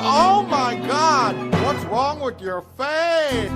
Oh my God! What's wrong with your face?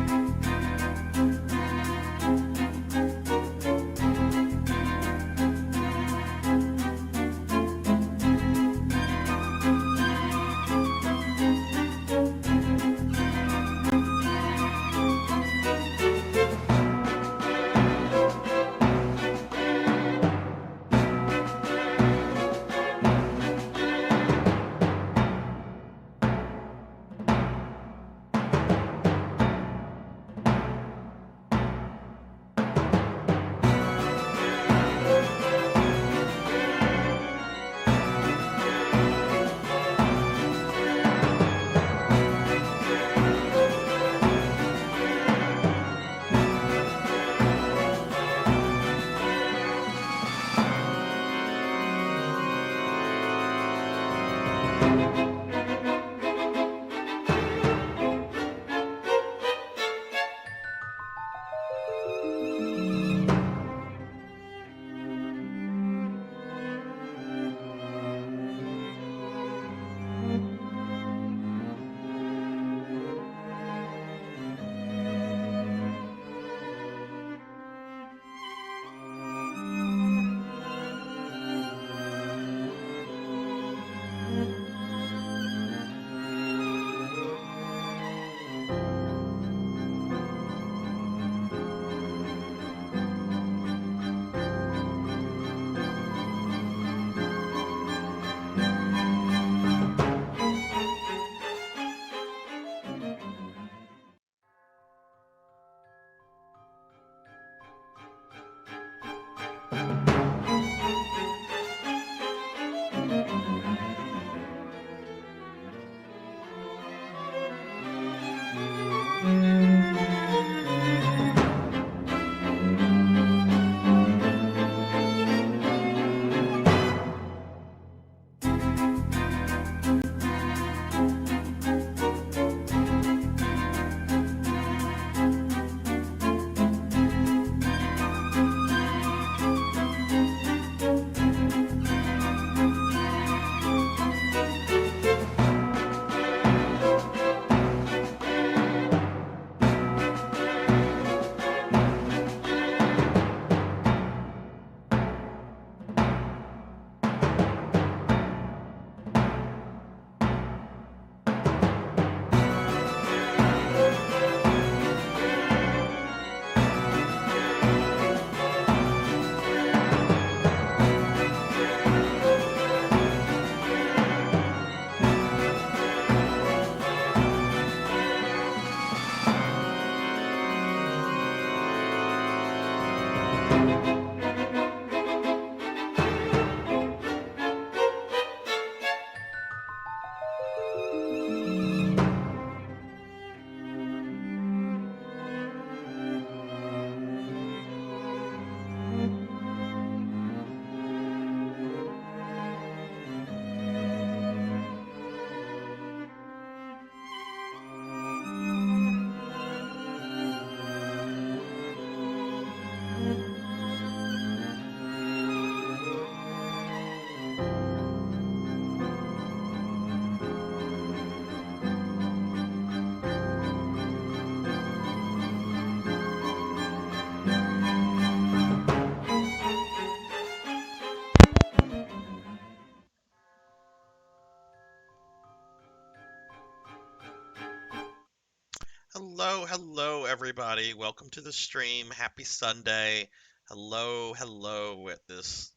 Hello, hello, everybody. Welcome to the stream. Happy Sunday. Hello, hello at this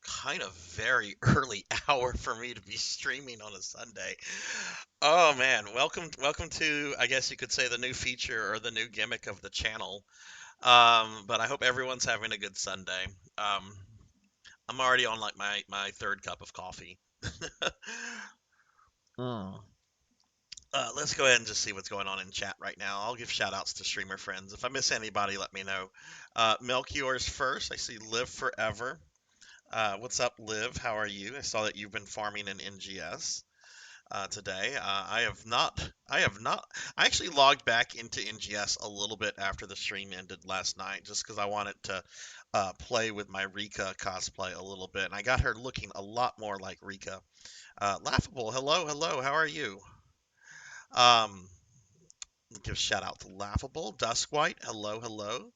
kind of very early hour for me to be streaming on a Sunday. Oh man, welcome to, I guess you could say, the new feature or the new gimmick of the channel. But I hope everyone's having a good Sunday. Um, I'm already on like my third cup of coffee. Mm. Let's go ahead and just see what's going on in chat right now. I'll give shout outs to streamer friends. If I miss anybody, let me know. Melchior's first. I see Live Forever. What's up, Liv? How are you? I saw that you've been farming in NGS today. I have not. I have not. I actually logged back into NGS a little bit after the stream ended last night, just because I wanted to play with my Rika cosplay a little bit. And I got her looking a lot more like Rika. Laughable. Hello, hello. How are you? Um, Give a shout out to Laughable, Duskwhite, hello, hello.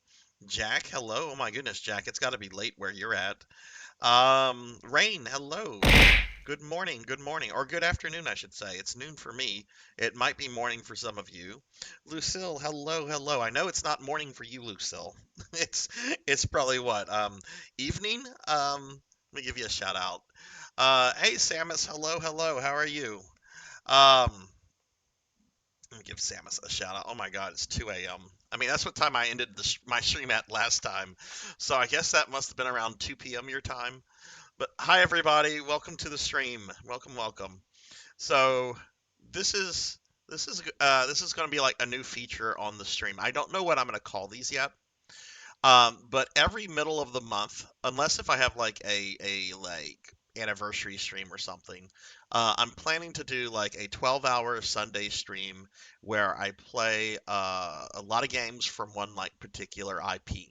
Jack, hello. Oh my goodness, Jack, it's got to be late where you're at. Rain, hello. Good morning, or good afternoon, I should say. It's noon for me. It might be morning for some of you. Lucille, hello, hello. I know it's not morning for you, Lucille. It's it's probably what, evening? Let me give you a shout out. Hey, Samus, hello, hello. How are you? Um, Let me give Samus a shout out. Oh my God, it's 2 a.m. I mean, that's what time I ended my stream at last time. So I guess that must have been around 2 p.m. your time. But hi, everybody. Welcome to the stream. Welcome, welcome. So this is this is going to be like a new feature on the stream. I don't know what I'm going to call these yet. But every middle of the month, unless if I have like a like anniversary stream or something, I'm planning to do like a 12-hour Sunday stream where I play a lot of games from one like particular IP.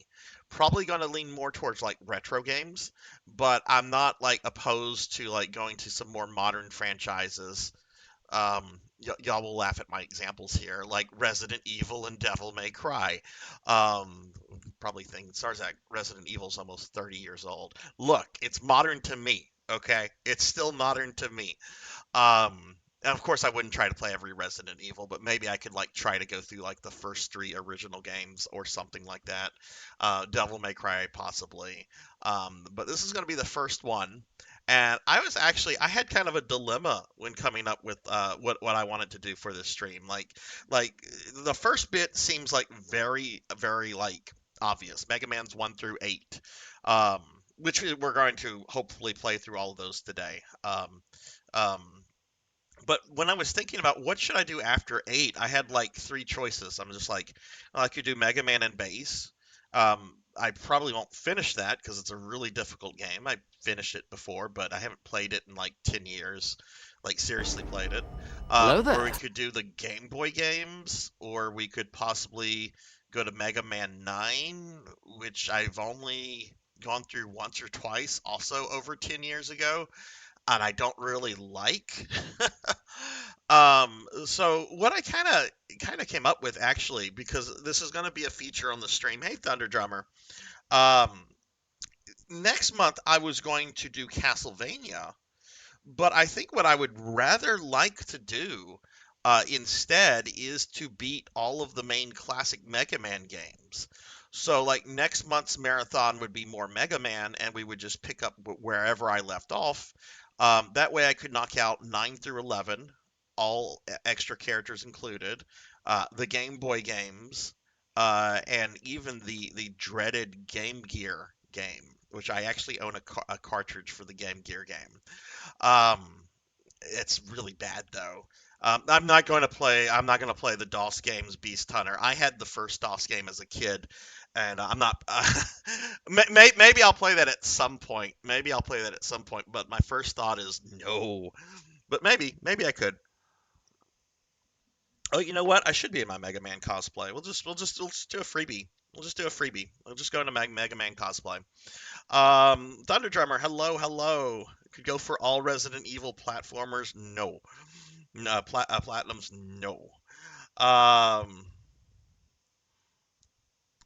Probably going to lean more towards like retro games, but I'm not like opposed to like going to some more modern franchises. Y'all will laugh at my examples here, like Resident Evil and Devil May Cry. Um, Probably think Sarzac Resident Evil's almost 30 years old. Look, it's modern to me. Okay, it's still modern to me. And of course, I wouldn't try to play every Resident Evil, but maybe I could like try to go through like the first three original games or something like that. Devil May Cry, possibly. But this is going to be the first one. And I had kind of a dilemma when coming up with what I wanted to do for this stream. Like the first bit seems like very like obvious. Mega Man's 1 through 8, um, which we're going to hopefully play through all of those today. Um, but when I was thinking about what should I do after 8, I had like three choices. I'm just like, well, I could do Mega Man and Base. I probably won't finish that because it's a really difficult game. I finished it before, but I haven't played it in like 10 years. Like seriously played it. Hello Or we there. could do the Game Boy games, or we could possibly go to Mega Man 9, which I've only gone through once or twice, also over 10 years ago, and I don't really like. So what I kind of came up with actually, because this is going to be a feature on the stream. Hey, Thunder Drummer. Um, Next month I was going to do Castlevania, but I think what I would rather like to do instead is to beat all of the main classic Mega Man games. So, like, next month's marathon would be more Mega Man, and we would just pick up wherever I left off. That way, I could knock out 9 through 11, all extra characters included, the Game Boy games, and even the dreaded Game Gear game, which I actually own a cartridge for the Game Gear game. Um, it's really bad though. I'm not going to play. I'm not going to play the DOS games, Beast Hunter. I had the first DOS game as a kid, and I'm not. Maybe I'll play that at some point. Maybe I'll play that at some point. But my first thought is no. But maybe I could. Oh, you know what? I should be in my Mega Man cosplay. We'll just do a freebie. We'll just do a freebie. We'll just go into Mega Man cosplay. Thunder Drummer, hello, hello. Could go for all Resident Evil platformers. No. No, platinums, no. Um,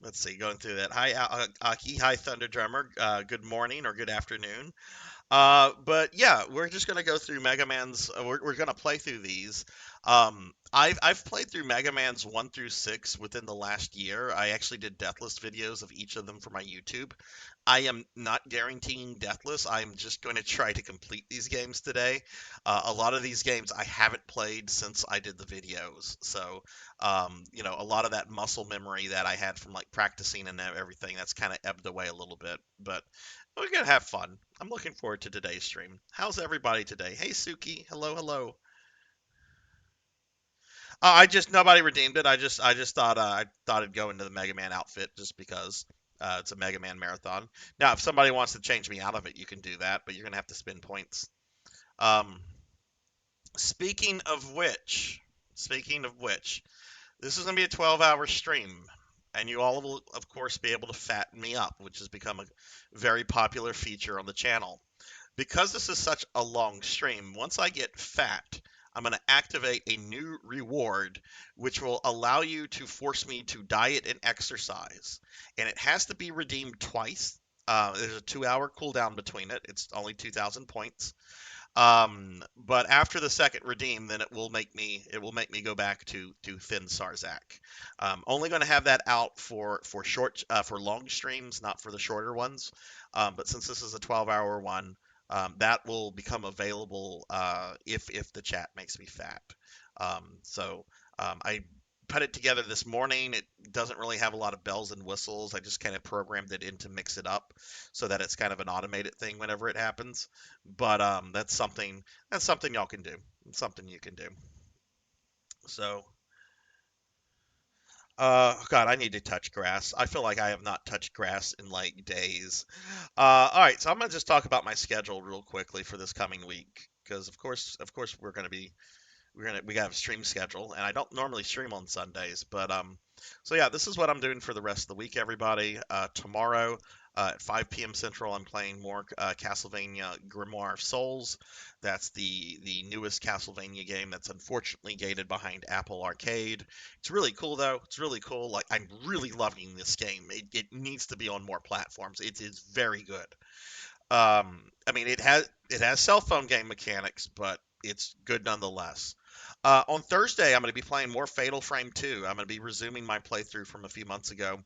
let's see, going through that. Hi, Aki. Hi, Thunder Drummer. Good morning or good afternoon. But yeah, we're just gonna go through Mega Man's. We're gonna play through these. I've played through Mega Man's 1 through 6 within the last year. I actually did deathless videos of each of them for my YouTube. I am not guaranteeing deathless. I'm just going to try to complete these games today. A lot of these games I haven't played since I did the videos, so a lot of that muscle memory that I had from like practicing and everything that's kind of ebbed away a little bit. But we're gonna have fun. I'm looking forward to today's stream. How's everybody today? Hey Suki, hello, hello. I just nobody redeemed it. I just thought I thought I'd go into the Mega Man outfit just because it's a Mega Man marathon. Now, if somebody wants to change me out of it, you can do that, but you're gonna have to spend points. Um, speaking of which, speaking of which, this is gonna be a 12-hour stream, and you all will, of course, be able to fatten me up, which has become a very popular feature on the channel. Because this is such a long stream, once I get fat, I'm going to activate a new reward which will allow you to force me to diet and exercise. And it has to be redeemed twice. There's a 2-hour cooldown between it. It's only 2,000 points. But after the second redeem, then it will make me go back to thin Sarzac. Only going to have that out for long streams, not for the shorter ones. But since this is a 12-hour one, that will become available if the chat makes me fat. I put it together this morning. It doesn't really have a lot of bells and whistles. I just kind of programmed it in to mix it up so that it's kind of an automated thing whenever it happens. But that's something y'all can do. It's something you can do. So, God, I need to touch grass. I feel like I have not touched grass in like days. All right, so I'm gonna just talk about my schedule real quickly for this coming week because of course, we got a stream schedule, and I don't normally stream on Sundays, but so yeah, this is what I'm doing for the rest of the week, everybody. Tomorrow at 5 p.m. Central, I'm playing more Castlevania Grimoire of Souls. That's the newest Castlevania game that's unfortunately gated behind Apple Arcade. It's really cool though. It's really cool. Like I'm really loving this game. It needs to be on more platforms. It is very good. I mean, it has cell phone game mechanics, but it's good nonetheless. On Thursday, I'm going to be playing more Fatal Frame 2. I'm going to be resuming my playthrough from a few months ago.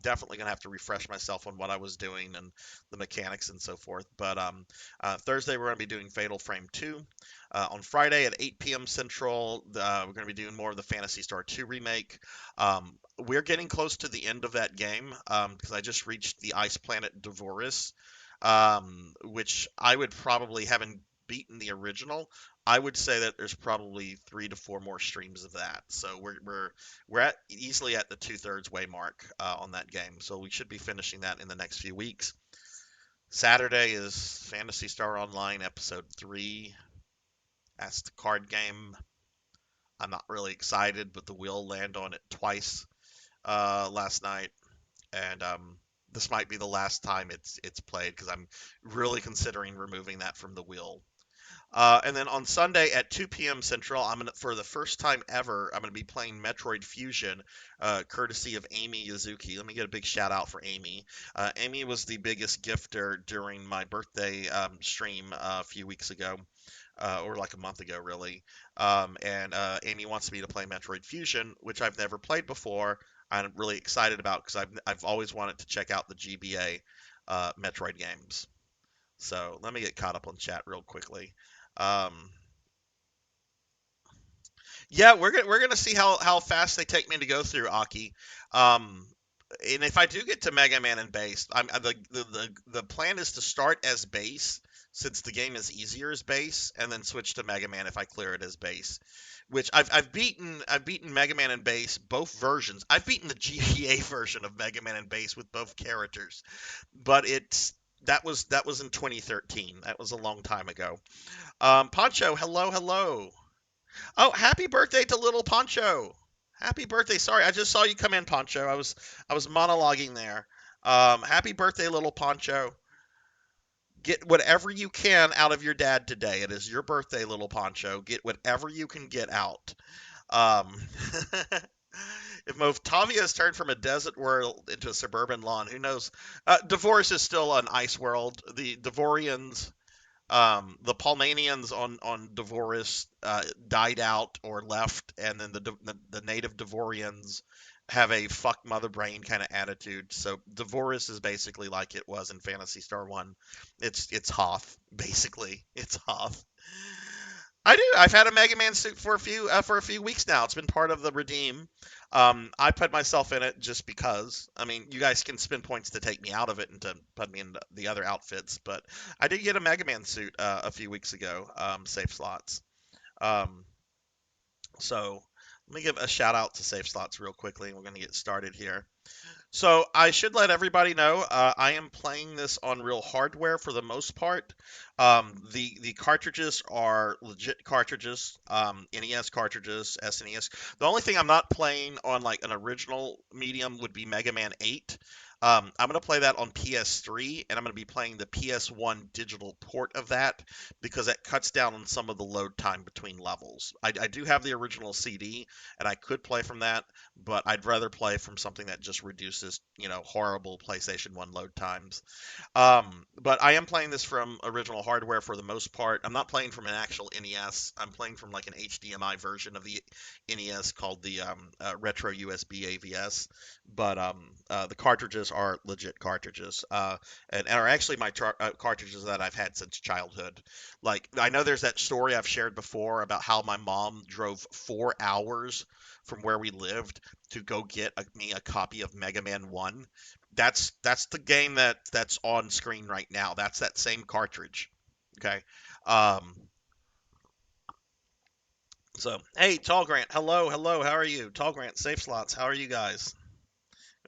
Definitely going to have to refresh myself on what I was doing and the mechanics and so forth. But Thursday, we're going to be doing Fatal Frame 2. On Friday at 8 p.m. Central, we're going to be doing more of the Phantasy Star 2 remake. We're getting close to the end of that game because I just reached the ice planet Devoris, which I would probably, having beaten the original, I would say that there's probably 3 to 4 more streams of that. So we're at easily at the 2/3 way mark on that game. So we should be finishing that in the next few weeks. Saturday is Fantasy Star Online Episode 3. That's the card game. I'm not really excited, but the wheel land on it twice last night, and this might be the last time it's played because I'm really considering removing that from the wheel. And then on Sunday at 2 p.m. Central, for the first time ever, I'm gonna be playing Metroid Fusion, courtesy of Amy Yazuki. Let me get a big shout out for Amy. Amy was the biggest gifter during my birthday stream a few weeks ago. Or like a month ago, really. And Amy wants me to play Metroid Fusion, which I've never played before. I'm really excited about because I've always wanted to check out the GBA Metroid games. So let me get caught up on chat real quickly. Um, yeah, we're gonna see how fast they take me to go through Aki. Um, and if I do get to Mega Man and Base, the plan is to start as Base, since the game is easier as Base, and then switch to Mega Man if I clear it as Base. Which I've beaten Mega Man and Base, both versions. I've beaten the GBA version of Mega Man and Base with both characters, but that was in 2013. That was a long time ago. Poncho, hello, hello. Oh, happy birthday to little Poncho. Happy birthday. Sorry, I just saw you come in, Poncho. I was monologuing there. Happy birthday, little Poncho. Get whatever you can out of your dad today. It is your birthday, little Poncho. Get whatever you can get out. Um, if Movtavia has turned from a desert world into a suburban lawn, who knows? Divorce is still an ice world. The Devorians, the Palmanians on Devoris died out or left, and then the native Devorians have a fuck mother brain kind of attitude. So Devoris is basically like it was in Phantasy Star 1. It's Hoth, basically. It's Hoth. I do. I've had a Mega Man suit for a few weeks now. It's been part of the redeem. I put myself in it just because. I mean, you guys can spend points to take me out of it and to put me in the other outfits, but I did get a Mega Man suit a few weeks ago. Safe slots. Um, so let me give a shout out to Safe Slots real quickly, and we're gonna get started here. So I should let everybody know I am playing this on real hardware for the most part. The cartridges are legit cartridges, NES cartridges, SNES. The only thing I'm not playing on like an original medium would be Mega Man 8. I'm going to play that on PS3, and I'm going to be playing the PS1 digital port of that because that cuts down on some of the load time between levels. I do have the original CD, and I could play from that, but I'd rather play from something that just reduces, horrible PlayStation 1 load times. But I am playing this from original hardware for the most part. I'm not playing from an actual NES. I'm playing from like an HDMI version of the NES called the Retro USB AVS. But the cartridges are legit cartridges, and are actually my cartridges that I've had since childhood. Like I know there's that story I've shared before about how my mom drove 4 hours from where we lived to go get me a copy of Mega Man 1. That's the game that's on screen right now. That's that same cartridge. Okay. Um, so hey, Tall Grant, hello, hello, how are you? Tall Grant, Safe Slots, how are you guys?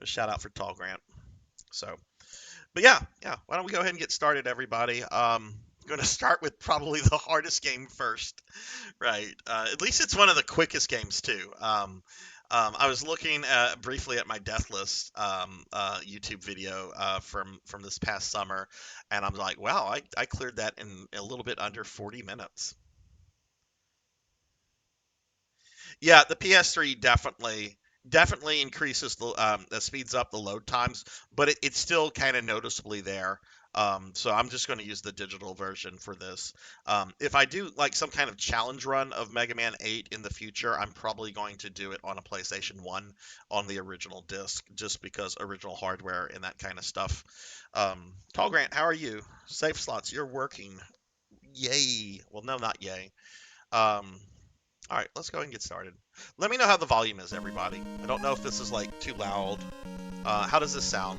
A shout out for Tall Grant. So, but yeah. Why don't we go ahead and get started, everybody? I'm going to start with probably the hardest game first, right? At least it's one of the quickest games too. I was looking briefly at my death list YouTube video from this past summer, and I'm like, wow, I cleared that in a little bit under 40 minutes. Yeah, the PS3 definitely increases speeds up the load times, but it's still kind of noticeably there. So I'm just going to use the digital version for this. If I do like some kind of challenge run of Mega Man 8 in the future, I'm probably going to do it on a PlayStation 1 on the original disc, just because original hardware and that kind of stuff. Tall Grant, how are you? Safe slots, you're working. Yay. Well, no, not yay. Um, all right, let's go ahead and get started. Let me know how the volume is, everybody. I don't know if this is like too loud. How does this sound?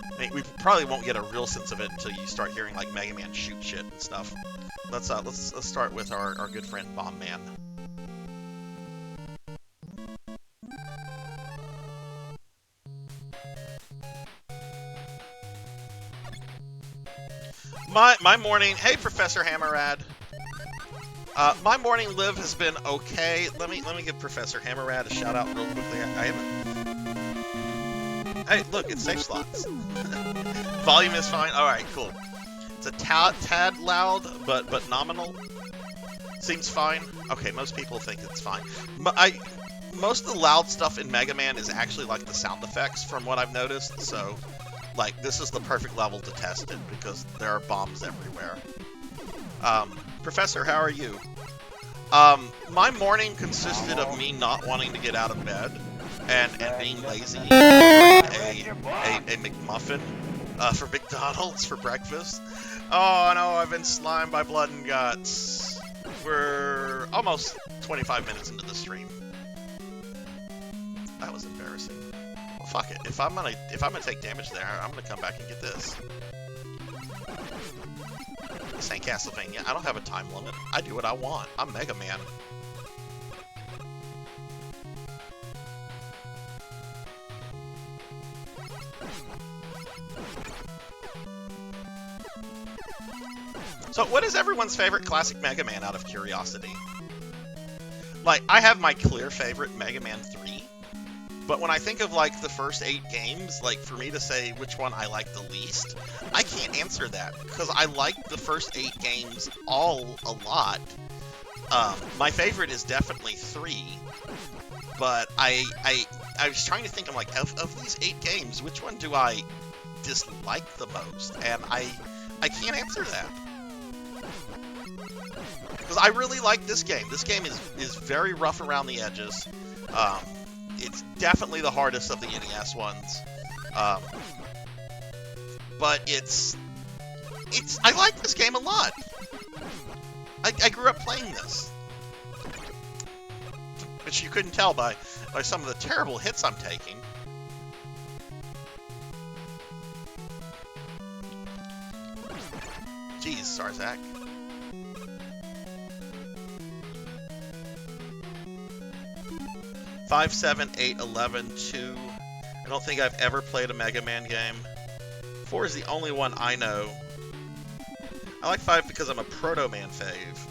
I mean, we probably won't get a real sense of it until you start hearing like Mega Man shoot shit and stuff. Let's start with our good friend Bomb Man. My morning. Hey, Professor Hammerad. My morning live has been okay. Let me give Professor Hammerad a shout out real quickly. I haven't. Hey, look, it's safe slots. Volume is fine. All right, cool. It's a tad loud, but nominal. Seems fine. Okay, most people think it's fine. Most of the loud stuff in Mega Man is actually like the sound effects, from what I've noticed. So, like, this is the perfect level to test it because there are bombs everywhere. Professor, how are you? My morning consisted of me not wanting to get out of bed and being lazy and ordering a McMuffin for McDonald's for breakfast. Oh no, I've been slimed by blood and guts. We're almost 25 minutes into the stream. That was embarrassing. Well, fuck it. If I'm gonna take damage there, I'm gonna come back and get this. This ain't Castlevania. I don't have a time limit. I do what I want. I'm Mega Man. So, what is everyone's favorite classic Mega Man, out of curiosity? Like, I have my clear favorite, Mega Man 3. But when I think of, like, the first 8 games, like, for me to say which one I like the least, I can't answer that. Because I like the first 8 games all a lot. My favorite is definitely 3. But I was trying to think, I'm like, of these 8 games, which one do I dislike the most? And I can't answer that. Because I really like this game. This game is very rough around the edges. It's definitely the hardest of the NES ones. But I like this game a lot. I grew up playing this. Which you couldn't tell by some of the terrible hits I'm taking. Jeez, Sarzac. 5, 7, 8, 11, 2. I don't think I've ever played a Mega Man game. 4 is the only one I know. I like 5 because I'm a Proto Man fave.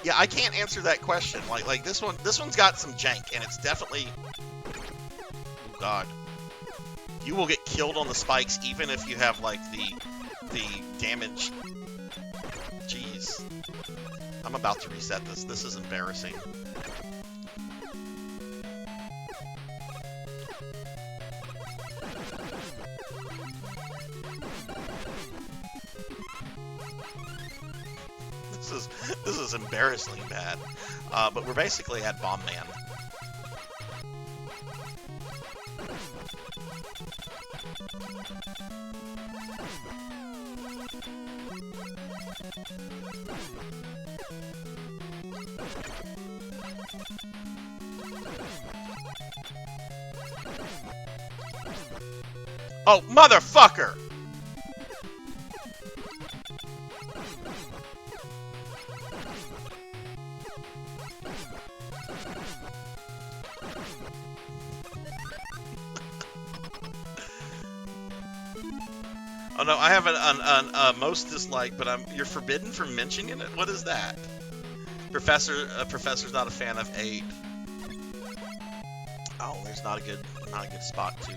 Yeah, I can't answer that question. Like this one's got some jank, and it's definitely. Oh God, you will get killed on the spikes even if you have like the damage. Jeez, I'm about to reset this. This is embarrassing. This is embarrassingly bad. But we're basically at Bomb Man. Oh, motherfucker! Oh no, I have a most disliked, but you're forbidden from mentioning it? What is that? Professor's not a fan of 8. Oh, there's not a good spot to.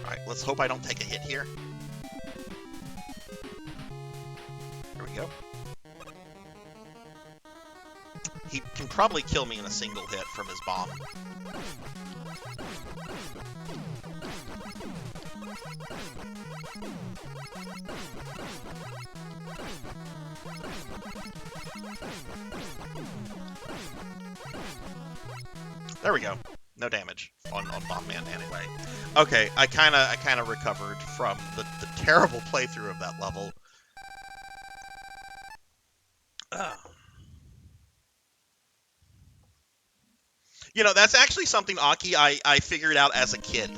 Alright, let's hope I don't take a hit here. There we go. He can probably kill me in a single hit from his bomb. There we go. No damage on Bomb Man anyway. Okay, I kind of recovered from the terrible playthrough of that level. You know, that's actually something, Aki, I figured out as a kid.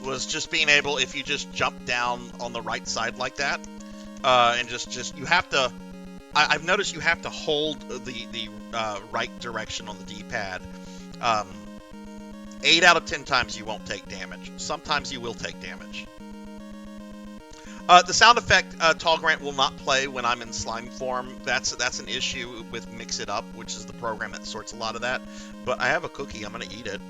Was just being able, if you just jump down on the right side like that, and just you have to. I've noticed you have to hold the right direction on the D-pad. 8 out of 10 times you won't take damage. Sometimes you will take damage. The sound effect Tall Grant will not play when I'm in slime form. That's an issue with Mix It Up, which is the program that sorts a lot of that. But I have a cookie. I'm gonna eat it.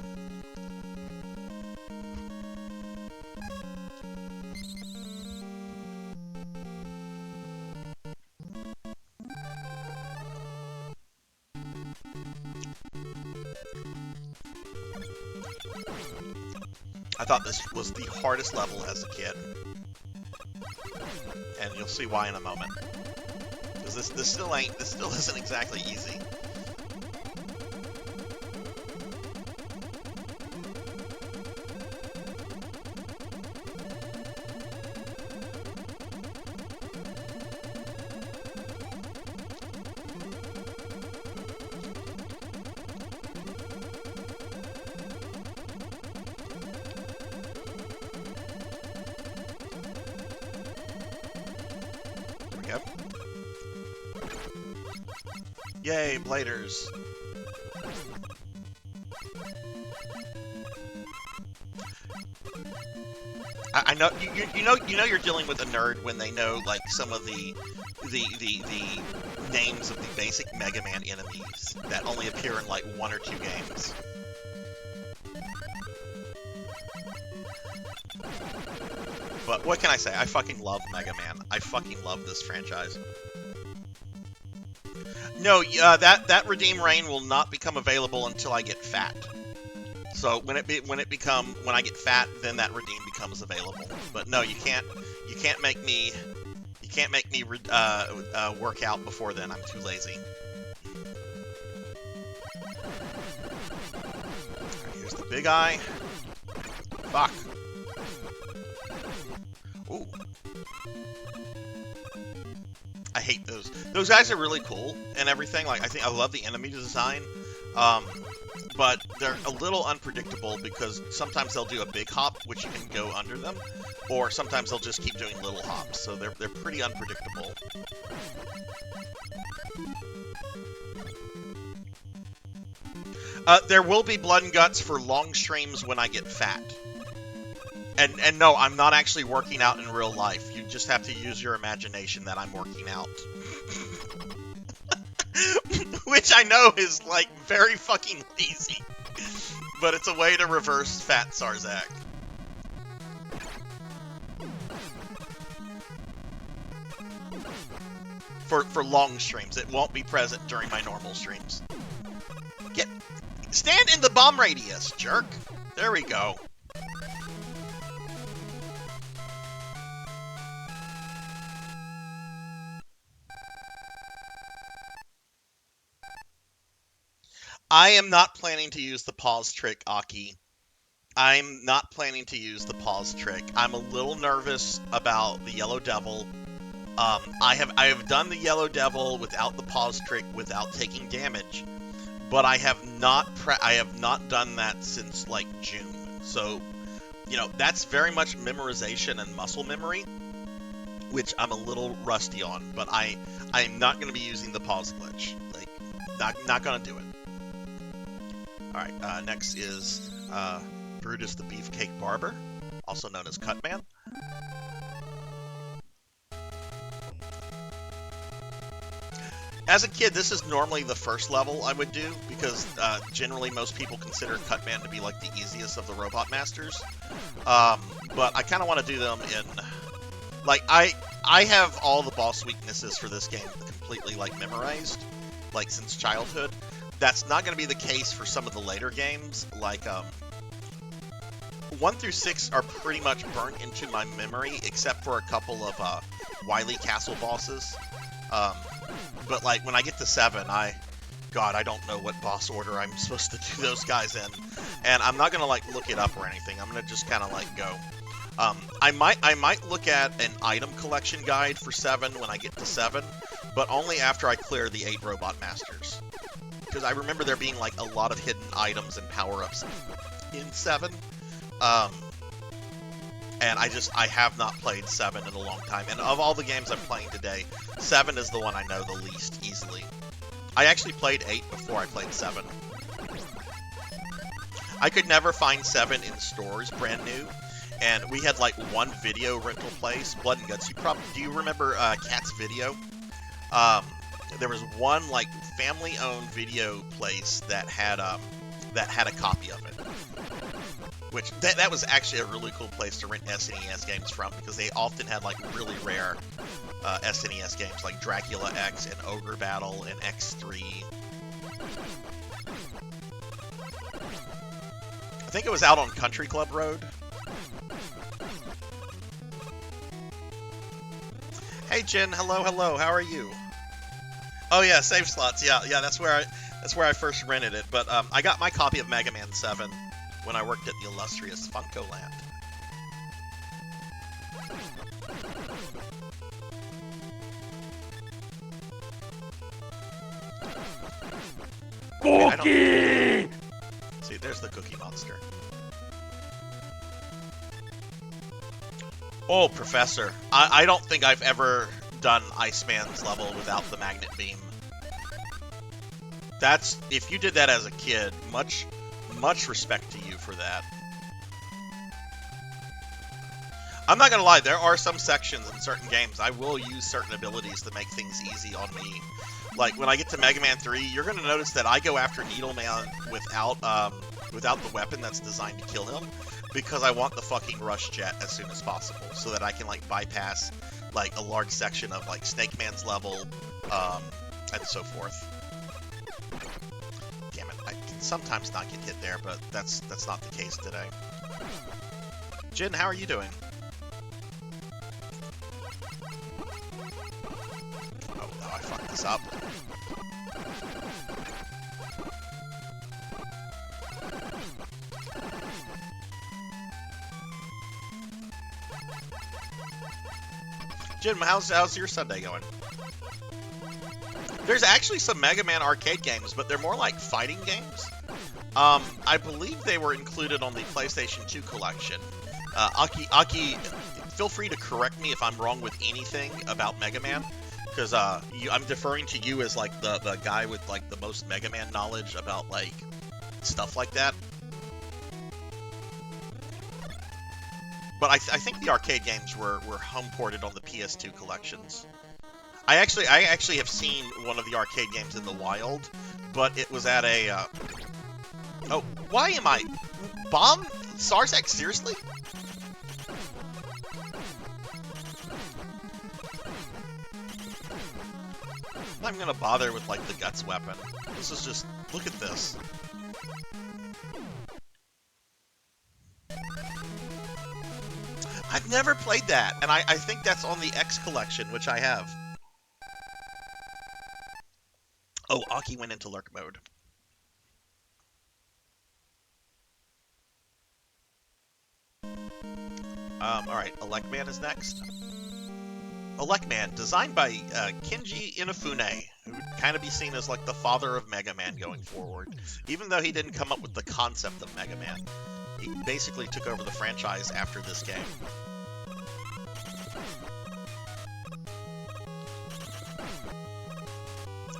I thought this was the hardest level as a kid. And you'll see why in a moment. Because this still isn't exactly easy. Yep. Yay, bladers. I know you know you're dealing with a nerd when they know like some of the names of the basic Mega Man enemies that only appear in like 1 or 2 games. But what can I say? I fucking love Mega Man. I fucking love this franchise. No, that Redeem Rain will not become available until I get fat. So when I get fat, then that redeem becomes available. But no, you can't make me work out before then. I'm too lazy. Right, here's the big eye. Fuck. Ooh. I hate those. Those guys are really cool and everything. Like I love the enemy design. But they're a little unpredictable because sometimes they'll do a big hop, which you can go under them, or sometimes they'll just keep doing little hops. So they're pretty unpredictable. There will be blood and guts for long streams when I get fat. And no, I'm not actually working out in real life. You just have to use your imagination that I'm working out. Which I know is, like, very fucking lazy. But it's a way to reverse fat Sarzac. For long streams. It won't be present during my normal streams. Stand in the bomb radius, jerk. There we go. I am not planning to use the pause trick, Aki. I'm not planning to use the pause trick. I'm a little nervous about the Yellow Devil. I have done the Yellow Devil without the pause trick, without taking damage, but I have not done that since like June. So, you know, that's very much memorization and muscle memory, which I'm a little rusty on. But I'm not going to be using the pause glitch. Like, not going to do it. All right. Next is Brutus the Beefcake Barber, also known as Cutman. As a kid, this is normally the first level I would do, because generally most people consider Cutman to be like the easiest of the Robot Masters. But I kind of want to do them in... Like, I have all the boss weaknesses for this game completely, like, memorized, like, since childhood. That's not going to be the case for some of the later games, like, 1 through 6 are pretty much burnt into my memory, except for a couple of Wily Castle bosses. But, like, when I get to 7, God, I don't know what boss order I'm supposed to do those guys in. And I'm not going to, like, look it up or anything. I'm going to just kind of, like, go. I might look at an item collection guide for 7 when I get to 7, but only after I clear the 8 Robot Masters. Because I remember there being, like, a lot of hidden items and power-ups in 7. And I have not played 7 in a long time. And of all the games I'm playing today, 7 is the one I know the least easily. I actually played 8 before I played 7. I could never find 7 in stores brand new. And we had like one video rental place, Blood and Guts. Do you remember Cat's Video? There was one like family-owned video place that had a copy of it. Which, that was actually a really cool place to rent SNES games from, because they often had, like, really rare SNES games, like Dracula X and Ogre Battle and X3. I think it was out on Country Club Road. Hey, Jen, hello, how are you? Oh, yeah, save slots, yeah, that's where I first rented it, but I got my copy of Mega Man 7 when I worked at the illustrious Funko Land. Cookie! See, there's the Cookie Monster. Oh, Professor. I don't think I've ever done Iceman's level without the magnet beam. If you did that as a kid, much respect to you for that. I'm not gonna lie, there are some sections in certain games I will use certain abilities to make things easy on me. Like when I get to Mega Man 3, you're gonna notice that I go after Needleman without the weapon that's designed to kill him, because I want the fucking rush jet as soon as possible, so that I can like bypass like a large section of like Snake Man's level, and so forth. Damn it, I can sometimes not get hit there, but that's not the case today. Jin, how are you doing? Oh no, I fucked this up. Jin, how's your Sunday going? There's actually some Mega Man arcade games, but they're more like fighting games. I believe they were included on the PlayStation 2 collection. Aki, feel free to correct me if I'm wrong with anything about Mega Man, because I'm deferring to you as like the guy with like the most Mega Man knowledge about like stuff like that. But I think the arcade games were home ported on the PS2 collections. I actually have seen one of the arcade games in the wild, but it was at a oh, why am I bomb Sarzac, seriously? I'm not even gonna bother with like the guts weapon. This is just, look at this. I've never played that, and I think that's on the X collection, which I have. Oh, Aki went into lurk mode. Alright, Elecman is next. Elecman, designed by Kenji Inafune, who would kind of be seen as like the father of Mega Man going forward. Even though he didn't come up with the concept of Mega Man. He basically took over the franchise after this game.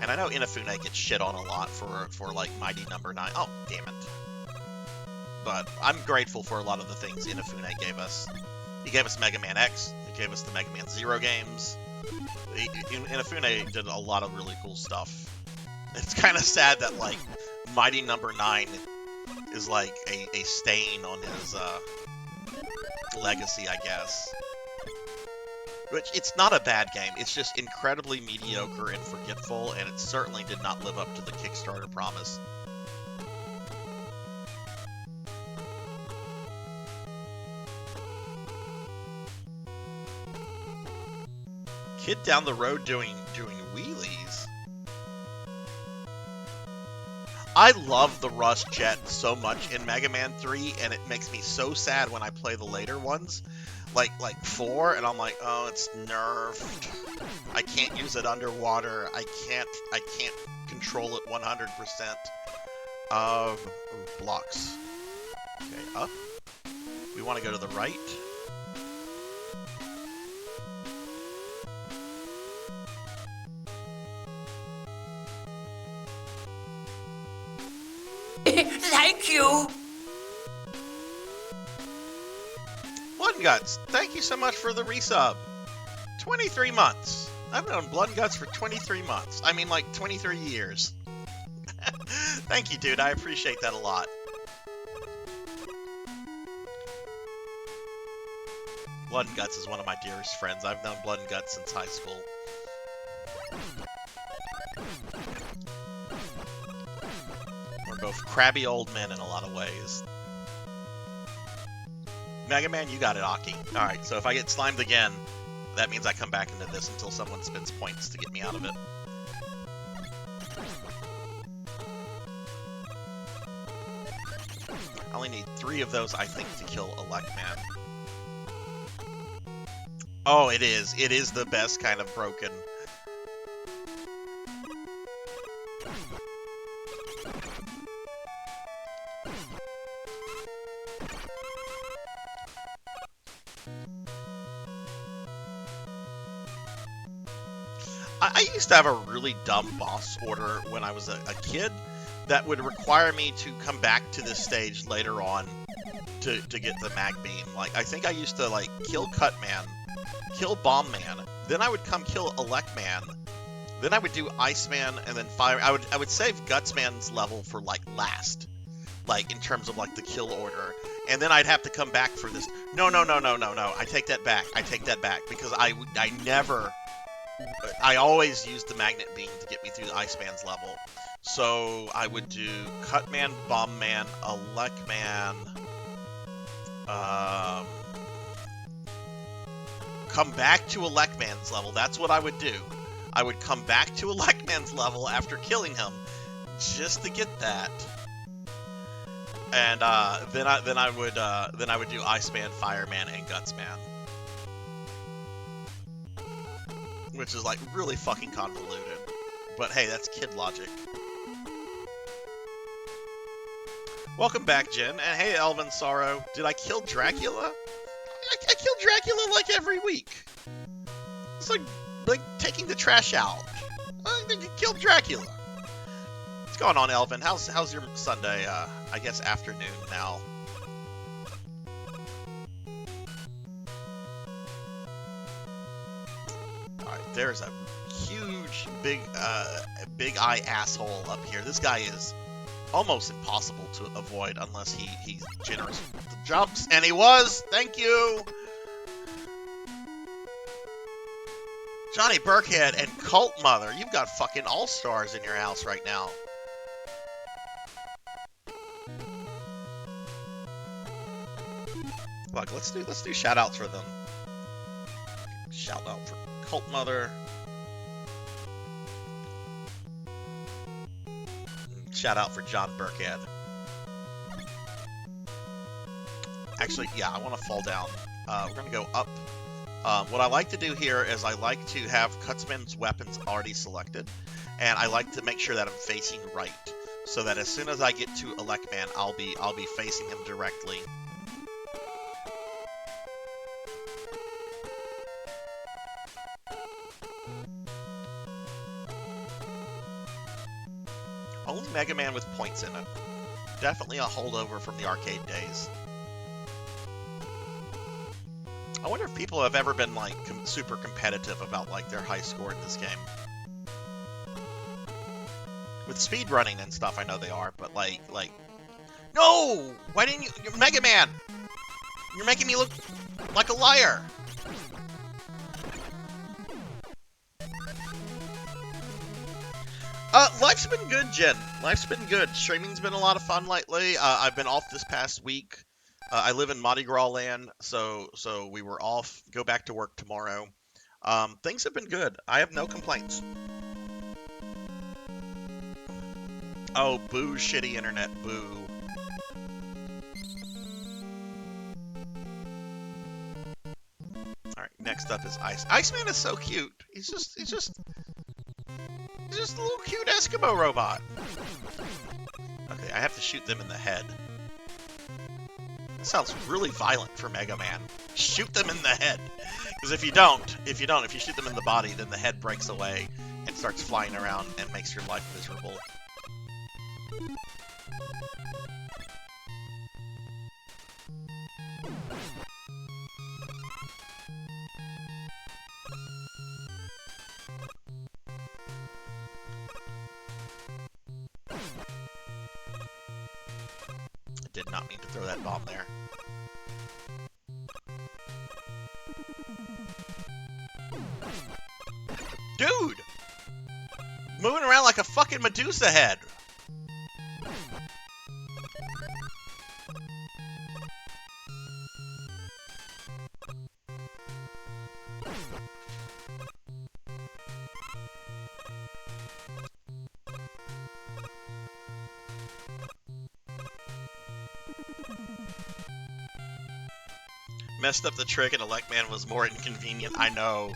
And I know Inafune gets shit on a lot for like Mighty Number 9. Oh, damn it. But I'm grateful for a lot of the things Inafune gave us. He gave us Mega Man X. He gave us the Mega Man Zero games. Inafune did a lot of really cool stuff. It's kind of sad that like Mighty Number 9 is like a stain on his legacy, I guess. Which, it's not a bad game, it's just incredibly mediocre and forgetful, and it certainly did not live up to the Kickstarter promise. Kid down the road doing wheelies? I love the Rush Jet so much in Mega Man 3, and it makes me so sad when I play the later ones. Like 4, and I'm like, oh, it's nerfed. I can't use it underwater. I can't control it 100%. Blocks. Okay, up. We want to go to the right. Thank you. Blood and Guts, thank you so much for the resub. 23 months. I've known Blood and Guts for 23 months. I mean, like, 23 years. Thank you, dude. I appreciate that a lot. Blood and Guts is one of my dearest friends. I've known Blood and Guts since high school. We're both crabby old men in a lot of ways. Mega Man, you got it, Aki. Alright, so if I get slimed again, that means I come back into this until someone spends points to get me out of it. I only need 3 of those, I think, to kill Elecman. Oh, it is. It is the best kind of broken. I used to have a really dumb boss order when I was a kid that would require me to come back to this stage later on to get the mag beam. Like, I think I used to, like, kill Cutman, kill Bomb Man, then I would come kill Elect Man, then I would do Iceman, and then Fire. I would save Gutsman's level for, like, last, like, in terms of, like, the kill order. And then I'd have to come back for this. No. I take that back. Because I always used the Magnet Beam to get me through the Iceman's level. So I would do Cutman, Bombman, Electman, come back to Electman's level. That's what I would do. I would come back to Electman's level after killing him, just to get that. And then I would do Iceman, Fireman, and Gutsman, which is like really fucking convoluted. But hey, that's kid logic. Welcome back, Jen, and hey, Elvin Sorrow. Did I kill Dracula? I kill Dracula like every week. It's like taking the trash out. I think you killed Dracula. What's going on, Elvin? How's your Sunday? I guess afternoon now. All right, there's a huge, big eye asshole up here. This guy is almost impossible to avoid unless he's generous with the jumps, and he was. Thank you. Johnny Burkhead and Cult Mother, you've got fucking all-stars in your house right now. Look, let's do shout-outs for them. Shout-out for Cult Mother. Shout-out for John Burkhead. Actually, yeah, I want to fall down. We're going to go up. What I like to do here is I like to have Cutsman's weapons already selected, and I like to make sure that I'm facing right, so that as soon as I get to Electman, I'll be facing him directly. Only Mega Man with points in it. Definitely a holdover from the arcade days. I wonder if people have ever been, like, super competitive about, like, their high score in this game. With speedrunning and stuff, I know they are, but, like... No! Why didn't you... You're Mega Man! You're making me look like a liar! Life's been good, Jen. Life's been good. Streaming's been a lot of fun lately. I've been off this past week. I live in Mardi Gras land, so we were off. Go back to work tomorrow. Things have been good. I have no complaints. Oh, boo, shitty internet, boo. All right, next up is Ice. Iceman is so cute. He's just a little cute Eskimo robot. Okay, I have to shoot them in the head. That sounds really violent for Mega Man. Shoot them in the head. Because if you shoot them in the body, then the head breaks away and starts flying around and makes your life miserable. Did not mean to throw that bomb there. Dude! Moving around like a fucking Medusa head. Messed up the trick and Electman was more inconvenient. I know.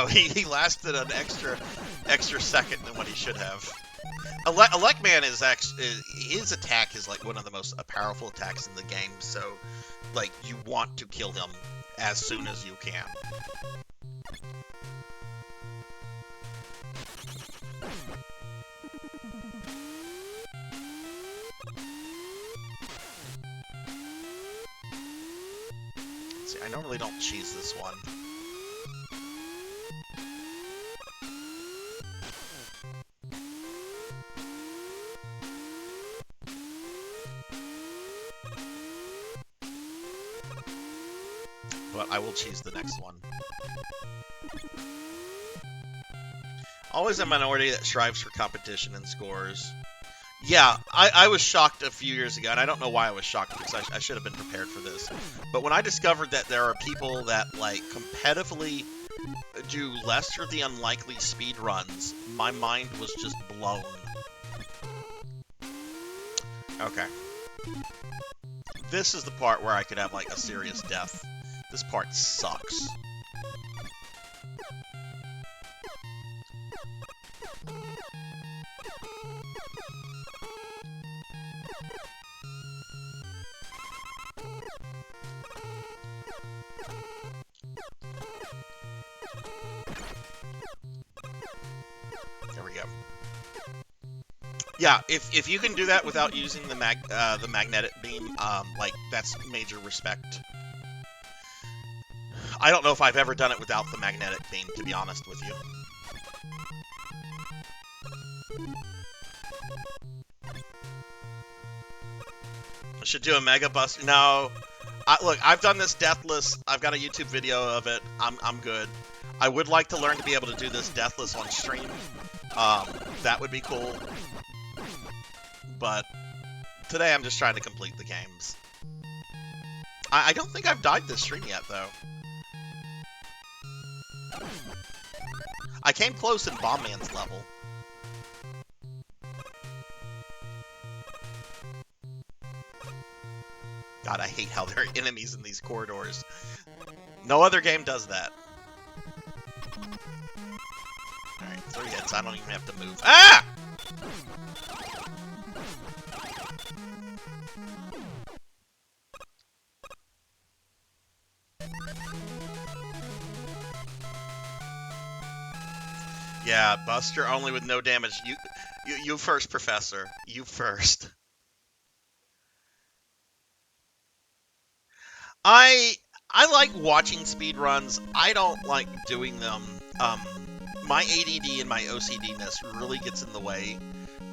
He lasted an extra second than what he should have. Electman is actually, his attack is like one of the most powerful attacks in the game. So, like, you want to kill him as soon as you can. See, I normally don't cheese this one. But I will cheese the next one. Always a minority that strives for competition and scores. Yeah, I was shocked a few years ago, and I don't know why I was shocked, because I should have been prepared for this. But when I discovered that there are people that, like, competitively do Lester the Unlikely speed runs, my mind was just blown. Okay. This is the part where I could have, like, a serious death. This part sucks. There we go. Yeah, if you can do that without using the magnetic beam, like, that's major respect. I don't know if I've ever done it without the magnetic beam, to be honest with you. I should do a Mega Buster. No. Look, I've done this deathless. I've got a YouTube video of it. I'm good. I would like to learn to be able to do this deathless on stream. That would be cool. But today I'm just trying to complete the games. I don't think I've died this stream yet, though. I came close in Bomb Man's level. God, I hate how there are enemies in these corridors. No other game does that. Alright, 3 hits. I don't even have to move. Ah! Yeah, Buster only with no damage. You first, Professor. You first. I like watching speedruns. I don't like doing them. My ADD and my OCD-ness really gets in the way.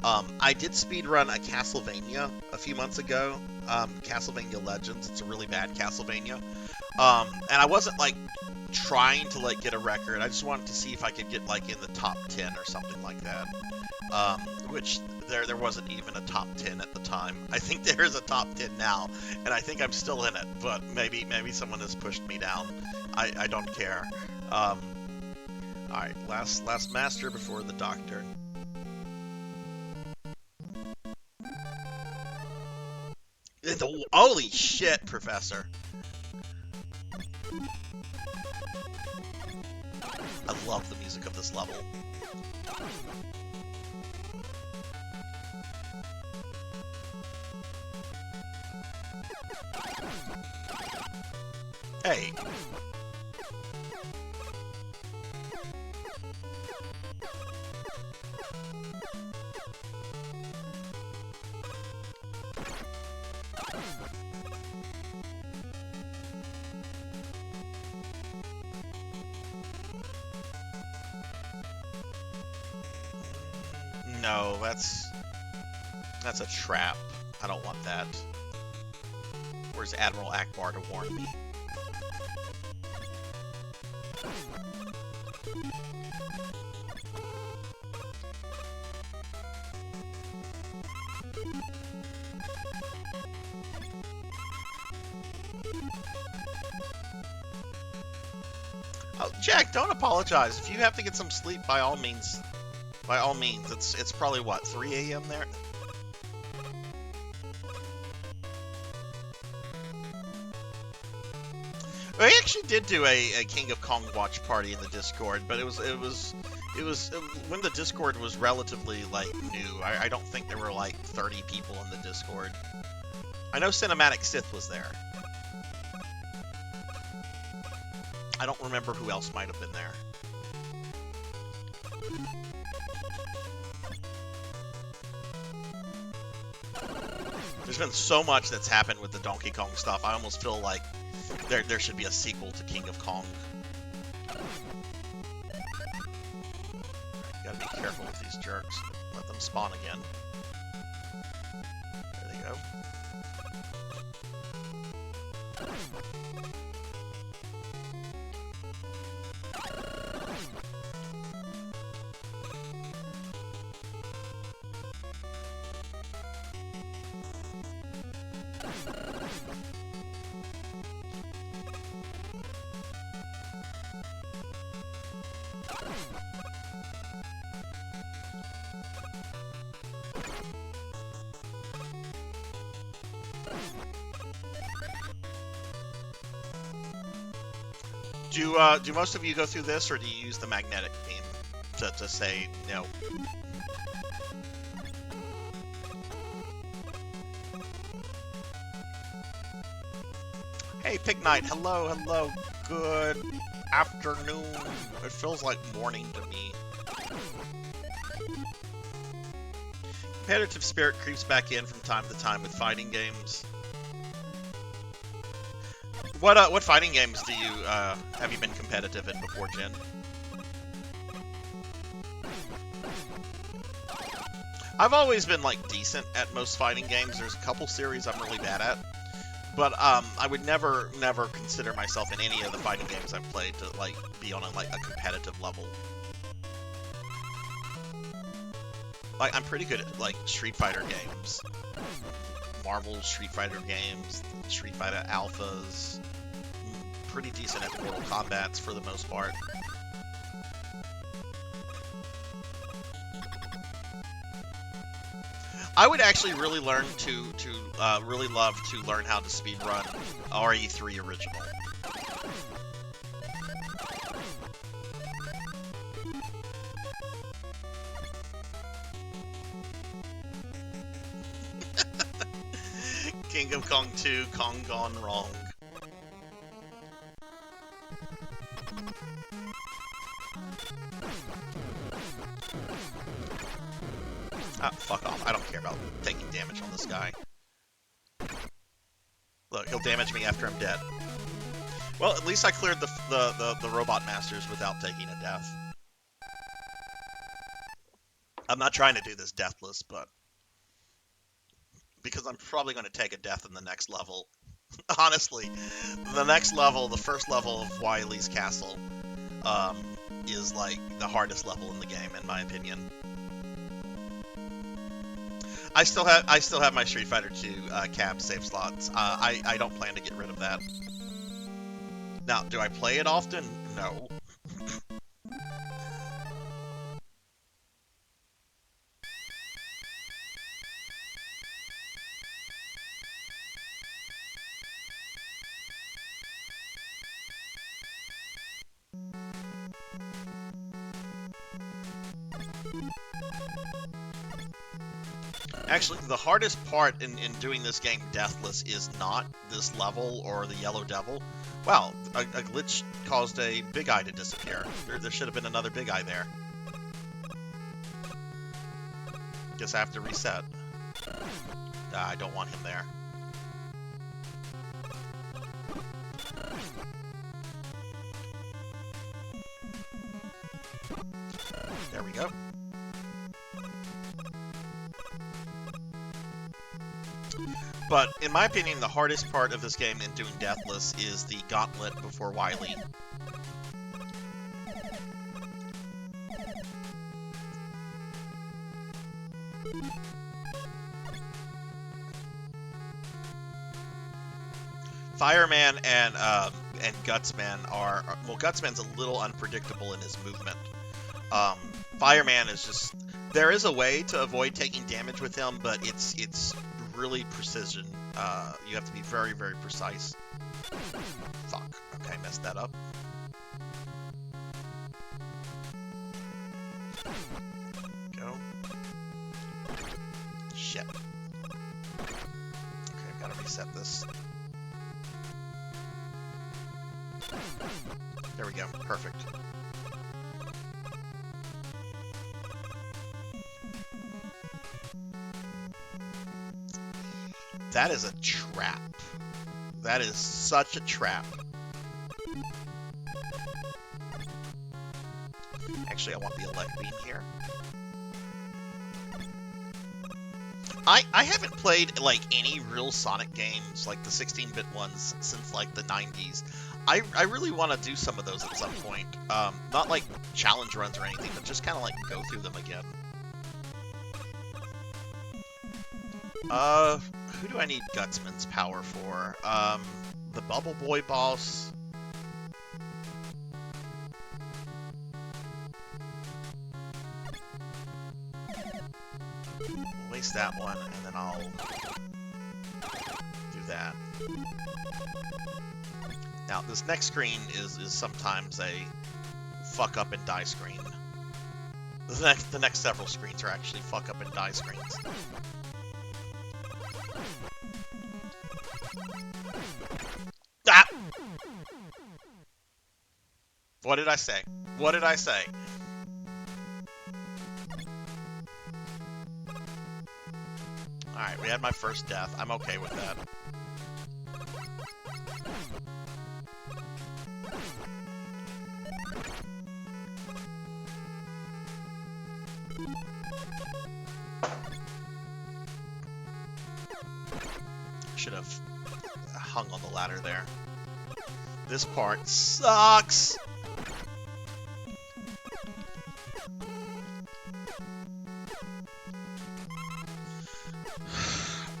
I did speedrun a Castlevania a few months ago. Castlevania Legends. It's a really bad Castlevania. And I wasn't, like, trying to, like, get a record. I just wanted to see if I could get, like, in the top 10 or something like that. Which there wasn't even a top 10 at the time. I think there is a top 10 now, and I think I'm still in it, but maybe someone has pushed me down. I don't care. Alright, last master before the doctor. Holy shit, Professor. I love the music of this level. Hey. No, that's a trap. I don't want that. Where's Admiral Akbar to warn me? Oh, Jack, don't apologize. If you have to get some sleep, by all means. By all means. It's probably, what, 3 a.m. there? I actually did do a King of Kong watch party in the Discord, but it was when the Discord was relatively, like, new. I don't think there were, like, 30 people in the Discord. I know Cinematic Sith was there. I don't remember who else might have been there. There's been so much that's happened with the Donkey Kong stuff. I almost feel like there should be a sequel to King of Kong. Gotta be careful with these jerks. Let them spawn again. There they go. Do most of you go through this, or do you use the magnetic beam to say no? Hey, Pig Knight, hello, good afternoon. It feels like morning to me. Competitive spirit creeps back in from time to time with fighting games. What fighting games do you have you been competitive in before, Jen? I've always been like decent at most fighting games. There's a couple series I'm really bad at, but I would never consider myself in any of the fighting games I've played to like be on a competitive level. Like I'm pretty good at like Street Fighter games, Marvel Street Fighter games, Street Fighter Alphas. Pretty decent at Mortal Kombats for the most part. I would actually really learn really love to learn how to speedrun RE3 original. King of Kong 2, Kong Gone Wrong. Ah, fuck off. I don't care about taking damage on this guy. Look, he'll damage me after I'm dead. Well, at least I cleared the Robot Masters without taking a death. I'm not trying to do this deathless, but... because I'm probably going to take a death in the next level. Honestly, the next level, the first level of Wily's Castle, is like the hardest level in the game, in my opinion. I still have my Street Fighter 2 cab save slots. I don't plan to get rid of that. Now, do I play it often? No. Actually, the hardest part in doing this game deathless is not this level or the Yellow Devil. Wow, a glitch caused a Big Eye to disappear. There should have been another Big Eye there. Guess I have to reset. I don't want him there. There we go. But, in my opinion, the hardest part of this game in doing deathless is the gauntlet before Wily. Fireman and Gutsman are... well, Gutsman's a little unpredictable in his movement. Fireman is just... there is a way to avoid taking damage with him, but it's really precision. You have to be very, very precise. Fuck. Okay, messed that up. Go. Shit. Okay, I've got to reset this. There we go. Perfect. That is a trap. That is such a trap. Actually, I want the elect beam here. I haven't played like any real Sonic games, like the 16-bit ones, since like the 90s. I really want to do some of those at some point. Not like challenge runs or anything, but just kind of like go through them again. Who do I need Gutsman's power for? The Bubble Boy boss. Waste that one, and then I'll do that. Now, this next screen is sometimes a fuck up and die screen. The next several screens are actually fuck up and die screens. Ah! What did I say? What did I say? Alright, we had my first death. I'm okay with that. Should have hung on the ladder there. This part sucks!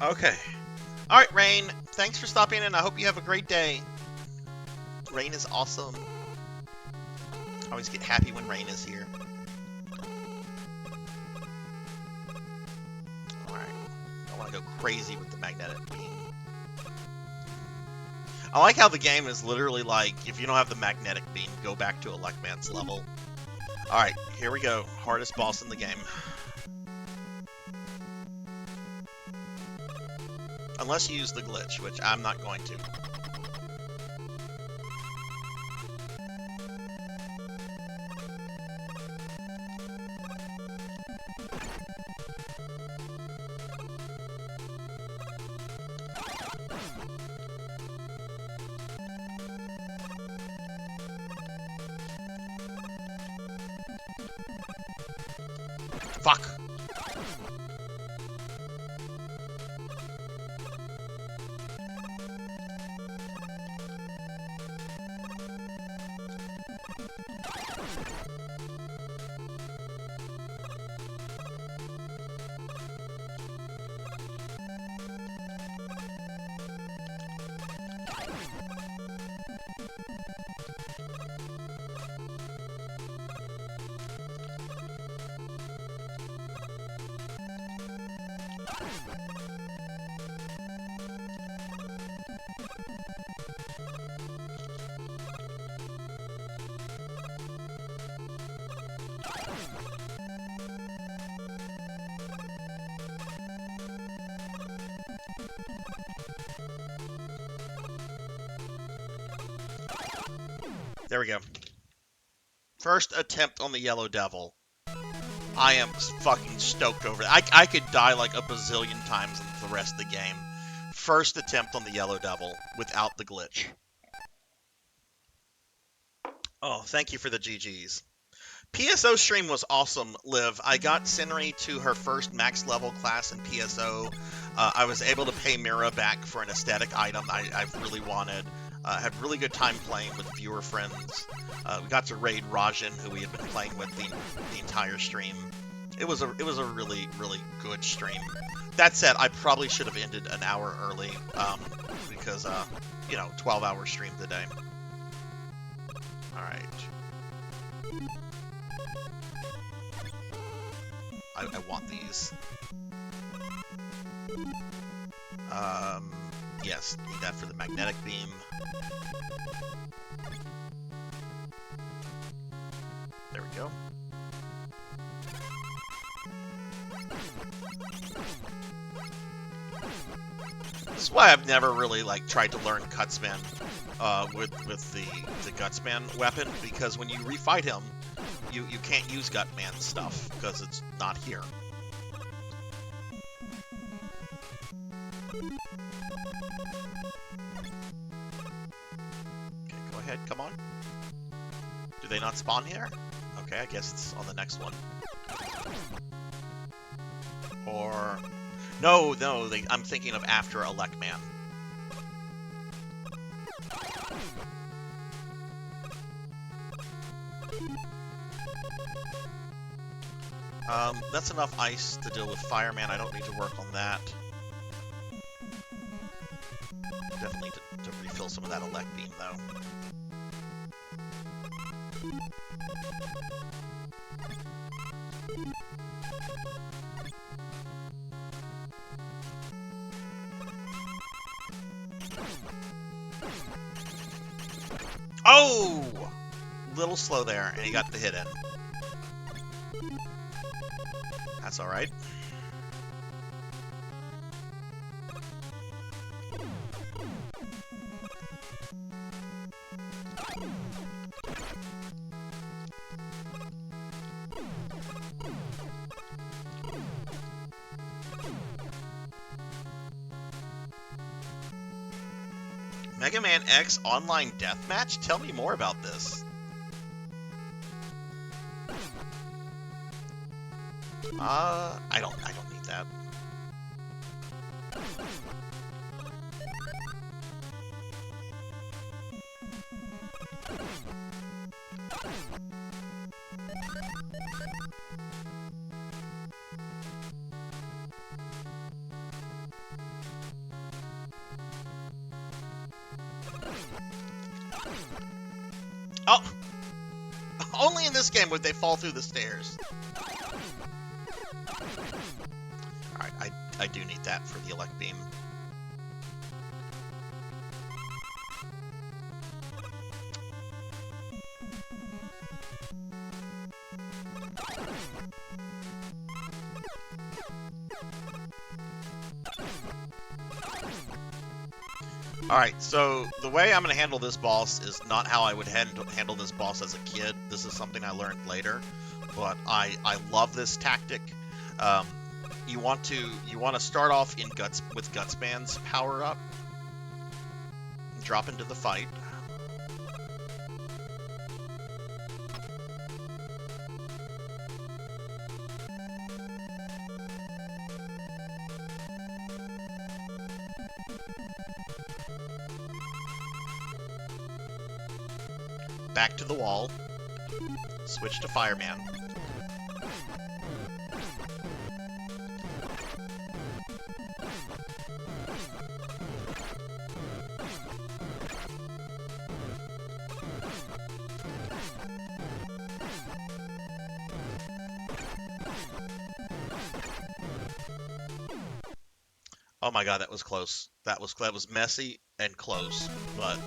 Okay. Alright, Rain. Thanks for stopping in. I hope you have a great day. Rain is awesome. I always get happy when Rain is here. Alright. I want to go crazy with the magnetic beam. I like how the game is literally like, if you don't have the magnetic beam, go back to Electman's level. Alright, here we go. Hardest boss in the game. Unless you use the glitch, which I'm not going to. Fuck! There we go. First attempt on the Yellow Devil. I am fucking stoked over that. I could die like a bazillion times in the rest of the game. First attempt on the Yellow Devil without the glitch. Oh, thank you for the GGs. PSO stream was awesome, Liv. I got Senri to her first max level class in PSO. I was able to pay Mira back for an aesthetic item I've really wanted. Had really good time playing with viewer friends. We got to raid Rajan, who we had been playing with the entire stream. It was a really, really good stream. That said, I probably should have ended an hour early, because, 12-hour stream today. Alright. I want these. Yes, need that for the magnetic beam. There we go. This is why I've never really tried to learn Gutsman with the Gutsman weapon, because when you refight him, you can't use Gutman stuff because it's not here. ahead. Come on. Do they not spawn here? Okay, I guess it's on the next one. Or... No, I'm thinking of after Elect Man. That's enough ice to deal with Fireman. I don't need to work on that. Definitely to refill some of that Elect Beam, though. Oh! Little slow there, and he got the hit in. That's alright. Mega Man X Online Deathmatch? Tell me more about this. I don't need that. Oh! Only in this game would they fall through the stairs. Alright, I do need that for the Elect Beam. Alright, so the way I'm going to handle this boss is not how I would handle this boss as a kid. This is something I learned later, but I love this tactic. You want to start off in with Gutsman's power up, drop into the fight. Back to the wall. Switch to Fireman. Oh my god, that was close. That was messy and close, but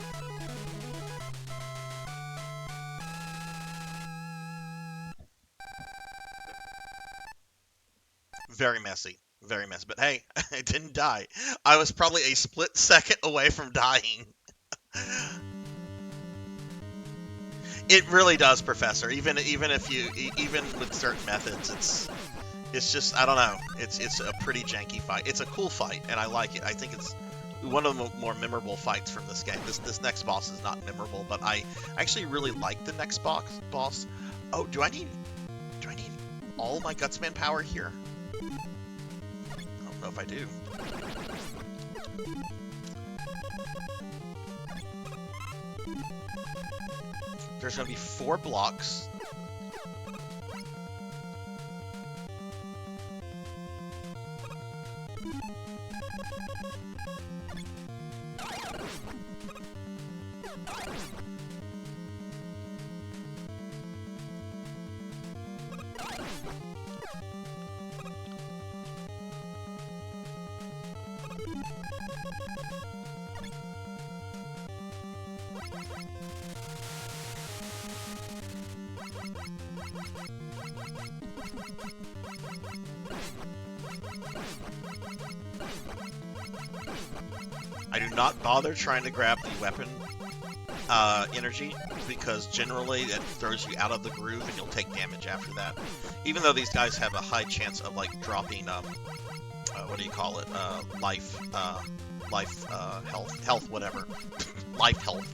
very messy. Very messy. But hey, I didn't die. I was probably a split second away from dying. It really does, Professor. Even with certain methods, it's just, I don't know. It's a pretty janky fight. It's a cool fight, and I like it. I think it's one of the more memorable fights from this game. This next boss is not memorable, but I actually really like the next boss. Oh, do I need all my Gutsman power here? I don't know if I do. There's going to be 4 blocks. I do not bother trying to grab the weapon energy, because generally it throws you out of the groove and you'll take damage after that. Even though these guys have a high chance of like dropping what do you call it? Life health, whatever. Life health.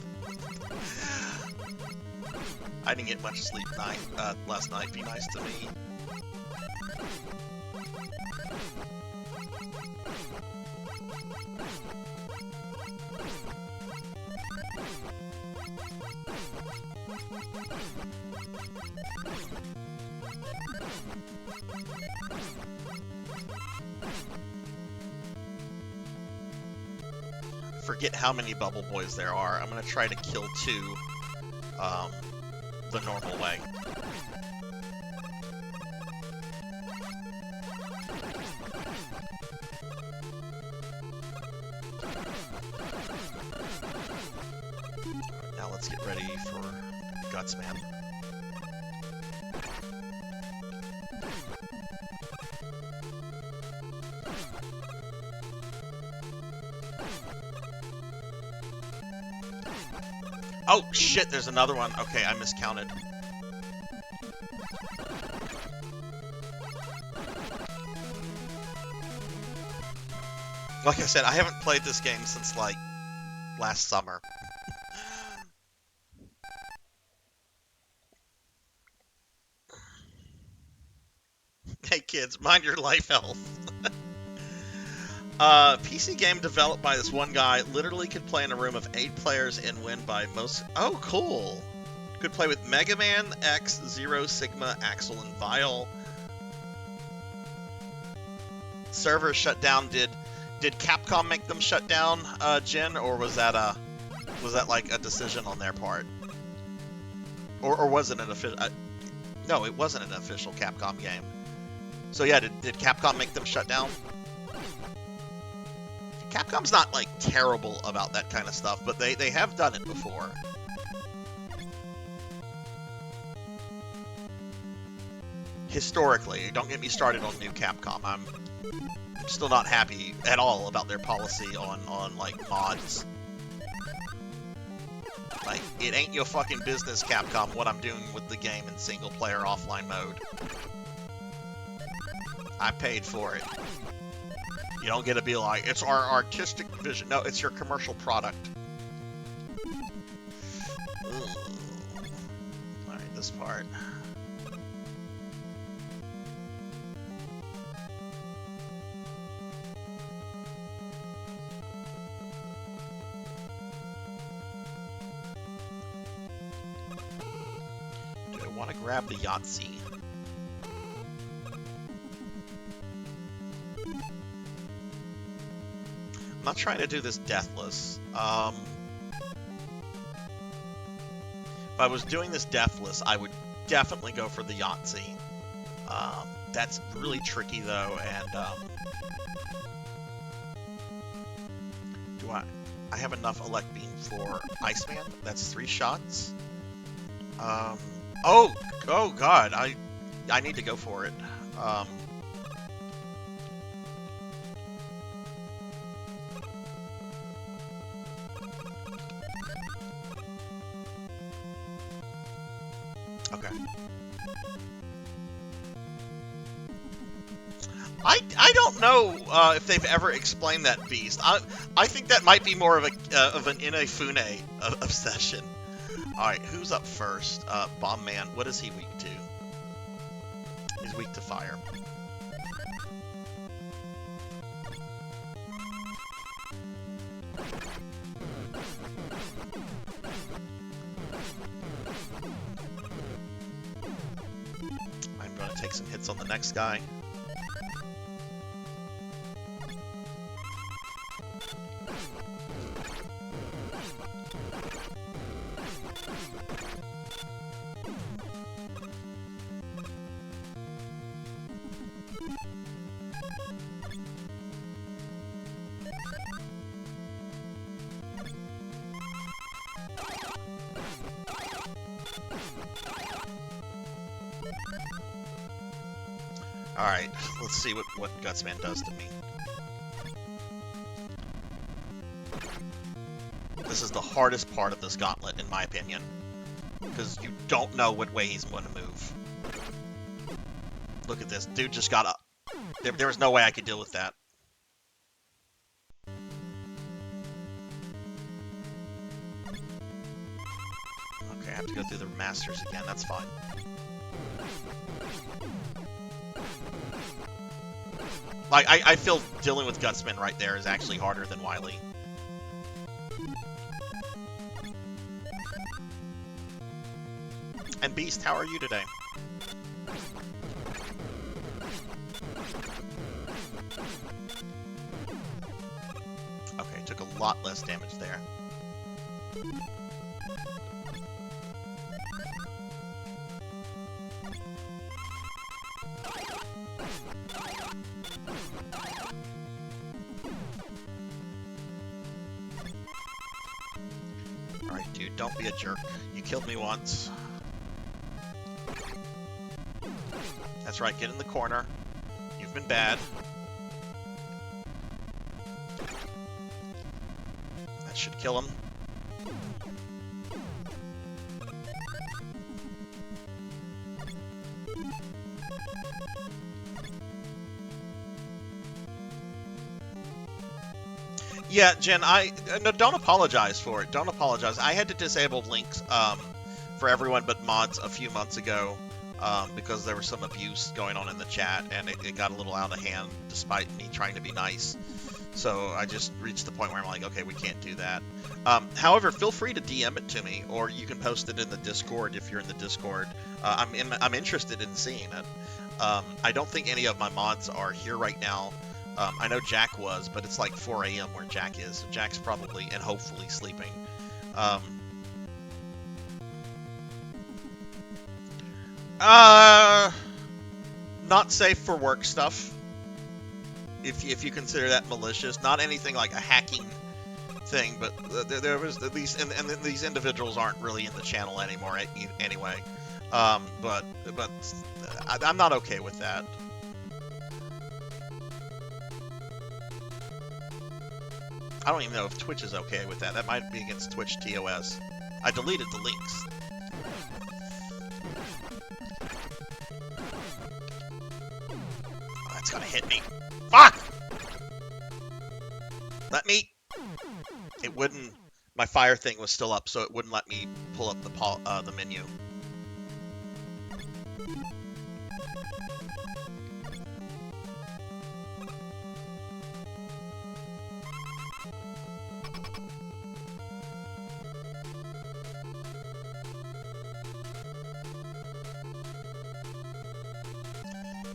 I didn't get much sleep last night. Be nice to me. Forget how many bubble boys there are. I'm gonna try to kill 2 the normal way. Now let's get ready for Guts Man. Oh, shit, there's another one. Okay, I miscounted. Like I said, I haven't played this game since, like, last summer. Hey, kids, mind your life health. PC game developed by this one guy, literally could play in a room of 8 players and win by most... Oh, cool! Could play with Mega Man, X, Zero, Sigma, Axel, and Vile. Servers shut down. Did Capcom make them shut down, Jen, or was that like a decision on their part? Or was it an official... no, it wasn't an official Capcom game. So yeah, did Capcom make them shut down? Capcom's not, like, terrible about that kind of stuff, but they have done it before. Historically, don't get me started on new Capcom. I'm still not happy at all about their policy on like, mods. Like, it ain't your fucking business, Capcom, what I'm doing with the game in single-player offline mode. I paid for it. You don't get to be like, it's our artistic vision. No, it's your commercial product. Alright, this part. Do I want to grab the Yahtzee? I'm not trying to do this deathless. If I was doing this deathless, I would definitely go for the Yahtzee. That's really tricky though, and do I have enough elect beam for Iceman? That's 3 shots. Oh god, I need to go for it. Okay. I don't know if they've ever explained that beast. I think that might be more of an Inafune obsession. All right, who's up first? Bomb Man. What is he weak to? He's weak to fire. I'm gonna take some hits on the next guy. Alright, let's see what Gutsman does to me. This is the hardest part of this gauntlet, in my opinion. Because you don't know what way he's going to move. Look at this. Dude just got up. There was no way I could deal with that. Okay, I have to go through the masters again. That's fine. Like, I feel dealing with Gutsman right there is actually harder than Wily. And Beast, how are you today? Okay, took a lot less damage there. Alright, dude, don't be a jerk. You killed me once. That's right, get in the corner. You've been bad. That should kill him. Yeah, Jen, no, don't apologize for it. Don't apologize. I had to disable links for everyone but mods a few months ago because there was some abuse going on in the chat, and it got a little out of hand despite me trying to be nice. So I just reached the point where I'm like, okay, we can't do that. However, feel free to DM it to me, or you can post it in the Discord if you're in the Discord. I'm interested in seeing it. I don't think any of my mods are here right now. I know Jack was, but it's like 4 a.m. where Jack is. So Jack's probably and hopefully sleeping. Not safe for work stuff. If you consider that malicious, not anything like a hacking thing, but there was at least, and these individuals aren't really in the channel anymore anyway. But I'm not okay with that. I don't even know if Twitch is okay with that. That might be against Twitch TOS. I deleted the links. Oh, that's gonna hit me. Fuck! Let me... It wouldn't... My fire thing was still up, so it wouldn't let me pull up the menu.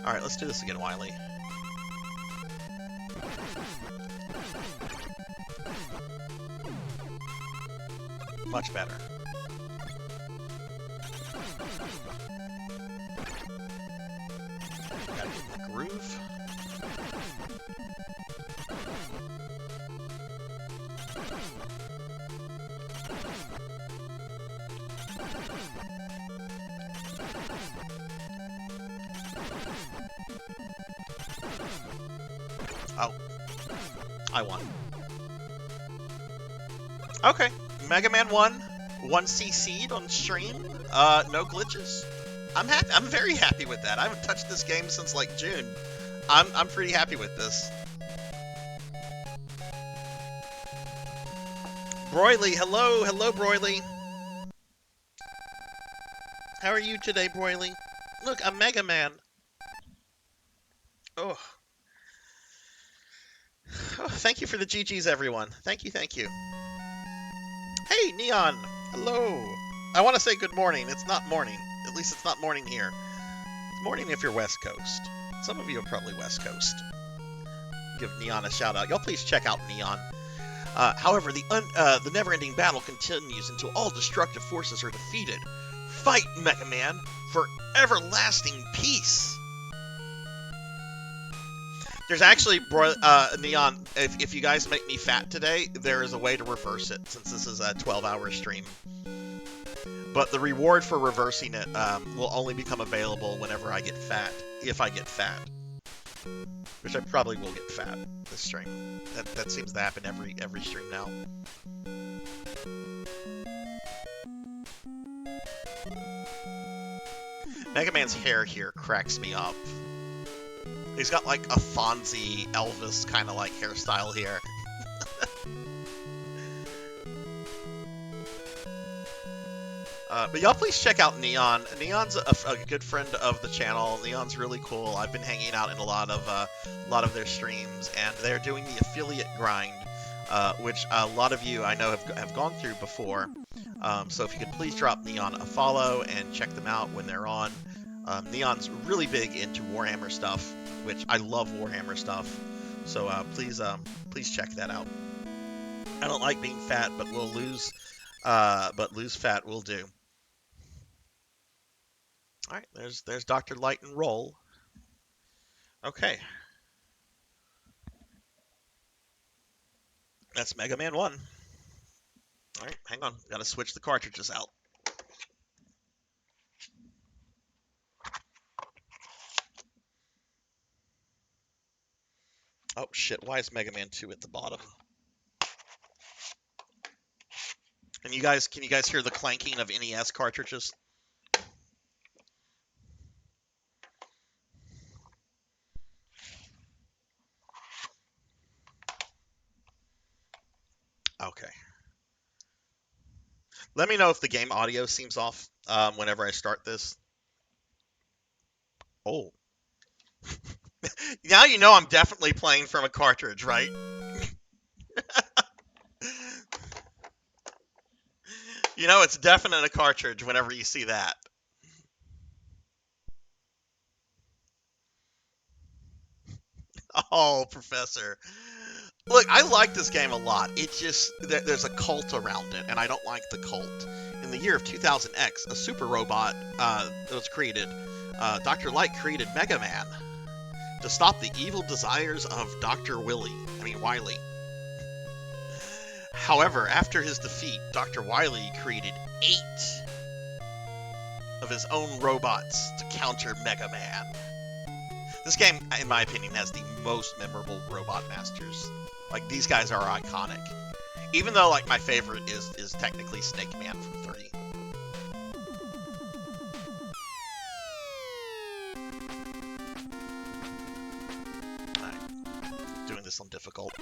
Alright, let's do this again, Wily. Much better. Gotta get in the groove. Oh. I won. Okay. Mega Man 1 CC'd on stream. No glitches. I'm happy. I'm very happy with that. I haven't touched this game since like June. I'm pretty happy with this. Broily, hello, Broily. How are you today, Broily? Look, a Mega Man. Oh. Oh, thank you for the GGs, everyone. Thank you, thank you. Hey, Neon. Hello. I want to say good morning. It's not morning. At least it's not morning here. It's morning if you're West Coast. Some of you are probably West Coast. Give Neon a shout out. Y'all please check out Neon. However, the never-ending battle continues until all destructive forces are defeated. Fight, Mega Man, for everlasting peace. There's actually, Neon, if you guys make me fat today, there is a way to reverse it, since this is a 12-hour stream. But the reward for reversing it will only become available whenever I get fat, if I get fat. Which I probably will get fat this stream. That seems to happen every stream now. Mega Man's hair here cracks me up. He's got like a Fonzie, Elvis kind of like hairstyle here. But y'all please check out Neon. Neon's a good friend of the channel. Neon's really cool. I've been hanging out in a lot of their streams, and they're doing the affiliate grind, which a lot of you I know have gone through before. So if you could please drop Neon a follow and check them out when they're on. Neon's really big into Warhammer stuff, which I love Warhammer stuff. So please check that out. I don't like being fat, but we'll lose. But lose fat will do. All right, there's Dr. Light and Roll. Okay. That's Mega Man 1. All right, hang on. Got to switch the cartridges out. Oh shit, why is Mega Man 2 at the bottom? And can you guys hear the clanking of NES cartridges? Okay. Let me know if the game audio seems off whenever I start this. Oh. Now you know I'm definitely playing from a cartridge, right? You know it's definitely a cartridge whenever you see that. Oh, Professor. Look, I like this game a lot. It's just, there's a cult around it, and I don't like the cult. In the year of 2000X, a super robot that was created, Dr. Light created Mega Man to stop the evil desires of Dr. Wily. However, after his defeat, Dr. Wily created 8 of his own robots to counter Mega Man. This game, in my opinion, has the most memorable robot masters. Like, these guys are iconic. Even though, like, my favorite is technically Snake Man from 3. Alright. Doing this on difficult.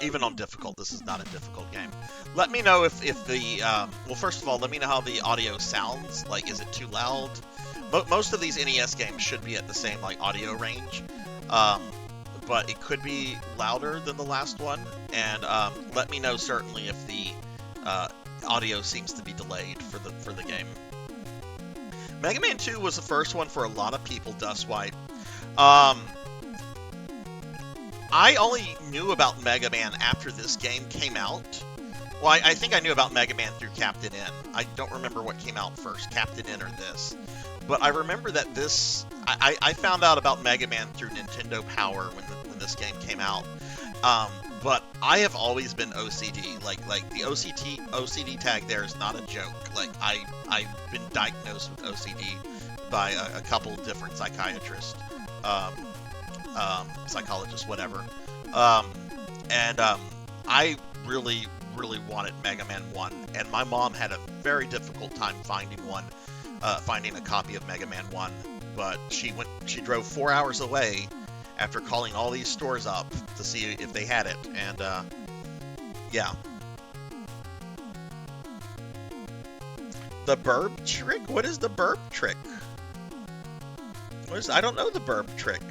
Even on difficult, this is not a difficult game. Let me know if the, well, first of all, let me know how the audio sounds. Like, is it too loud? Most of these NES games should be at the same, like, audio range. But it could be louder than the last one. And let me know, certainly, if the audio seems to be delayed for the game. Mega Man 2 was the first one for a lot of people, Dustwipe. I only knew about Mega Man after this game came out. Well, I think I knew about Mega Man through Captain N. I don't remember what came out first, Captain N or this. But I remember that this... I found out about Mega Man through Nintendo Power when this game came out. But I have always been OCD. Like the OCD tag there is not a joke. Like, I've been diagnosed with OCD by a couple different psychiatrists. Psychologist, whatever. I really wanted Mega Man 1, and my mom had a very difficult time finding a copy of Mega Man 1, but she drove 4 hours away after calling all these stores up to see if they had it, and yeah. The burb trick? What is the burb trick? I don't know the burb trick.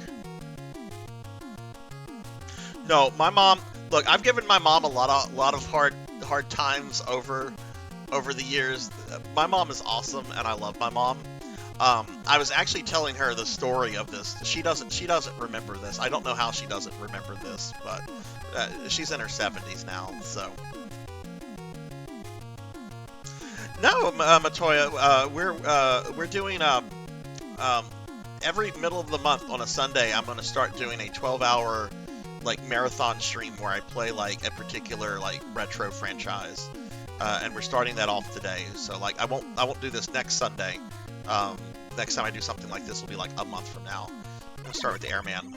No, my mom. Look, I've given my mom a lot of hard times over the years. My mom is awesome, and I love my mom. I was actually telling her the story of this. She doesn't remember this. I don't know how she doesn't remember this, but she's in her 70s now, so. No, Matoya, we're doing every middle of the month on a Sunday. I'm going to start doing a 12-hour like marathon stream where I play like a particular like retro franchise, and we're starting that off today. So like I won't do this next Sunday. Next time I do something like this will be like a month from now. I'm gonna start with the Airman,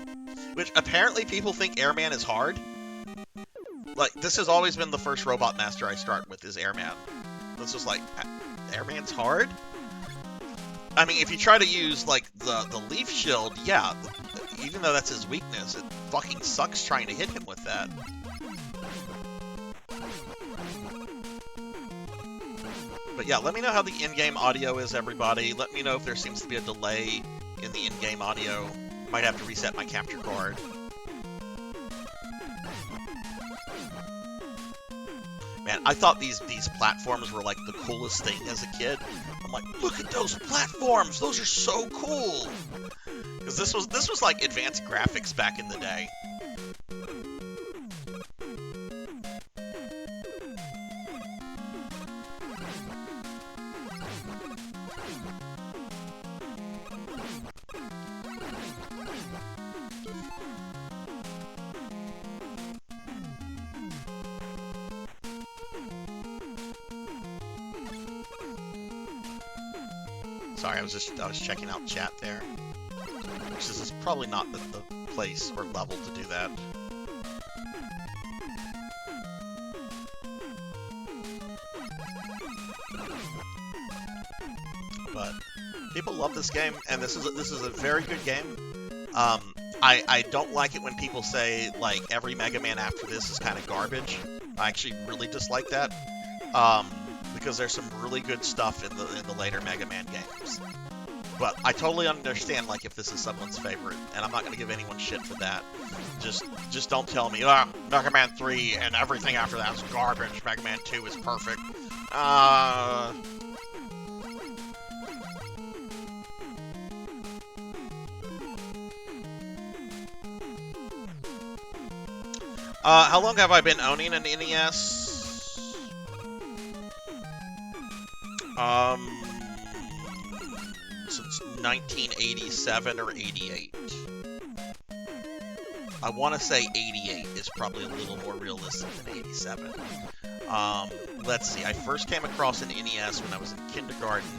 which apparently people think Airman is hard. Like, this has always been the first robot master I start with is Airman. It's just like, Airman's hard? I mean, if you try to use like the leaf shield, yeah, even though that's his weakness, it fucking sucks trying to hit him with that. But yeah, let me know how the in-game audio is, everybody. Let me know if there seems to be a delay in the in-game audio. Might have to reset my capture card. Man, I thought these platforms were like the coolest thing as a kid. I'm like, look at those platforms; those are so cool. Because this was like advanced graphics back in the day. Sorry, I was checking out chat there. Which this is probably not the place or level to do that. But people love this game, and this is a very good game. I don't like it when people say like every Mega Man after this is kind of garbage. I actually really dislike that. Because there's some really good stuff in the later Mega Man games. But I totally understand, like, if this is someone's favorite, and I'm not going to give anyone shit for that. Just don't tell me, Mega Man 3 and everything after that is garbage, Mega Man 2 is perfect. How long have I been owning an NES? Since 1987 or 88. I want to say 88 is probably a little more realistic than 87. Let's see, I first came across an NES when I was in kindergarten,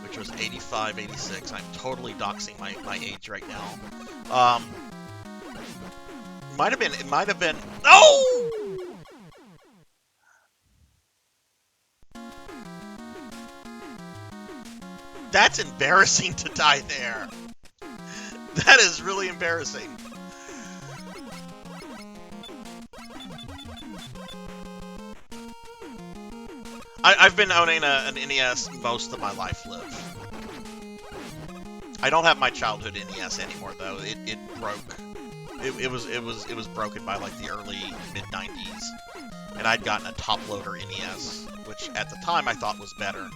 which was 85, 86. I'm totally doxing my age right now. It might have been, no! That's embarrassing to die there. That is really embarrassing. I've been owning an NES most of my life lived. I don't have my childhood NES anymore though. It broke. It was broken by like the early mid-90s, and I'd gotten a top loader NES, which at the time I thought was better.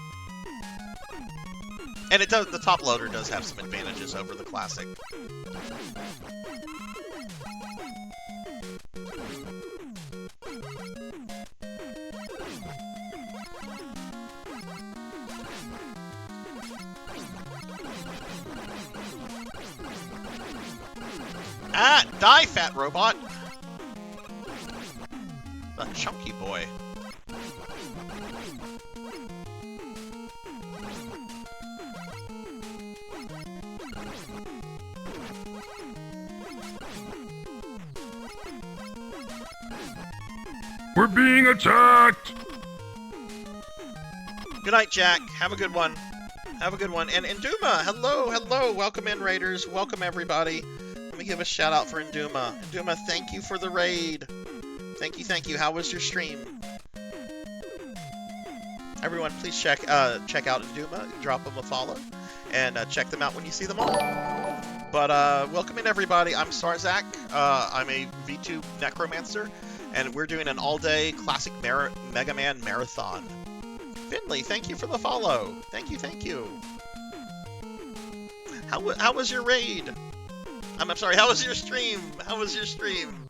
And it does. The top loader does have some advantages over the classic. Ah, die, fat robot! The chunky boy. We're being attacked! Good night, Jack. Have a good one. Have a good one. And Induma, hello, hello. Welcome in, Raiders. Welcome, everybody. Let me give a shout out for Induma. Induma, thank you for the raid. Thank you, thank you. How was your stream? Everyone, please check out Induma. Drop them a follow. And check them out when you see them all. But welcome in, everybody. I'm Sarzac. I'm a VTuber necromancer. And we're doing an all-day classic Mega Man marathon. Finley, thank you for the follow. Thank you, thank you. How was your raid? I'm sorry, how was your stream? How was your stream?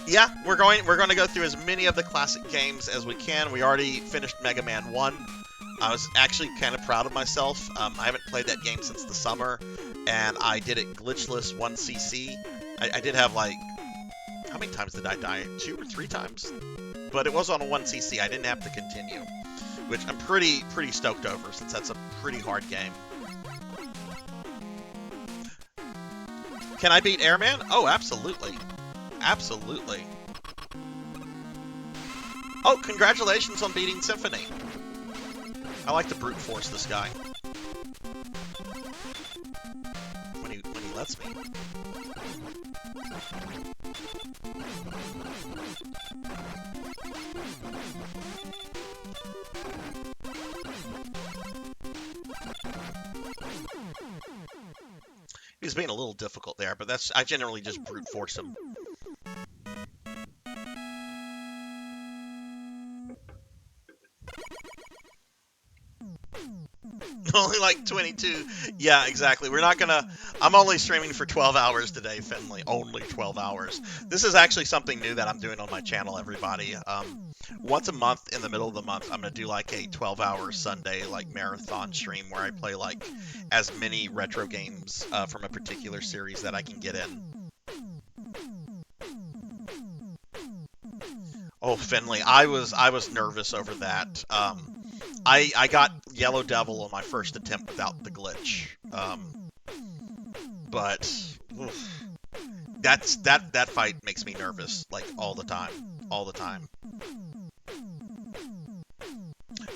Yeah, we're going to go through as many of the classic games as we can. We already finished Mega Man 1. I was actually kind of proud of myself. I haven't played that game since the summer, and I did it glitchless 1cc. I did have like, how many times did I die? 2 or 3 times? But it was on a 1cc. I didn't have to continue, which I'm pretty stoked over, since that's a pretty hard game. Can I beat Airman? Oh, absolutely. Absolutely. Oh, congratulations on beating Symphony. I like to brute force this guy. When he lets me. He's being a little difficult there, but I generally just brute force him. Only like 22. Yeah, exactly. We're not gonna... I'm only streaming for 12 hours today, Finley. Only 12 hours. This is actually something new that I'm doing on my channel, everybody. Once a month, in the middle of the month, I'm gonna do like a 12-hour Sunday like marathon stream where I play like as many retro games from a particular series that I can get in. Oh, Finley, I was nervous over that. I got Yellow Devil on my first attempt without the glitch. But oof, that fight makes me nervous like all the time.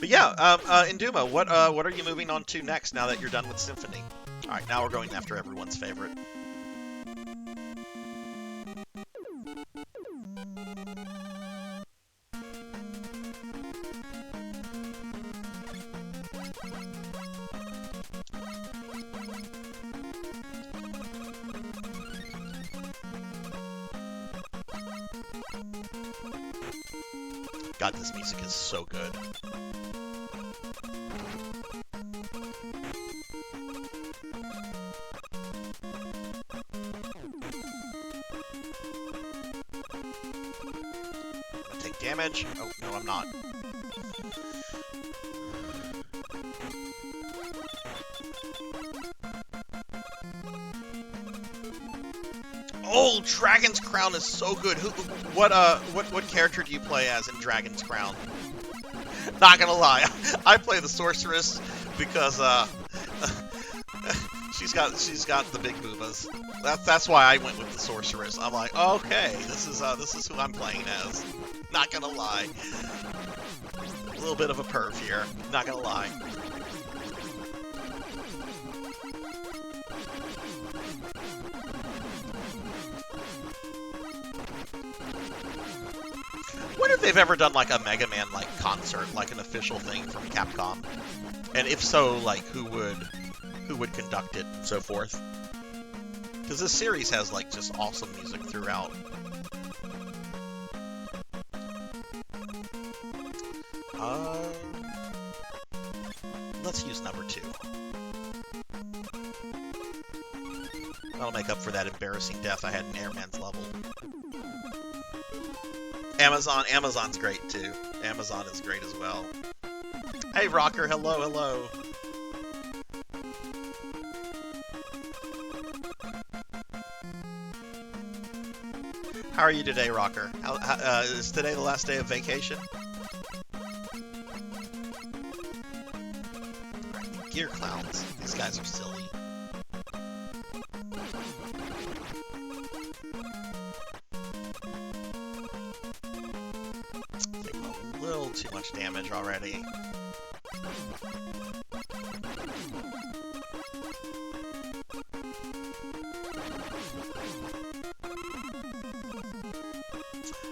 But yeah, Induma, what are you moving on to next now that you're done with Symphony? All right, now we're going after everyone's favorite. God, this music is so good. Take damage. Oh, no, I'm not. Oh, Dragon's Crown is so good. What character do you play as in Dragon's Crown? Not gonna lie, I play the Sorceress because she's got the big boobas. That's why I went with the Sorceress. I'm like, okay, this is who I'm playing as. Not gonna lie, a little bit of a perv here. Not gonna lie. I wonder if they've ever done like a Mega Man like concert, like an official thing from Capcom, and if so, like who would conduct it and so forth. Because this series has like just awesome music throughout. Let's use number 2. That'll make up for that embarrassing death I had in Airman's level. Amazon's great too. Amazon is great as well. Hey Rocker, hello. How are you today, Rocker? Is today the last day of vacation? Right, gear clowns. These guys are silly. Too much damage already.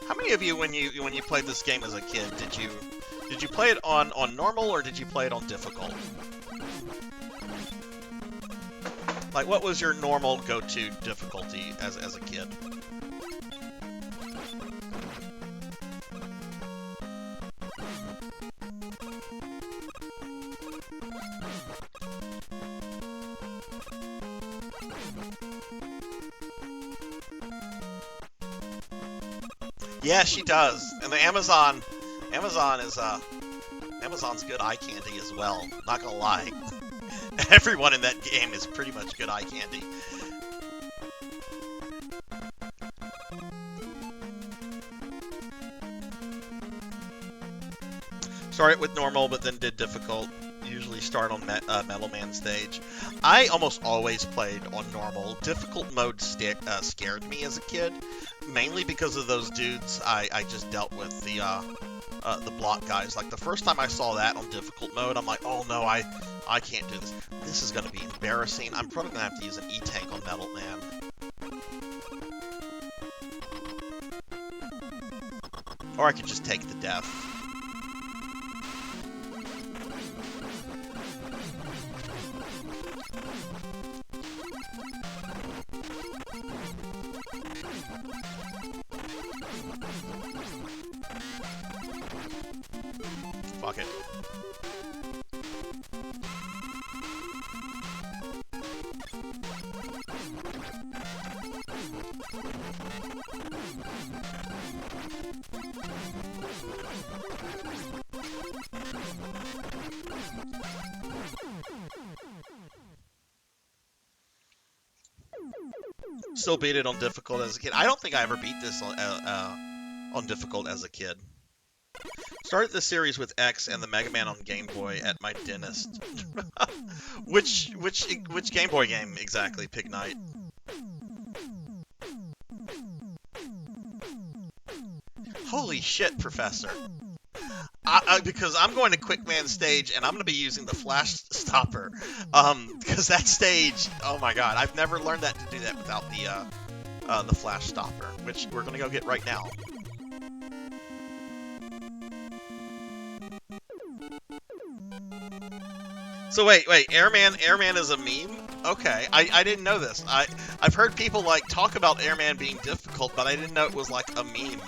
How many of you, when you played this game as a kid, did you play it on normal or did you play it on difficult? Like, what was your normal go-to difficulty as a kid? Yeah, she does. And the Amazon's good eye candy as well. Not gonna lie. Everyone in that game is pretty much good eye candy. Started with normal, but then did difficult. Usually start on Metal Man stage. I almost always played on normal. Difficult mode scared me as a kid, mainly because of those dudes I just dealt with, the block guys. Like the first time I saw that on difficult mode, I'm like, oh no, I can't do this. This is gonna be embarrassing. I'm probably gonna have to use an E-Tank on Metal Man. Or I could just take the death. Fuck it. Still beat it on difficult as a kid. I don't think I ever beat this on difficult as a kid. Started the series with X and the Mega Man on Game Boy at my dentist. which Game Boy game exactly? Pig Night. Holy shit, Professor. Because I'm going to Quick Man stage and I'm going to be using the flash stopper. Because that stage, oh my god, I've never learned that to do that without the flash stopper, which we're going to go get right now. So wait, Airman is a meme? Okay, I didn't know this. I've heard people like talk about Airman being difficult, but I didn't know it was like a meme.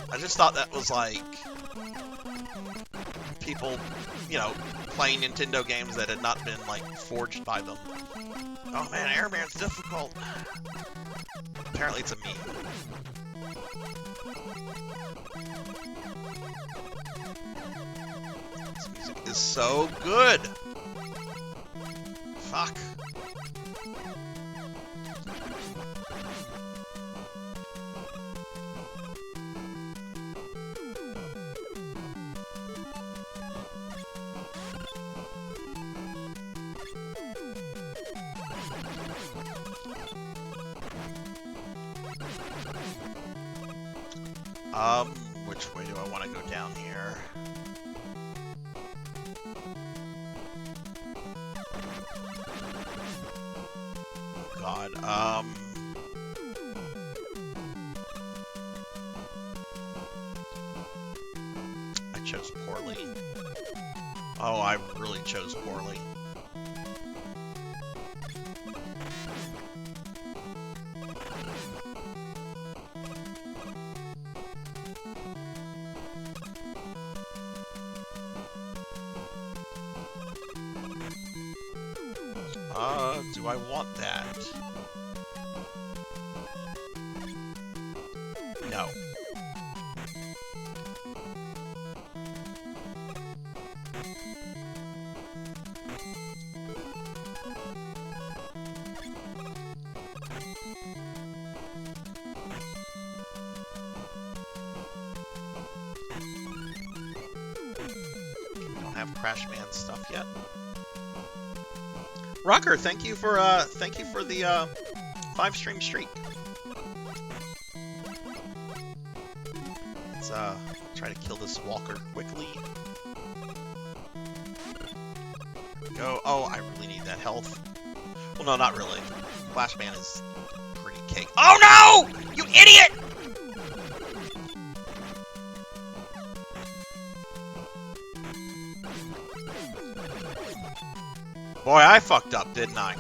I just thought that was like people, you know, playing Nintendo games that had not been like forged by them. Oh man, Airman's difficult. Apparently it's a meme. This music is so good. Fuck. Which way do I want to go down here? Oh god, I chose poorly. Oh, I really chose poorly. Do I want that? No. We don't have Crash Man stuff yet. Rocker, thank you for the 5-stream streak. Let's try to kill this walker quickly. Go. Oh, I really need that health. Well, no, not really. Flash Man is pretty cake. Oh no! You idiot! Boy, I fucked up, didn't I?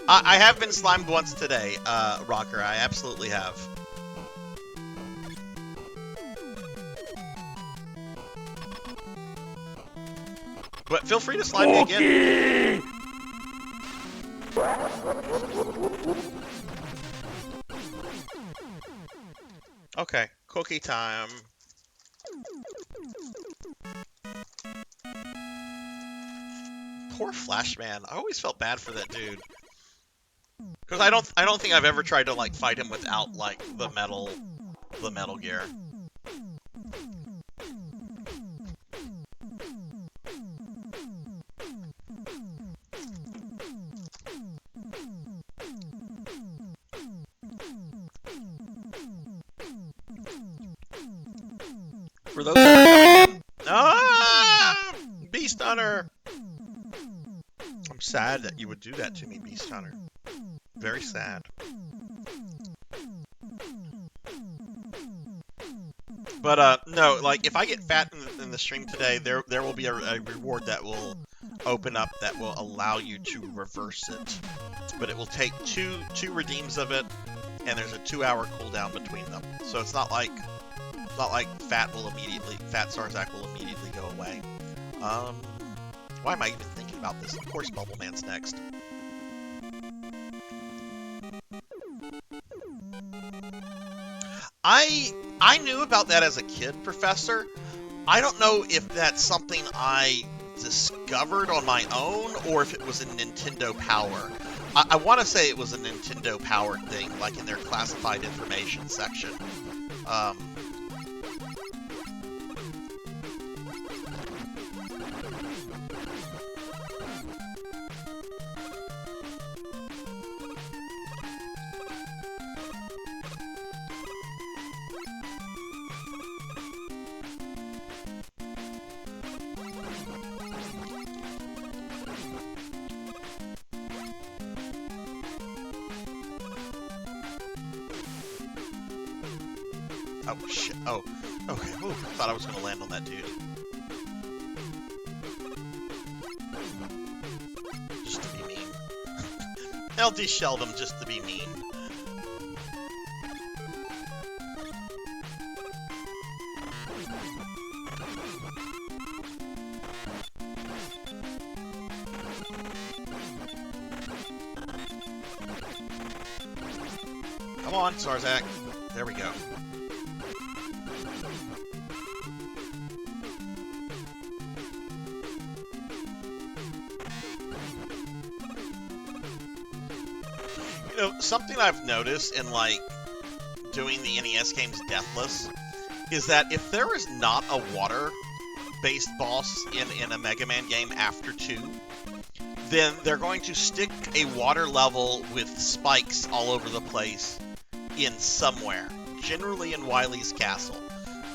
I have been slimed once today, Rocker. I absolutely have. But feel free to slime me again. Okay, cookie time. Poor Flashman. I always felt bad for that dude. Because I don't think I've ever tried to like fight him without like the metal gear. For those that are coming in, Beast Hunter! I'm sad that you would do that to me, Beast Hunter. Very sad. But no, like if I get fat in the stream today, there will be a reward that will open up that will allow you to reverse it. But it will take two redeems of it, and there's a 2-hour cooldown between them. So it's not like fat Sarzac will immediately go away. Why am I even thinking about this? Of course, Bubble Man's next. I knew about that as a kid, Professor. I don't know if that's something I discovered on my own or if it was a Nintendo Power. I want to say it was a Nintendo Power thing, like in their classified information section. Oh, shit. Oh, okay. Ooh, thought I was going to land on that dude. Just to be mean. I'll de-shell them just to be mean. Come on, Sarzac. There we go. You know, something I've noticed in, like, doing the NES games Deathless is that if there is not a water-based boss in a Mega Man game after 2, then they're going to stick a water level with spikes all over the place in somewhere, generally in Wily's castle.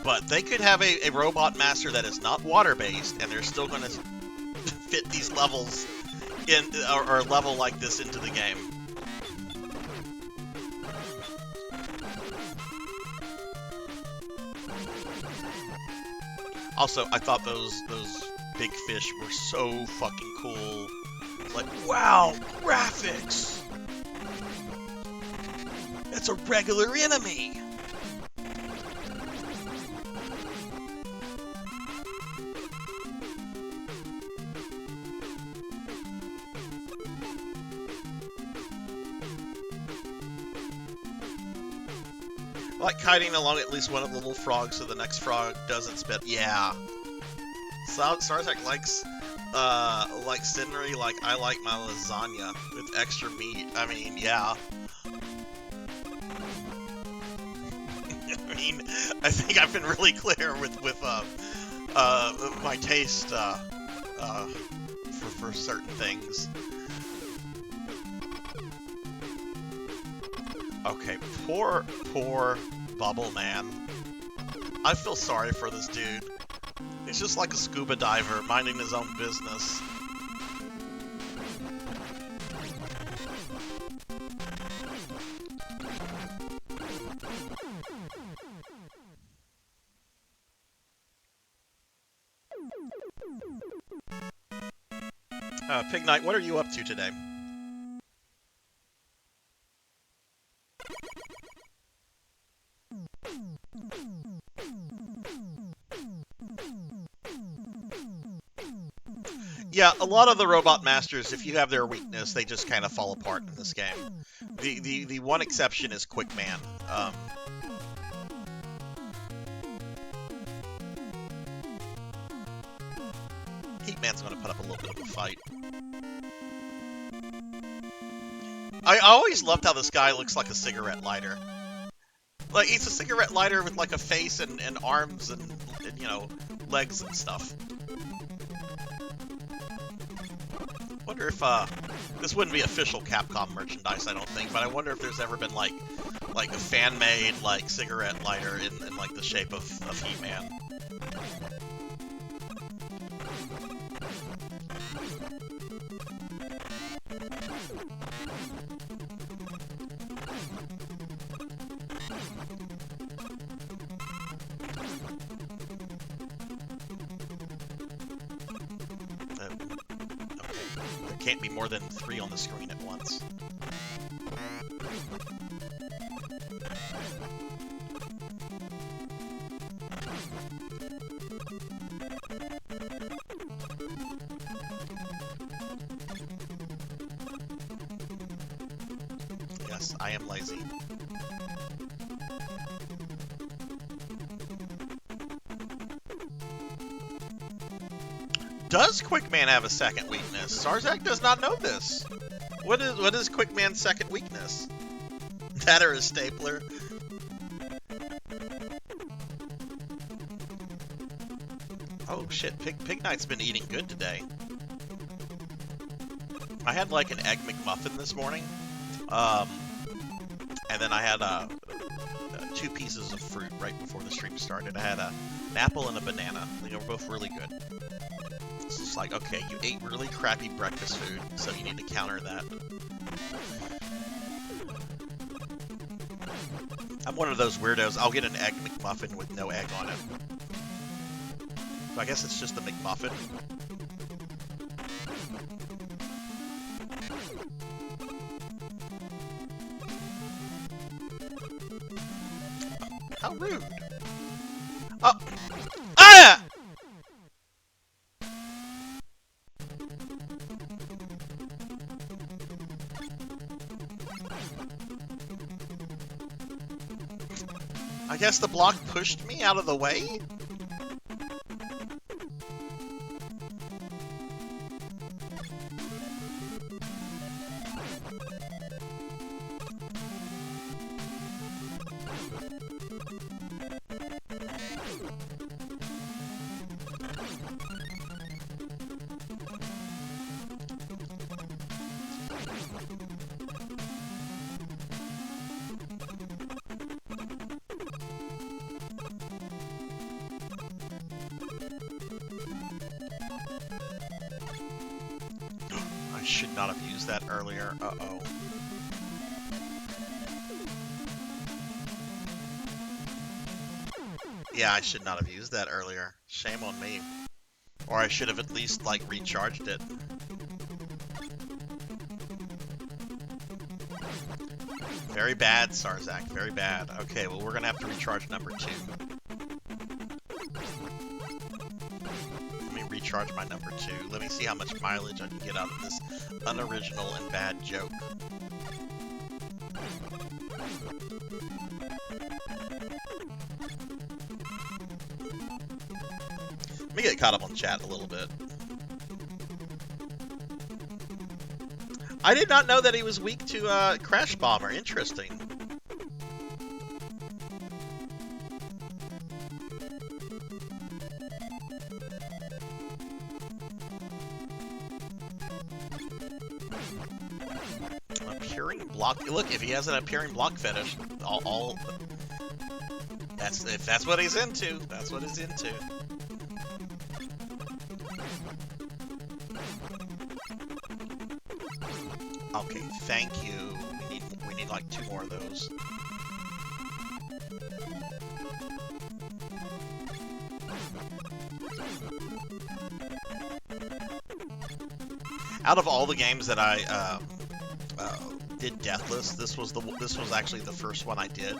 But they could have a robot master that is not water-based, and they're still going to fit these levels in, or a level like this into the game. Also, I thought those big fish were so fucking cool. Like, wow, graphics! That's a regular enemy! I like kiting along at least one of the little frogs so the next frog doesn't spit. Yeah. Sarzac likes scenery like I like my lasagna with extra meat. I mean, yeah. I mean, I think I've been really clear with my taste for certain things. Okay, poor Bubble Man. I feel sorry for this dude. He's just like a scuba diver, minding his own business. Pig Knight, what are you up to today? Yeah, a lot of the robot masters, if you have their weakness, they just kind of fall apart in this game. The one exception is Quickman. Heatman's going to put up a little bit of a fight. I always loved how this guy looks like a cigarette lighter. Like, he's a cigarette lighter with, like, a face and arms and, you know, legs and stuff. Wonder if, this wouldn't be official Capcom merchandise, I don't think, but I wonder if there's ever been, like a fan-made, like, cigarette lighter in like, the shape of He-Man. can't be more than 3 on the screen at once. Yes, I am lazy. Does Quickman have a second weakness? Sarzac does not know this. What is Quickman's second weakness? That or a stapler? Oh shit, Pig Knight's been eating good today. I had like an Egg McMuffin this morning. And then I had 2 pieces of fruit right before the stream started. I had an apple and a banana. They were both really good. It's just like, okay, you ate really crappy breakfast food, so you need to counter that. I'm one of those weirdos. I'll get an Egg McMuffin with no egg on it. So I guess it's just a McMuffin. How rude. Oh. Ah! I guess the block pushed me out of the way? I should not have used that earlier. Uh-oh. Yeah, I should not have used that earlier. Shame on me. Or I should have at least, like, recharged it. Very bad, Sarzac. Very bad. Okay, well, we're gonna have to recharge number 2. Let me recharge my number 2. Let me see how much mileage I can get out of this unoriginal and bad joke. Let me get caught up on chat a little bit. I did not know that he was weak to Crash Bomber. Interesting. Appearing block. Look, if he has an appearing block fetish, if that's what he's into. That's what he's into. Okay, thank you. We need like 2 more of those. Out of all the games that I did deathless, this was actually the first one I did,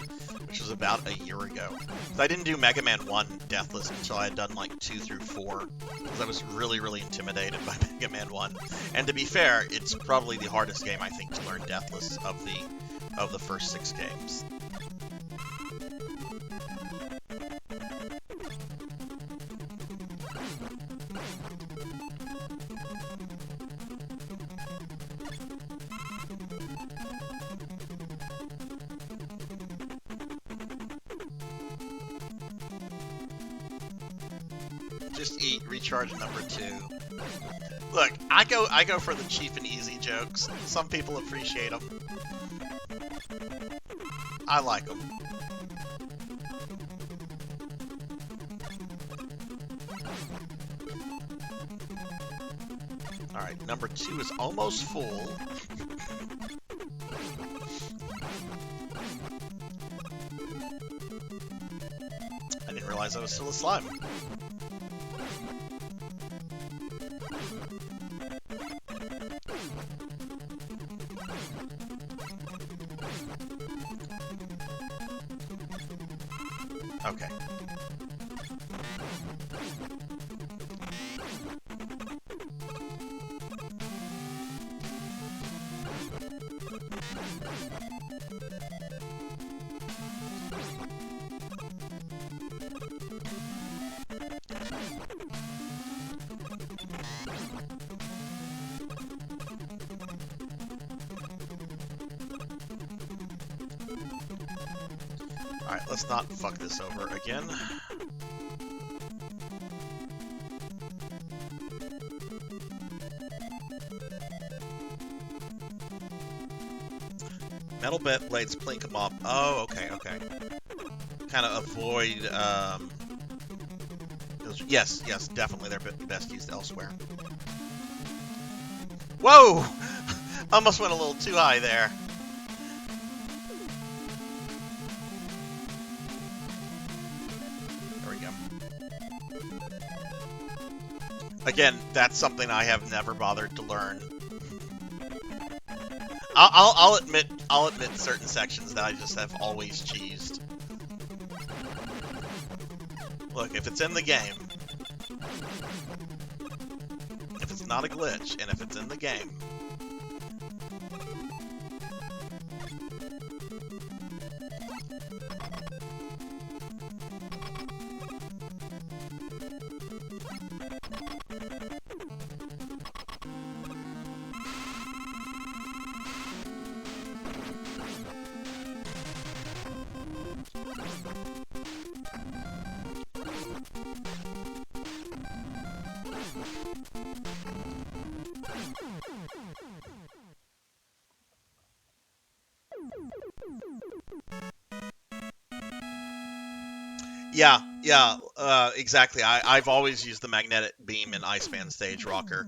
which was about a year ago. I didn't do Mega Man 1 deathless until I had done like 2 through 4, because I was really intimidated by Mega Man 1. And to be fair, it's probably the hardest game I think to learn deathless of the first 6 games. Just eat, recharge number 2. Look, I go for the cheap and easy jokes. Some people appreciate them. I like them. Alright, number 2 is almost full. I didn't realize I was still a slime. Okay. Alright, let's not fuck this over again. Metal blades plink them up. Oh, okay, okay. Kind of avoid, yes, definitely they're best used elsewhere. Whoa! Almost went a little too high there. There we go. Again, that's something I have never bothered to learn. I'll admit certain sections that I just have always cheesed. Look, if it's in the game, if it's not a glitch, and if it's in the game, yeah, exactly. I've always used the magnetic beam in Iceman Stage Rocker.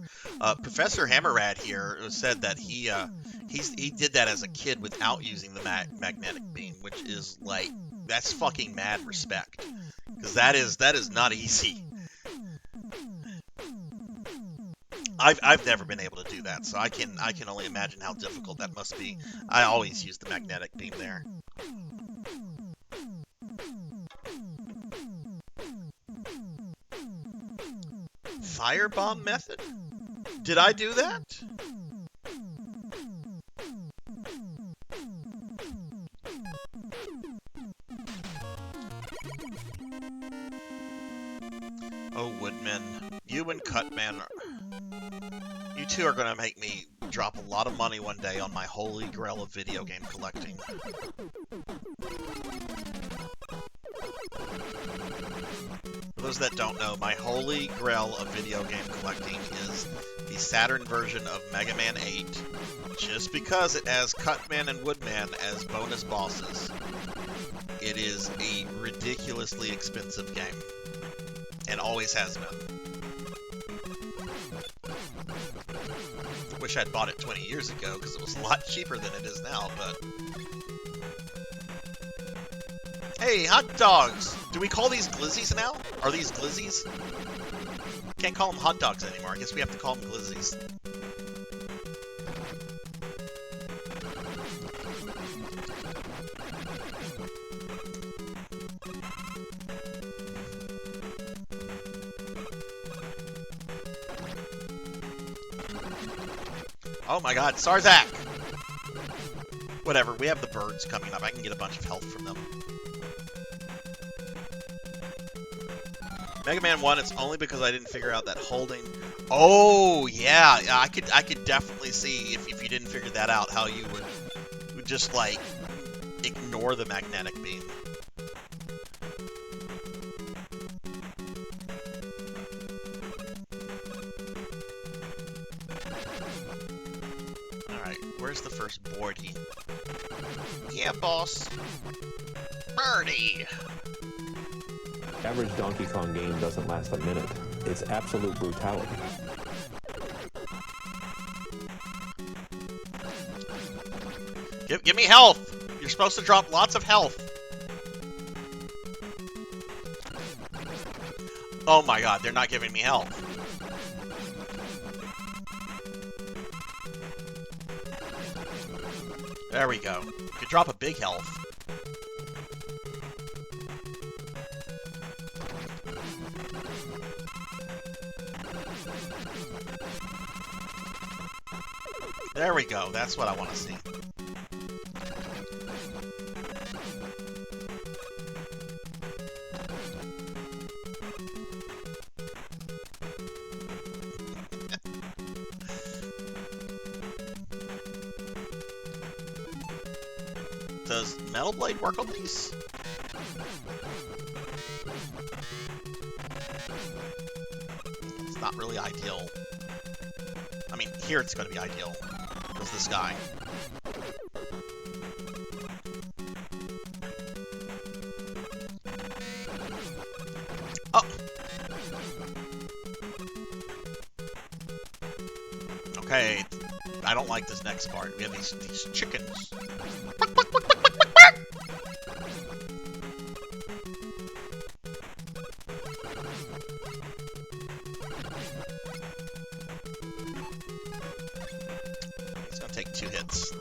Professor Hammerrad here said that he did that as a kid without using the magnetic beam, which is like, that's fucking mad respect, because that is not easy. I've never been able to do that, so I can only imagine how difficult that must be. I always use the magnetic beam there. Firebomb method? Did I do that? Oh, Woodman. You and Cutman, you two are going to make me drop a lot of money one day on my holy grail of video game collecting. For those that don't know, my holy grail of video game collecting is the Saturn version of Mega Man 8, just because it has Cutman and Woodman as bonus bosses. It is a ridiculously expensive game, and always has been. Wish I'd bought it 20 years ago, because it was a lot cheaper than it is now, but... Hey, hot dogs! Do we call these glizzies now? Are these glizzies? Can't call them hot dogs anymore. I guess we have to call them glizzies. Oh my god, Sarzac! Whatever, we have the birds coming up. I can get a bunch of health from them. Mega Man 1, it's only because I didn't figure out that holding... Oh, yeah, I could definitely see, if you didn't figure that out, how you would just, like, ignore the magnetic beam. Alright, where's the first boardie? Yeah, boss. Birdie! Average Donkey Kong game doesn't last a minute. It's absolute brutality. Give me health! You're supposed to drop lots of health. Oh my god, they're not giving me health. There we go. You could drop a big health. There we go. That's what I want to see. Does Metal Blade work on these? It's not really ideal. I mean, here it's going to be ideal. There's this guy. Oh! Okay, I don't like this next part. We have these chickens. It's gonna take 2 hits.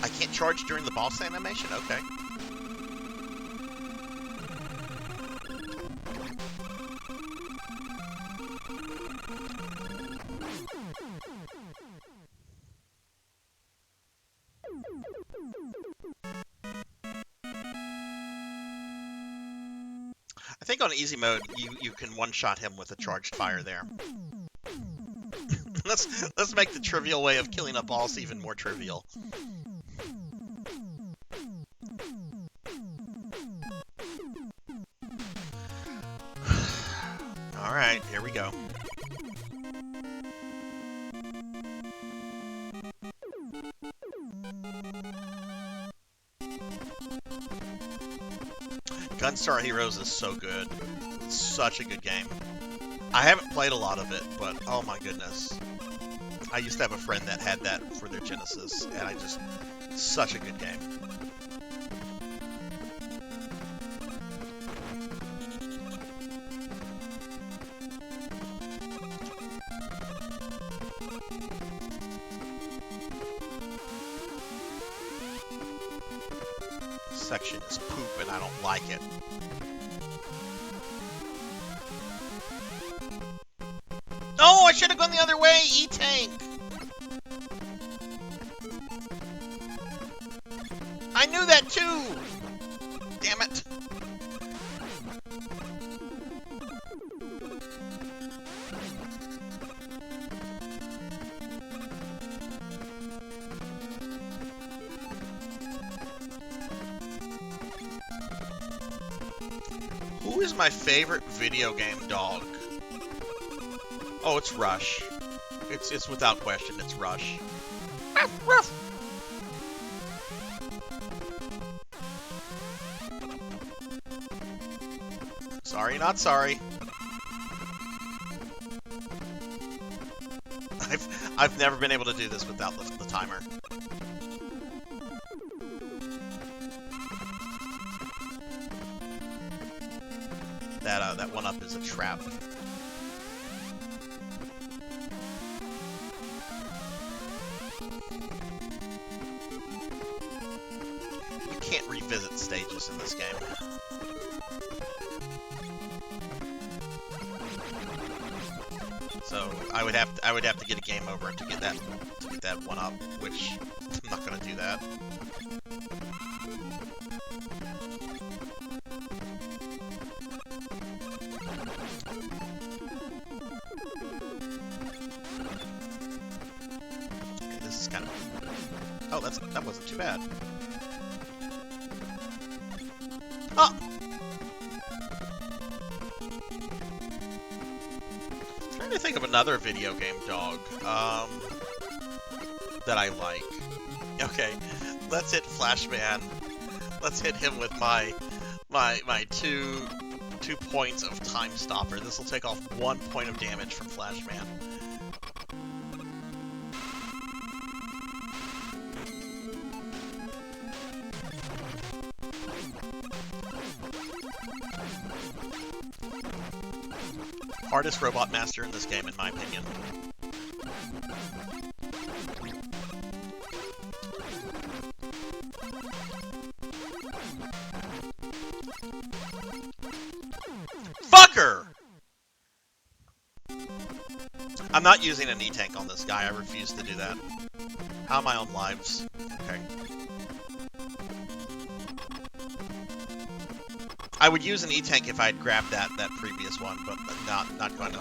I can't charge during the boss animation? Okay. I think on easy mode, you can one-shot him with a charged fire there. Let's make the trivial way of killing a boss even more trivial. Alright, here we go. Gunstar Heroes is so good. It's such a good game. I haven't played a lot of it, but oh my goodness. I used to have a friend that had that for their Genesis, and such a good game. Section is poop and I don't like it. No, I should have gone the other way, E-Tank! I knew that too! Damn it. Who is my favorite video game dog? Oh, it's Rush. It's without question, it's Rush. Ruff, ruff. Sorry, not sorry. I've never been able to do this without the timer. That one up is a trap. You can't revisit stages in this game. So I would have to get a game over to get that one up, which I'm not gonna do that. Okay, this is kind of... Oh, that wasn't too bad. Oh! Trying to think of another video game dog that I like. Okay, let's hit Flashman. Let's hit him with my two points of Time Stopper. This will take off 1 point of damage from Flashman. Hardest robot master in this game, in my opinion. I'm not using an E-Tank on this guy. I refuse to do that. How am I on lives? Okay. I would use an E-Tank if I had grabbed that previous one, but not going to.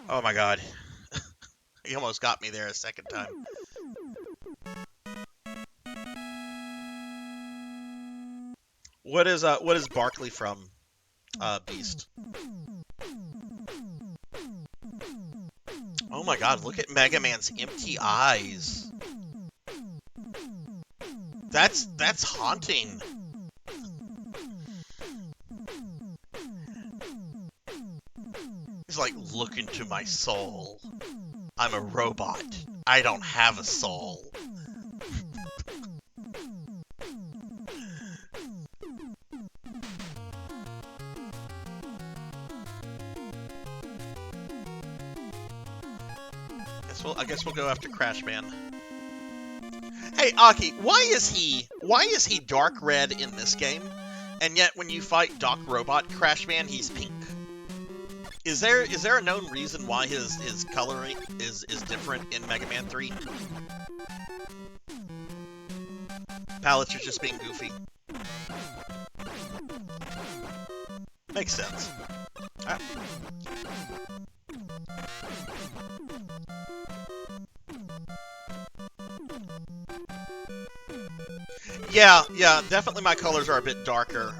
Oh my god. He almost got me there a second time. What is Barkley from Beast? Oh my god, look at Mega Man's empty eyes. That's haunting. He's like, look into my soul. I'm a robot. I don't have a soul. I guess we'll go after Crash Man. Hey, Aki, why is he dark red in this game, and yet when you fight Doc Robot Crash Man, he's pink? Is there a known reason why his coloring is different in Mega Man 3? Palettes are just being goofy. Makes sense. Ah. Yeah, definitely my colors are a bit darker.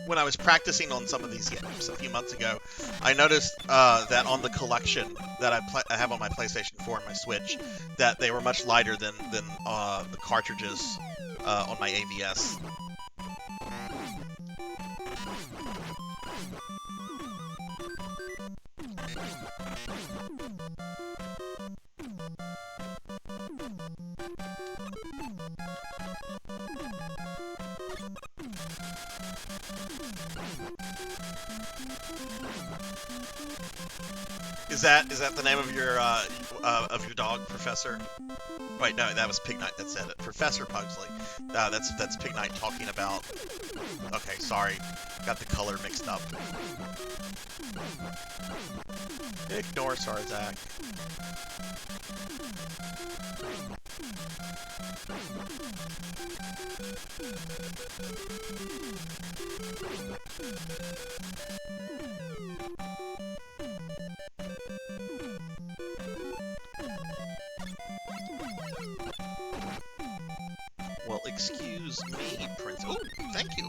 When I was practicing on some of these games a few months ago, I noticed that on the collection that I have on my PlayStation 4 and my Switch, that they were much lighter than the cartridges on my AVS. Is that the name of your dog, Professor? Wait, no, that was Pig Knight that said it. Professor Pugsley. That's Pig Knight talking about. Okay, sorry, got the color mixed up. Ignore Sarzac. Well, excuse me, Prince. Oh, thank you.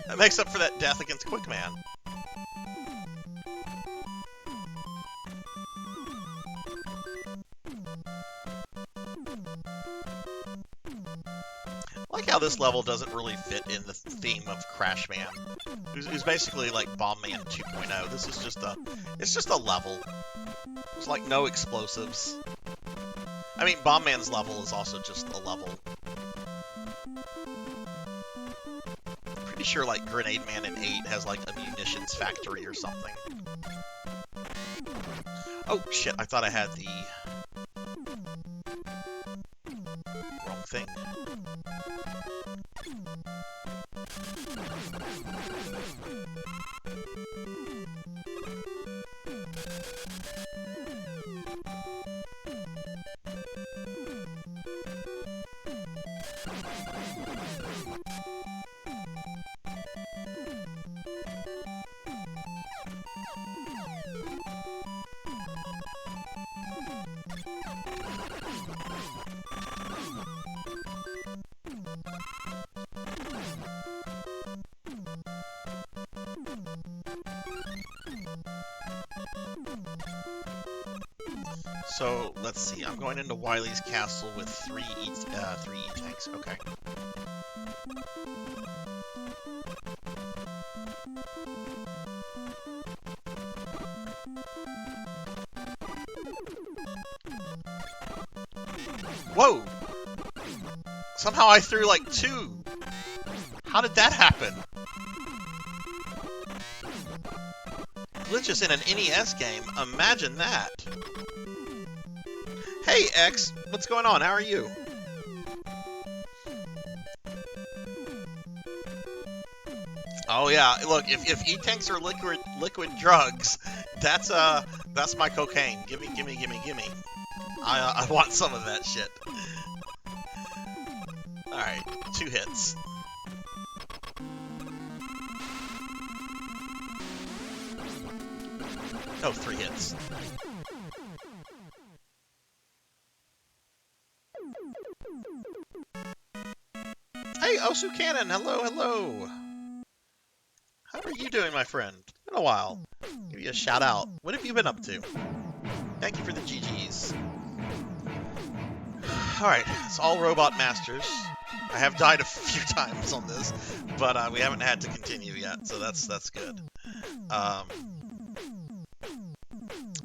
That makes up for that death against Quickman. I like how this level doesn't really fit in the theme of Crash Man. It's basically like Bomb Man 2.0. This is just a level. There's like no explosives. I mean, Bomb Man's level is also just a level. I'm pretty sure like Grenade Man in 8 has like a munitions factory or something. Oh shit, I thought I had the wrong thing. So, let's see, I'm going into Wily's castle with three E-Tanks, okay. Whoa! Somehow I threw like 2! How did that happen? Glitches in an NES game. Imagine that. Hey, X. What's going on? How are you? Oh yeah, look, if E-tanks are liquid drugs, that's my cocaine. Gimme. I want some of that shit. All right, 2 hits. Oh, 3 hits. Hey, Osu Cannon, hello. How are you doing, my friend? Been a while. Give you a shout out. What have you been up to? Thank you for the GGs. Alright, it's all Robot Masters. I have died a few times on this, but we haven't had to continue yet, so that's good.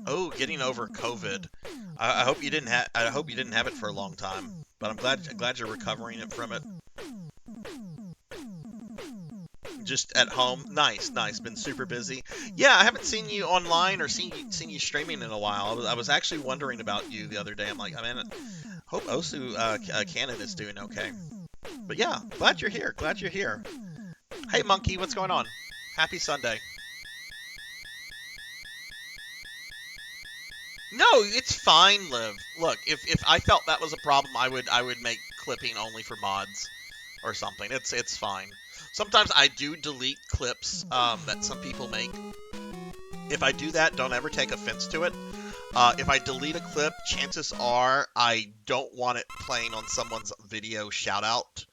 Oh, getting over COVID. I hope you didn't have it for a long time, but I'm glad you're recovering from it. Just at home. Nice. Been super busy. Yeah, I haven't seen you online or seen you streaming in a while. I was actually wondering about you the other day. I'm like, I hope Osu Cannon is doing okay. But yeah, glad you're here. Hey, Monkey, what's going on? Happy Sunday. No, it's fine, Liv. Look, if I felt that was a problem, I would make clipping only for mods or something. It's fine. Sometimes I do delete clips that some people make. If I do that, don't ever take offense to it. If I delete a clip, chances are I don't want it playing on someone's video shout-out.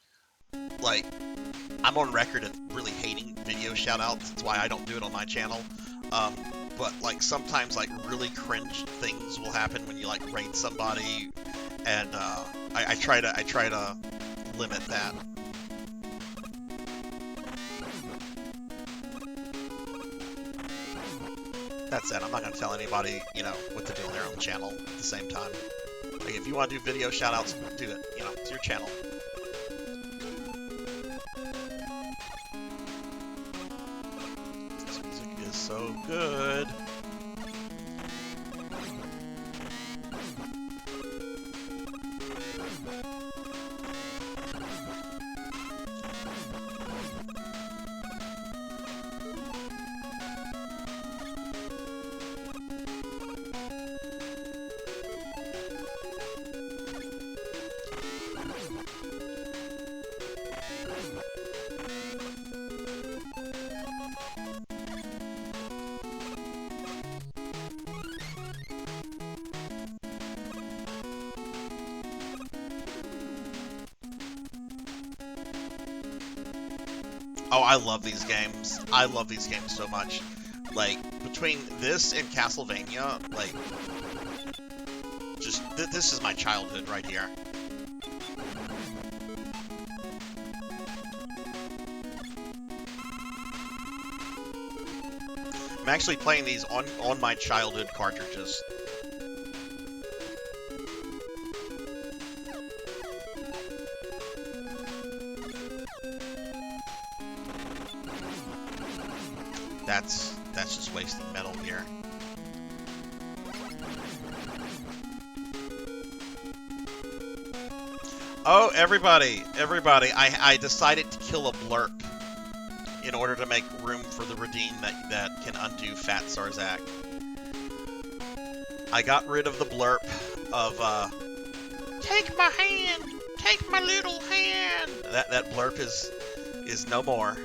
Like, I'm on record of really hating video shout-outs. That's why I don't do it on my channel. But, like, sometimes, like, really cringe things will happen when you, like, raid somebody. And I try to limit that. That said, I'm not going to tell anybody, what to do on their own channel at the same time. Like, if you want to do video shoutouts, do it. It's your channel. This music is so good. Oh, I love these games. I love these games so much. Like, between this and Castlevania, like, just, this is my childhood right here. I'm actually playing these on my childhood cartridges. That's just wasting metal here. Oh, everybody, I decided to kill a blurp in order to make room for the redeem that can undo Fat Sarzac. I got rid of the blurp of, take my hand, take my little hand. That blurp is no more.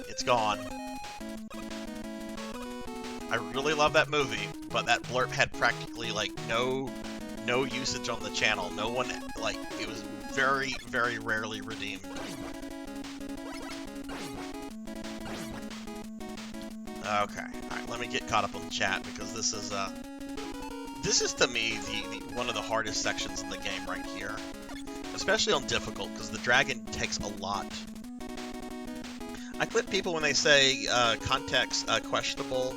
It's gone. I really love that movie, but that blurb had practically, like, no usage on the channel. No one, like, it was very, very rarely redeemed. Okay, alright, let me get caught up on the chat, because this is to me one of the hardest sections in the game right here. Especially on difficult, because the dragon takes a lot. I clip people when they say context questionable.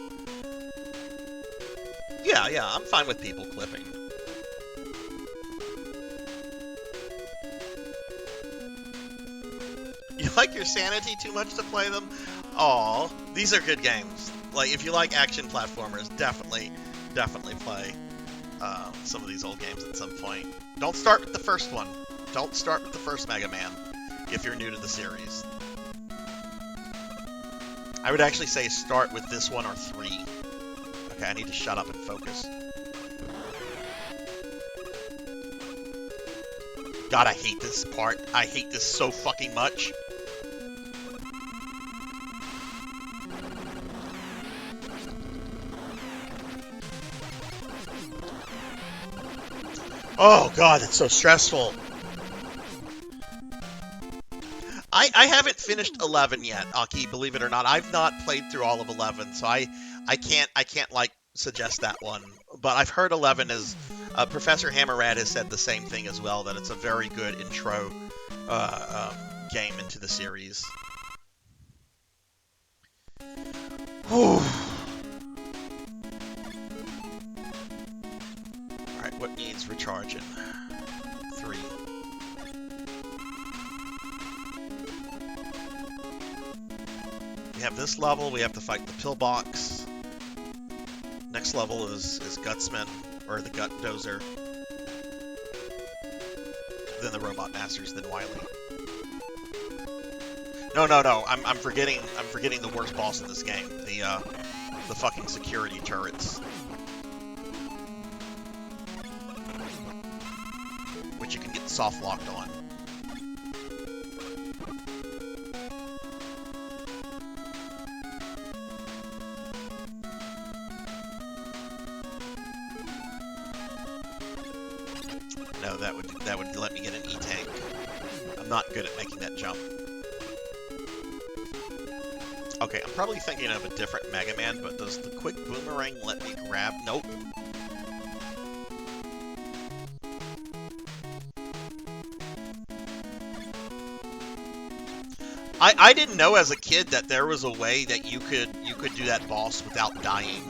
Yeah, I'm fine with people clipping. like your sanity too much to play them. Aw, these are good games. Like, if you like action platformers, definitely play some of these old games at some point. Don't start with the first one. Don't start with the first Mega Man if you're new to the series. I would actually say start with this one or 3. Okay, I need to shut up and focus. God, I hate this part. I hate this so fucking much. Oh god, it's so stressful. I haven't finished 11 yet, Aki, believe it or not. I've not played through all of 11, so I can't like suggest that one. But I've heard 11 is Professor Hammerrad has said the same thing as well, that it's a very good intro game into the series. Whew. Alright, what needs recharging? 3. We have this level, we have to fight the pillbox. Next level is Gutsman, or the Gut Dozer. Then the Robot Masters, then Wily. No, I'm forgetting the worst boss in this game. The fucking security turrets. Which you can get soft locked on. No, that would let me get an E-Tank. I'm not good at making that jump. Okay, I'm probably thinking of a different Mega Man, but does the quick boomerang let me grab? Nope. I didn't know as a kid that there was a way that you could do that boss without dying.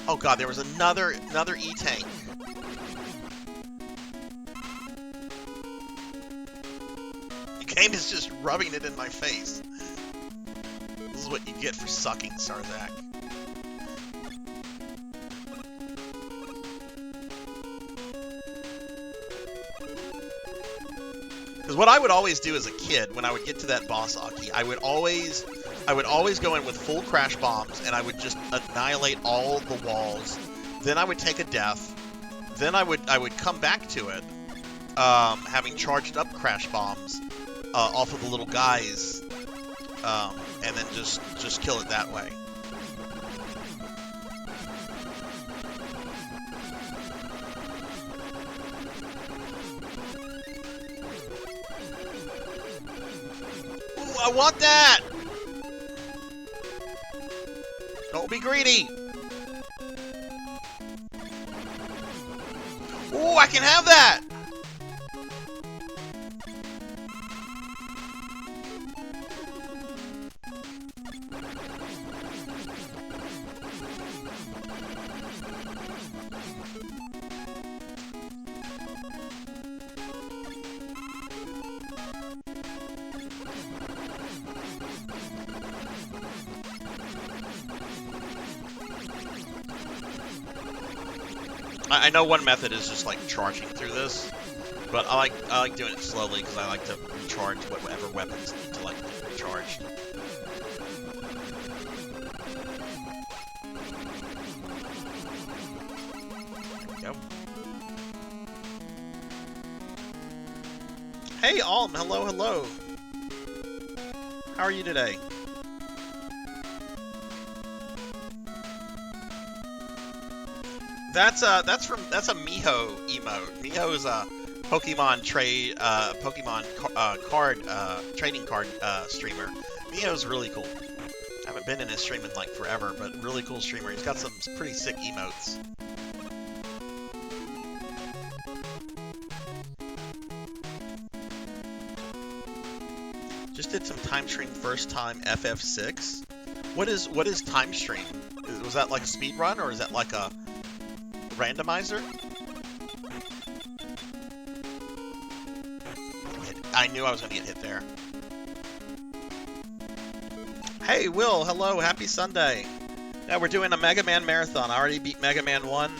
Oh god, there was another E-Tank. The game is just rubbing it in my face. This is what you get for sucking, Sarzac. Because what I would always do as a kid, when I would get to that boss, Aki, I would always go in with full crash bombs, and I would just annihilate all the walls. Then I would take a death. Then I would come back to it, having charged up crash bombs off of the little guys, and then just kill it that way. I want that! Don't be greedy! Ooh, I can have that! I know one method is just like charging through this, but I like doing it slowly because I like to recharge whatever weapons need to like be recharged. There we go. Hey Alm, hello. How are you today? That's a Miho emote. Miho is a Pokemon trading card streamer. Miho's really cool. I haven't been in his stream in like forever, but really cool streamer. He's got some pretty sick emotes. Just did some time stream first time FF6. What is time stream? Was that like a speed run or is that like a randomizer? I knew I was going to get hit there. Hey, Will, hello, happy Sunday. Yeah, we're doing a Mega Man marathon. I already beat Mega Man 1.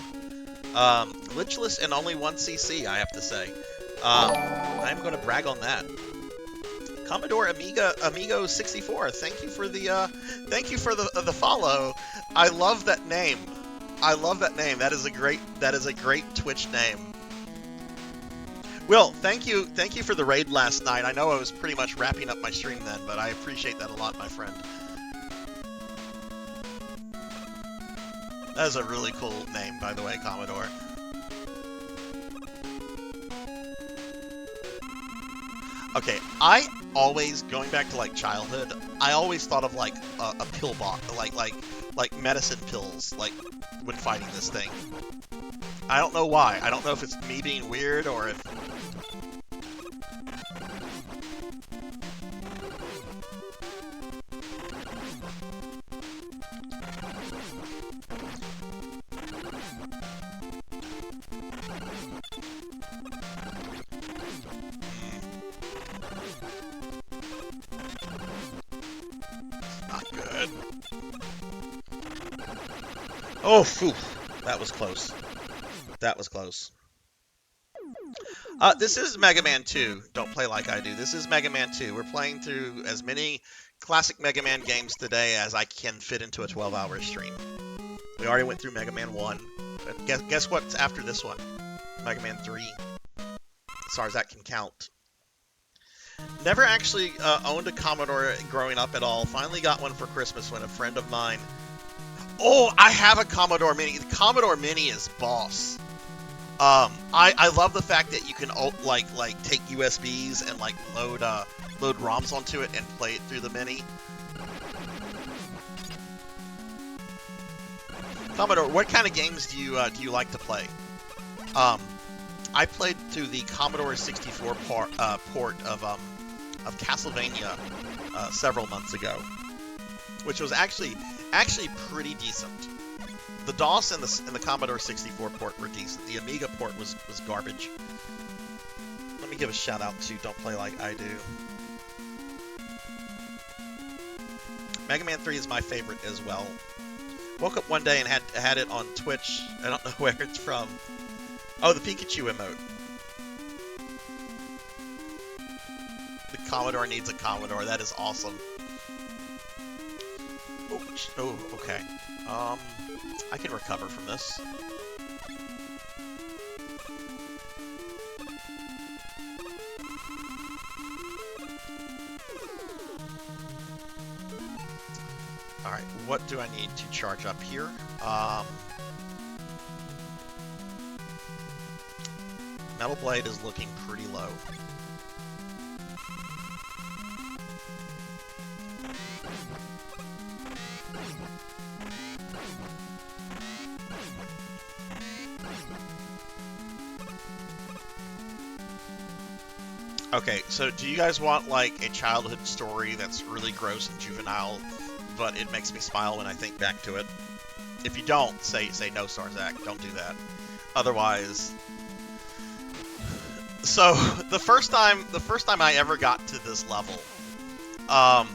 Glitchless and only 1cc, I have to say. I'm going to brag on that. Commodore Amigo 64. Thank you for the follow. I love that name. I love that name. That is a great Twitch name. Will, thank you for the raid last night. I know I was pretty much wrapping up my stream then, but I appreciate that a lot, my friend. That is a really cool name, by the way, Commodore. Okay, I always, going back to like childhood, I always thought of like a pill box, like medicine pills, like when fighting this thing. I don't know why. I don't know if it's me being weird or if... Not good. Oh, phew. That was close. That was close. This is Mega Man 2. Don't play like I do. This is Mega Man 2. We're playing through as many classic Mega Man games today as I can fit into a 12-hour stream. We already went through Mega Man 1. But guess what's after this one? Mega Man 3. Sarzac can count. Never actually owned a Commodore growing up at all. Finally got one for Christmas when a friend of mine... Oh, I have a Commodore Mini. The Commodore Mini is boss. I love the fact that you can like take USBs and like load ROMs onto it and play it through the Mini. Commodore, what kind of games do you like to play? I played through the Commodore 64 port of Castlevania several months ago, which was actually pretty decent. The DOS and the Commodore 64 port were decent. The Amiga port was garbage. Let me give a shout out to Don't Play Like I Do. Mega Man 3 is my favorite as well. Woke up one day and had it on Twitch. I don't know where it's from. Oh, the Pikachu emote. The Commodore needs a Commodore. That is awesome. Oh, okay. I can recover from this. Alright, what do I need to charge up here? Metal Blade is looking pretty low. Okay, so do you guys want, like, a childhood story that's really gross and juvenile, but it makes me smile when I think back to it? If you don't, say no, Sarzac. Don't do that. Otherwise... So, the first time I ever got to this level, I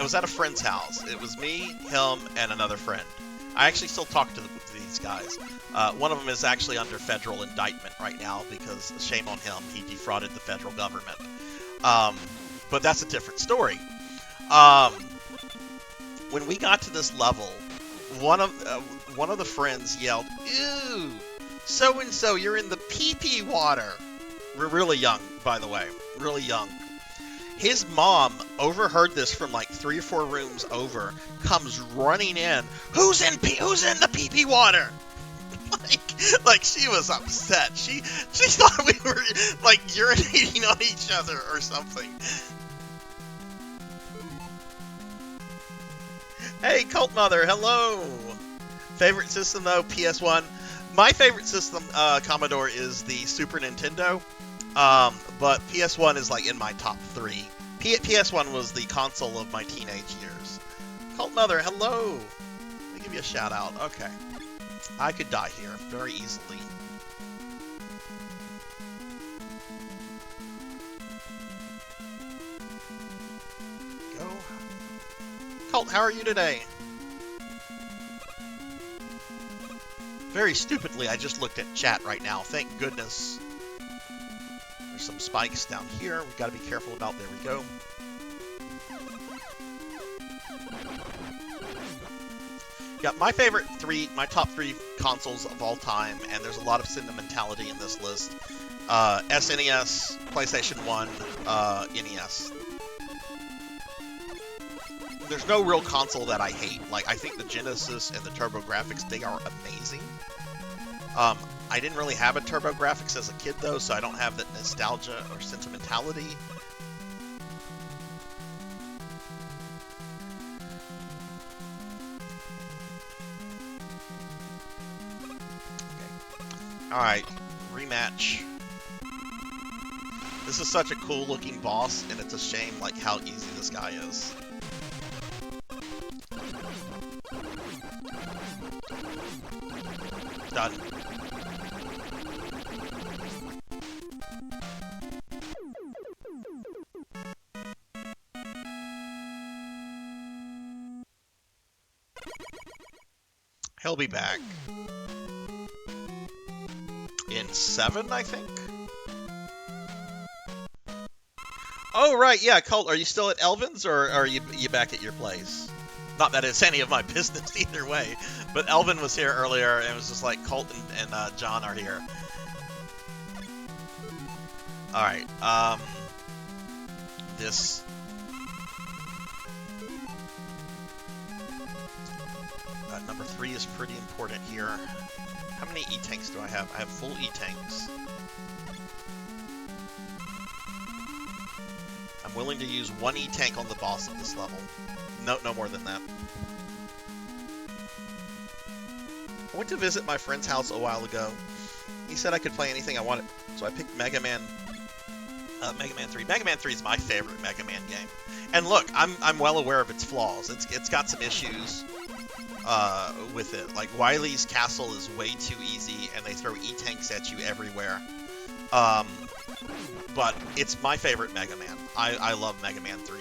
was at a friend's house. It was me, him, and another friend. I actually still talk to these guys. One of them is actually under federal indictment right now because, shame on him, he defrauded the federal government. But that's a different story. When we got to this level, one of the friends yelled, "Ew, so-and-so, you're in the pee-pee water." We're really young, by the way. Really young. His mom overheard this from like 3 or 4 rooms over, comes running in. Who's in the pee-pee water? like she was upset. She thought we were like urinating on each other or something. Hey, Cult Mother, hello. Favorite system though, PS1. My favorite system, Commodore, is the Super Nintendo. But PS1 is like in my top 3. PS1 was the console of my teenage years. Cult Mother, hello. Let me give you a shout out. Okay. I could die here very easily. Go. Colt, how are you today? Very stupidly, I just looked at chat right now. Thank goodness. There's some spikes down here. We've got to be careful about. There we go. Yeah, my top three consoles of all time, and there's a lot of sentimentality in this list. SNES, PlayStation 1, NES. There's no real console that I hate. Like, I think the Genesis and the TurboGrafx, they are amazing. I didn't really have a TurboGrafx as a kid, though, so I don't have that nostalgia or sentimentality. Alright, rematch. This is such a cool looking boss, and it's a shame like how easy this guy is. Done. He'll be back. In 7, I think? Oh, right, yeah, Colt, are you still at Elvin's, or are you back at your place? Not that it's any of my business either way, but Elvin was here earlier, and it was just like, Colt and John are here. Alright, this... number 3 is pretty important here. How many E-Tanks do I have? I have full E-Tanks. I'm willing to use 1 E-Tank on the boss at this level. No more than that. I went to visit my friend's house a while ago. He said I could play anything I wanted, so I picked Mega Man 3. Mega Man 3 is my favorite Mega Man game. And look, I'm well aware of its flaws. It's got some issues with it. Like, Wily's castle is way too easy, and they throw E-Tanks at you everywhere. But it's my favorite Mega Man. I love Mega Man 3.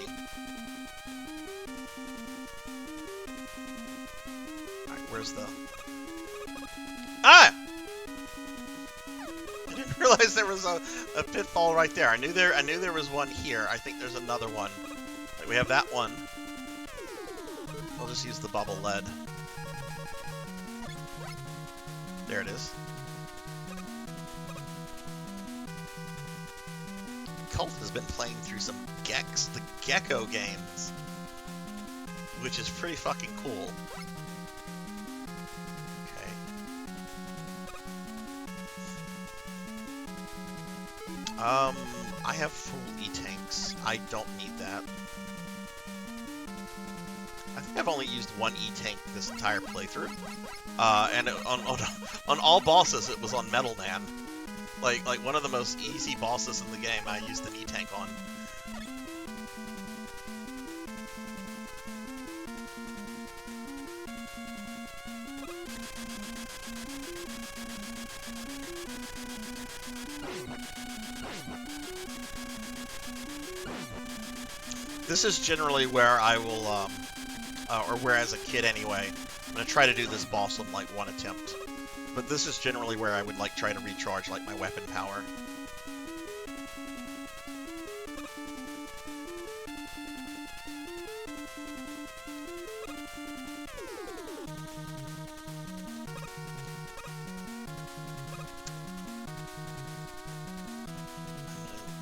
Alright, where's the... Ah! I didn't realize there was a pitfall right there. I knew there was one here. I think there's another one. Like, we have that one. We'll just use the bubble lead. There it is. Colt has been playing through some the Gecko games, which is pretty fucking cool. Okay. I have full E-Tanks. I don't need that. I think I've only used 1 E-Tank this entire playthrough. And on all bosses, it was on Metal Man. Like one of the most easy bosses in the game, I used an E-Tank on. This is generally where I will, or where as a kid anyway, I'm going to try to do this boss on like 1 attempt. But this is generally where I would like try to recharge like my weapon power.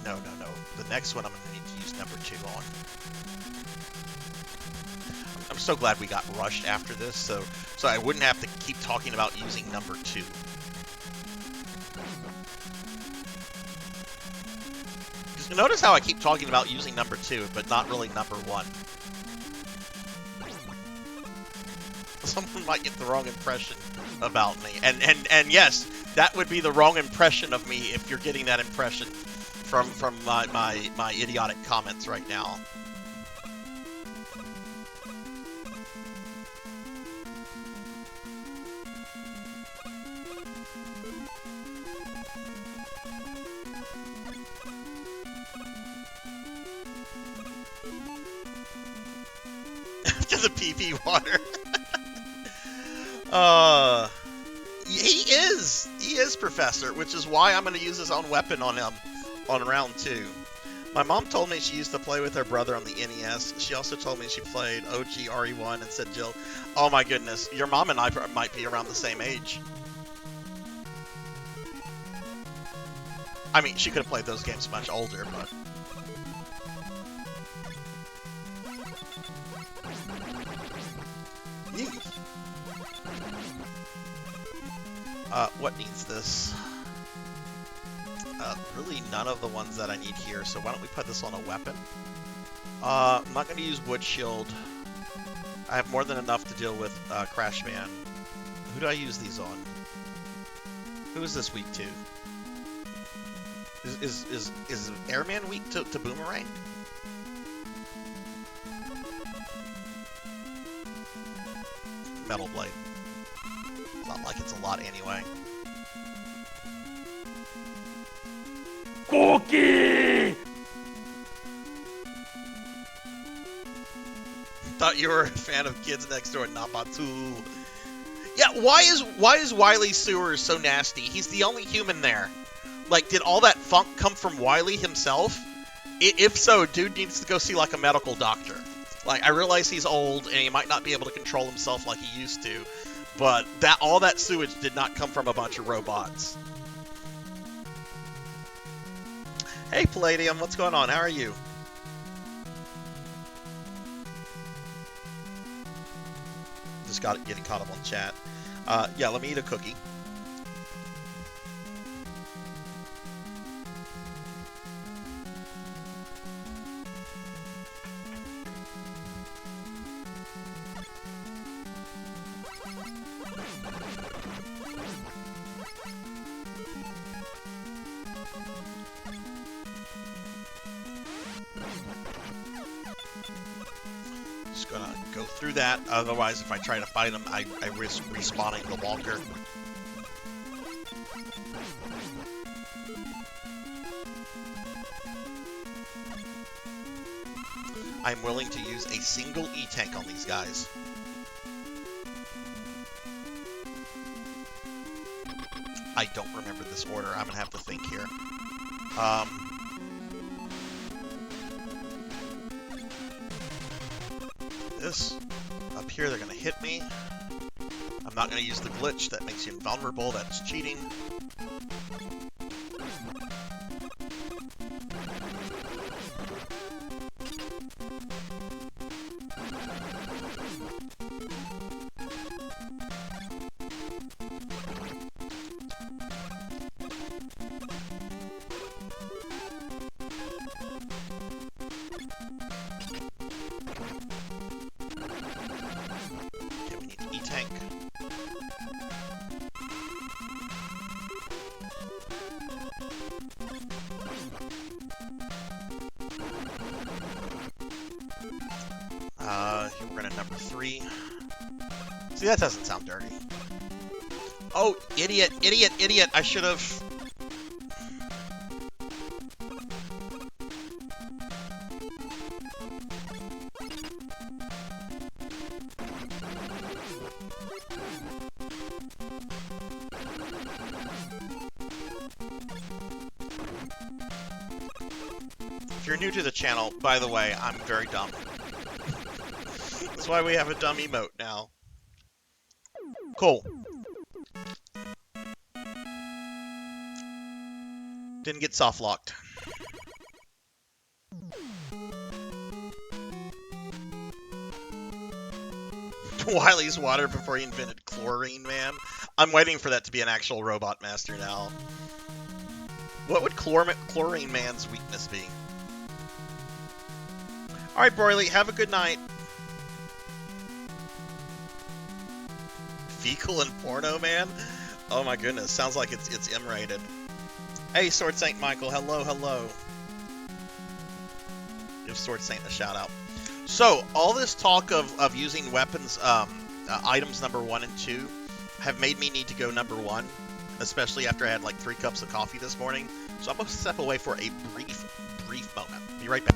No. The next one I'm going to need to use number 2 on. I'm so glad we got rushed after this, so I wouldn't have to keep talking about using number 2. Just notice how I keep talking about using number 2, but not really number 1. Someone might get the wrong impression about me. And yes, that would be the wrong impression of me if you're getting that impression from my idiotic comments right now. to the pee-pee water. He is Professor, which is why I'm going to use his own weapon on him on round 2. My mom told me she used to play with her brother on the NES. She also told me she played OG RE1 and said, Jill, oh my goodness, your mom and I might be around the same age. I mean, she could have played those games much older, but... Neat. What needs this? Really none of the ones that I need here, so why don't we put this on a weapon? I'm not going to use Wood Shield. I have more than enough to deal with Crash Man. Who do I use these on? Who is this weak to? Is Airman weak to Boomerang? Metal Blade. It's not like it's a lot anyway. Cookie! Thought you were a fan of Kids Next Door, Nabatu. Yeah, why is Wily Sewers so nasty? He's the only human there. Like, did all that funk come from Wily himself? If so, dude needs to go see, like, a medical doctor. Like, I realize he's old, and he might not be able to control himself like he used to, but all that sewage did not come from a bunch of robots. Hey, Palladium, what's going on? How are you? Just getting caught up on chat. Yeah, let me eat a cookie. Just gonna go through that. Otherwise, if I try to fight him, I risk respawning the walker. I'm willing to use a single E-Tank on these guys. I don't remember this order. I'm gonna have to think here. This up here, they're gonna hit me. I'm not gonna use the glitch that makes you invulnerable. That's cheating. Here we're gonna number 3. See, that doesn't sound dirty. Oh, idiot, idiot, idiot! I should have... If you're new to the channel, by the way, I'm very dumb. That's why we have a dumb emote now. Cool. Didn't get soft locked. Wily's water before he invented chlorine, man. I'm waiting for that to be an actual robot master now. What would chlorine man's weakness be? Alright, Broily, have a good night. Fecal and porno, man? Oh my goodness, sounds like it's M-rated. Hey, Sword Saint Michael, hello, hello. Give Sword Saint a shout out. So, all this talk of using weapons, items number 1 and 2, have made me need to go number 1, especially after I had like 3 cups of coffee this morning. So I'm going to step away for a brief moment. Be right back.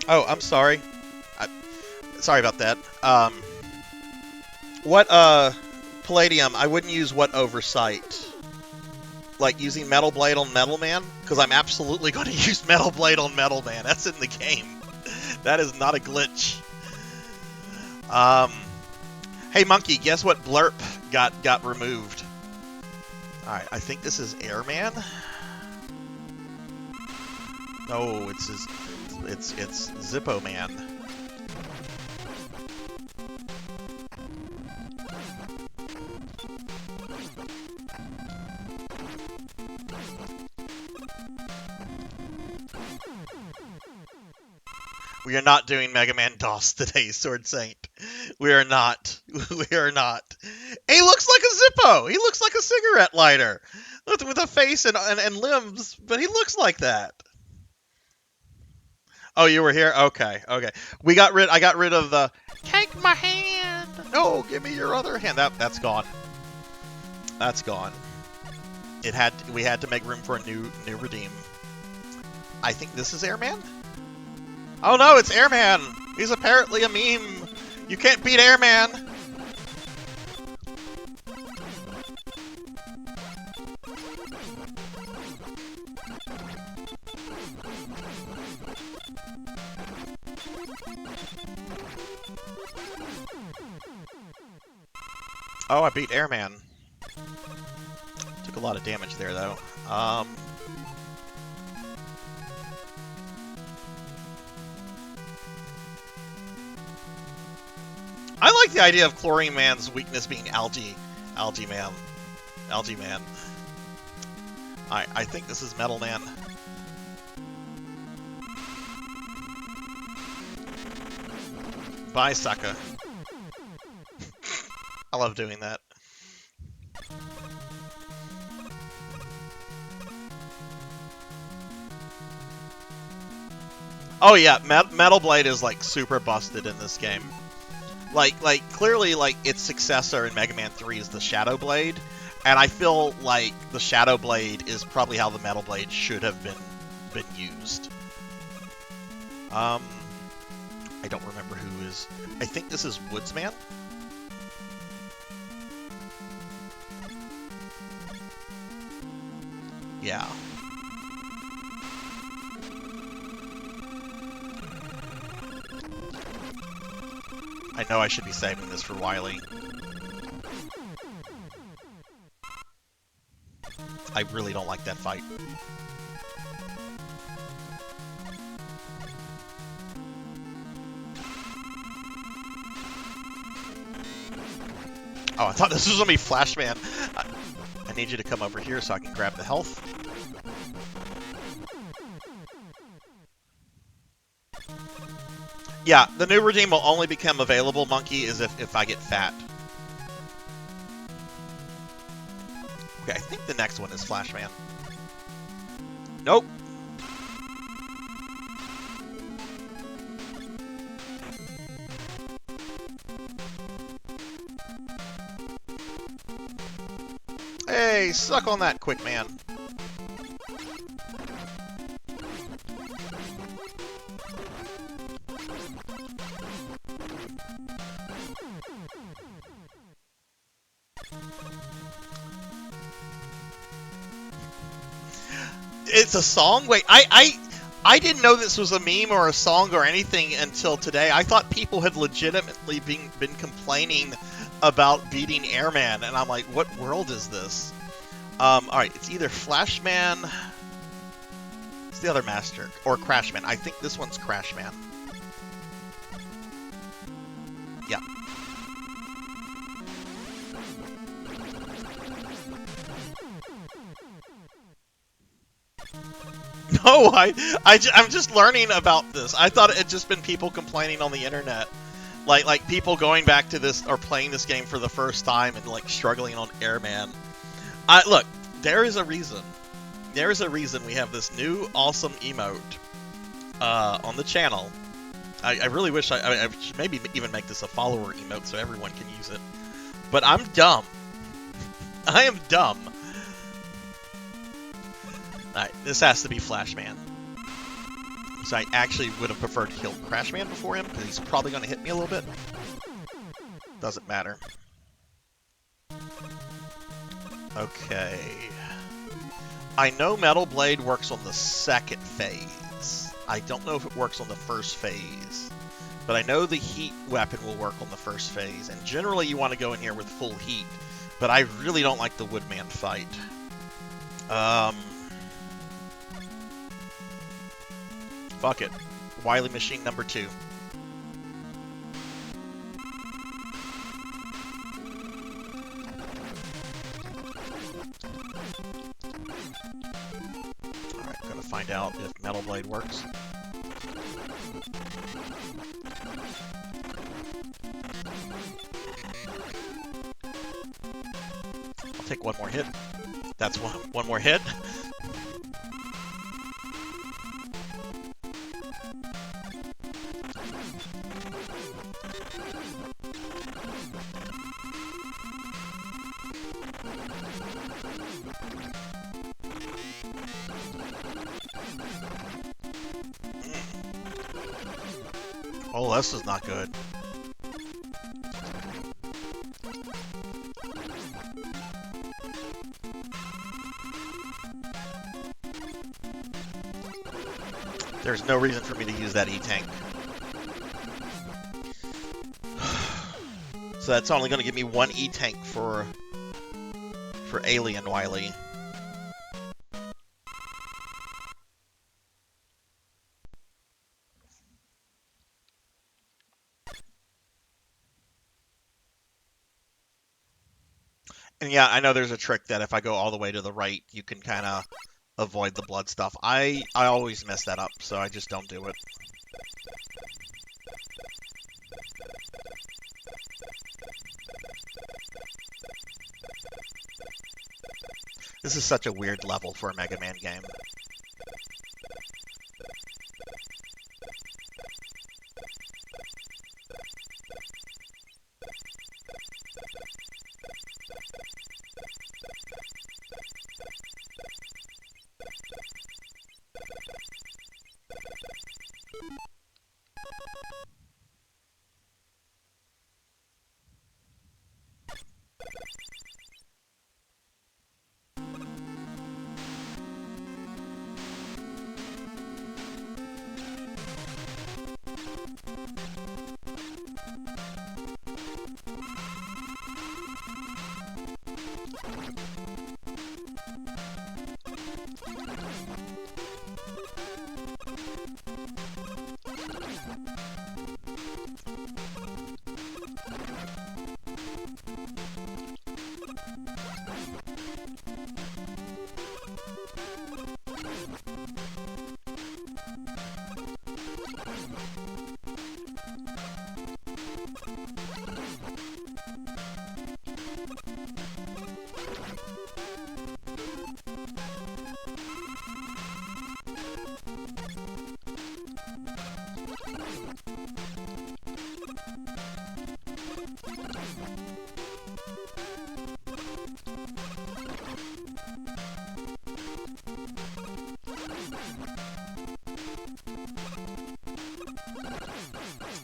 Oh, I'm sorry. Sorry about that. What, Palladium, I wouldn't use what oversight? Like using Metal Blade on Metal Man? Because I'm absolutely going to use Metal Blade on Metal Man. That's in the game. That is not a glitch. Hey, Monkey, guess what blurp got removed? Alright, I think this is Airman. No, it's Zippo Man. We are not doing Mega Man DOS today, Sword Saint. We are not. We are not. He looks like a Zippo. He looks like a cigarette lighter with a face and limbs, but he looks like that. Oh, you were here? Okay, okay. I got rid of the take my hand. No, give me your other hand. That's gone. That's gone. We had to make room for a new redeem. I think this is Airman? Oh no, it's Airman! He's apparently a meme! You can't beat Airman! Oh, I beat Airman. Took a lot of damage there, though. I like the idea of Chlorine Man's weakness being Algae Man. Algae Man. I think this is Metal Man. Bye, sucker. I love doing that. Oh yeah, Metal Blade is like super busted in this game. Like clearly, like its successor in Mega Man 3 is the Shadow Blade, and I feel like the Shadow Blade is probably how the Metal Blade should have been used. I don't remember who is. I think this is Woodsman. Yeah. I know I should be saving this for Wily. I really don't like that fight. Oh, I thought this was gonna be Flashman. I need you to come over here so I can grab the health. Yeah, the new redeem will only become available, Monkey, is if I get fat. Okay, I think the next one is Flashman. Nope. Hey, suck on that, Quick Man. It's a song? Wait, I didn't know this was a meme or a song or anything until today. I thought people had legitimately been complaining about beating Airman, and I'm like, what world is this? Alright, it's either Flashman... It's the other master, or Crashman. I think this one's Crashman. Yeah. No, I'm just learning about this. I thought it had just been people complaining on the internet. Like people going back to this, or playing this game for the first time and, like, struggling on Airman. Look, there is a reason. There is a reason we have this new awesome emote on the channel. I really wish I should maybe even make this a follower emote so everyone can use it. But I'm dumb. I am dumb. Alright, this has to be Flashman. So I actually would have preferred to kill Crashman before him, because he's probably going to hit me a little bit. Doesn't matter. Okay. I know Metal Blade works on the second phase. I don't know if it works on the first phase. But I know the heat weapon will work on the first phase. And generally you want to go in here with full heat. But I really don't like the Woodman fight. Fuck it. Wily Machine number 2. Alright, gonna find out if Metal Blade works. I'll take one more hit. That's one more hit. Oh, this is not good. There's no reason for me to use that E-Tank. So that's only going to give me one E-Tank for Alien Wily. And yeah, I know there's a trick that if I go all the way to the right, you can kind of avoid the blood stuff. I always mess that up, so I just don't do it. This is such a weird level for a Mega Man game.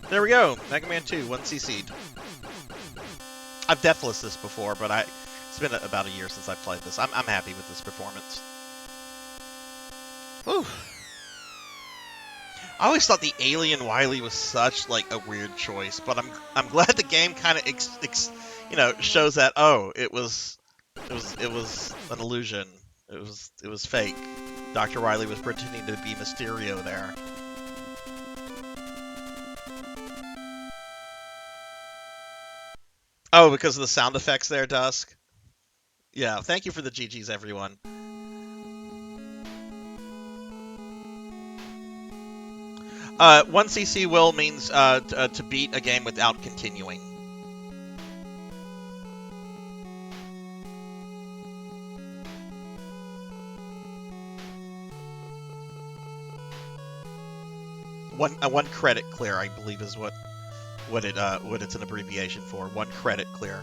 There we go, Mega Man 2, 1cc'd. I've deathless this before, but it's been about a year since I've played this. I'm happy with this performance. Whew. I always thought the Alien Wily was such like a weird choice, but I'm glad the game kind of shows that it was an illusion. It was fake. Dr. Wily was pretending to be Mysterio there. Oh, because of the sound effects there, Dusk? Yeah, thank you for the GGs, everyone. One CC will means to beat a game without continuing. One credit clear, I believe, is what it's an abbreviation for. One credit clear.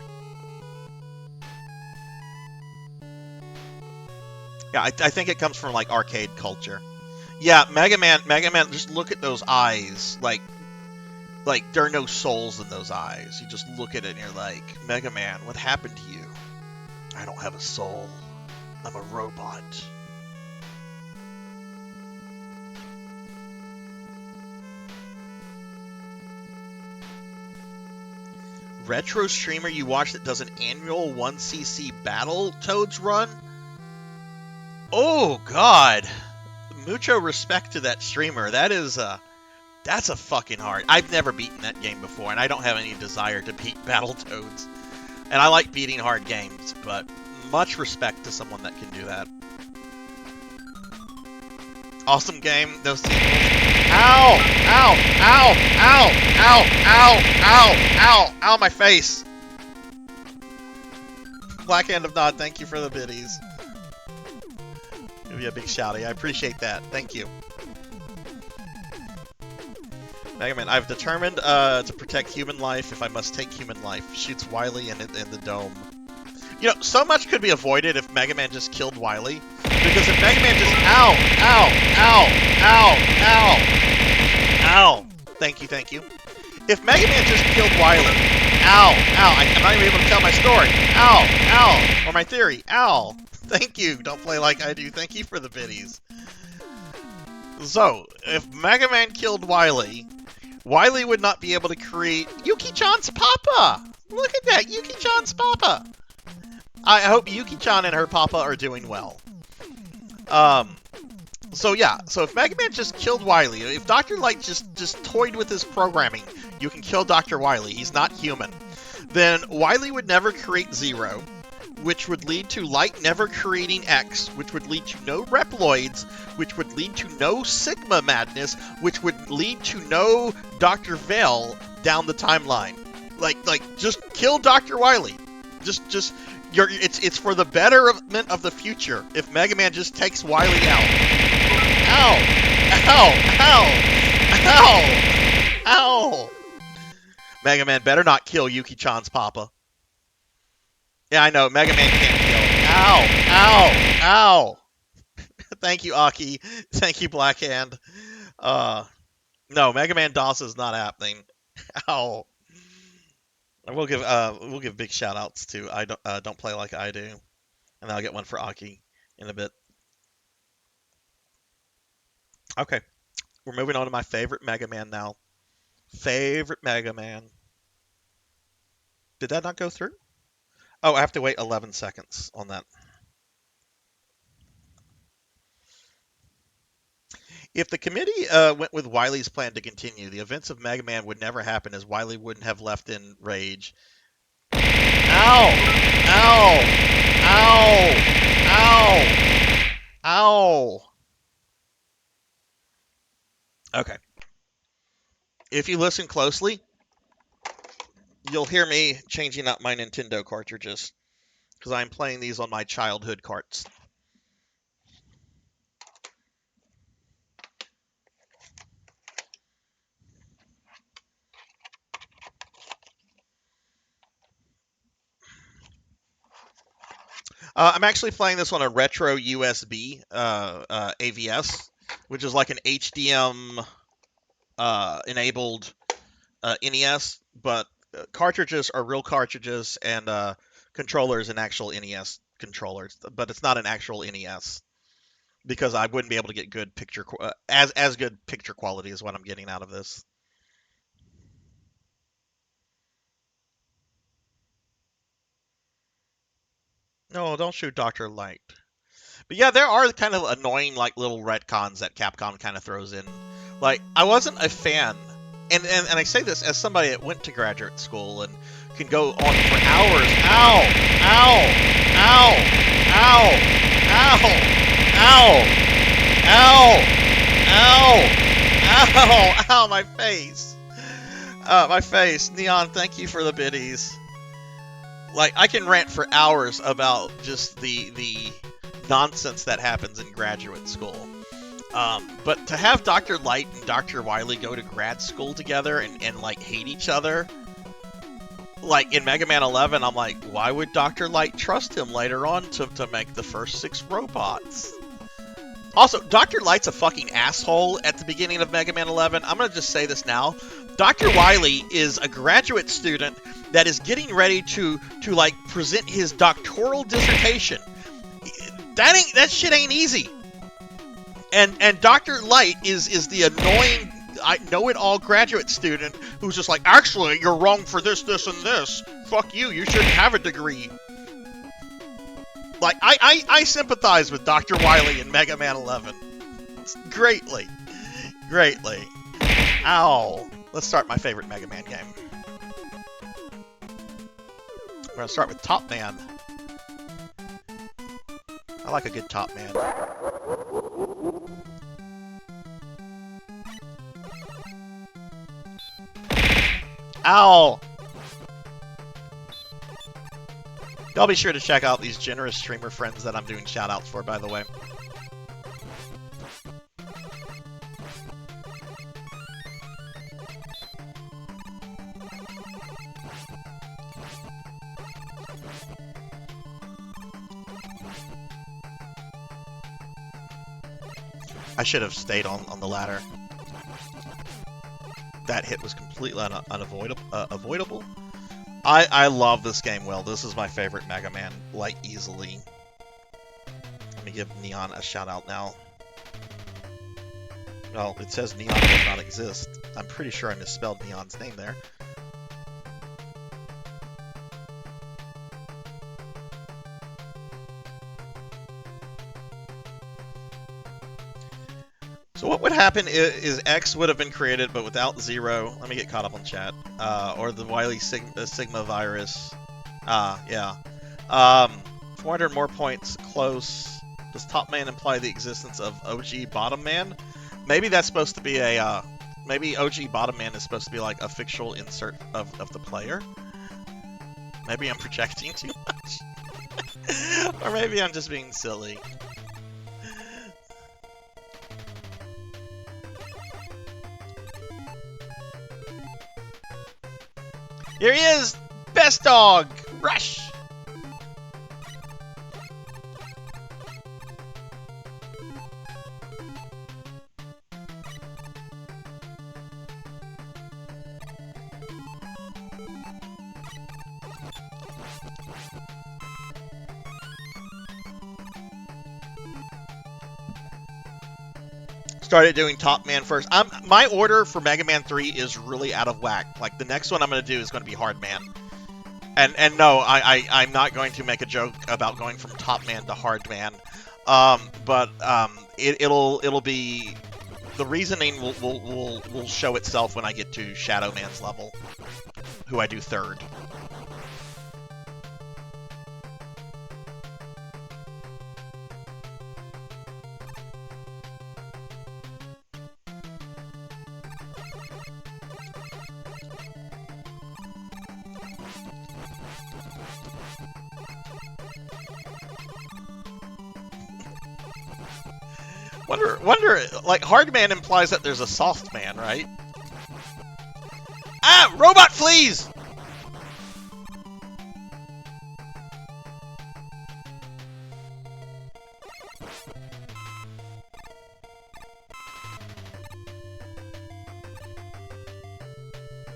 Yeah, I think it comes from like arcade culture. Yeah, Mega Man, just look at those eyes. Like there are no souls in those eyes. You just look at it and you're like, Mega Man, what happened to you? I don't have a soul. I'm a robot. Retro streamer you watch that does an annual 1cc Battletoads run? Oh, God. Mucho respect to that streamer. That's a fucking hard. I've never beaten that game before, and I don't have any desire to beat Battletoads. And I like beating hard games, but much respect to someone that can do that. Awesome game. Those sequels. Ow! Ow! Ow! Ow! Ow! Ow! Ow! Ow! Ow! My face. Black Hand of Nod. Thank you for the biddies. Give you a big shouty. I appreciate that. Thank you. Mega Man, I've determined to protect human life if I must take human life. Shoots Wily in the dome. You know, so much could be avoided if Mega Man just killed Wily. Because if Mega Man just... Ow! Ow! Ow! Ow! Ow! Ow! Thank you, thank you. If Mega Man just killed Wily... Ow! Ow! I'm not even able to tell my story. Ow! Ow! Or my theory. Ow! Thank you. Don't play like I do. Thank you for the biddies. So, if Mega Man killed Wily... Wily would not be able to create Yuki-chan's Papa! Look at that! Yuki-chan's Papa! I hope Yuki-chan and her Papa are doing well. So yeah, so if Mega Man just killed Wily, if Dr. Light just toyed with his programming, you can kill Dr. Wily, he's not human, then Wily would never create Zero, which would lead to Light never creating X, which would lead to no Reploids, which would lead to no Sigma madness, which would lead to no Dr. Vale down the timeline. Like, just kill Dr. Wily. It's for the betterment of the future if Mega Man just takes Wily out. Ow! Ow! Ow! Ow! Ow! Mega Man better not kill Yuki-chan's Papa. Yeah, I know. Mega Man can't kill. Ow! Ow! Ow! Thank you, Aki. Thank you, Blackhand. No, Mega Man DOS is not happening. Ow! We'll give big shout outs to Don't Play Like I Do, and I'll get one for Aki in a bit. Okay, we're moving on to my favorite Mega Man now. Favorite Mega Man. Did that not go through? Oh, I have to wait 11 seconds on that. If the committee went with Wily's plan to continue, the events of Mega Man would never happen as Wily wouldn't have left in rage. Ow! Ow! Ow! Ow! Ow! Okay. If you listen closely, you'll hear me changing up my Nintendo cartridges, because I'm playing these on my childhood carts. I'm actually playing this on a retro USB AVS, which is like an HDM enabled NES, but cartridges are real cartridges and controllers an actual NES controllers, but it's not an actual NES because I wouldn't be able to get good picture as good picture quality as what I'm getting out of this. No, don't shoot Dr. Light. But yeah, there are kind of annoying like little retcons that Capcom kind of throws in. Like, I wasn't a fan, and I say this as somebody that went to graduate school and can go on for hours. Ow! Ow! Ow! Ow! Ow! Ow! Ow! Ow! Ow! Ow! My face! My face. Neon, thank you for the biddies. Like, I can rant for hours about just the nonsense that happens in graduate school. But to have Dr. Light and Dr. Wily go to grad school together and like hate each other, like in Mega Man 11, I'm like, why would Dr. Light trust him later on to make the first 6 robots? Also, Dr. Light's a fucking asshole at the beginning of Mega Man 11. I'm going to just say this now. Dr. Wily is a graduate student that is getting ready to like present his doctoral dissertation. That shit ain't easy. And Dr. Light is the annoying know-it-all graduate student who's just like, actually, you're wrong for this, this, and this. Fuck you. You shouldn't have a degree. Like, I sympathize with Dr. Wily in Mega Man 11. Greatly. Greatly. Ow. Let's start my favorite Mega Man game. We're going to start with Top Man. I like a good Top Man. Ow! Y'all be sure to check out these generous streamer friends that I'm doing shoutouts for, by the way. I should have stayed on the ladder. That hit was completely avoidable. I love this game, Will. This is my favorite Mega Man, like, easily. Let me give Neon a shout out now. Well, it says Neon does not exist. I'm pretty sure I misspelled Neon's name there. So what would happen is X would have been created, but without Zero. Let me get caught up on chat. Or the Wily Sigma virus. Yeah. 400 more points. Close. Does Top Man imply the existence of OG Bottom Man? Maybe that's supposed to be a... maybe OG Bottom Man is supposed to be like a fictional insert of the player? Maybe I'm projecting too much. Or maybe I'm just being silly. Here he is! Best dog! Rush! Started doing Top Man first. My order for Mega Man 3 is really out of whack. Like, the next one I'm going to do is going to be Hard Man. And no, I'm not going to make a joke about going from Top Man to Hard Man. It'll be... The reasoning will show itself when I get to Shadow Man's level, who I do third. Wonder, like, Hard Man implies that there's a soft man, right? Ah! Robot fleas!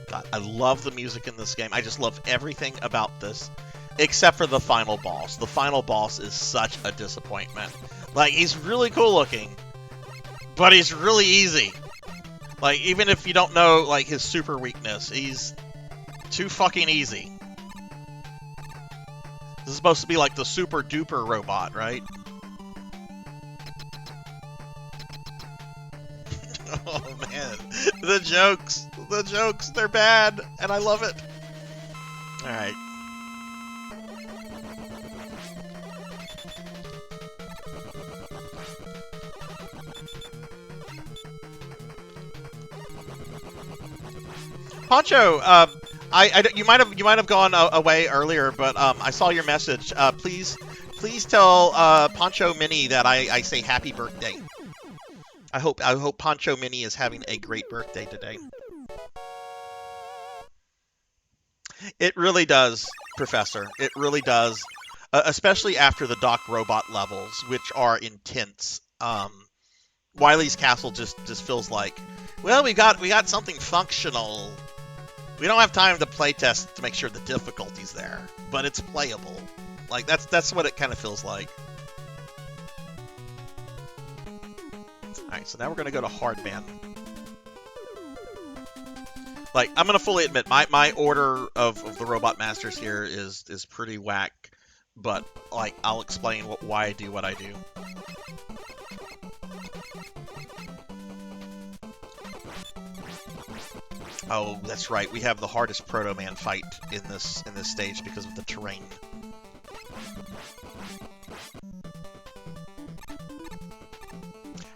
God, I love the music in this game. I just love everything about this, except for the final boss. The final boss is such a disappointment. Like, he's really cool looking, but he's really easy. Like, even if you don't know, like, his super weakness, he's too fucking easy. This is supposed to be like the super duper robot, right? Oh man, the jokes, they're bad, and I love it. Alright. Poncho, you might have gone away earlier, but I saw your message. Please tell Poncho Mini that I say happy birthday. I hope Poncho Mini is having a great birthday today. It really does, Professor. It really does, especially after the Doc Robot levels, which are intense. Wily's Castle just feels like, well, we got something functional. We don't have time to play test to make sure the difficulty's there, but it's playable. Like that's what it kind of feels like. All right, so now we're gonna go to Hardman. Like, I'm gonna fully admit, my order of the Robot Masters here is pretty whack, but like I'll explain why I do what I do. Oh, that's right. We have the hardest Proto Man fight in this stage because of the terrain.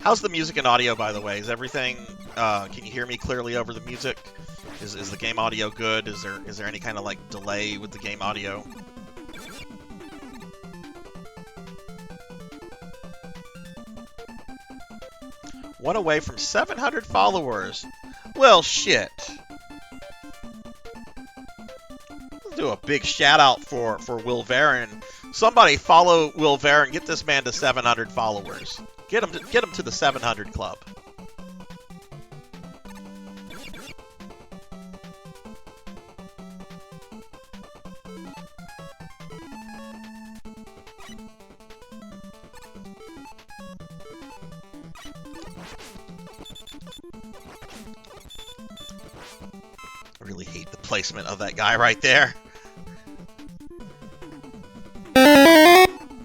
How's the music and audio, by the way? Is everything? Can you hear me clearly over the music? Is the game audio good? Is there any kind of like delay with the game audio? One away from 700 followers. Well, shit. Let's do a big shout out for Will Varon. Somebody follow Will Varon. Get this man to 700 followers. Get him to the 700 club. I really hate the placement of that guy right there.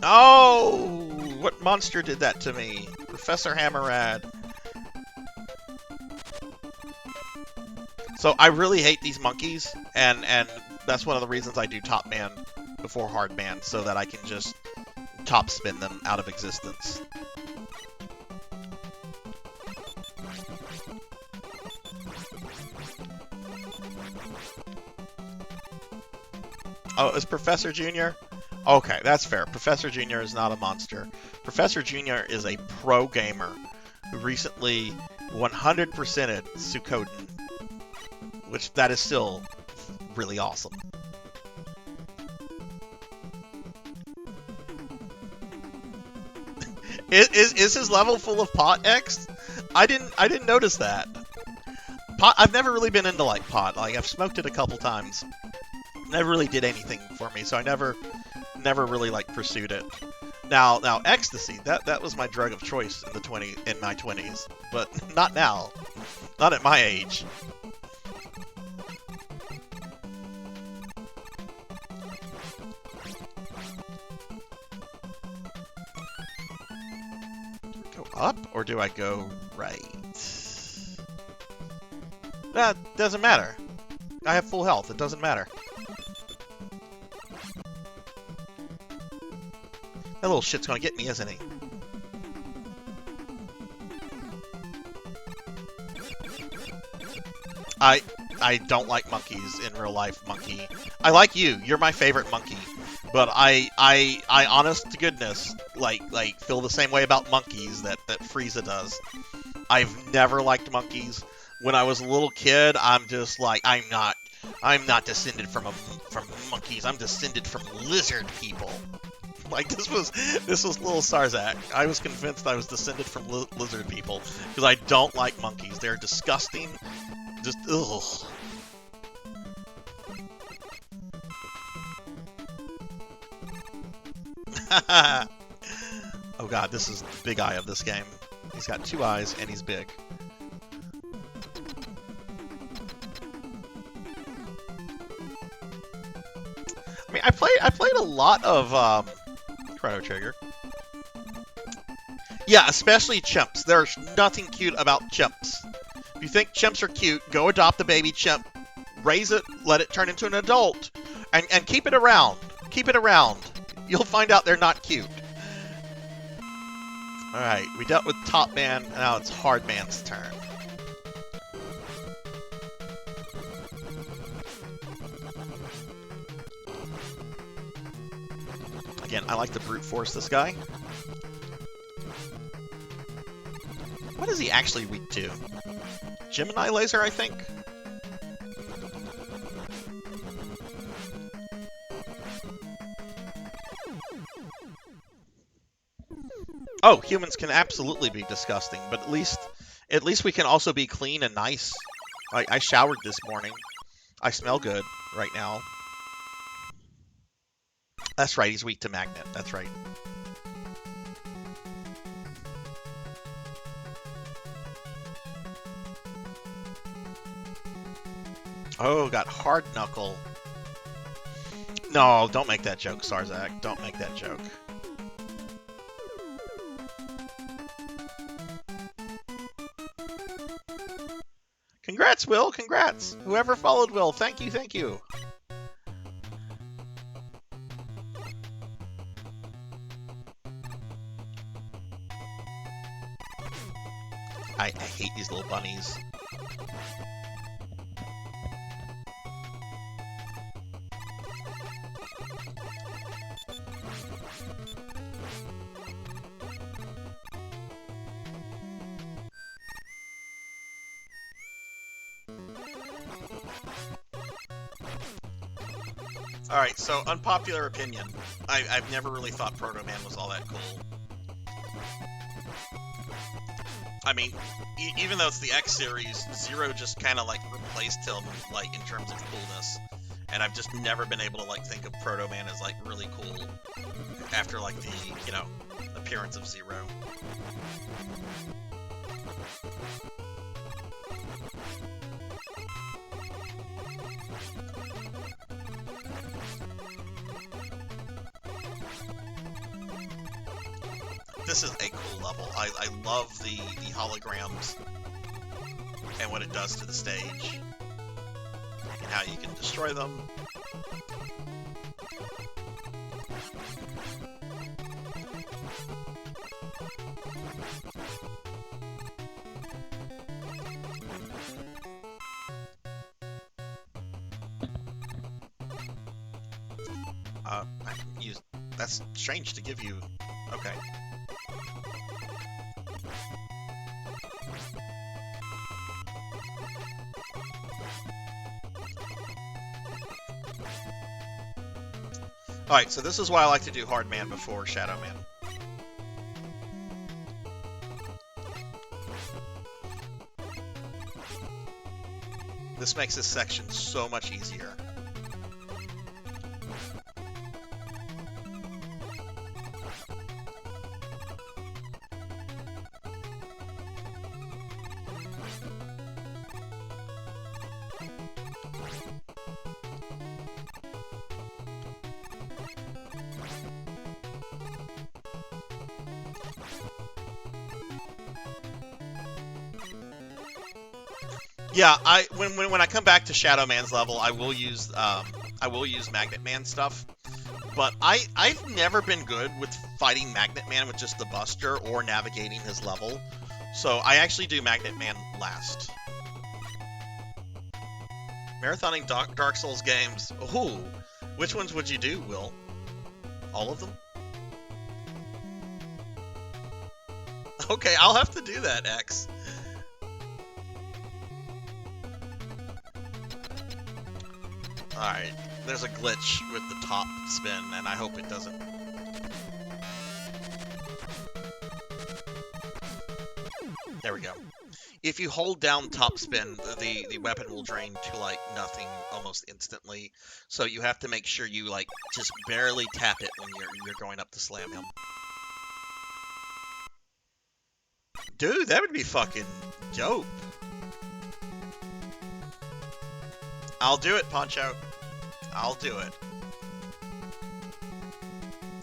Oh! What monster did that to me? Professor Hammerad. So I really hate these monkeys, and that's one of the reasons I do Top Man before Hard Man, so that I can just top spin them out of existence. Oh, is Professor Junior? Okay, that's fair. Professor Junior is not a monster. Professor Junior is a pro gamer who recently 100%ed Suikoden, which that is still really awesome. Is his level full of pot X? I didn't notice that. Pot. I've never really been into like pot. Like I've smoked it a couple times. Never really did anything for me, so I never really like pursued it. Now ecstasy, that was my drug of choice in my 20s, but not now. Not at my age. Go up or do I go right? That doesn't matter. I have full health. It doesn't matter. That little shit's gonna get me, isn't he? I don't like monkeys in real life, monkey. I like you. You're my favorite monkey. But I honest to goodness, like feel the same way about monkeys that Frieza does. I've never liked monkeys. When I was a little kid, I'm just like, I'm not descended from monkeys. I'm descended from lizard people. Like, this was little Sarzac. I was convinced I was descended from lizard people because I don't like monkeys. They're disgusting. Just ugh. Oh god, this is the big eye of this game. He's got 2 eyes and he's big. I mean, I played a lot of Chrono Trigger. Yeah, especially chimps. There's nothing cute about chimps. If you think chimps are cute, go adopt a baby chimp, raise it, let it turn into an adult, and keep it around. Keep it around. You'll find out they're not cute. Alright, we dealt with Top Man, and now it's Hard Man's turn. Again, I like to brute force this guy. What is he actually weak to? Gemini laser, I think? Oh, humans can absolutely be disgusting, but at least we can also be clean and nice. I showered this morning. I smell good right now. That's right, he's weak to magnet. That's right. Oh, got hard knuckle. No, don't make that joke, Sarzac. Don't make that joke. Congrats, Will. Congrats. Whoever followed Will, thank you, thank you. I hate these little bunnies. Alright, so unpopular opinion. I've never really thought Proto Man was all that cool. I mean, even though it's the X series, Zero just kind of like replaced him, like, in terms of coolness. And I've just never been able to, like, think of Proto Man as, like, really cool after, like, the, you know, appearance of Zero. This is a cool level. I love the holograms and what it does to the stage and how you can destroy them. I can use... That's strange to give you... Okay. Alright, so this is why I like to do Hard Man before Shadow Man. This makes this section so much easier. Yeah, when I come back to Shadow Man's level, I will use Magnet Man stuff. But I've never been good with fighting Magnet Man with just the Buster or navigating his level. So I actually do Magnet Man last. Marathoning Dark Souls games. Ooh, which ones would you do, Will? All of them? Okay, I'll have to do that, X. Alright, there's a glitch with the top spin, and I hope it doesn't. There we go. If you hold down top spin, the weapon will drain to, like, nothing almost instantly. So you have to make sure you, like, just barely tap it when you're going up to slam him. Dude, that would be fucking dope. I'll do it, Poncho. I'll do it.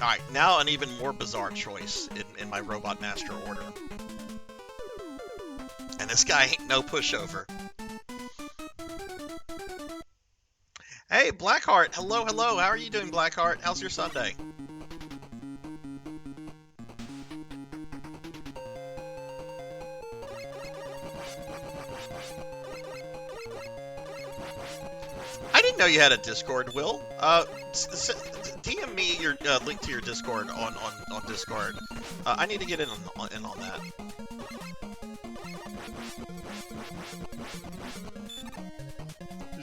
Alright, now an even more bizarre choice in my Robot Master order. And this guy ain't no pushover. Hey, Blackheart! Hello, hello! How are you doing, Blackheart? How's your Sunday? I didn't know you had a Discord, Will. DM me your link to your Discord on Discord. I need to get in on that.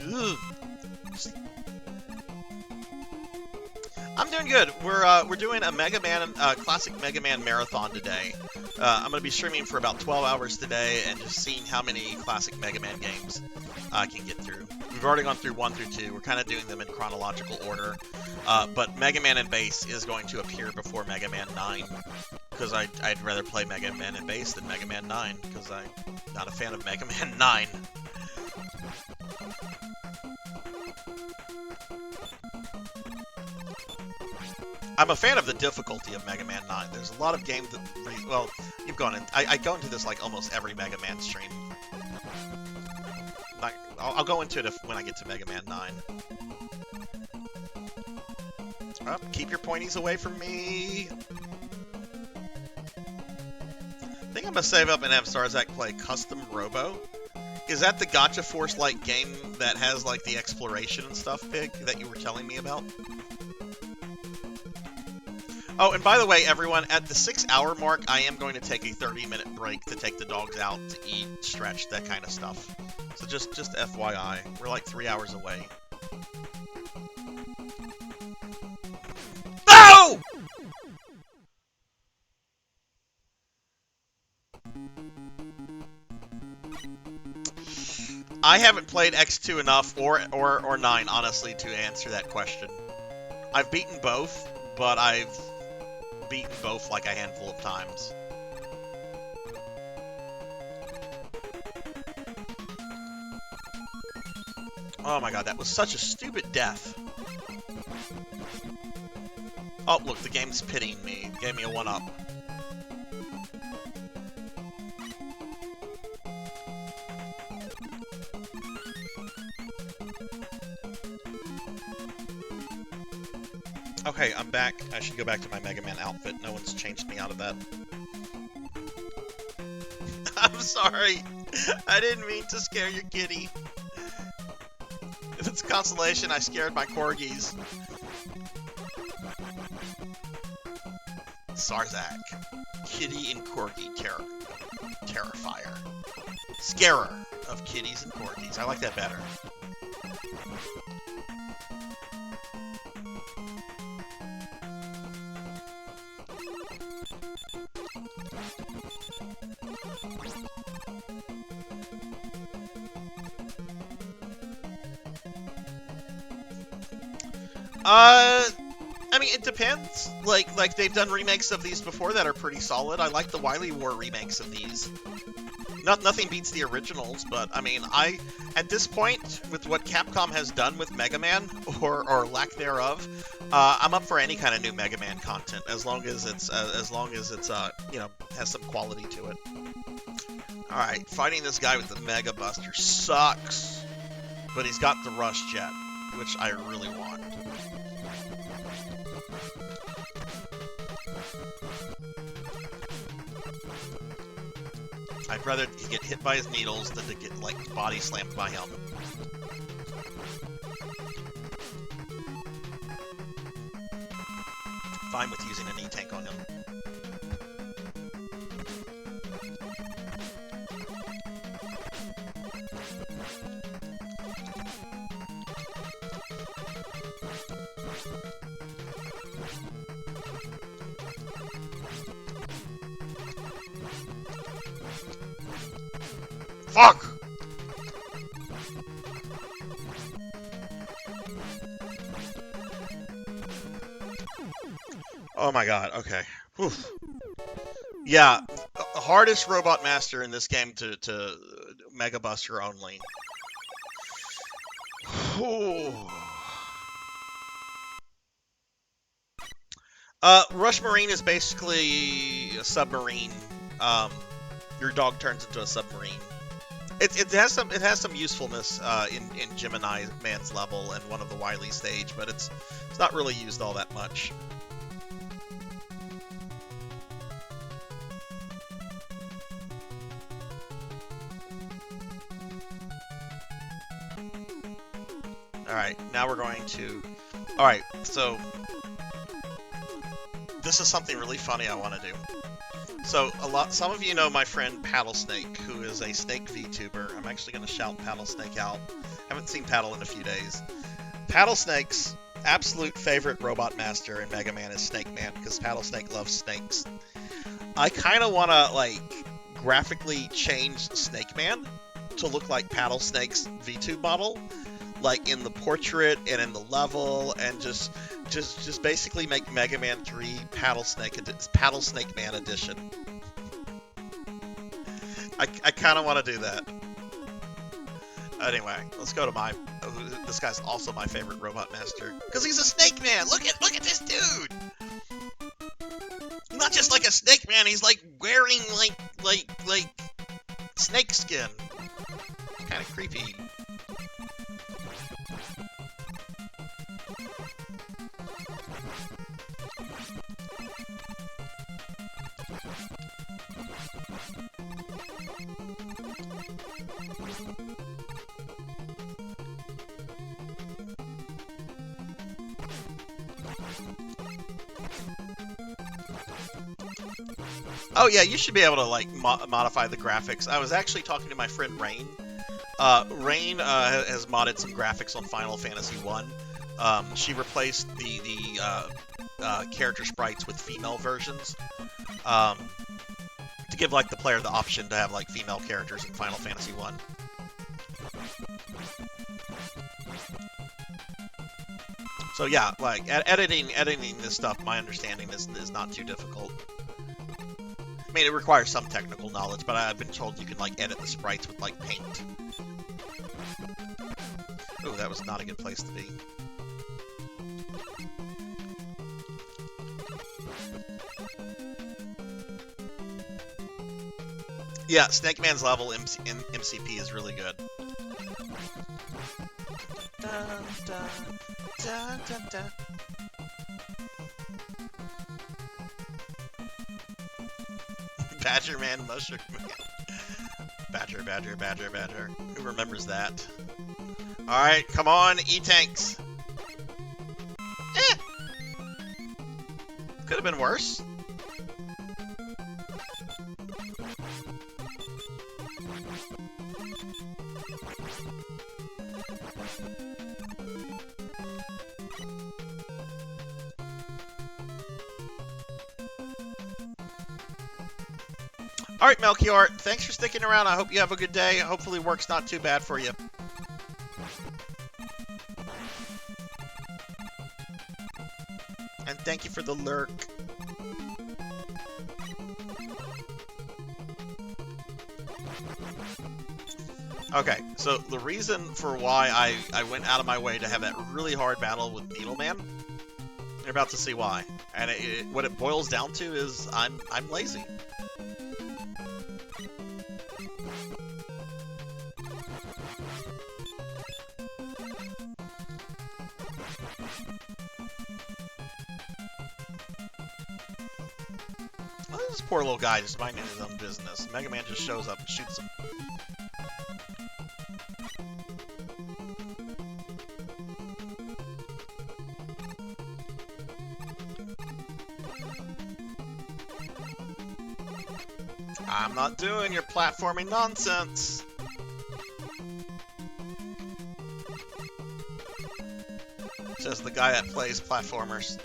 Ugh. I'm doing good. We're doing a Mega Man, classic Mega Man marathon today. I'm gonna be streaming for about 12 hours today and just seeing how many classic Mega Man games I can get through. We've already gone through 1 through 2. We're kind of doing them in chronological order. But Mega Man and Bass is going to appear before Mega Man 9 because I'd rather play Mega Man and Bass than Mega Man 9 because I'm not a fan of Mega Man 9. I'm a fan of the difficulty of Mega Man 9. There's a lot of games that, well, you've gone in. I go into this like almost every Mega Man stream. I'll go into it when I get to Mega Man 9. Oh, keep your pointies away from me. I think I'm gonna save up and have Sarzac play Custom Robo. Is that the Gotcha Force-like game that has like the exploration and stuff, Pig, that you were telling me about? Oh, and by the way, everyone, at the 6-hour mark, I am going to take a 30-minute break to take the dogs out to eat, stretch, that kind of stuff. So just FYI, we're like 3 hours away. No! I haven't played X2 enough or 9, honestly, to answer that question. I've beaten both, but I've beaten both like a handful of times. Oh my god, that was such a stupid death. Oh, look, the game's pitying me. It gave me a 1-up. Okay, I'm back. I should go back to my Mega Man outfit. No one's changed me out of that. I'm sorry. I didn't mean to scare your kitty. If it's consolation, I scared my corgis. Sarzac. Kitty and corgi terrifier. Scarer of kitties and corgis. I like that better. I mean, it depends. Like they've done remakes of these before that are pretty solid. I like the Wily War remakes of these. Nothing beats the originals, but I mean, at this point, with what Capcom has done with Mega Man, or lack thereof, I'm up for any kind of new Mega Man content as long as it's you know, has some quality to it. All right, fighting this guy with the Mega Buster sucks, but he's got the Rush Jet, which I really want. I'd rather get hit by his needles than to get, like, body slammed by him. Fine with using an E-Tank on him. Fuck! Oh my god, okay. Whew. Yeah, hardest Robot Master in this game to Mega Buster only. Rush Marine is basically a submarine. Your dog turns into a submarine. It has some usefulness in Gemini Man's level and one of the Wily stage, but it's not really used all that much. Alright, now we're going to... Alright, so... This is something really funny I want to do. So, some of you know my friend Paddlesnake, who is a snake VTuber. I'm actually going to shout Paddlesnake out. I haven't seen Paddle in a few days. Paddlesnakes absolute favorite robot master in Mega Man is Snake Man, because Paddlesnake loves snakes. I kind of want to, like, graphically change Snake Man to look like Paddlesnake's VTuber model, like in the portrait and in the level, and just basically make Mega Man 3 Paddlesnake Man edition. I kind of want to do that. Anyway, let's go to this guy's also my favorite robot master, because he's a Snake Man. Look at this dude. Not just like a Snake Man, he's like wearing like snake skin. Kind of creepy. Oh yeah, you should be able to like modify the graphics. I was actually talking to my friend Rain. Rain has modded some graphics on Final Fantasy 1. She replaced the character sprites with female versions to give like the player the option to have like female characters in Final Fantasy 1. So yeah, like editing this stuff, my understanding is not too difficult. I mean, it requires some technical knowledge, but I've been told you can like edit the sprites with like paint. Oh, that was not a good place to be. Yeah, Snake Man's level MCP is really good. Dun, dun, dun, dun, dun. Badger Man, Mushroom Man. Badger. Who remembers that? Alright, come on, E-Tanks. Could have been worse. Alright, Melchior, thanks for sticking around. I hope you have a good day. Hopefully work's not too bad for you. And thank you for the lurk. Okay, so the reason for why I went out of my way to have that really hard battle with Needleman, you're about to see why. And what it boils down to is I'm lazy. This poor little guy just minding his own business. Mega Man just shows up and shoots him. I'm not doing your platforming nonsense. Says the guy that plays platformers.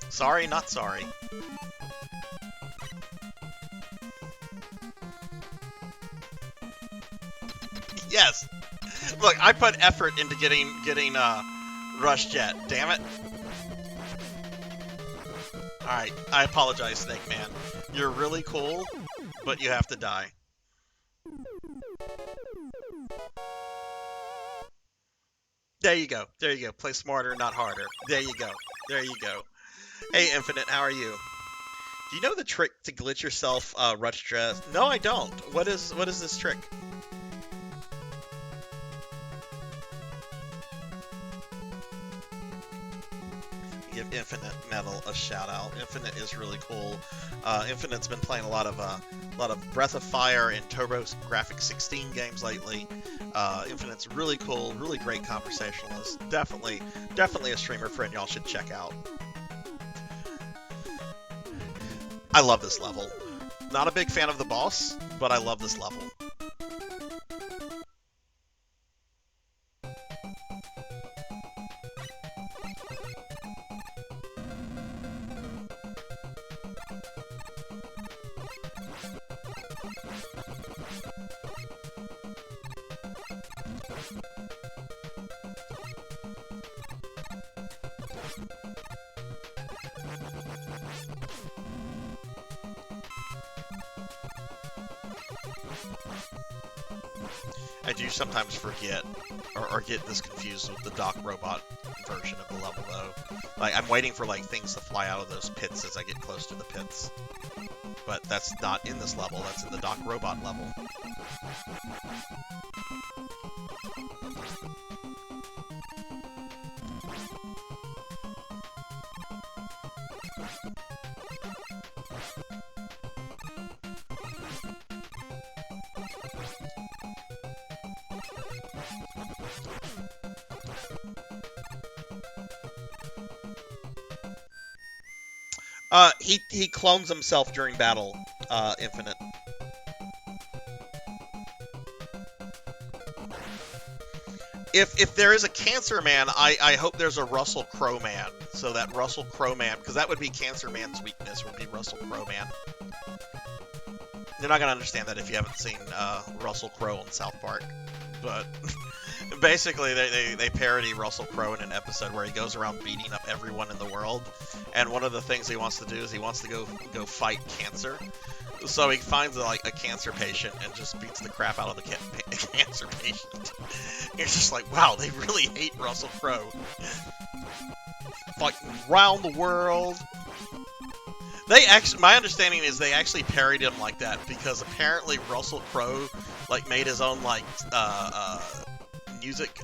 Sorry, not sorry. Yes. Look, I put effort into getting Rush Jet. Damn it. Alright, I apologize, Snake Man. You're really cool, but you have to die. There you go. There you go. Play smarter, not harder. There you go. There you go. Hey, Infinite, how are you? Do you know the trick to glitch yourself, Rush Dress? No, I don't. What is this trick? Give Infinite Metal a shout out. Infinite is really cool. Infinite's been playing a lot of Breath of Fire and TurboGrafx 16 games lately. Infinite's really cool, really great conversationalist. Definitely a streamer friend y'all should check out. I love this level. Not a big fan of the boss, but I love this level. I do sometimes forget or get this confused with the Doc Robot version of the level, though. Like, I'm waiting for, like, things to fly out of those pits as I get close to the pits. But that's not in this level, that's in the Doc Robot level. He clones himself during battle, Infinite. If there is a Cancer Man, I hope there's a Russell Crowe Man, so that Russell Crowe Man, because that would be Cancer Man's weakness, would be Russell Crowe Man. You're not gonna understand that if you haven't seen Russell Crowe on South Park, but basically they parody Russell Crowe in an episode where he goes around beating up everyone in the world, and one of the things he wants to do is he wants to go fight cancer. So he finds a cancer patient and just beats the crap out of the cancer patient. It's just like, wow, they really hate Russell Crowe. Fighting around the world. My understanding is they actually parodied him like that because apparently Russell Crowe made his own music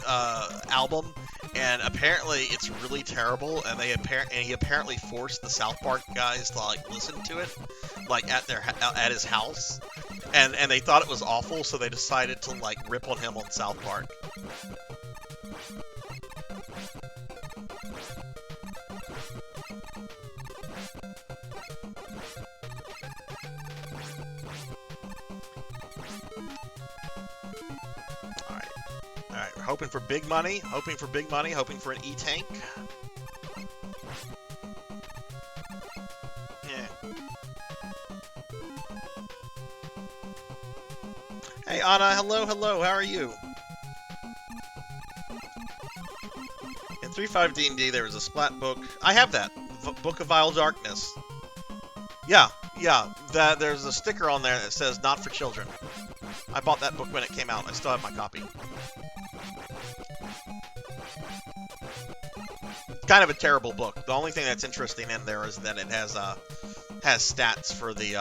album, and apparently it's really terrible, and he apparently forced the South Park guys to listen to it at his house, and they thought it was awful, so they decided to rip on him on South Park. Alright, we're hoping for big money, hoping for an E-Tank. Yeah. Hey Anna, hello, how are you? In 3.5 D&D there was a splat book. I have that. Book of Vile Darkness. Yeah, there's a sticker on there that says not for children. I bought that book when it came out. I still have my copy. Kind of a terrible book. The only thing that's interesting in there is that it has stats for the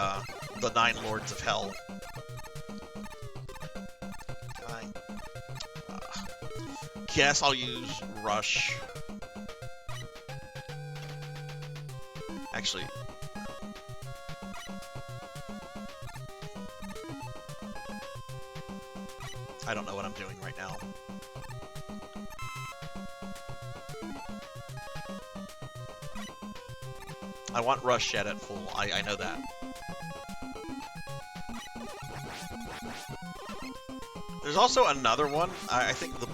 9 Lords of Hell. I guess I'll use Rush. Actually, I don't know what I'm doing right now. I want Rush Shed at full. I know that. There's also another one. I think the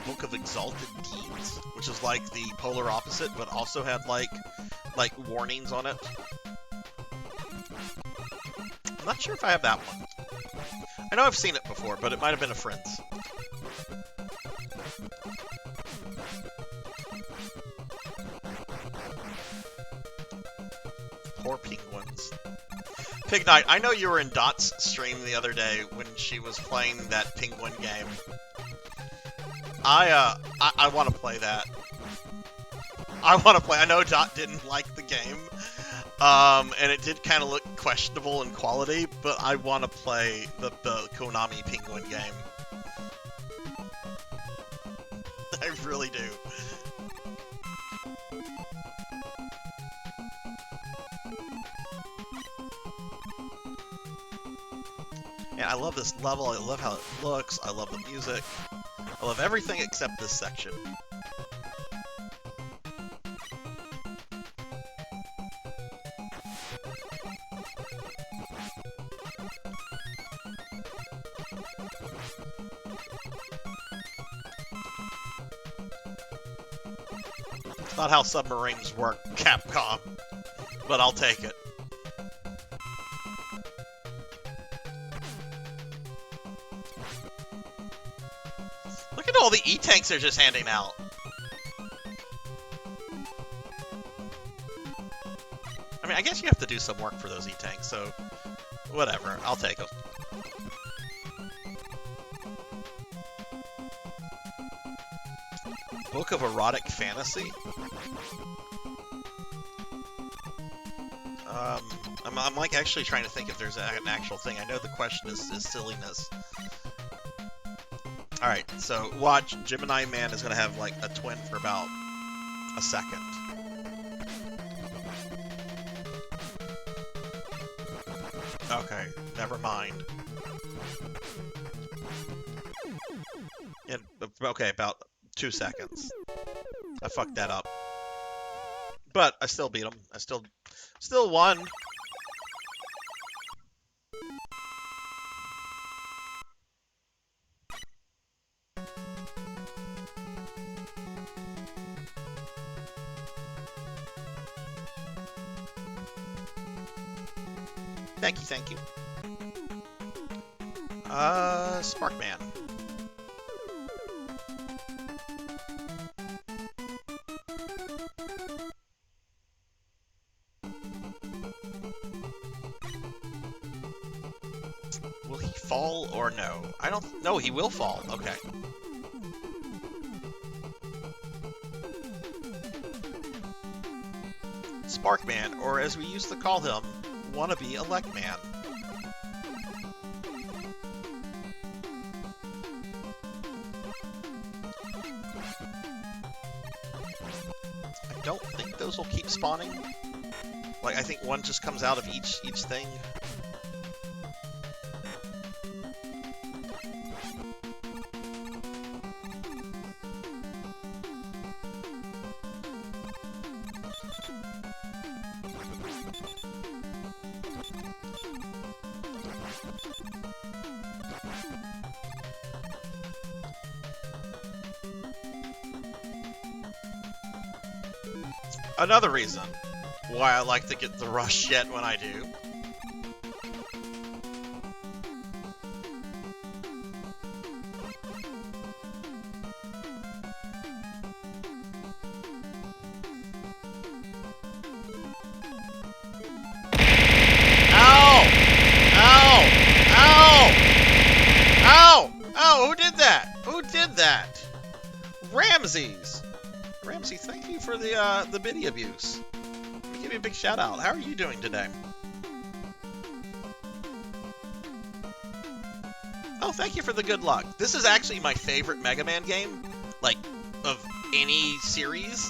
Book of Exalted Deeds, which is like the polar opposite, but also had like warnings on it. I'm not sure if I have that one. I know I've seen it before, but it might have been a friend's. Poor penguins. Pig Knight, I know you were in Dot's stream the other day when she was playing that penguin game. I want to play that. I know Dot didn't like the game, and it did kind of look questionable in quality, but I want to play the Konami penguin game. I really do. Yeah, I love this level, I love how it looks, I love the music, I love everything except this section. It's not how submarines work, Capcom, but I'll take it. Look at all the E-tanks they're just handing out. I mean, I guess you have to do some work for those E-tanks, so whatever. I'll take them. Book of Erotic Fantasy? I'm like actually trying to think if there's an actual thing. I know the question is silliness. Alright, so watch. Gemini Man is going to have like a twin for about a second. Okay, never mind. Okay, about 2 seconds. I fucked that up. But I still beat him. I still won. Thank you. Sparkman. Will he fall or no? I don't know. He will fall. Okay. Sparkman, or as we used to call him, wannabe Elect Man. I don't think those will keep spawning. Like, I think one just comes out of each thing. Another reason why I like to get the rush yet when I do. Ow! Ow! Ow! Ow! Ow! Who did that? Who did that? Ramses! Ramsey, thank you for the biddy abuse. Let me give you a big shout out. How are you doing today? Oh, thank you for the good luck. This is actually my favorite Mega Man game, like, of any series.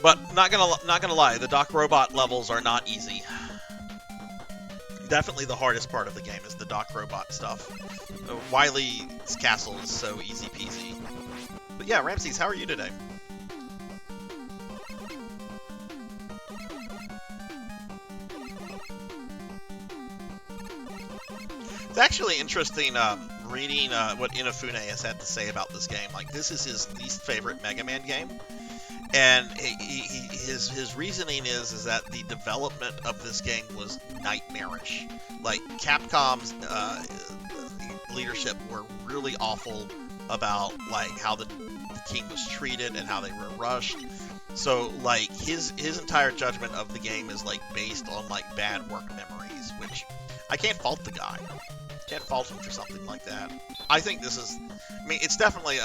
But not gonna lie, the Doc Robot levels are not easy. Definitely the hardest part of the game is the Doc Robot stuff. Wily's castle is so easy peasy. But yeah, Ramses, how are you today? It's actually interesting reading what Inafune has had to say about this game. Like, this is his least favorite Mega Man game. And his reasoning is that the development of this game was nightmarish. Like, Capcom's leadership were really awful about, like, how the team was treated and how they were rushed. So, like, his entire judgment of the game is, like, based on, like, bad work memories, which I can't fault the guy. Can't fault him for something like that. I think this is, I mean, it's definitely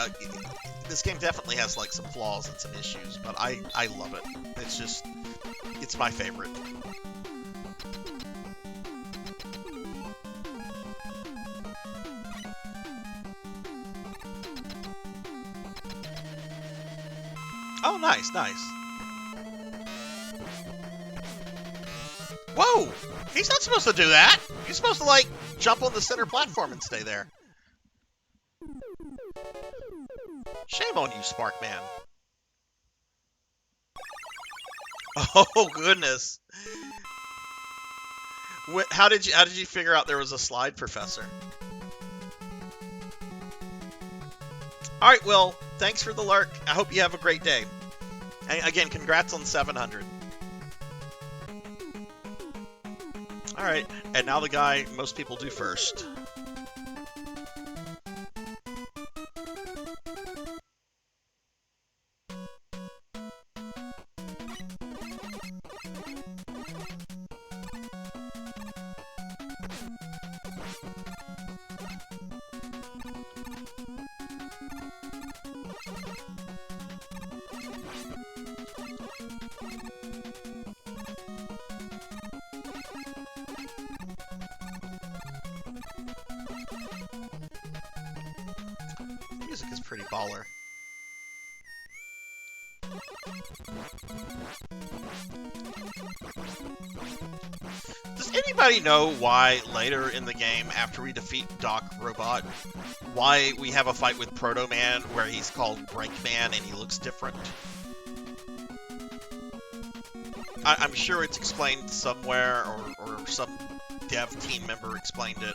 this game definitely has, like, some flaws and some issues, but I love it. It's just, it's my favorite. Oh, nice, nice. Whoa! He's not supposed to do that! He's supposed to, like, jump on the center platform and stay there. Shame on you, Sparkman. Oh, goodness. How did you figure out there was a slide, Professor? Alright, well, thanks for the lurk. I hope you have a great day. And again, congrats on 700. Alright, and now the guy most people do first. pretty baller. Does anybody know why later in the game, after we defeat Doc Robot, why we have a fight with Proto Man where he's called Brakeman and he looks different? I'm sure it's explained somewhere, or some dev team member explained it,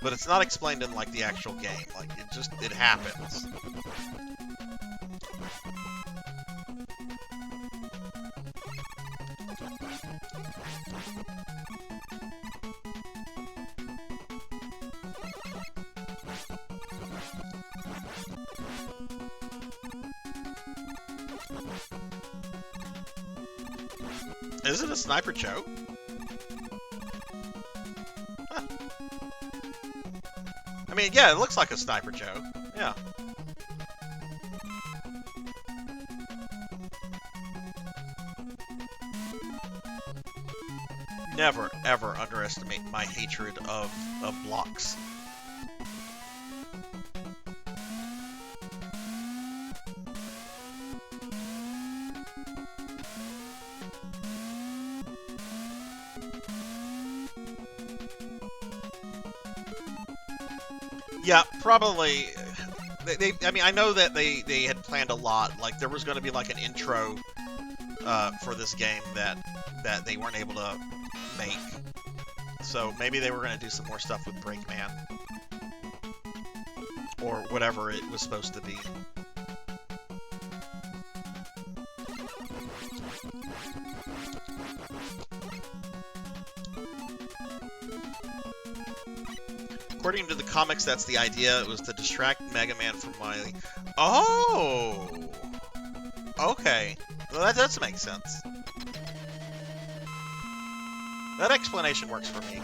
but it's not explained in like the actual game. Like it happens. Is it a sniper choke? Huh. I mean, yeah, it looks like a sniper choke. Yeah. Never, ever underestimate my hatred of blocks. Yeah, probably. I mean, I know that they had planned a lot. Like, there was going to be like an intro for this game that they weren't able to make. So maybe they were going to do some more stuff with Brakeman. Or whatever it was supposed to be. According to the comics, that's the idea. It was to distract Mega Man from Wily. Oh! Okay. Well, that does make sense. That explanation works for me.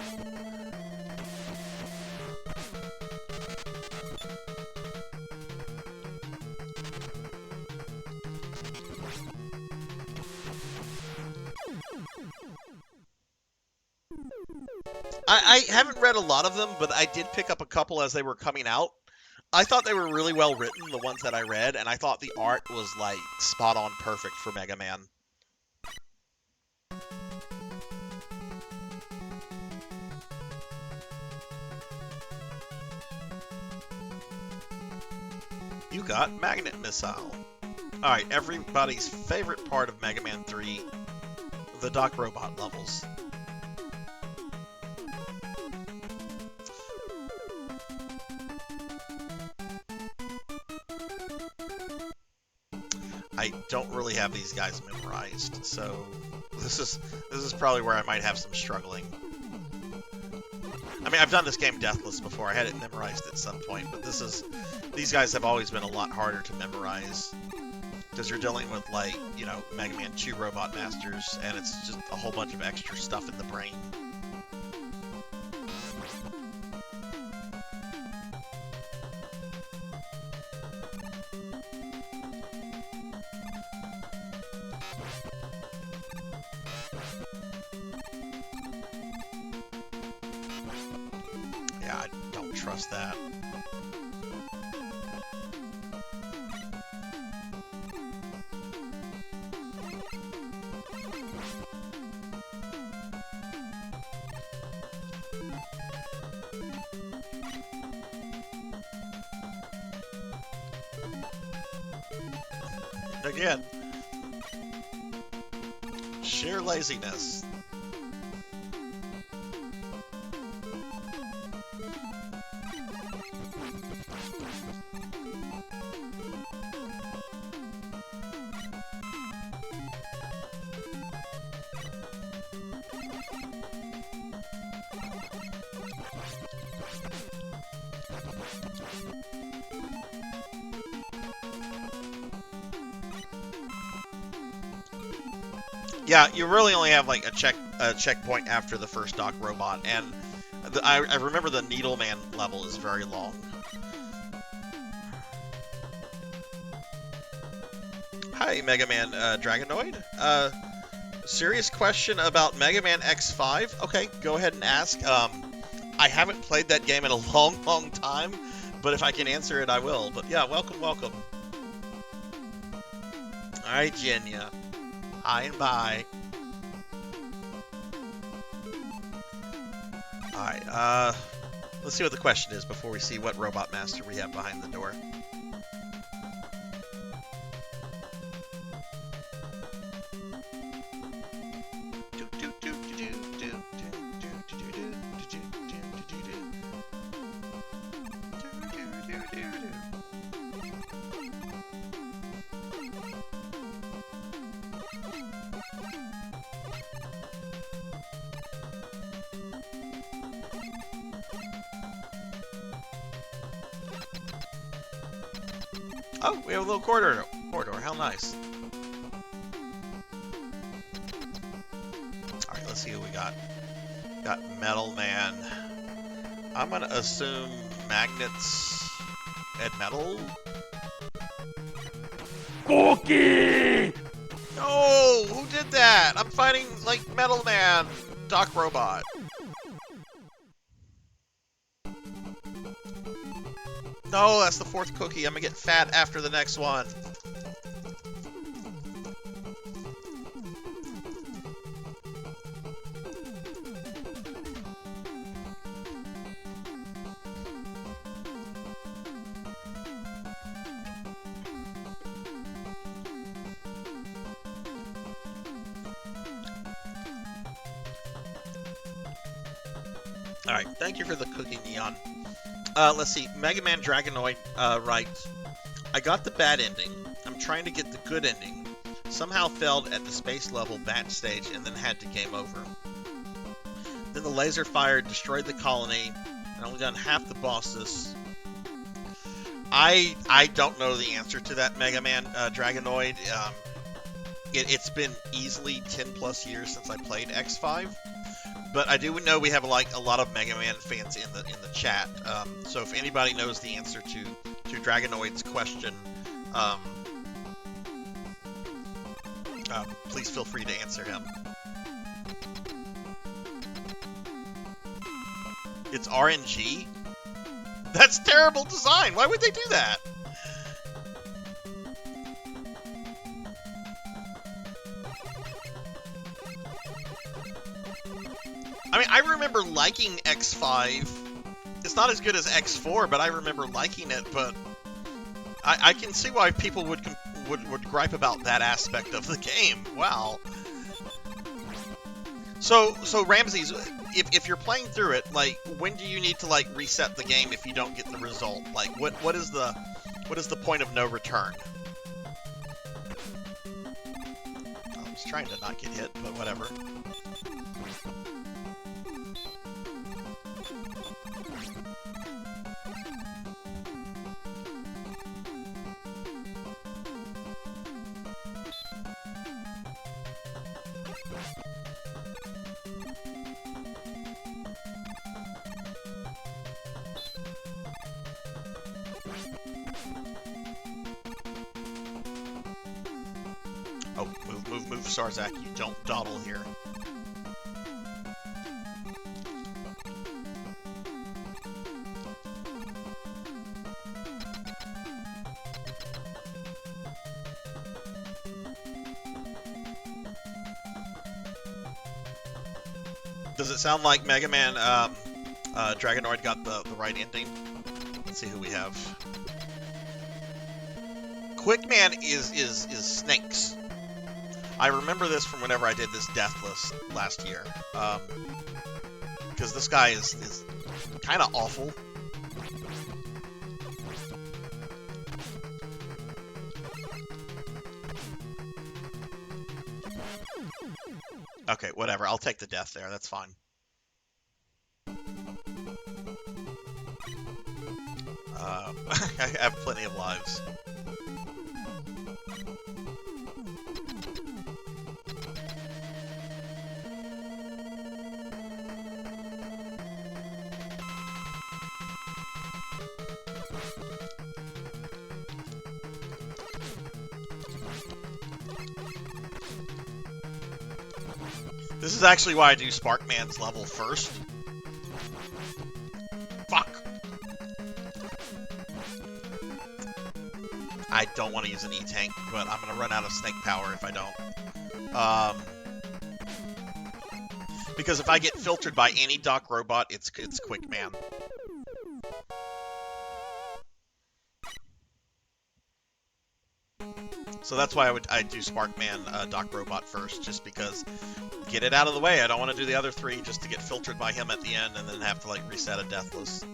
I haven't read a lot of them, but I did pick up a couple as they were coming out. I thought they were really well written, the ones that I read, and I thought the art was, like, spot on perfect for Mega Man. You got Magnet Missile. Alright, everybody's favorite part of Mega Man 3, the Doc Robot levels. I don't really have these guys memorized, so this is probably where I might have some struggling. I mean, I've done this game deathless before. I had it memorized at some point, but these guys have always been a lot harder to memorize because you're dealing with, like, you know, Mega Man 2 Robot Masters, and it's just a whole bunch of extra stuff in the brain. Yeah, I don't trust that. Again, sheer laziness. Yeah, you really only have like a checkpoint after the first Doc Robot, and I remember the Needleman level is very long. Hi, Mega Man Dragonoid. Serious question about Mega Man X5? Okay, go ahead and ask. I haven't played that game in a long, long time, But if I can answer it, I will. But yeah, welcome, welcome. Alright, Jenya. Hi and bye. Alright, let's see what the question is before we see what Robot Master we have behind the door. Oh, we have a little corridor. How nice. Alright, let's see who we got. Got Metal Man. I'm gonna assume magnets and metal. Cookie! No! Who did that? I'm fighting, like, Metal Man, Doc Robot. No, that's the fourth cookie. I'm gonna get fat after the next one. Alright, thank you for the cookie, Neon. Let's see. Mega Man Dragonoid writes, I got the bad ending. I'm trying to get the good ending. Somehow failed at the space level bat stage and then had to game over. Then the laser fire destroyed the colony and only done half the bosses. I don't know the answer to that, Mega Man Dragonoid. It's been easily 10 plus years since I played X5. But I do know we have like a lot of Mega Man fans in the chat. So if anybody knows the answer to Dragonoid's question, please feel free to answer him. It's RNG? That's terrible design. Why would they do that? I mean, I remember liking X5. It's not as good as X4, but I remember liking it. But I can see why people would gripe about that aspect of the game. Wow. So Ramses, if you're playing through it, like, when do you need to like reset the game if you don't get the result? Like, what is the point of no return? I was trying to not get hit, but whatever. Oh, move, Sarzac, you don't dawdle here. Does it sound like Mega Man Dragonoid got the right ending? Let's see who we have. Quickman is snakes. I remember this from whenever I did this death list last year. Because this guy is kind of awful. Okay, whatever. I'll take the death there. That's fine. I have plenty of lives. This is actually why I do Sparkman's level first. Fuck. I don't want to use an E-Tank, but I'm going to run out of snake power if I don't. Because if I get filtered by any Doc Robot, it's quick, man. So that's why I do Sparkman Doc Robot first, just because get it out of the way. I don't want to do the other three just to get filtered by him at the end and then have to like reset a Deathless.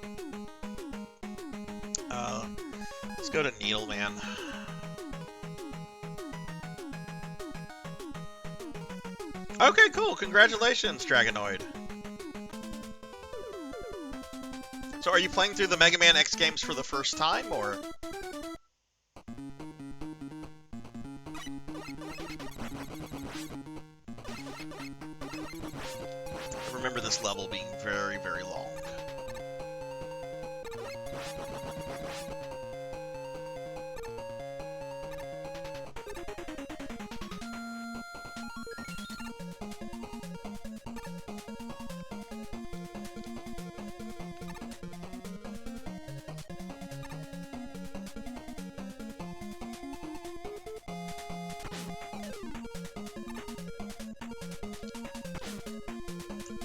Let's go to Needle Man. Okay, cool. Congratulations, Dragonoid. So are you playing through the Mega Man X games for the first time, or? I remember this level being very, very long.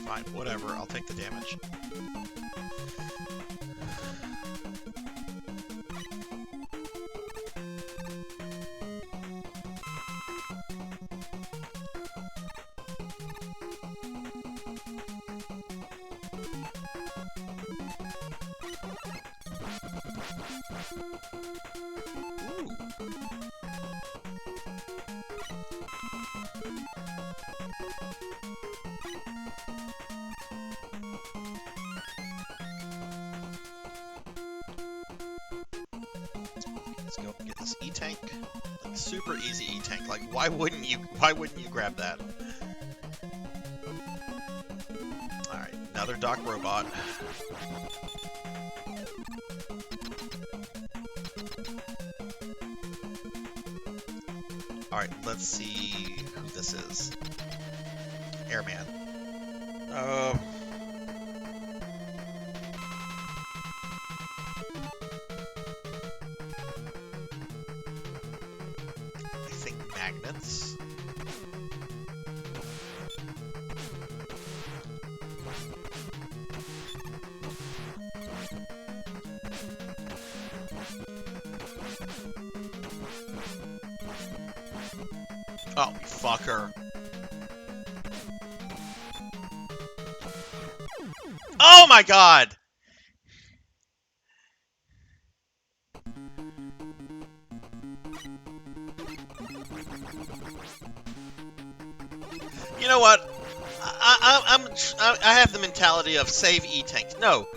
Fine, whatever, I'll take the damage. Let's go get this E-Tank. Like, super easy E-Tank. Like, why wouldn't you grab that? Alright, another Doc Robot. Alright, let's see who this is. Airman. I think magnets. Oh, you fucker. Oh my god! You know what? I have the mentality of save E-Tanks. No,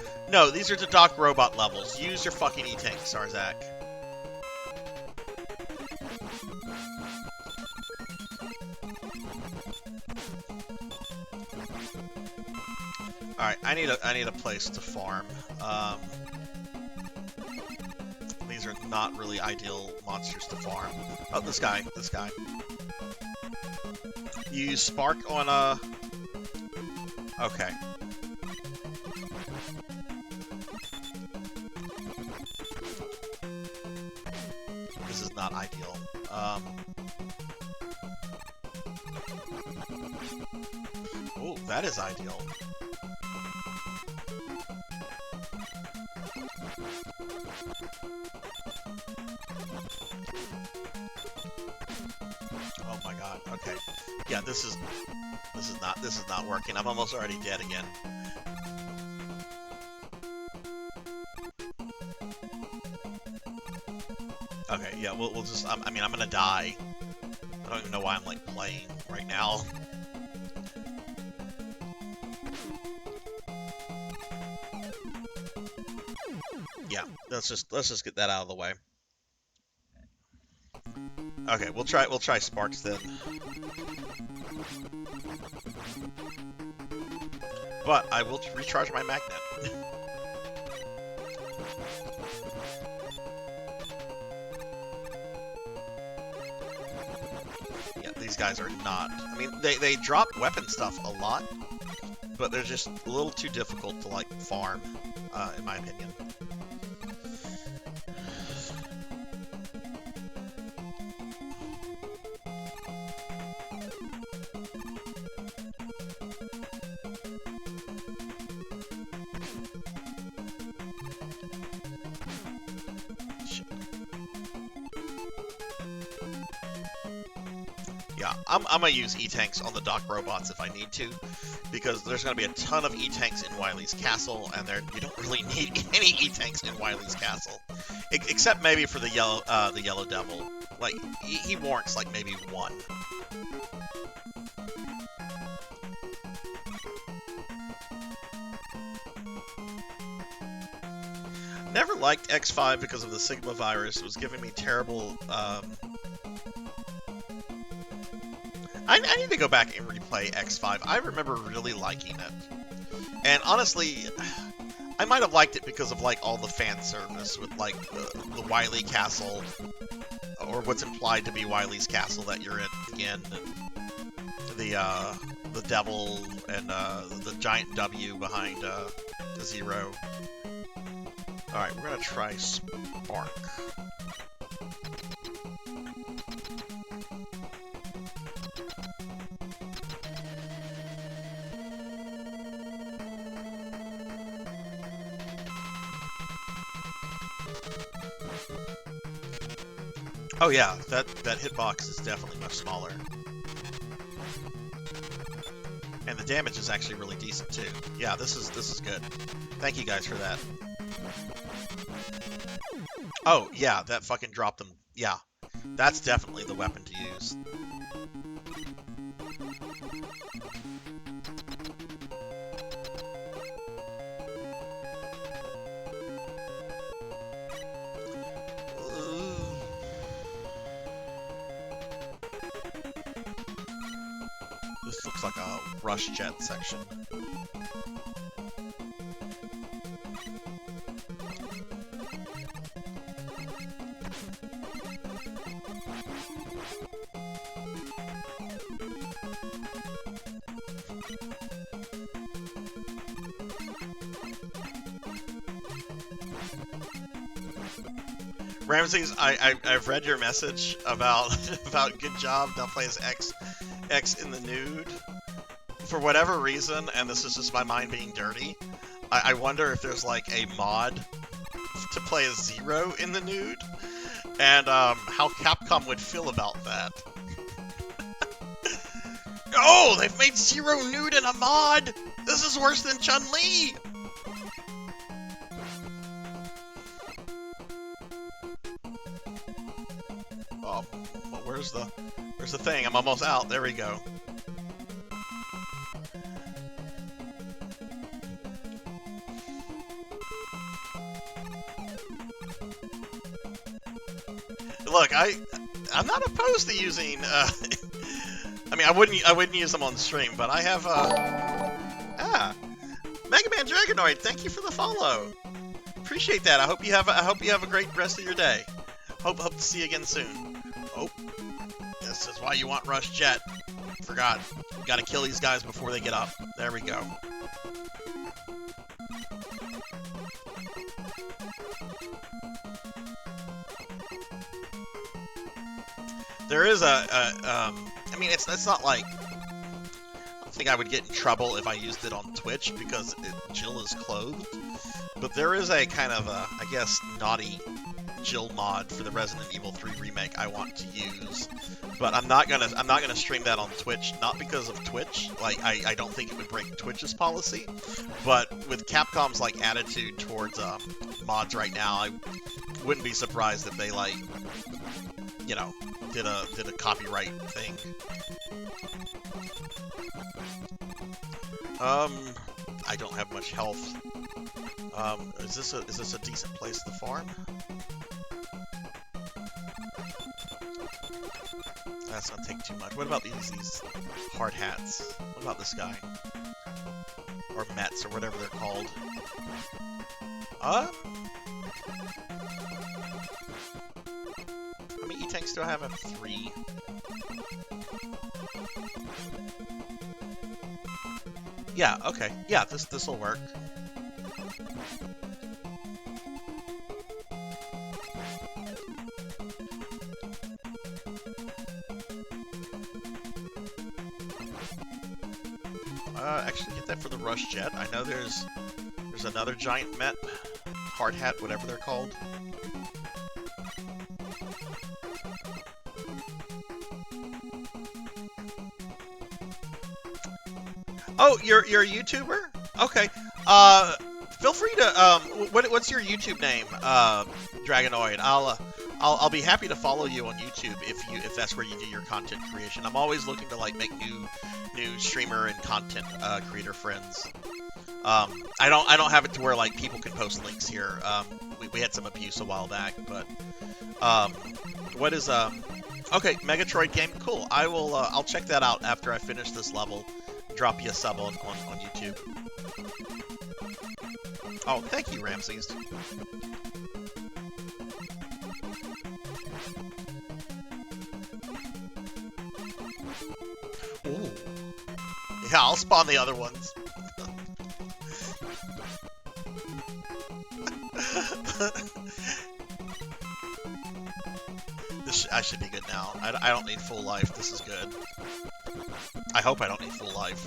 these are the Doc Robot levels. Use your fucking E-Tank, Sarzac. Alright, I need a place to farm. These are not really ideal monsters to farm. Oh, this guy. You use Spark on a... Okay. This is not ideal. Oh, that is ideal. Oh my god. Okay. Yeah, this is not working. I'm almost already dead again. Okay, yeah, we'll just I mean, I'm gonna die. I don't even know why I'm like playing right now. Yeah, let's just get that out of the way. Okay, we'll try Sparks then. But I will recharge my magnet. Yeah, these guys are not. I mean, they drop weapon stuff a lot, but they're just a little too difficult to like farm, in my opinion. Yeah, I'm gonna use E-Tanks on the dock robots if I need to, because there's gonna be a ton of E-Tanks in Wily's castle, and you don't really need any E-Tanks in Wily's castle, except maybe for the yellow devil. Like he warrants like maybe one. Never liked X5 because of the Sigma virus. It was giving me terrible. I need to go back and replay X5. I remember really liking it. And honestly, I might have liked it because of like all the fan service with like the Wily castle, or what's implied to be Wily's castle that you're in again, and the devil and the giant W behind the Zero. All right, we're gonna try Spark. Oh yeah, that hitbox is definitely much smaller. And the damage is actually really decent too. Yeah, this is good. Thank you guys for that. Oh yeah, that fucking dropped them. Yeah, that's definitely the weapon to use. This looks like a rush jet section. Ramses, I've read your message about good job. Don't play as X in the nude. For whatever reason, and this is just my mind being dirty, I wonder if there's like a mod to play as Zero in the nude, and how Capcom would feel about that. Oh, they've made Zero nude in a mod! This is worse than Chun-Li! Oh, well, where's the thing? I'm almost out. There we go. Look, I'm not opposed to using. I mean, I wouldn't use them on stream, but I have. Mega Man Dragonoid, thank you for the follow. Appreciate that. I hope you have a great rest of your day. Hope to see you again soon. Oh, this is why you want Rush Jet. Forgot. You gotta kill these guys before they get up. There we go. There is I mean, it's not like, I don't think I would get in trouble if I used it on Twitch because Jill is clothed, but there is a kind of a, I guess, naughty Jill mod for the Resident Evil 3 remake I want to use, but I'm not gonna stream that on Twitch, not because of Twitch, like I don't think it would break Twitch's policy, but with Capcom's like attitude towards mods right now, I wouldn't be surprised if they like, you know, did a copyright thing. I don't have much health. Is this a decent place to farm? That's gonna take too much. What about these hard hats? What about this guy? Or Mets, or whatever they're called. How many E-Tanks do I have? I have 3. Yeah, okay. Yeah, this'll work. Actually get that for the Rush Jet. I know there's another giant Met, hard hat, whatever they're called. Oh, you're a YouTuber? Okay. Feel free to what's your YouTube name? Dragonoid. I'll be happy to follow you on YouTube if that's where you do your content creation. I'm always looking to like make new streamer and content creator friends. I don't have it to where like people can post links here. We had some abuse a while back, but what is okay, Megatroid game, cool. I'll check that out after I finish this level. Drop you a sub on YouTube. Oh, thank you, Ramses. Ooh. Yeah, I'll spawn the other ones. I should be good now. I don't need full life. This is good. I hope I don't need full life.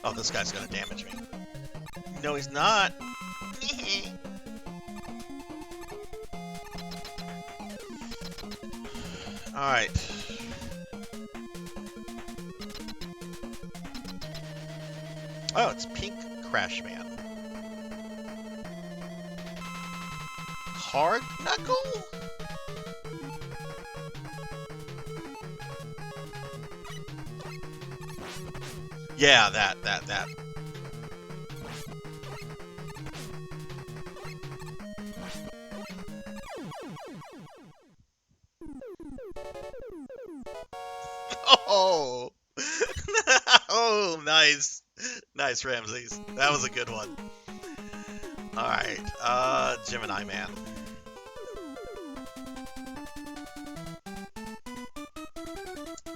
Oh, this guy's gonna damage me. No, he's not. Alright. Oh, it's Pink Crash Man. Hard Knuckle? Yeah, that. Oh! Oh, nice. Nice, Ramses. That was a good one. Alright, Gemini Man.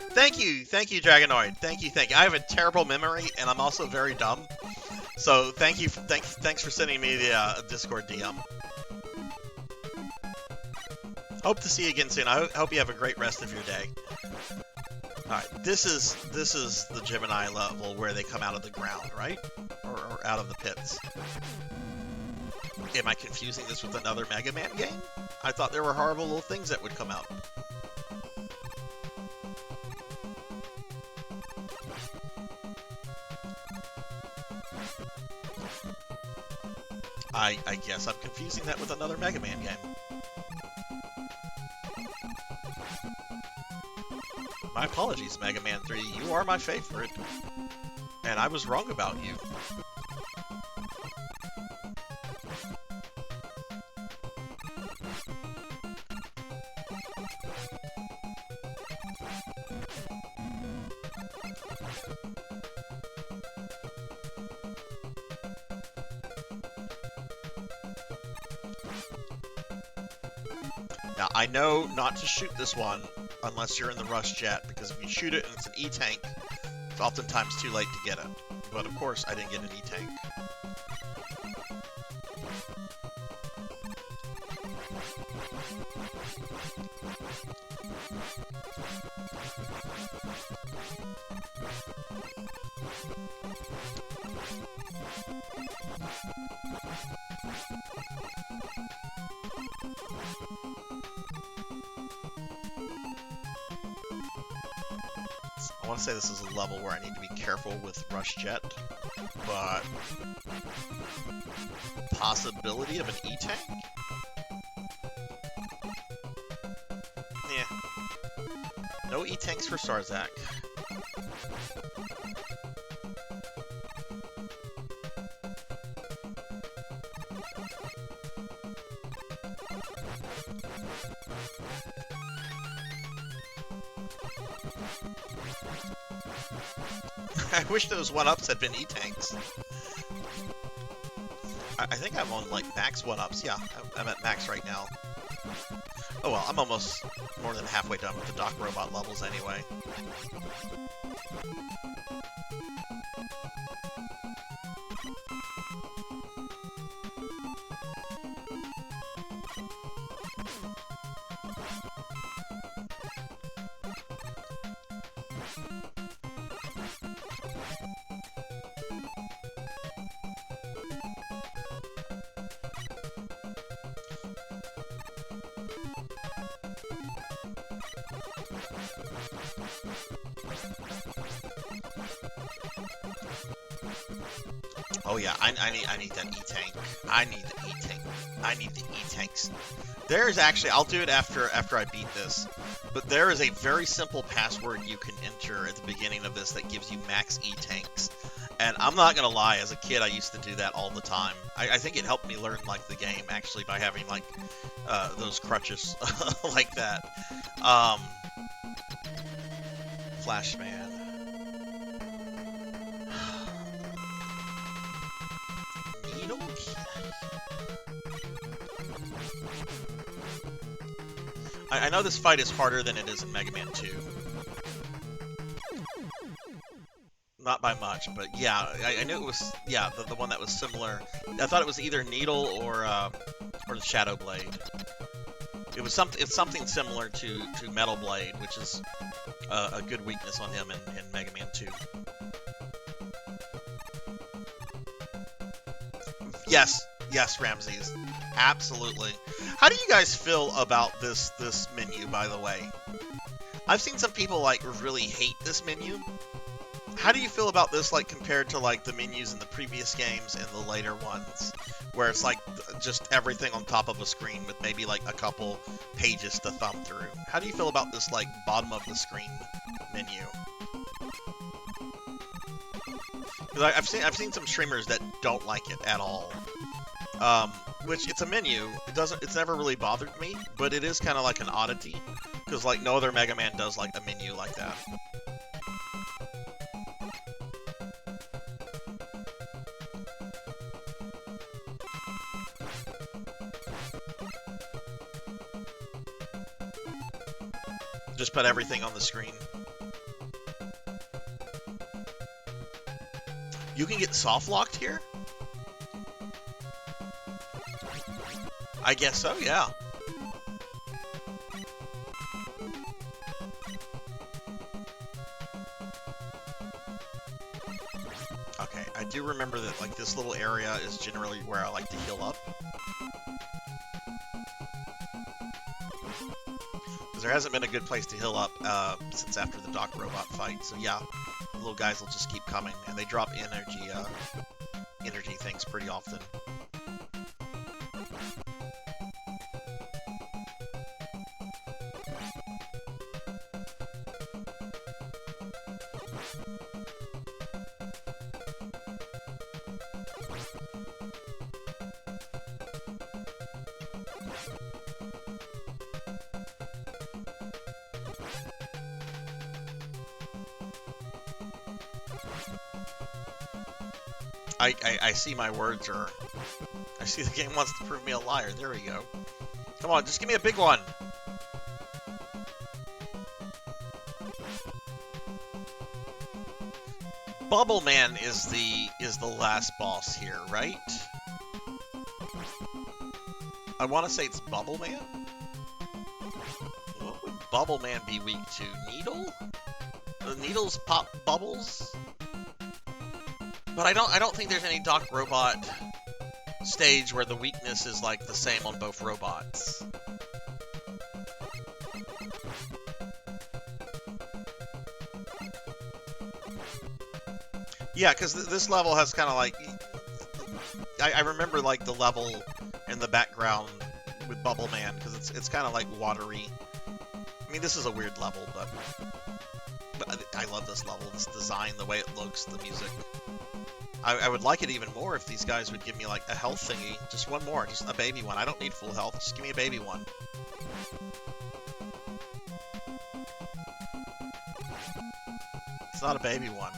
Thank you, Dragonoid. Thank you. I have a terrible memory, and I'm also very dumb. So thanks for sending me the Discord DM. Hope to see you again soon. I hope you have a great rest of your day. Alright, this is the Gemini level where they come out of the ground, right? Or out of the pits. Am I confusing this with another Mega Man game? I thought there were horrible little things that would come out. I guess I'm confusing that with another Mega Man game. My apologies, Mega Man 3. You are my favorite. And I was wrong about you. Now, I know not to shoot this one unless you're in the rush jet, because if you shoot it and it's an E-tank, it's oftentimes too late to get it. But of course, I didn't get an E-tank. I want to say this is a level where I need to be careful with Rush Jet, but possibility of an E-tank? Yeah. No E-tanks for Sarzac. I wish those 1-ups had been E-tanks. I think I'm on, like, max 1-ups. Yeah, I'm at max right now. Oh well, I'm almost more than halfway done with the Doc Robot levels anyway. Oh yeah, I need that E-Tank. I need the E-Tank. I need the E-Tanks. There's actually, I'll do it after I beat this, but there is a very simple password you can enter at the beginning of this that gives you max E-Tanks. And I'm not gonna lie, as a kid I used to do that all the time. I think it helped me learn like the game actually by having like those crutches like that. Flashman. Needle? I know this fight is harder than it is in Mega Man 2. Not by much, but yeah, I knew it was, yeah, the one that was similar. I thought it was either Needle or the Shadow Blade. It's something similar to Metal Blade, which is a good weakness on him in Mega Man 2. Yes, Ramses. Absolutely. How do you guys feel about this menu, by the way? I've seen some people like really hate this menu. How do you feel about this, like, compared to, like, the menus in the previous games and the later ones, where it's, like, just everything on top of a screen with maybe, like, a couple pages to thumb through? How do you feel about this, like, bottom of the screen menu? Because I've seen some streamers that don't like it at all. Which, it's a menu. It's never really bothered me, but it is kind of like an oddity, because, like, no other Mega Man does, like, a menu like that. Just put everything on the screen. You can get soft locked here? I guess so, yeah. Okay, I do remember that, like, this little area is generally where I like to heal up. There hasn't been a good place to heal up since after the Doc Robot fight, so yeah, the little guys will just keep coming, and they drop energy things pretty often. I see my words are... I see the game wants to prove me a liar. There we go. Come on, just give me a big one. Bubble Man is the last boss here, right? I want to say it's Bubble Man. What would Bubble Man be weak to? Needle? The needles pop bubbles? But I don't think there's any Doc Robot stage where the weakness is like the same on both robots. Yeah, because this level has kind of like... I remember like the level in the background with Bubble Man, because it's kind of like watery. I mean, this is a weird level, but I love this level, this design, the way it looks, the music. I would like it even more if these guys would give me like a health thingy. Just one more, just a baby one. I don't need full health, just give me a baby one. It's not a baby one.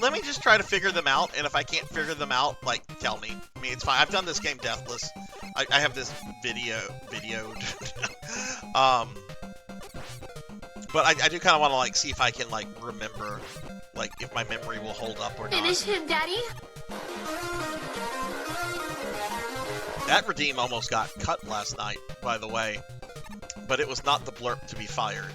Let me just try to figure them out, and if I can't figure them out, like, tell me. I mean, it's fine. I've done this game deathless. I have this videoed. But I do kind of want to, like, see if I can, like, remember, like, if my memory will hold up or not. Finish him, Daddy. That redeem almost got cut last night, by the way. But it was not the blurb to be fired.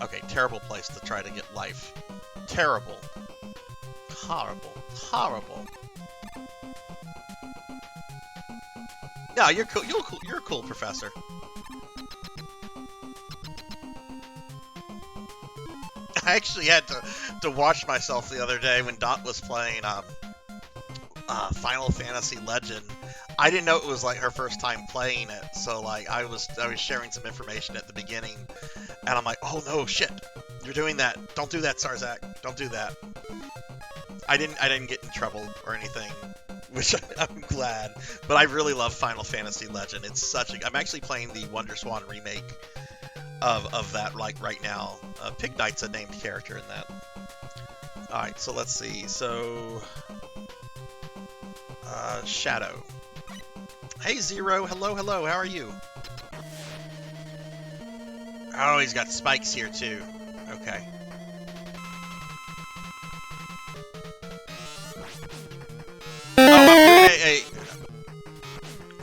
Okay, terrible place to try to get life. Terrible. Horrible. Horrible. No, you're cool. You're a cool professor. I actually had to watch myself the other day when Dot was playing Final Fantasy Legend. I didn't know it was like her first time playing it, so like I was sharing some information at the beginning, and I'm like, oh no, shit, you're doing that. Don't do that, Sarzac. Don't do that. I didn't get in trouble or anything, which I'm glad. But I really love Final Fantasy Legend. It's such a. I'm actually playing the WonderSwan remake of that like right now. Pig Knight's a named character in that. All right, so let's see. So Shadow. Hey Zero, hello, hello. How are you? Oh, he's got spikes here too. Okay. Oh, I'm doing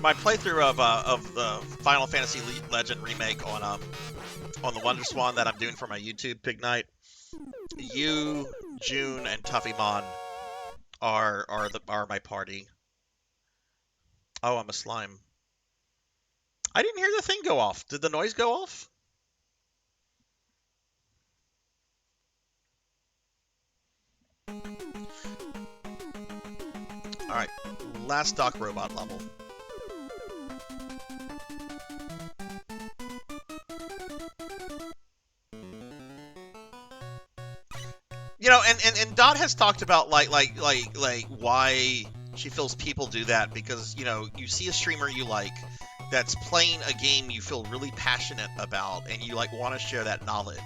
my playthrough of the Final Fantasy Legend remake on the WonderSwan that I'm doing for my YouTube Pig Night. You, June, and Tuffymon are my party. Oh, I'm a slime. I didn't hear the thing go off. Did the noise go off? Alright, last Doc Robot level. You know, and Dot has talked about like why she feels people do that, because, you know, you see a streamer you like that's playing a game you feel really passionate about, and you like want to share that knowledge.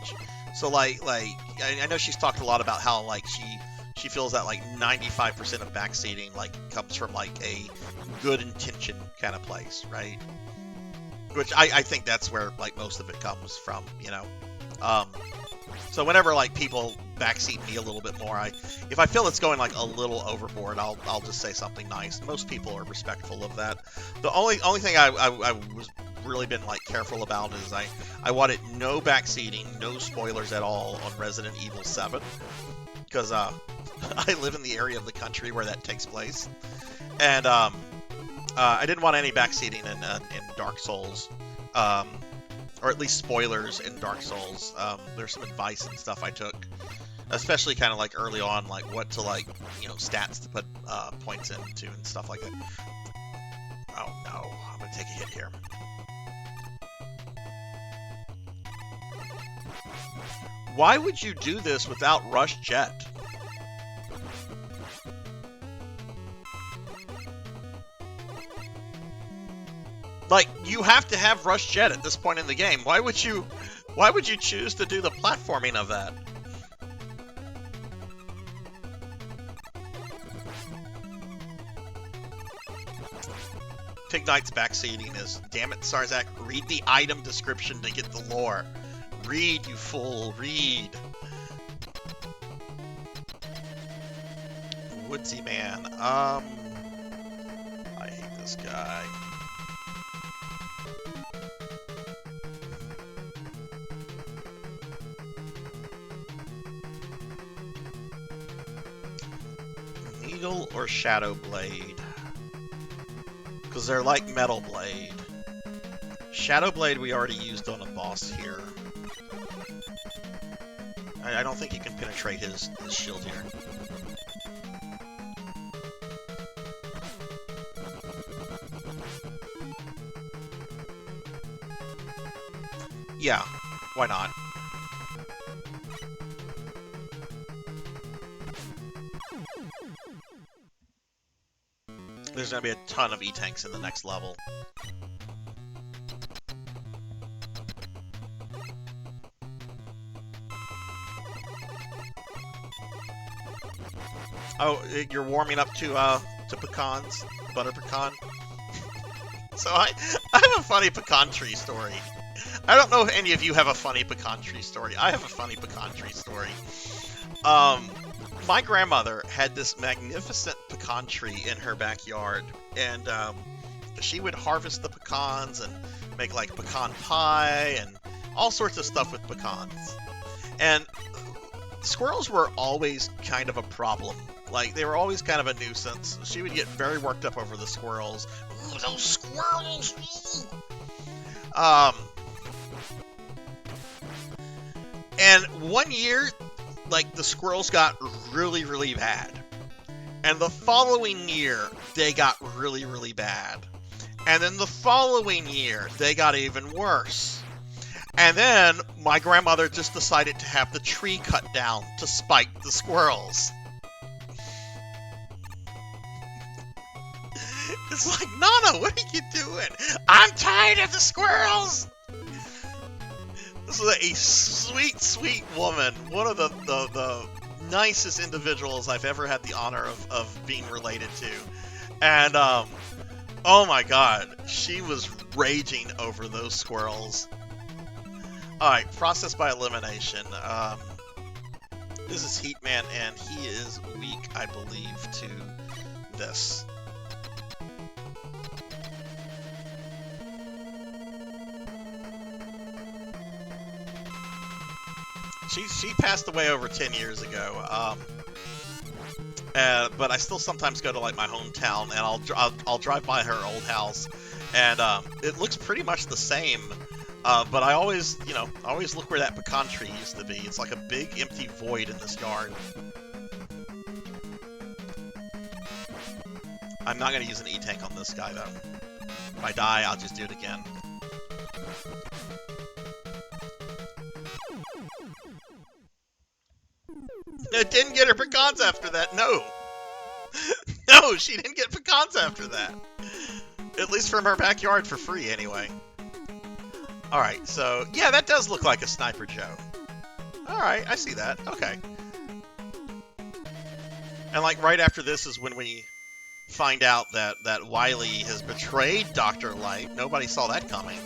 So like I know she's talked a lot about how like she feels that like 95% of backseating like comes from like a good intention kind of place, right? Which I think that's where like most of it comes from, you know. So whenever like people backseat me a little bit more, if I feel it's going like a little overboard, I'll just say something nice. Most people are respectful of that. The only thing I was really been like careful about is I wanted no backseating, no spoilers at all on Resident Evil 7, because I live in the area of the country where that takes place, and I didn't want any backseating in Dark Souls. Or at least spoilers in Dark Souls. There's some advice and stuff I took, especially kind of like early on, like what to like, you know, stats to put points into and stuff like that. Oh no, I'm gonna take a hit here. Why would you do this without Rush Jet? Like, you have to have Rush Jet at this point in the game. Why would you choose to do the platforming of that? Pig Knight's backseating is, damn it, Sarzac, read the item description to get the lore. Read, you fool, read. Woodsy Man, I hate this guy. Needle or Shadow Blade? Because they're like Metal Blade. Shadow Blade we already used on a boss here. I don't think you can penetrate his shield here. Yeah, why not? There's going to be a ton of E-Tanks in the next level. Oh, you're warming up to pecans? Butter pecan? So I have a funny pecan tree story. I don't know if any of you have a funny pecan tree story. I have a funny pecan tree story. My grandmother had this magnificent pecan tree in her backyard, and she would harvest the pecans and make like pecan pie and all sorts of stuff with pecans. And squirrels were always kind of a problem. Like, they were always kind of a nuisance. She would get very worked up over the squirrels. Ooh, those squirrels! And one year, like, the squirrels got really, really bad. And the following year, they got really, really bad. And then the following year, they got even worse. And then my grandmother just decided to have the tree cut down to spite the squirrels. It's like, Nana, what are you doing? I'm tired of the squirrels! This is a sweet, sweet woman. One of the nicest individuals I've ever had the honor of being related to. And, oh my god, she was raging over those squirrels. Alright, process by elimination. This is Heatman, and he is weak, I believe, to this. She passed away over 10 years ago, but I still sometimes go to like my hometown, and I'll drive by her old house, and it looks pretty much the same. But I always look where that pecan tree used to be. It's like a big empty void in this yard. I'm not gonna use an E-tank on this guy though. If I die, I'll just do it again. It didn't get her pecans after that, no! No, she didn't get pecans after that! At least from her backyard for free, anyway. Alright, so, yeah, that does look like a Sniper Joe. Alright, I see that. Okay. And, like, right after this is when we find out that Wily has betrayed Dr. Light. Nobody saw that coming.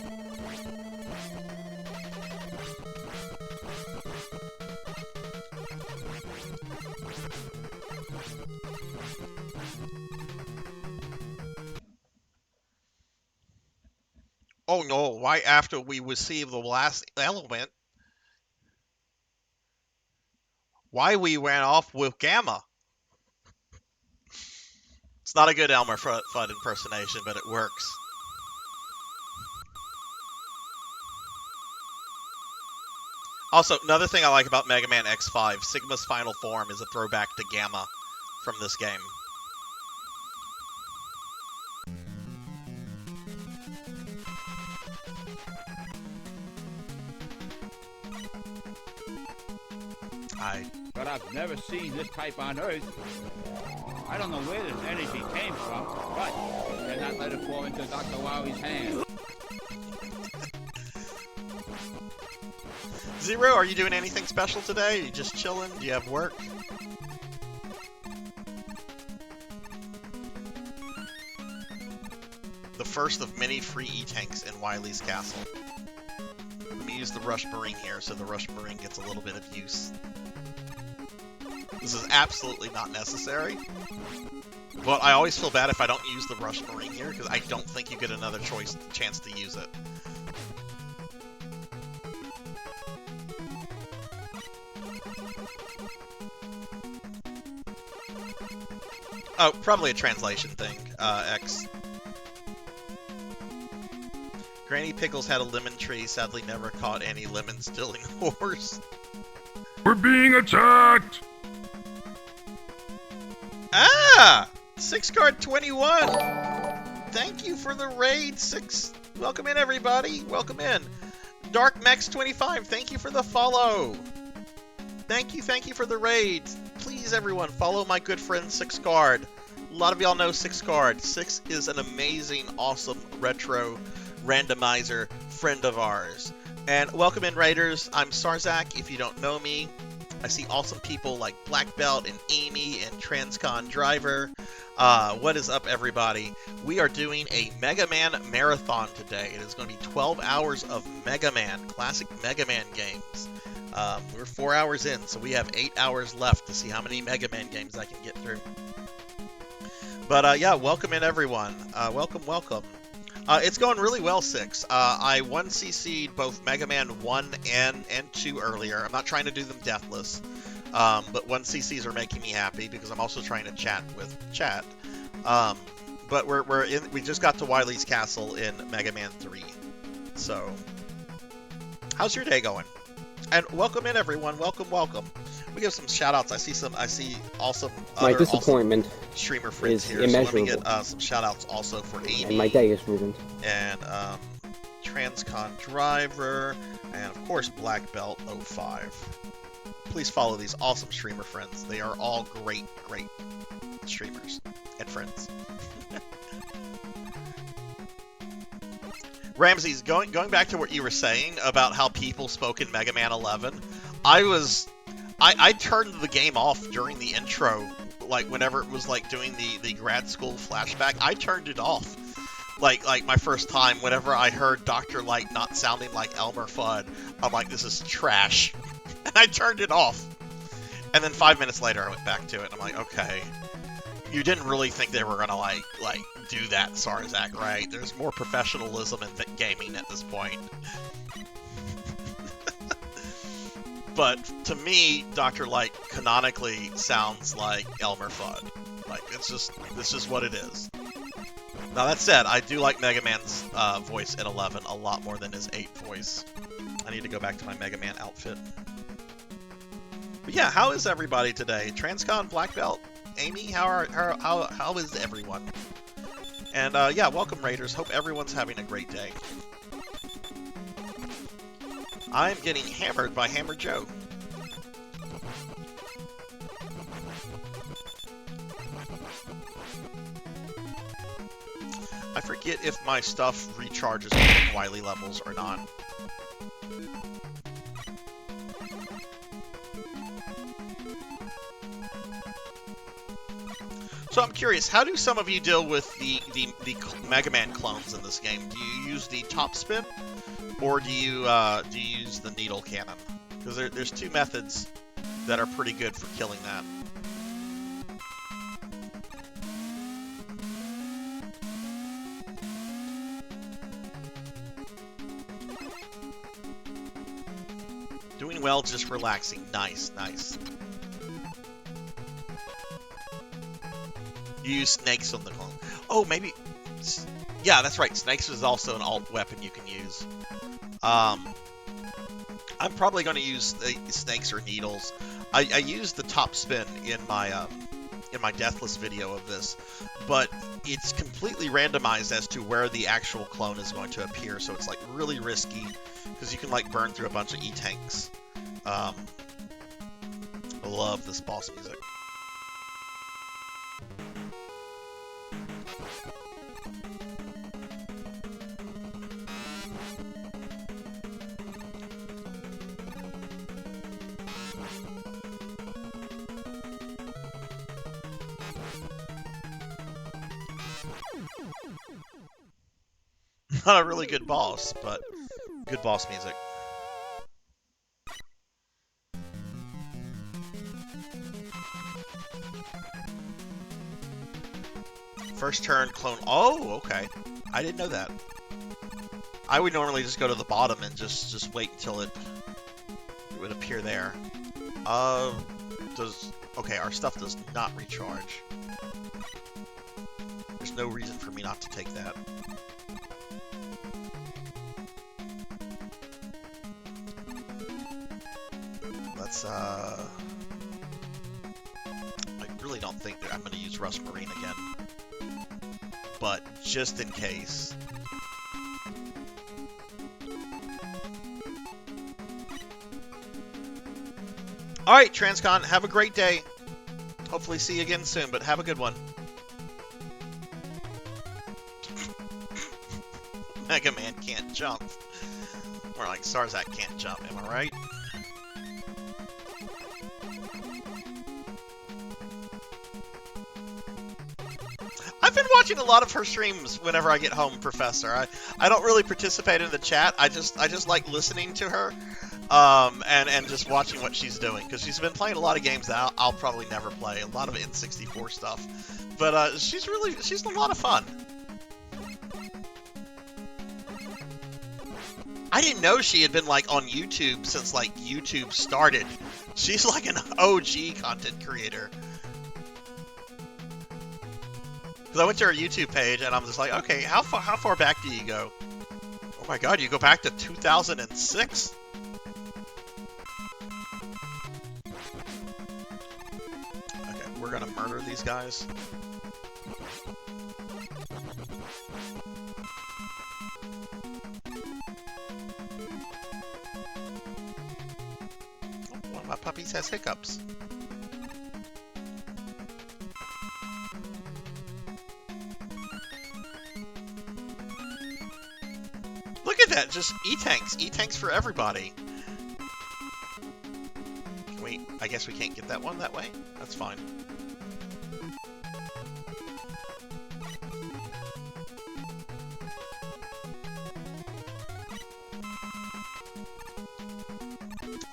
Oh no, why after we receive the last element, why we ran off with Gamma? It's not a good Elmer Fudd impersonation, but it works. Also, another thing I like about Mega Man X5, Sigma's final form is a throwback to Gamma from this game. But I've never seen this type on Earth. I don't know where this energy came from, but I cannot let it fall into Dr. Wily's hands. Zero, are you doing anything special today? Are you just chilling? Do you have work? The first of many free E-tanks in Wily's castle. Let me use the Rush Marine here so the Rush Marine gets a little bit of use. This is absolutely not necessary, but I always feel bad if I don't use the Rush Marine here, because I don't think you get another chance to use it. Oh, probably a translation thing, X. Granny Pickles had a lemon tree, sadly never caught any lemon-stealing horse. We're being attacked! Ah! 6card 21! Thank you for the raid, 6. Welcome in, everybody. Welcome in. Dark Max 25, thank you for the follow. Thank you for the raid. Please, everyone, follow my good friend 6card. A lot of y'all know 6card. 6 is an amazing, awesome, retro randomizer friend of ours. And welcome in, Raiders. I'm Sarzac, if you don't know me. I see awesome people like Black Belt and Amy and Transcon Driver. What is up, everybody? We are doing a Mega Man marathon today. It is going to be 12 hours of Mega Man, classic Mega Man games. We're 4 hours in, so we have 8 hours left to see how many Mega Man games I can get through. But yeah, welcome in, everyone. Welcome. It's going really well, 6. I 1cc'd both Mega Man 1 and 2 earlier. I'm not trying to do them deathless, but 1cc's are making me happy because I'm also trying to chat with chat. But we just got to Wily's Castle in Mega Man 3. So, how's your day going? And welcome in, everyone. Welcome, welcome. We give some shout-outs. I see awesome my disappointment awesome streamer friends is here. immeasurable. So let me get some shout-outs also for Amy. And my day is ruined. And Transcon Driver, and of course Black Belt 05. Please follow these awesome streamer friends. They are all great, great streamers and friends. Ramses, going back to what you were saying about how people spoke in Mega Man 11, I turned the game off during the intro, like whenever it was like doing the grad school flashback. I turned it off. Like my first time, whenever I heard Dr. Light not sounding like Elmer Fudd, I'm like, this is trash. And I turned it off. And then 5 minutes later, I went back to it. And I'm like, okay, you didn't really think they were gonna like do that, Sarzac, right? There's more professionalism in gaming at this point. But to me, Dr. Light canonically sounds like Elmer Fudd. Like, it's just what it is. Now that said, I do like Mega Man's voice in 11 a lot more than his 8 voice. I need to go back to my Mega Man outfit. But yeah, how is everybody today? Transcon, Black Belt, Amy, how is everyone? And yeah, welcome Raiders. Hope everyone's having a great day. I'm getting hammered by Hammer Joe. I forget if my stuff recharges with Wily levels or not. So I'm curious, how do some of you deal with the Mega Man clones in this game? Do you use the top spin, or do you use the needle cannon? Because there's 2 methods that are pretty good for killing that. Doing well, just relaxing. Nice, nice. You use snakes on the clone. Oh, maybe... Yeah, that's right. Snakes is also an alt weapon you can use. I'm probably going to use snakes or needles. I used the top spin in my deathless video of this, but it's completely randomized as to where the actual clone is going to appear, so it's like really risky because you can like burn through a bunch of E-tanks. I love this boss music. Not a really good boss, but good boss music. First turn, clone. Oh, okay. I didn't know that. I would normally just go to the bottom and just wait until it would appear there. Okay, our stuff does not recharge. There's no reason for me not to take that. I really don't think that I'm going to use Rust Marine again, but just in case. Alright, Transcon, have a great day. Hopefully see you again soon, but have a good one. Mega Man can't jump. Or like Sarzac can't jump, am I right? I've been watching a lot of her streams whenever I get home, Professor. I don't really participate in the chat. I just like listening to her, and just watching what she's doing, because she's been playing a lot of games that I'll probably never play, a lot of N64 stuff. But she's a lot of fun. I didn't know she had been like on YouTube since like YouTube started. She's like an OG content creator. Because I went to her YouTube page and I'm just like, okay, how far back do you go? Oh my god, you go back to 2006? Okay, we're gonna murder these guys. One of my puppies has hiccups. Look at that, just E-tanks. E-tanks for everybody. Wait, I guess we can't get that one that way? That's fine.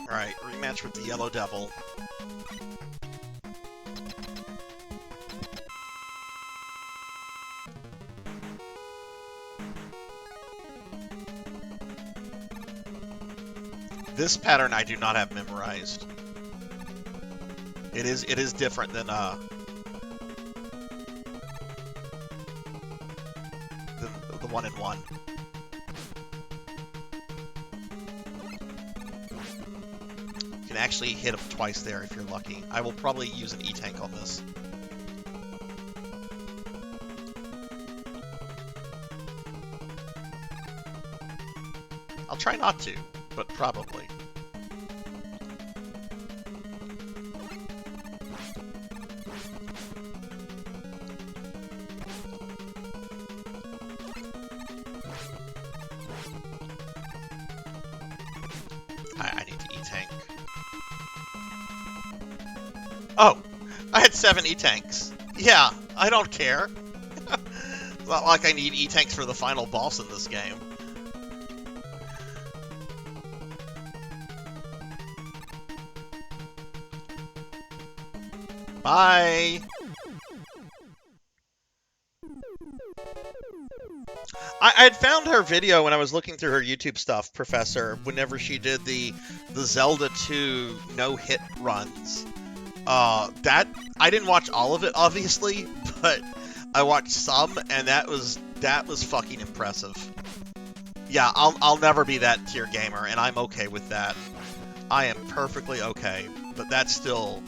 Alright, rematch with the Yellow Devil. This pattern I do not have memorized. It is different than the 1-in-1. You can actually hit him twice there if you're lucky. I will probably use an E-tank on this. I'll try not to, but probably. I need to E-tank. Oh! I had 7 E-tanks. Yeah, I don't care. It's not like I need E-tanks for the final boss in this game. Bye! I had found her video when I was looking through her YouTube stuff, Professor, whenever she did the Zelda 2 no-hit runs. That I didn't watch all of it, obviously, but I watched some, and that was fucking impressive. Yeah, I'll never be that tier gamer, and I'm okay with that. I am perfectly okay, but that's still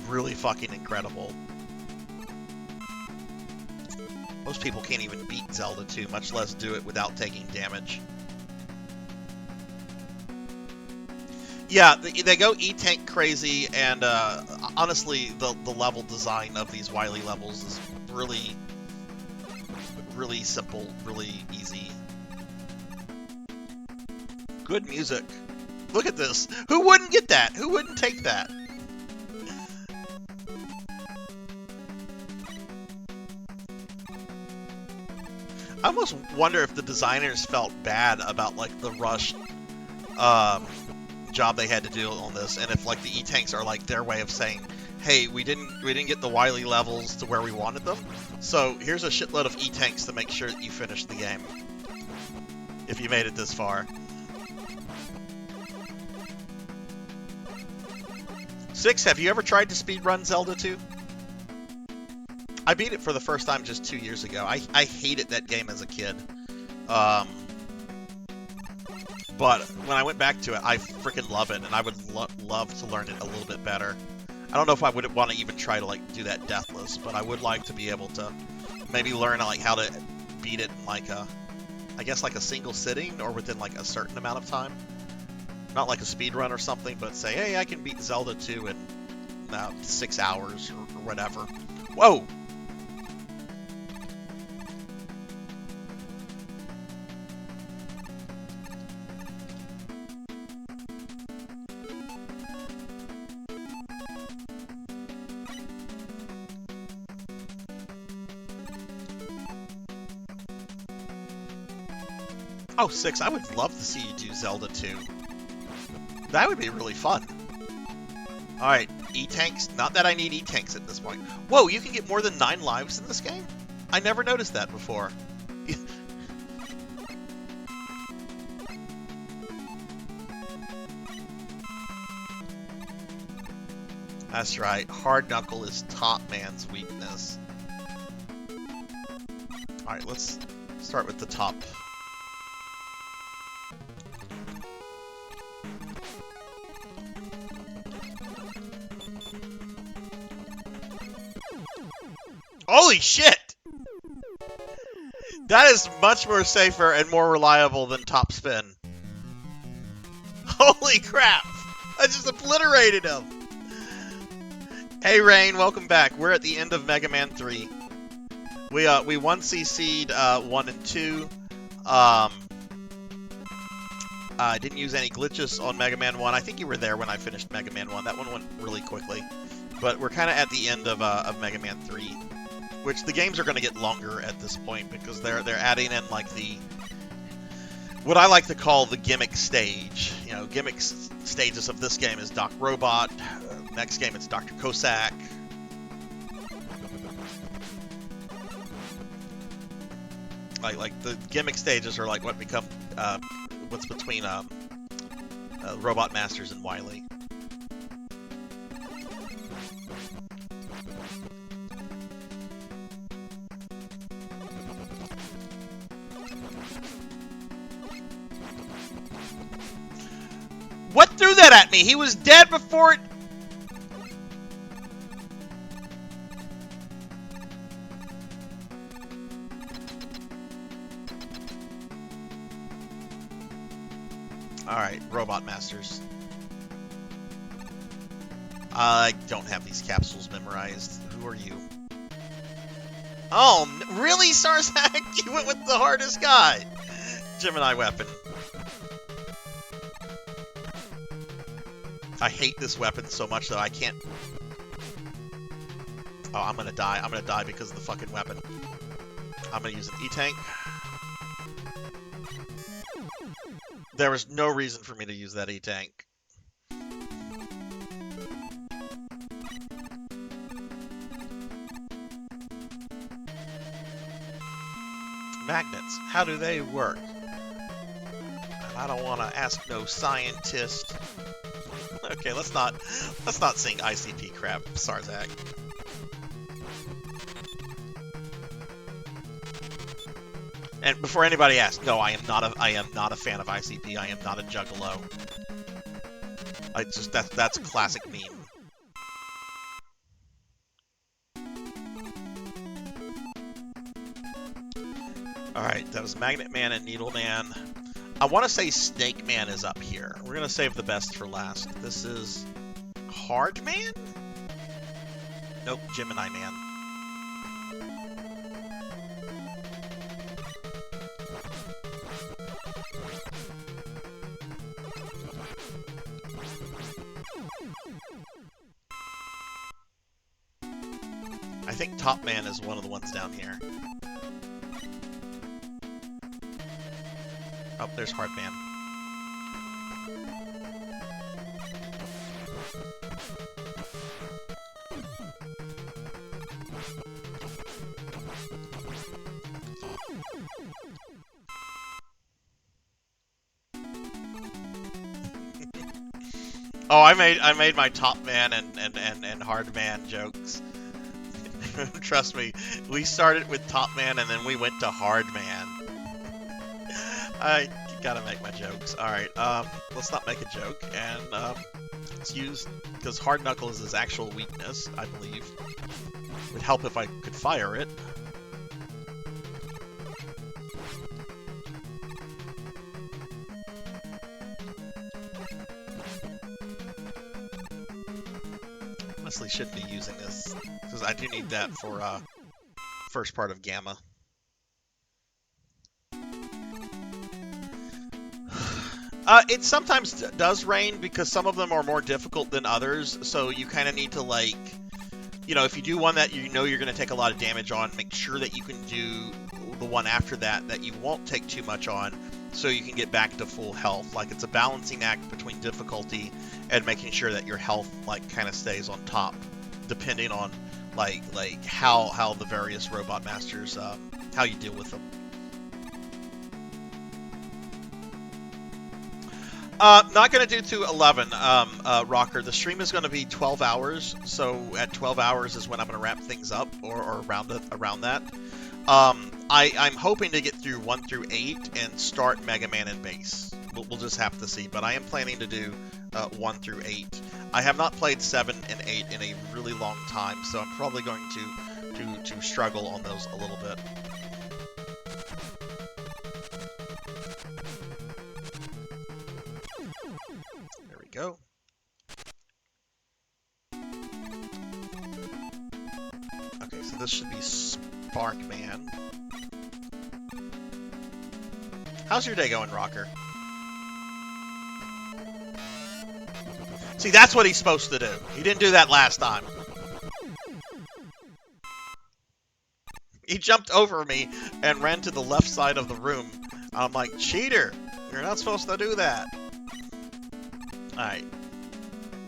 really fucking incredible. Most people can't even beat Zelda 2, much less do it without taking damage. Yeah, they go E-tank crazy, and honestly, the level design of these Wily levels is really, really simple, really easy. Good music. Look at this. Who wouldn't get that? Who wouldn't take that? I almost wonder if the designers felt bad about like the rushed job they had to do on this, and if like the E-tanks are like their way of saying, hey, we didn't get the Wily levels to where we wanted them, so here's a shitload of E-tanks to make sure that you finish the game. If you made it this far. 6, have you ever tried to speedrun Zelda 2? I beat it for the first time just 2 years ago. I hated that game as a kid. But when I went back to it, I freaking love it, and I would love to learn it a little bit better. I don't know if I would want to even try to like do that deathless, but I would like to be able to maybe learn like how to beat it in like a, I guess like a single sitting or within like a certain amount of time. Not like a speed run or something, but say, hey, I can beat Zelda 2 in 6 hours or whatever. Whoa! Oh, 6, I would love to see you do Zelda 2. That would be really fun. Alright, E-tanks. Not that I need E-tanks at this point. Whoa, you can get more than 9 lives in this game? I never noticed that before. That's right. Hard Knuckle is Top Man's weakness. Alright, let's start with the top. Holy shit! That is much more safer and more reliable than top spin. Holy crap! I just obliterated him! Hey Rain, welcome back. We're at the end of Mega Man 3. We 1cc'd 1 and 2. I didn't use any glitches on Mega Man 1. I think you were there when I finished Mega Man 1. That one went really quickly. But we're kind of at the end of Mega Man 3. Which the games are going to get longer at this point because they're adding in like the what I like to call the gimmick stage. You know, gimmick stages of this game is Doc Robot. Next game it's Dr. Cossack. Like the gimmick stages are like what become what's between Robot Masters and Wily. What threw that at me? He was dead before it... Alright, Robot Masters. I don't have these capsules memorized. Who are you? Oh, really, Sarzac? You went with the hardest guy. Gemini weapon. I hate this weapon so much that I can't... Oh, I'm gonna die. I'm gonna die because of the fucking weapon. I'm gonna use an E-Tank. There was no reason for me to use that E-Tank. Magnets, how do they work? And I don't want to ask no scientist. Okay, let's not sing ICP crap, Sarzac. And before anybody asks, no, I am not a fan of ICP. I am not a juggalo. That's a classic meme. Alright, that was Magnet Man and Needle Man. I want to say Snake Man is up here. We're going to save the best for last. This is Hard Man? Nope, Gemini Man. I think Top Man is one of the ones down here. Oh, there's Hard Man. Oh, I made my Top Man and Hard Man jokes. Trust me, we started with Top Man and then we went to Hard Man. I gotta make my jokes. Alright, let's not make a joke, and let's use, because Hard Knuckle is his actual weakness, I believe. It would help if I could fire it. Honestly, shouldn't be using this, because I do need that for first part of Gamma. It sometimes does rain because some of them are more difficult than others, so you kind of need to, like, you know, if you do one that you know you're going to take a lot of damage on, make sure that you can do the one after that you won't take too much on, so you can get back to full health. Like, it's a balancing act between difficulty and making sure that your health, like, kind of stays on top, depending on, like how the various Robot Masters, how you deal with them. Not going to do to 11, Rocker. The stream is going to be 12 hours, so at 12 hours is when I'm going to wrap things up, or around that. I'm hoping to get through 1 through 8 and start Mega Man and Base. We'll just have to see, but I am planning to do 1 through 8. I have not played 7 and 8 in a really long time, so I'm probably going to struggle on those a little bit. There we go. Okay, so this should be Sparkman. How's your day going, Rocker? See, that's what he's supposed to do. He didn't do that last time. He jumped over me and ran to the left side of the room. I'm like, cheater! You're not supposed to do that. Alright.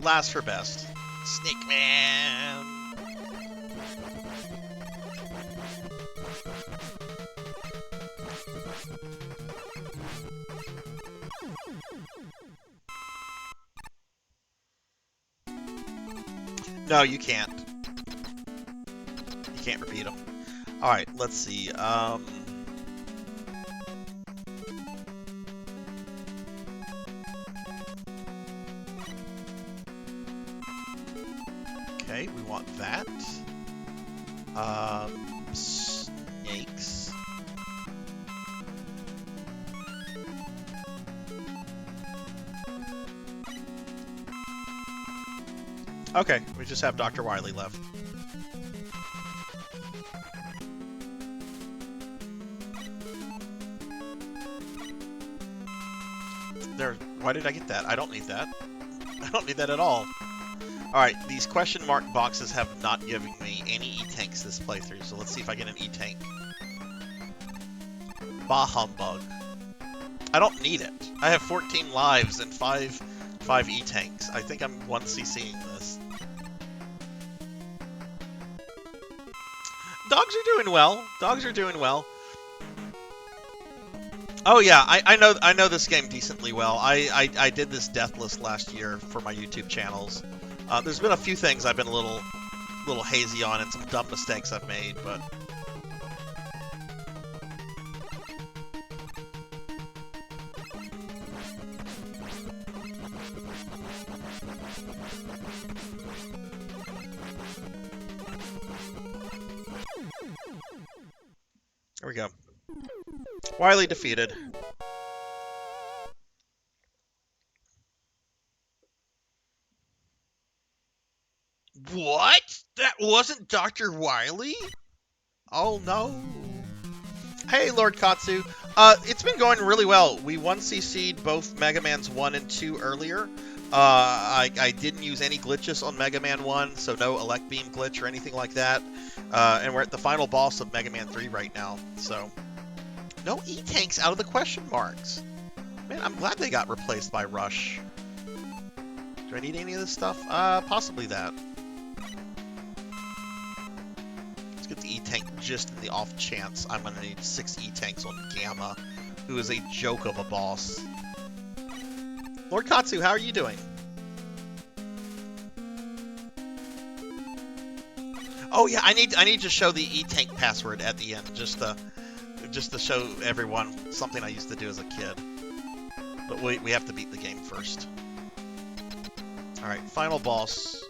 Last for best. Snake Man! No, you can't. You can't repeat them. Alright, let's see. Okay, we want that. Snakes. Okay, we just have Dr. Wily left. There. Why did I get that? I don't need that. I don't need that at all. Alright, these question mark boxes have not given me any E-Tanks this playthrough, so let's see if I get an E-Tank. Bah humbug. I don't need it. I have 14 lives and 5 E-Tanks. I think I'm 1CCing this. Dogs are doing well. Dogs are doing well. Oh yeah, I know this game decently well. I did this death list last year for my YouTube channels. There's been a few things I've been a little hazy on and some dumb mistakes I've made, but there we go. Wily defeated. What? That wasn't Dr. Wily? Oh no. Hey, Lord Katsu. It's been going really well. We 1CC'd both Mega Man's 1 and 2 earlier. I didn't use any glitches on Mega Man 1, so no Elect Beam glitch or anything like that. And we're at the final boss of Mega Man 3 right now, so no E-Tanks out of the question marks. Man, I'm glad they got replaced by Rush. Do I need any of this stuff? Possibly that. Let's get the E-Tank just in the off chance I'm going to need 6 E-Tanks on Gamma, who is a joke of a boss. Lord Katsu, how are you doing? Oh yeah, I need to show the E-Tank password at the end, just to show everyone something I used to do as a kid. But we have to beat the game first. Alright, final boss.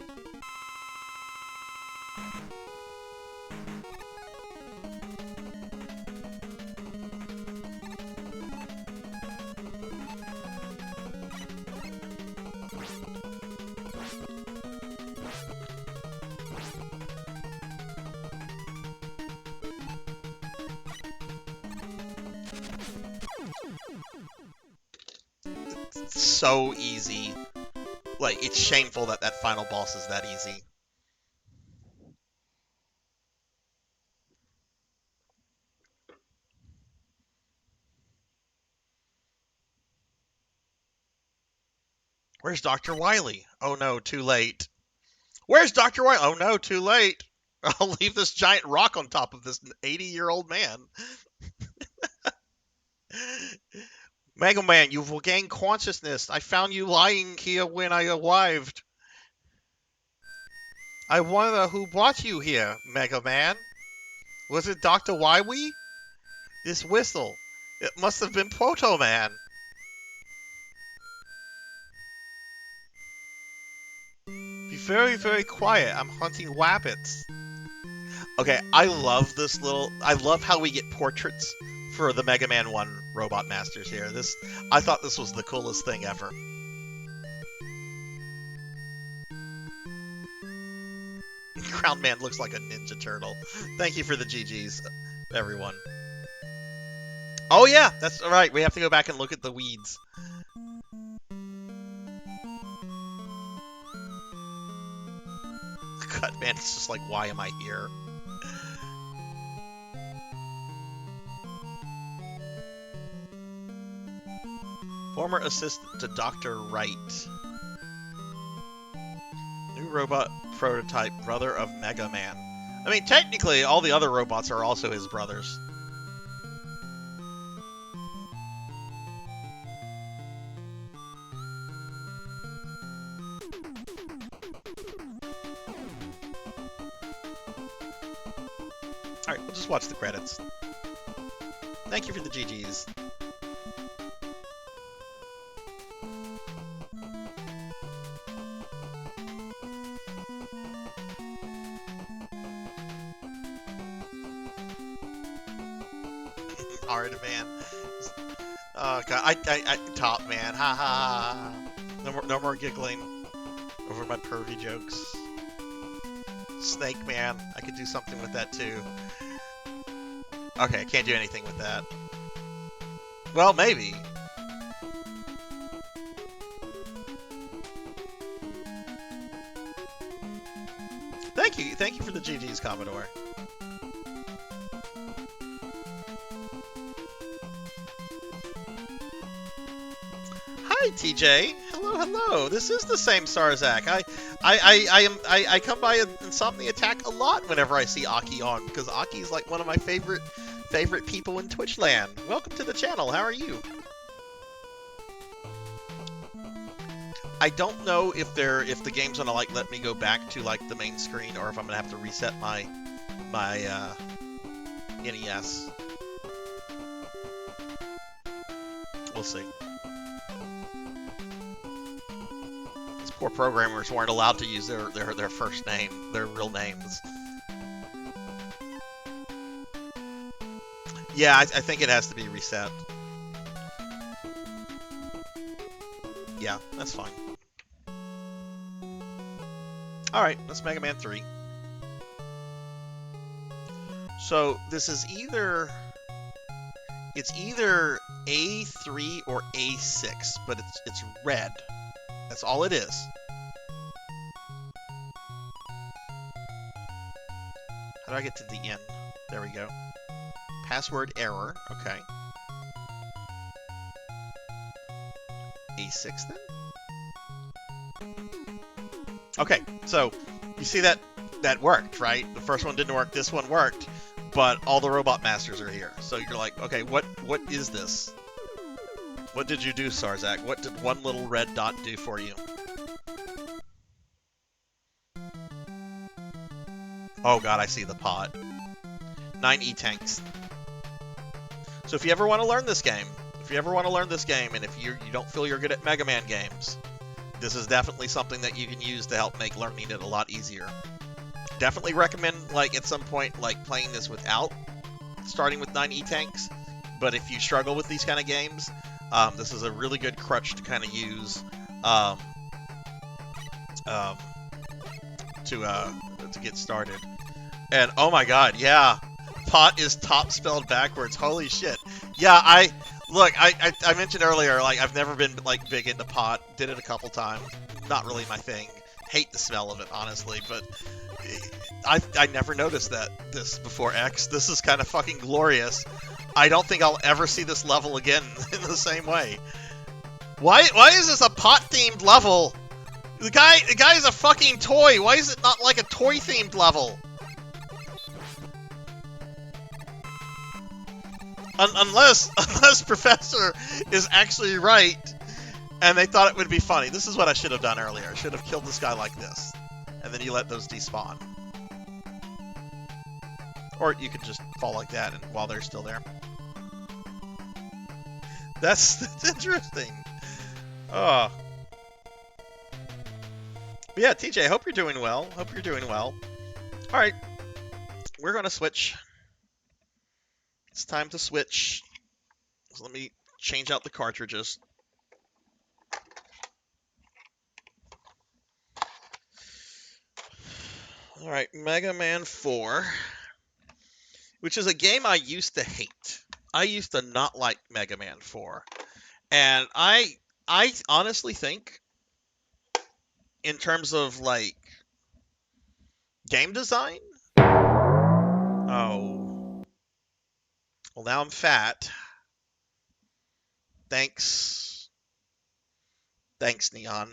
It's so easy. Like, it's shameful that that final boss is that easy. Where's Dr. Wily? Oh no, too late. Where's Dr. Wily? Oh no, too late. I'll leave this giant rock on top of this 80-year-old man. Mega Man, you've regained consciousness. I found you lying here when I arrived. I wonder who brought you here, Mega Man. Was it Dr. Wywee? This whistle. It must have been Proto Man. Be very, very quiet. I'm hunting rabbits. Okay, I love this little... I love how we get portraits for the Mega Man 1 Robot Masters here. I thought this was the coolest thing ever. Crown Man looks like a Ninja Turtle. Thank you for the GGs, everyone. Oh yeah, that's right. We have to go back and look at the weeds. God, man, it's just like, why am I here? Former assistant to Dr. Wright. New robot prototype, brother of Mega Man. I mean, technically, all the other robots are also his brothers. Alright, we'll just watch the credits. Thank you for the GGs. Hard man. Oh god, I top man. Ha ha. No more giggling over my pervy jokes. Snake man, I could do something with that too. Okay, I can't do anything with that. Well, maybe. Thank you for the GGs, Commodore. Hi, TJ. Hello. This is the same Sarzac. I come by Insomnia Attack a lot whenever I see Aki on, because Aki's like one of my favorite people in Twitch land. Welcome to the channel. How are you? I don't know if the game's gonna like let me go back to like the main screen, or if I'm gonna have to reset my NES. We'll see. These poor programmers weren't allowed to use their first name, their real names. Yeah, I think it has to be reset. Yeah, that's fine. Alright, that's Mega Man 3. So, this is either... It's either A3 or A6, but it's red. That's all it is. How do I get to the end? There we go. Password error. Okay. A6 then? Okay, so you see that worked, right? The first one didn't work, this one worked, but all the Robot Masters are here. So you're like, okay, what is this? What did you do, Sarzac? What did one little red dot do for you? Oh god, I see the pot. 9 E-Tanks. So if you ever want to learn this game, and if you don't feel you're good at Mega Man games, this is definitely something that you can use to help make learning it a lot easier. Definitely recommend, like, at some point, like, playing this without starting with 9 E-Tanks, but if you struggle with these kind of games, this is a really good crutch to kind of use to get started. And, oh my god, yeah, pot is top spelled backwards, holy shit. Yeah, I mentioned earlier, like, I've never been, like, big into pot. Did it a couple times. Not really my thing. Hate the smell of it, honestly, but I never noticed this before X. This is kind of fucking glorious. I don't think I'll ever see this level again in the same way. Why is this a pot-themed level? The guy is a fucking toy. Why is it not like a toy-themed level? Unless Professor is actually right, and they thought it would be funny. This is what I should have done earlier. I should have killed this guy like this, and then you let those despawn. Or you could just fall like that, and while they're still there. That's interesting. Oh. But yeah, TJ, I hope you're doing well. Hope you're doing well. All right, we're gonna switch. It's time to switch. So let me change out the cartridges. All right, Mega Man 4, which is a game I used to hate. I used to not like Mega Man 4. And I honestly think, in terms of, like, game design? Oh. Well, now I'm fat. Thanks. Thanks, Neon.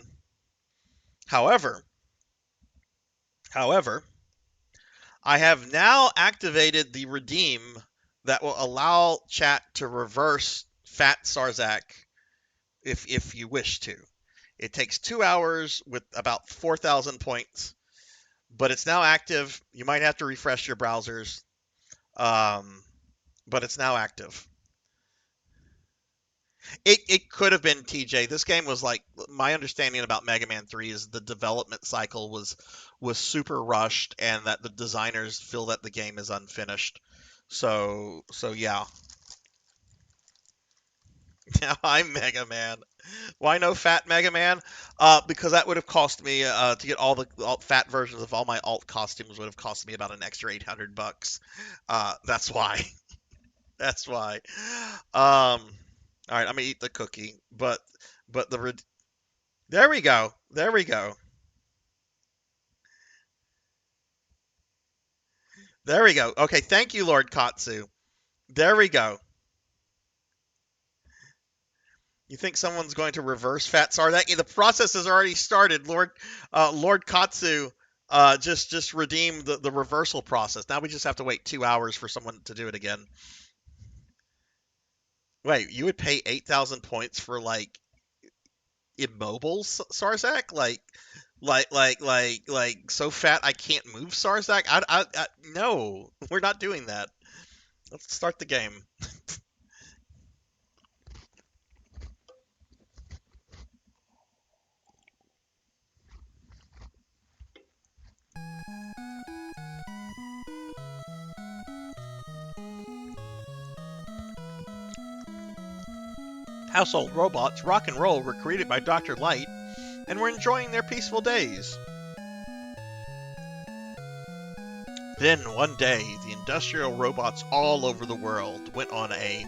However, I have now activated the redeem that will allow chat to reverse Fat Sarzac if you wish to. It takes 2 hours with about 4,000 points, but it's now active. You might have to refresh your browsers, but it's now active. It could have been TJ. This game was like, my understanding about Mega Man 3 is the development cycle was super rushed, and that the designers feel that the game is unfinished. So yeah. Now I'm Mega Man. Why no Fat Mega Man? Because that would have cost me to get all the fat versions of all my alt costumes would have cost me about an extra $800. That's why. That's why. All right, I'm gonna eat the cookie, but there we go. There we go. There we go. Okay, thank you, Lord Katsu. There we go. You think someone's going to reverse Fat Sarzac? The process has already started. Lord Katsu just redeemed the reversal process. Now we just have to wait 2 hours for someone to do it again. Wait, you would pay 8,000 points for, like, immobile Sarzac? Like so fat I can't move Sarzac? No, we're not doing that. Let's start the game. Household robots, rock and roll, were created by Dr. Light and were enjoying their peaceful days. Then, one day, the industrial robots all over the world went on a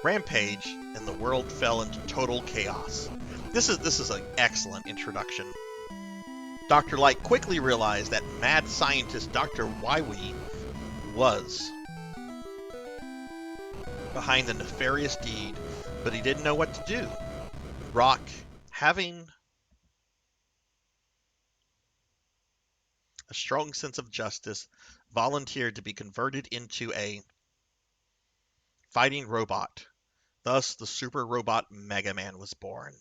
rampage, and the world fell into total chaos. This is an excellent introduction. Dr. Light quickly realized that mad scientist Dr. Wily was behind the nefarious deed, but he didn't know what to do. Rock, having a strong sense of justice, volunteered to be converted into a fighting robot. Thus, the super robot Mega Man was born.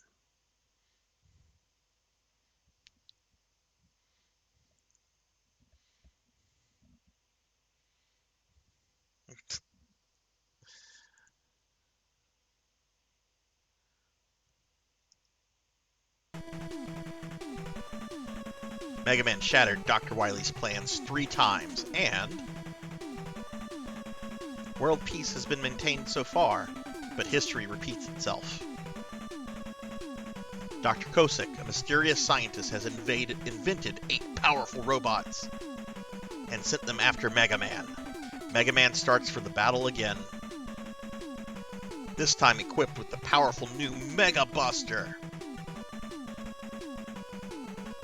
Mega Man shattered Dr. Wily's plans 3 times, and world peace has been maintained so far, but history repeats itself. Dr. Kosick, a mysterious scientist, has invented 8 powerful robots and sent them after Mega Man. Mega Man starts for the battle again, this time equipped with the powerful new Mega Buster.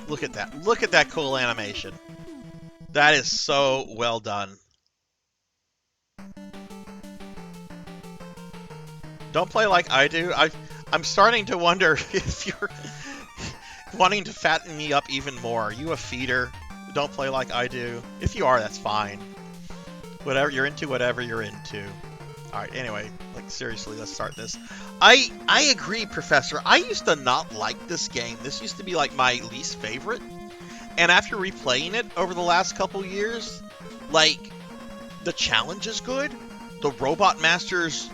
Look at that. Look at that cool animation. That is so well done. Don't play like I do. I'm starting to wonder if you're wanting to fatten me up even more. Are you a feeder? Don't play like I do. If you are, that's fine. Whatever you're into, whatever you're into. Alright, anyway, like seriously, let's start this. I agree, Professor. I used to not like this game. This used to be like my least favorite. And after replaying it over the last couple years, like, the challenge is good. The Robot Masters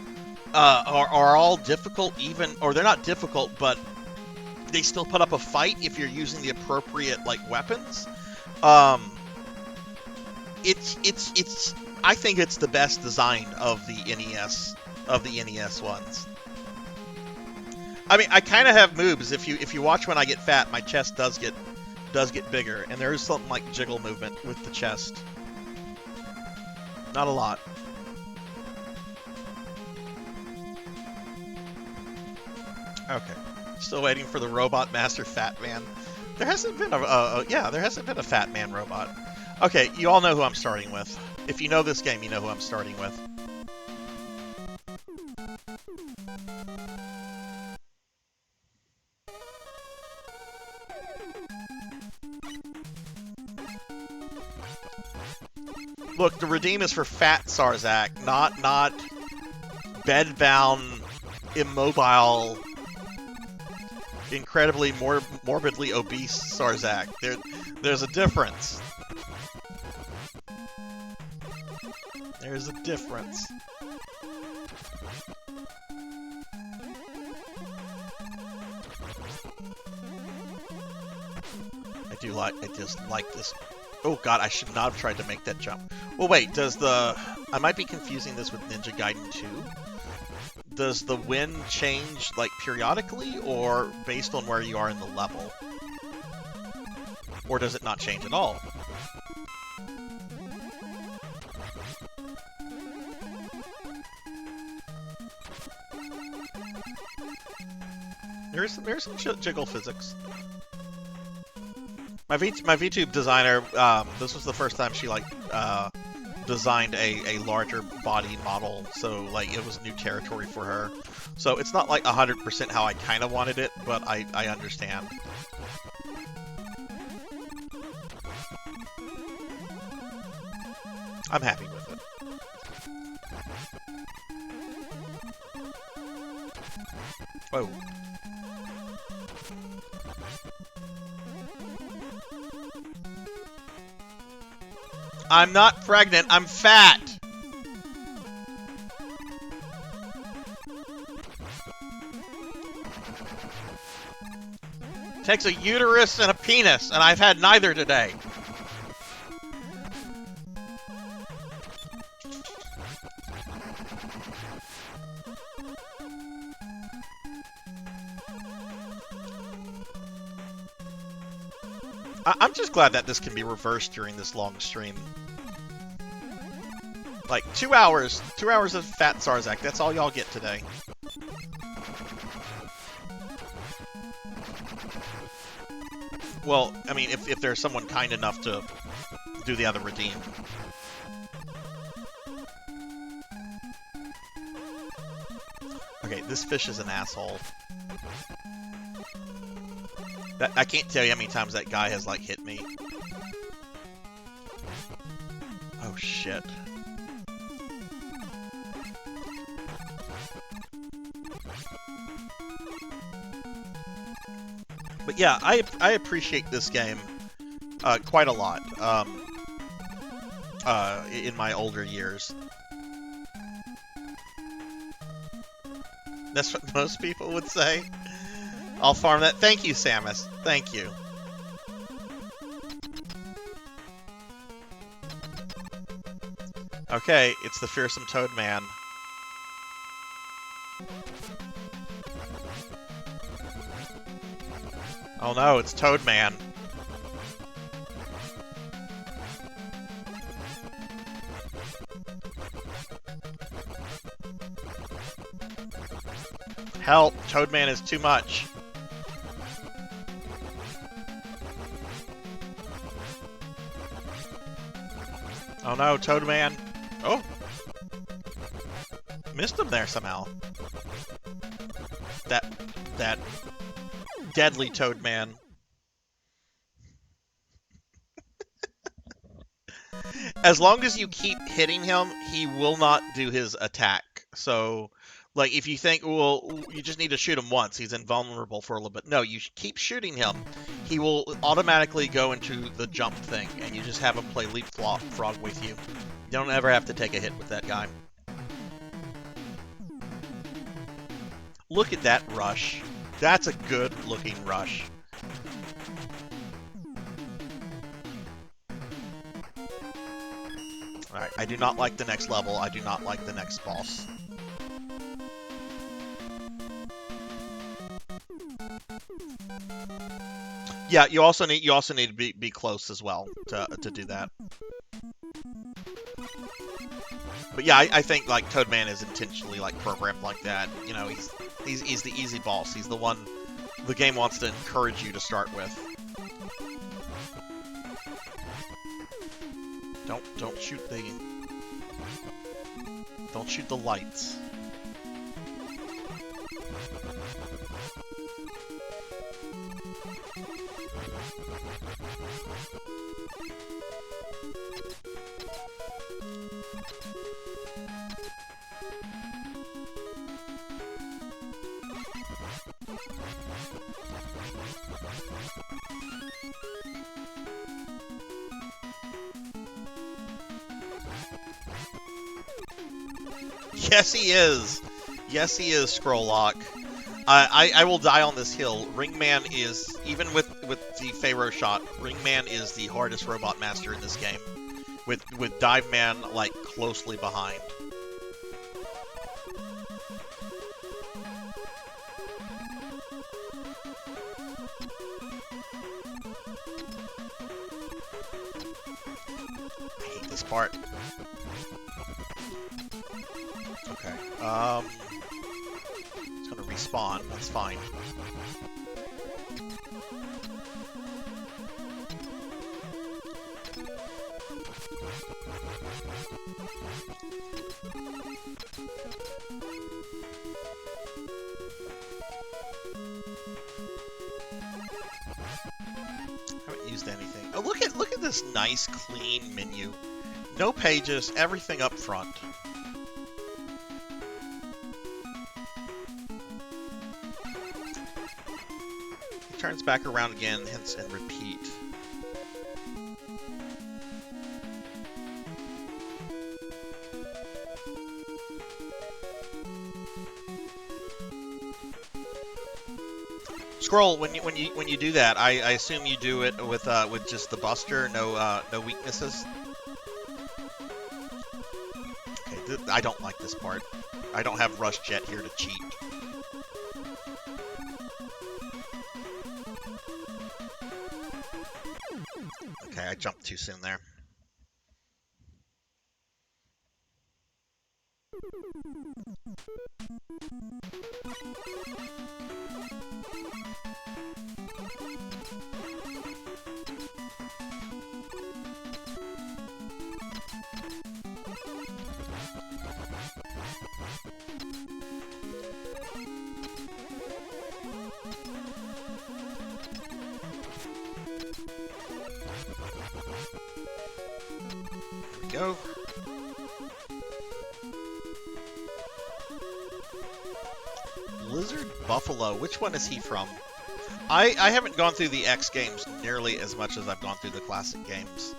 are all difficult, even, or they're not difficult, but they still put up a fight if you're using the appropriate, like, weapons. It's I think it's the best design of the NES ones. I mean, I kind of have moves. If you watch when I get fat, my chest does get bigger, and there is something like jiggle movement with the chest. Not a lot. Okay. Still waiting for the Robot Master Fat Man. There hasn't been there hasn't been a Fat Man robot. Okay, you all know who I'm starting with. If you know this game, you know who I'm starting with. Look, the redeem is for fat Sarzac, not bedbound, immobile, incredibly morbidly obese Sarzac. There's a difference. There's a difference. I just like this. Oh god, I should not have tried to make that jump. Well, wait, I might be confusing this with Ninja Gaiden 2. Does the wind change, like, periodically, or based on where you are in the level? Or does it not change at all? There's some jiggle physics. My VTube designer, this was the first time she designed a larger body model, so like it was new territory for her. So it's not like 100% how I kind of wanted it, but I understand. I'm happy with it. Whoa. I'm not pregnant, I'm fat! Takes a uterus and a penis, and I've had neither today. I'm just glad that this can be reversed during this long stream. Like, 2 hours of fat Sarzac, that's all y'all get today. Well, I mean, if there's someone kind enough to do the other redeem. Okay, this fish is an asshole. I can't tell you how many times that guy has, like, hit me. Oh, shit. But yeah, I appreciate this game quite a lot in my older years. That's what most people would say. I'll farm that. Thank you, Samus. Thank you. Okay, it's the fearsome Toad Man. Oh no, it's Toad Man. Help! Toad Man is too much. Oh no, Toad Man. Oh! Missed him there somehow. That deadly Toad Man. As long as you keep hitting him, he will not do his attack. So, like, if you think, well, you just need to shoot him once, he's invulnerable for a little bit. No, you keep shooting him. He will automatically go into the jump thing, and you just have him play leapfrog with you. You don't ever have to take a hit with that guy. Look at that rush. That's a good-looking rush. Alright, I do not like the next level. I do not like the next boss. Yeah, you also need to be close as well to do that. But yeah, I think like Toadman is intentionally like programmed like that. You know, he's the easy boss. He's the one the game wants to encourage you to start with. Don't shoot the lights. Yes, he is. Yes, he is, Scrolllock. I will die on this hill. Ringman is, even with the Pharaoh shot, Ringman is the hardest robot master in this game. With Dive Man, like, closely behind. I hate this part. Okay, it's gonna respawn, that's fine. Haven't used anything. Oh, look at this nice, clean menu. No pages, everything up front. Turns back around again, hence and repeat. Scroll, when you do that, I assume you do it with just the Buster, no weaknesses. Okay, I don't like this part. I don't have Rush Jet here to cheat. Okay, I jumped too soon there. Go. Blizzard Buffalo. Which one is he from? I haven't gone through the X games nearly as much as I've gone through the classic games.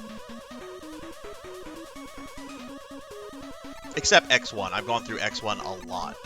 Except X1. I've gone through X1 a lot.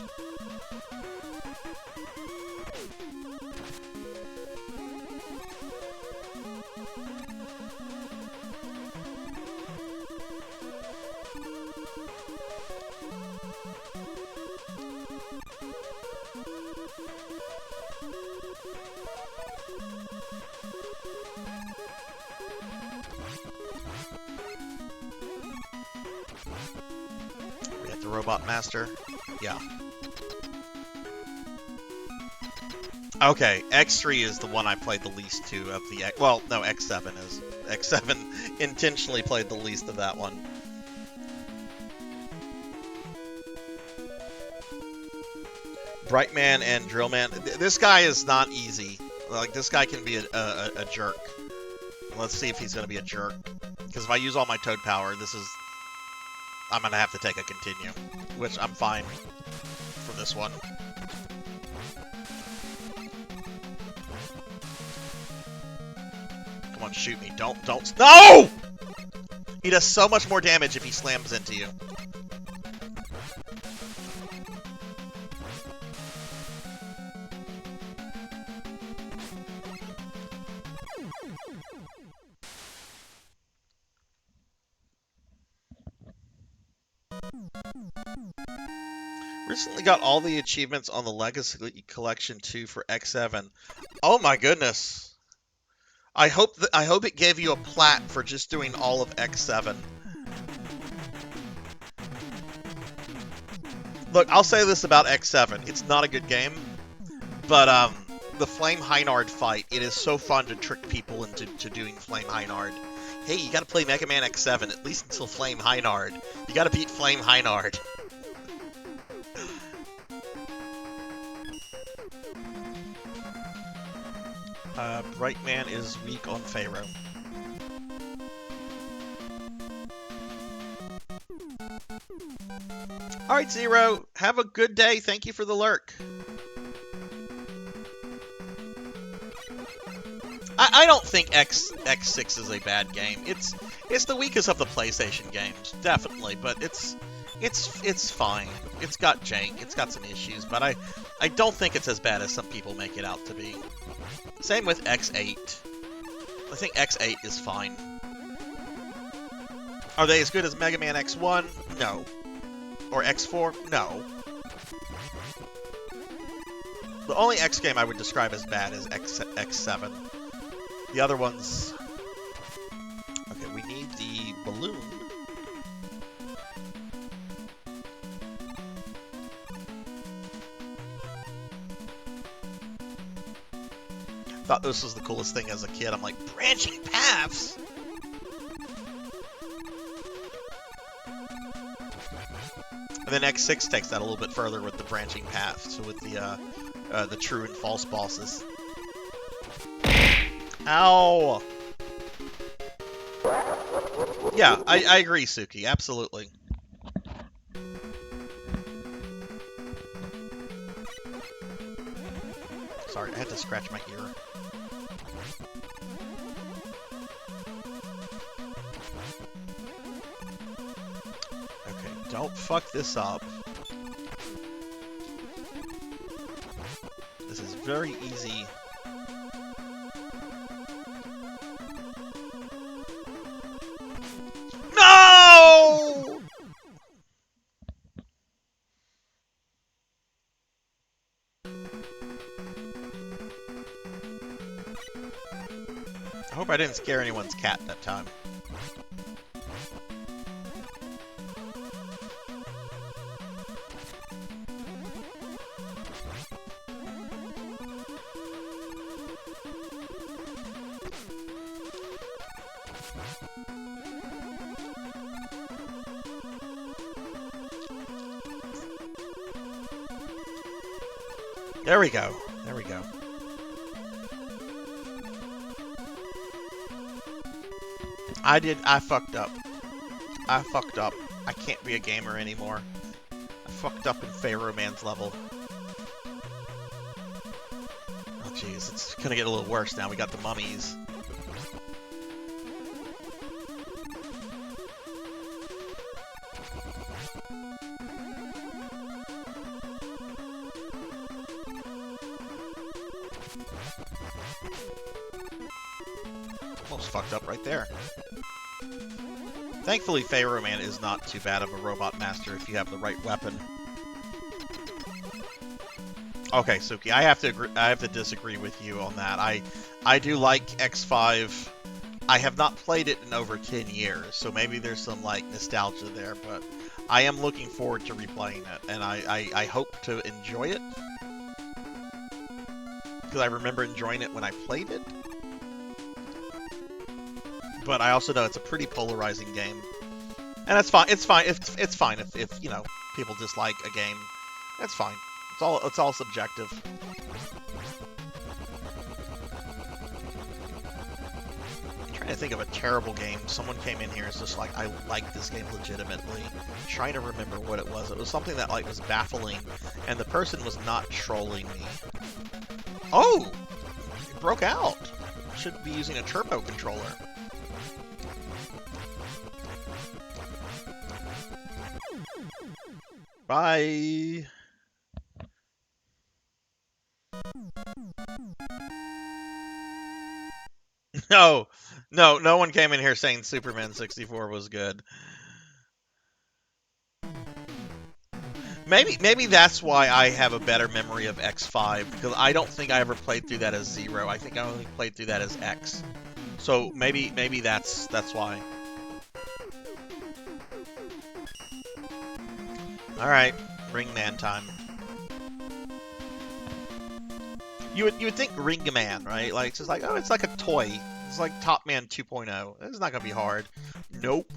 Robot Master? Yeah. Okay, X3 is the one I played the least to of the... Well, no, X7 is. X7 intentionally played the least of that one. Brightman and Drillman. This guy is not easy. Like, this guy can be a jerk. Let's see if he's going to be a jerk. Because if I use all my Toad power, this is... I'm gonna have to take a continue, which I'm fine for this one. Come on, shoot me. Don't. No! He does so much more damage if he slams into you. Recently got all the achievements on the Legacy Collection 2 for X7. Oh my goodness. I hope it gave you a plat for just doing all of X7. Look, I'll say this about X7. It's not a good game, but the Flame Heinard fight, it is so fun to trick people into doing Flame Heinard. Hey, you gotta play Mega Man X7, at least until Flame Heinard. You gotta beat Flame Heinard. Brightman is weak on Pharaoh. Alright, Zero. Have a good day. Thank you for the lurk. I don't think X6 is a bad game. It's the weakest of the PlayStation games, definitely, but it's fine. It's got jank, it's got some issues, but I don't think it's as bad as some people make it out to be. Same with X8. I think X8 is fine. Are they as good as Mega Man X1? No. Or X4? No. The only X game I would describe as bad is X7. The other ones... Okay, we need the balloon. Thought this was the coolest thing as a kid. I'm like, branching paths? And then X6 takes that a little bit further with the branching paths, with the true and false bosses. Ow! Yeah, I agree, Suki. Absolutely. Sorry, I had to scratch my ear. Okay, don't fuck this up. This is very easy. No! I hope I didn't scare anyone's cat that time. There we go. There we go. I fucked up. I fucked up. I can't be a gamer anymore. I fucked up in Pharaoh Man's level. Oh jeez, it's gonna get a little worse now. We got the mummies. Almost fucked up right there. Thankfully, Pharaoh Man is not too bad of a robot master if you have the right weapon. Okay, Suki, I have to agree. I have to disagree with you on that. I do like X5. I have not played it in over 10 years, so maybe there's some like nostalgia there. But I am looking forward to replaying it, and I hope to enjoy it because I remember enjoying it when I played it. But I also know it's a pretty polarizing game, and that's fine. It's fine. It's fine if you know people dislike a game. That's fine. It's all subjective. I'm trying trying to think of a terrible game. Someone came in here and was just like, I like this game legitimately. I'm trying to remember what it was. It was something that like was baffling, and the person was not trolling me. Oh! It broke out! Should be using a turbo controller. Bye! No one came in here saying Superman 64 was good. Maybe that's why I have a better memory of X5, because I don't think I ever played through that as 0. I think I only played through that as X. So maybe that's why. All right, Ring Man time. You would think Ring Man, right? Like it's just like, oh, it's like a toy. It's like Top Man 2.0. It's not gonna be hard. Nope.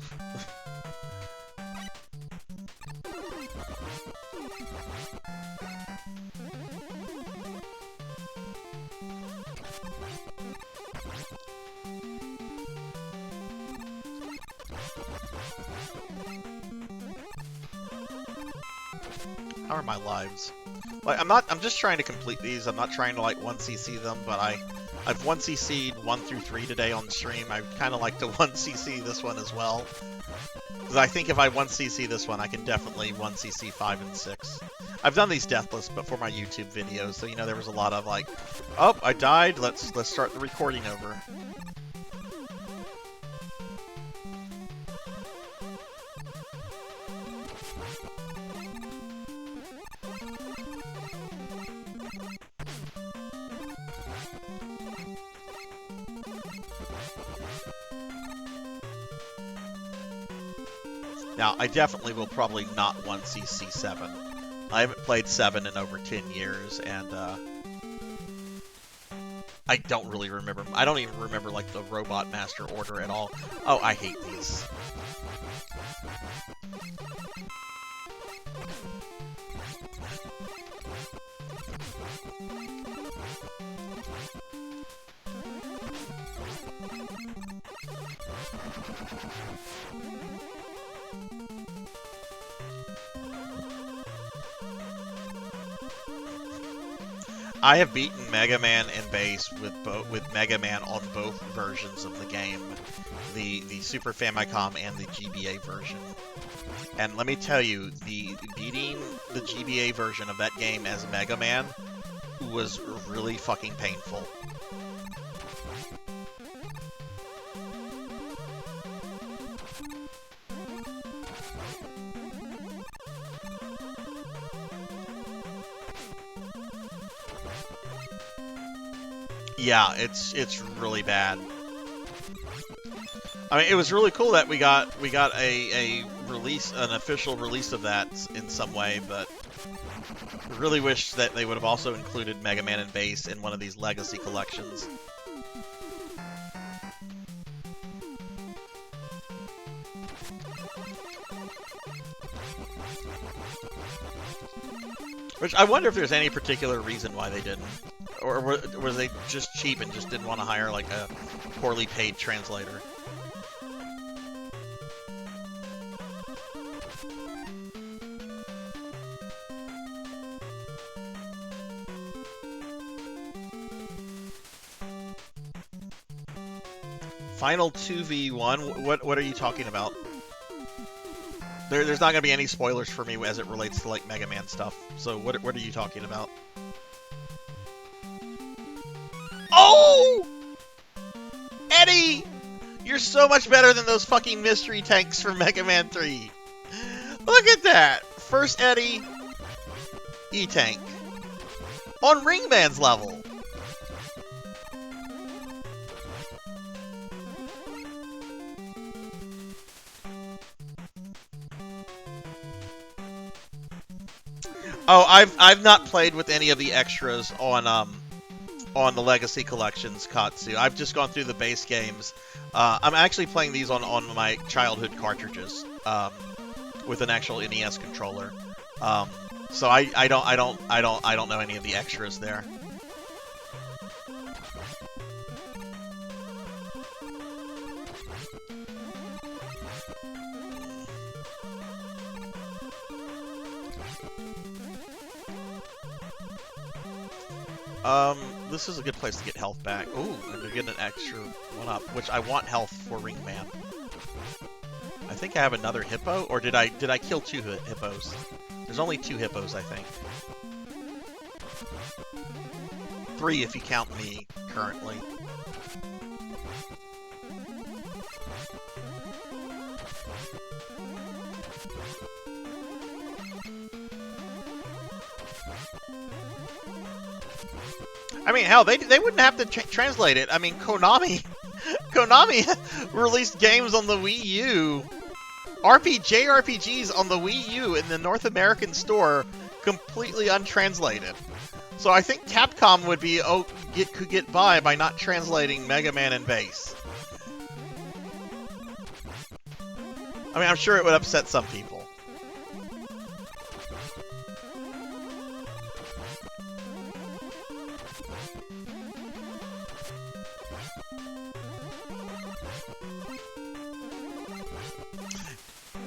How are my lives? Like I'm just trying to complete these. I'm not trying to like 1cc them, but I've 1cc'd 1 through 3 today on the stream. I kind of like to 1cc this one as well. Because I think if I 1cc this one, I can definitely 1cc 5 and 6. I've done these deathless, but for my YouTube videos, so you know there was a lot of like, oh, I died. Let's start the recording over. Now, I definitely will probably not 1cc 7. I haven't played 7 in over 10 years, and I don't really remember. I don't even remember, like, the Robot Master Order at all. Oh, I hate these. I have beaten Mega Man and Bass with Mega Man on both versions of the game, the Super Famicom and the GBA version. And let me tell you, beating the GBA version of that game as Mega Man was really fucking painful. Yeah, it's really bad. I mean, it was really cool that we got a release, an official release of that in some way, but I really wish that they would have also included Mega Man and Bass in one of these legacy collections. Which I wonder if there's any particular reason why they didn't. Or were they just cheap and just didn't want to hire like a poorly paid translator? Final 2v1? What are you talking about? There's not going to be any spoilers for me as it relates to like Mega Man stuff. So what are you talking about? Oh! Eddie! You're so much better than those fucking mystery tanks from Mega Man 3. Look at that! First Eddie, E-Tank. On Ringman's level. Oh, I've not played with any of the extras on the Legacy Collections Katsu. I've just gone through the base games. I'm actually playing these on my childhood cartridges with an actual NES controller. So I don't know any of the extras there. This is a good place to get health back. Ooh, and to get an extra one up, which I want health for Ringman. I think I have another hippo, or did I kill 2 hippos? There's only 2 hippos, I think. 3 if you count me currently. I mean, hell, they wouldn't have to translate it. I mean, Konami released games on the Wii U, JRPGs on the Wii U in the North American store, completely untranslated. So I think Capcom would be could get by not translating Mega Man and Bass. I mean, I'm sure it would upset some people.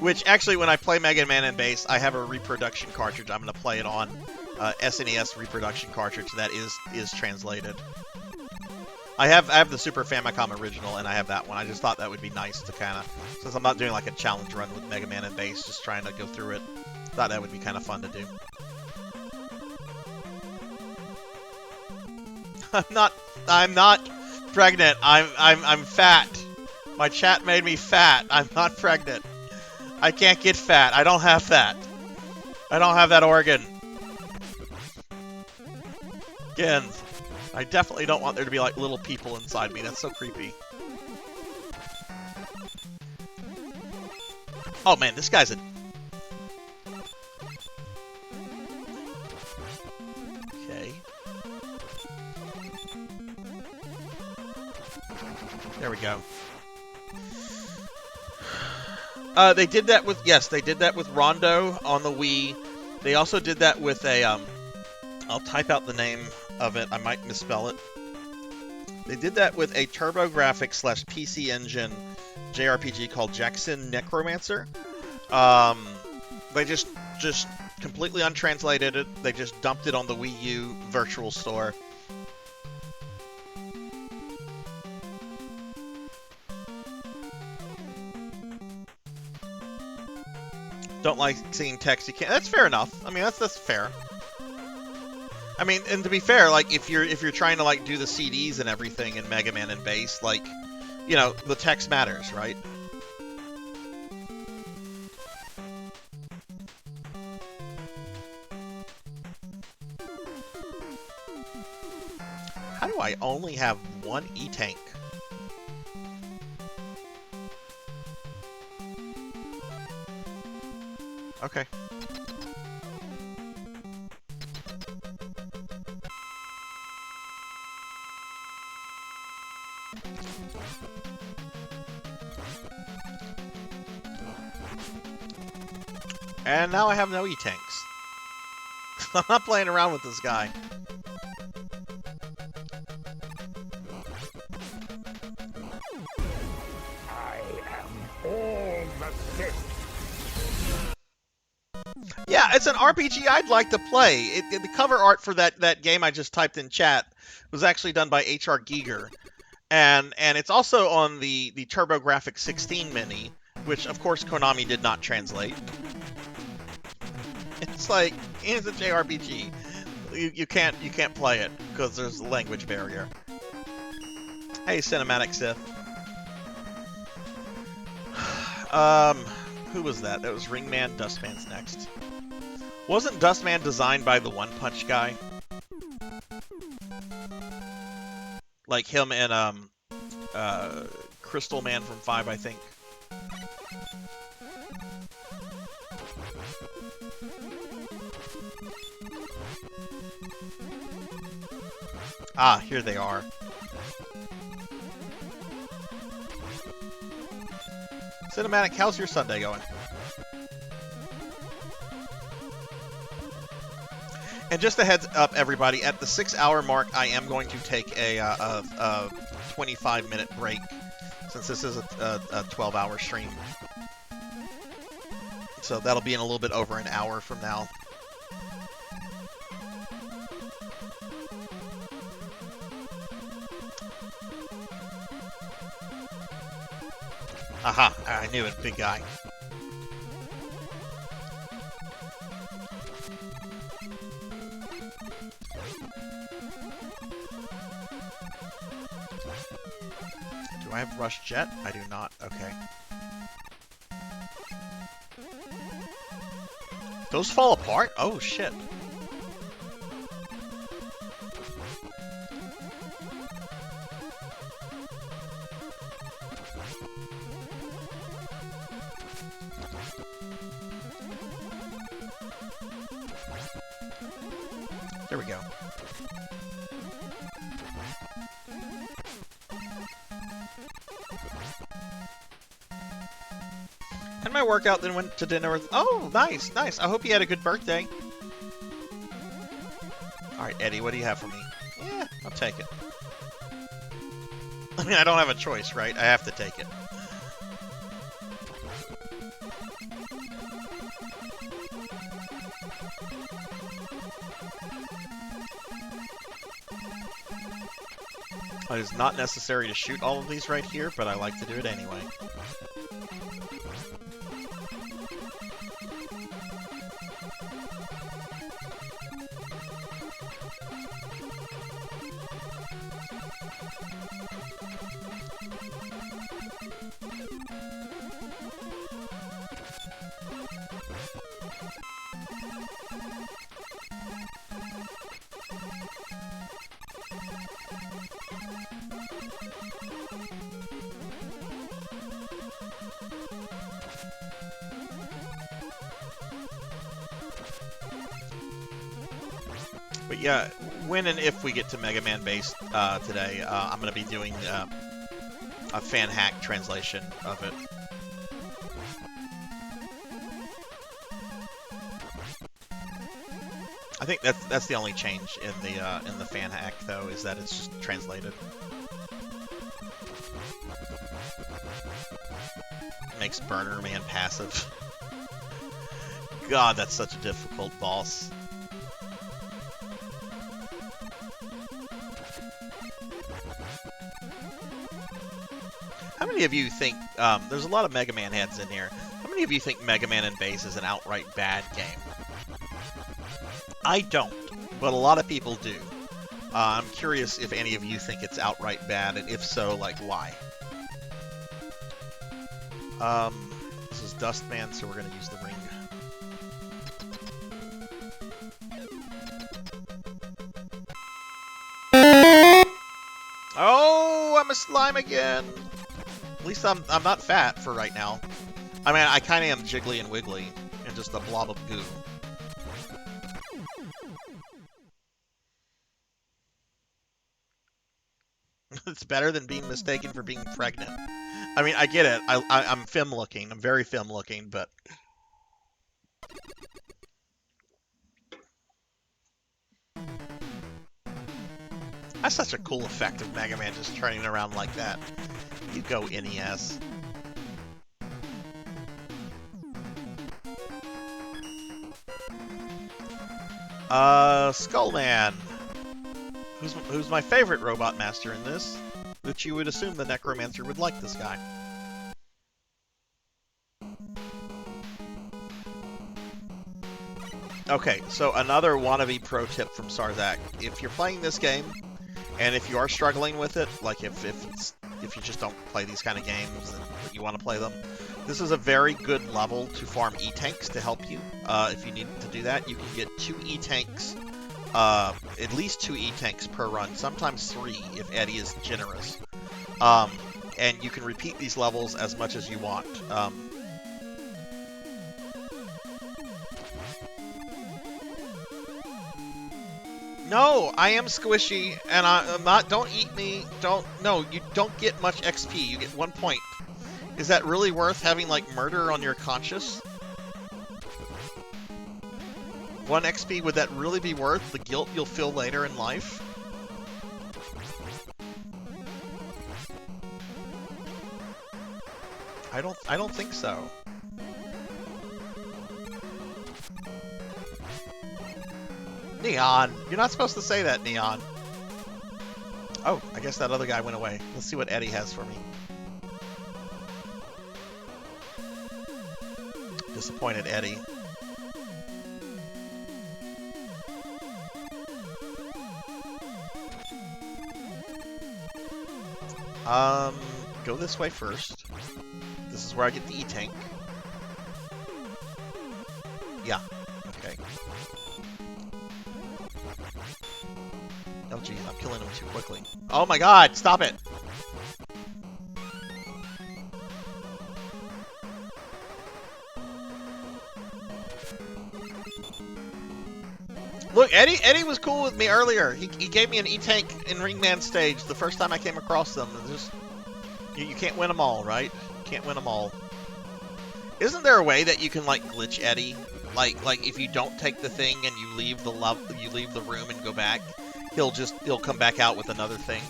Which, actually, when I play Mega Man and Bass, I have a reproduction cartridge. I'm going to play it on SNES reproduction cartridge that is translated. I have the Super Famicom original, and I have that one. I just thought that would be nice to kind of, since I'm not doing like a challenge run with Mega Man and Bass, just trying to go through it, thought that would be kind of fun to do. I'm not pregnant. I'm fat. My chat made me fat. I'm not pregnant. I can't get fat. I don't have that. I don't have that organ. Again, I definitely don't want there to be like little people inside me. That's so creepy. Oh man, this guy's a... Okay. There we go. They did that with, yes, they did that with Rondo on the Wii. They also did that with a, I'll type out the name of it. I might misspell it. They did that with a TurboGrafx/PC Engine JRPG called Jackson Necromancer. They just completely untranslated it. They just dumped it on the Wii U Virtual Store. Don't like seeing text. You can't. That's fair enough. I mean, that's fair. I mean, and to be fair, like if you're trying to like do the CDs and everything in Mega Man and Bass, like, you know, the text matters, right? How do I only have one E-Tank? Okay. And now I have no E-Tanks. I'm not playing around with this guy. I am all the Sith. Yeah, it's an RPG I'd like to play. The cover art for that game I just typed in chat was actually done by H.R. Giger. And it's also on the TurboGrafx 16 Mini, which of course Konami did not translate. It's like, it's a JRPG. You can't play it because there's a language barrier. Hey, Cinematic Sith. Who was that? That was Ringman. Dustman's next. Wasn't Dustman designed by the One Punch guy? Like him and Crystal Man from 5, I think. Ah, here they are. Cinematic, how's your Sunday going? And just a heads up, everybody, at the 6-hour mark, I am going to take a 25-minute break, since this is a 12-hour stream. So that'll be in a little bit over an hour from now. Aha, I knew it, big guy. Do I have Rush Jet? I do not. Okay. Those fall apart? Oh, shit. There we go. And my workout, then went to dinner with... Oh, nice, nice. I hope you had a good birthday. Alright, Eddie, what do you have for me? Yeah, I'll take it. I mean, I don't have a choice, right? I have to take it. It is not necessary to shoot all of these right here, but I like to do it anyway. But yeah, when and if we get to Mega Man base today, I'm going to be doing a fan hack translation of it. I think that's the only change in the fan hack, though, is that it's just translated. Makes Burner Man passive. God, that's such a difficult boss. How many of you think, there's a lot of Mega Man heads in here, how many of you think Mega Man in Base is an outright bad game? I don't, but a lot of people do. I'm curious if any of you think it's outright bad, and if so, like, why? This is Dustman, so we're going to use the ring. Oh, I'm a slime again! At least I'm not fat for right now. I mean, I kind of am jiggly and wiggly, and just a blob of goo. It's better than being mistaken for being pregnant. I mean, I get it. I'm femme-looking. I'm very femme-looking, but... That's such a cool effect of Mega Man just turning around like that. You go, NES. Skullman. Who's my favorite Robot Master in this? That you would assume the Necromancer would like this guy. Okay, so another wannabe pro tip from Sarzac. If you're playing this game, and if you are struggling with it, like if you just don't play these kind of games and you want to play them, this is a very good level to farm E-Tanks to help you. If you need to do that, you can get 2 E-Tanks, at least 2 E-Tanks per run, sometimes 3 if Eddie is generous. And you can repeat these levels as much as you want. No, I am squishy, and I'm not. Don't eat me. No, you don't get much XP. You get 1 point. Is that really worth having, like, murder on your conscience? 1 XP, would that really be worth the guilt you'll feel later in life? I don't think so. Neon, you're not supposed to say that, Neon. Oh, I guess that other guy went away. Let's see what Eddie has for me. Disappointed Eddie. Go this way first. This is where I get the E-Tank. Yeah, okay. Oh geez, I'm killing him too quickly. Oh my god, stop it! Look, Eddie was cool with me earlier. He gave me an E-Tank in Ringman stage the first time I came across them. Just, you can't win them all, right? You can't win them all. Isn't there a way that you can like glitch Eddie? Like if you don't take the thing and you leave the room and go back, he'll come back out with another thing.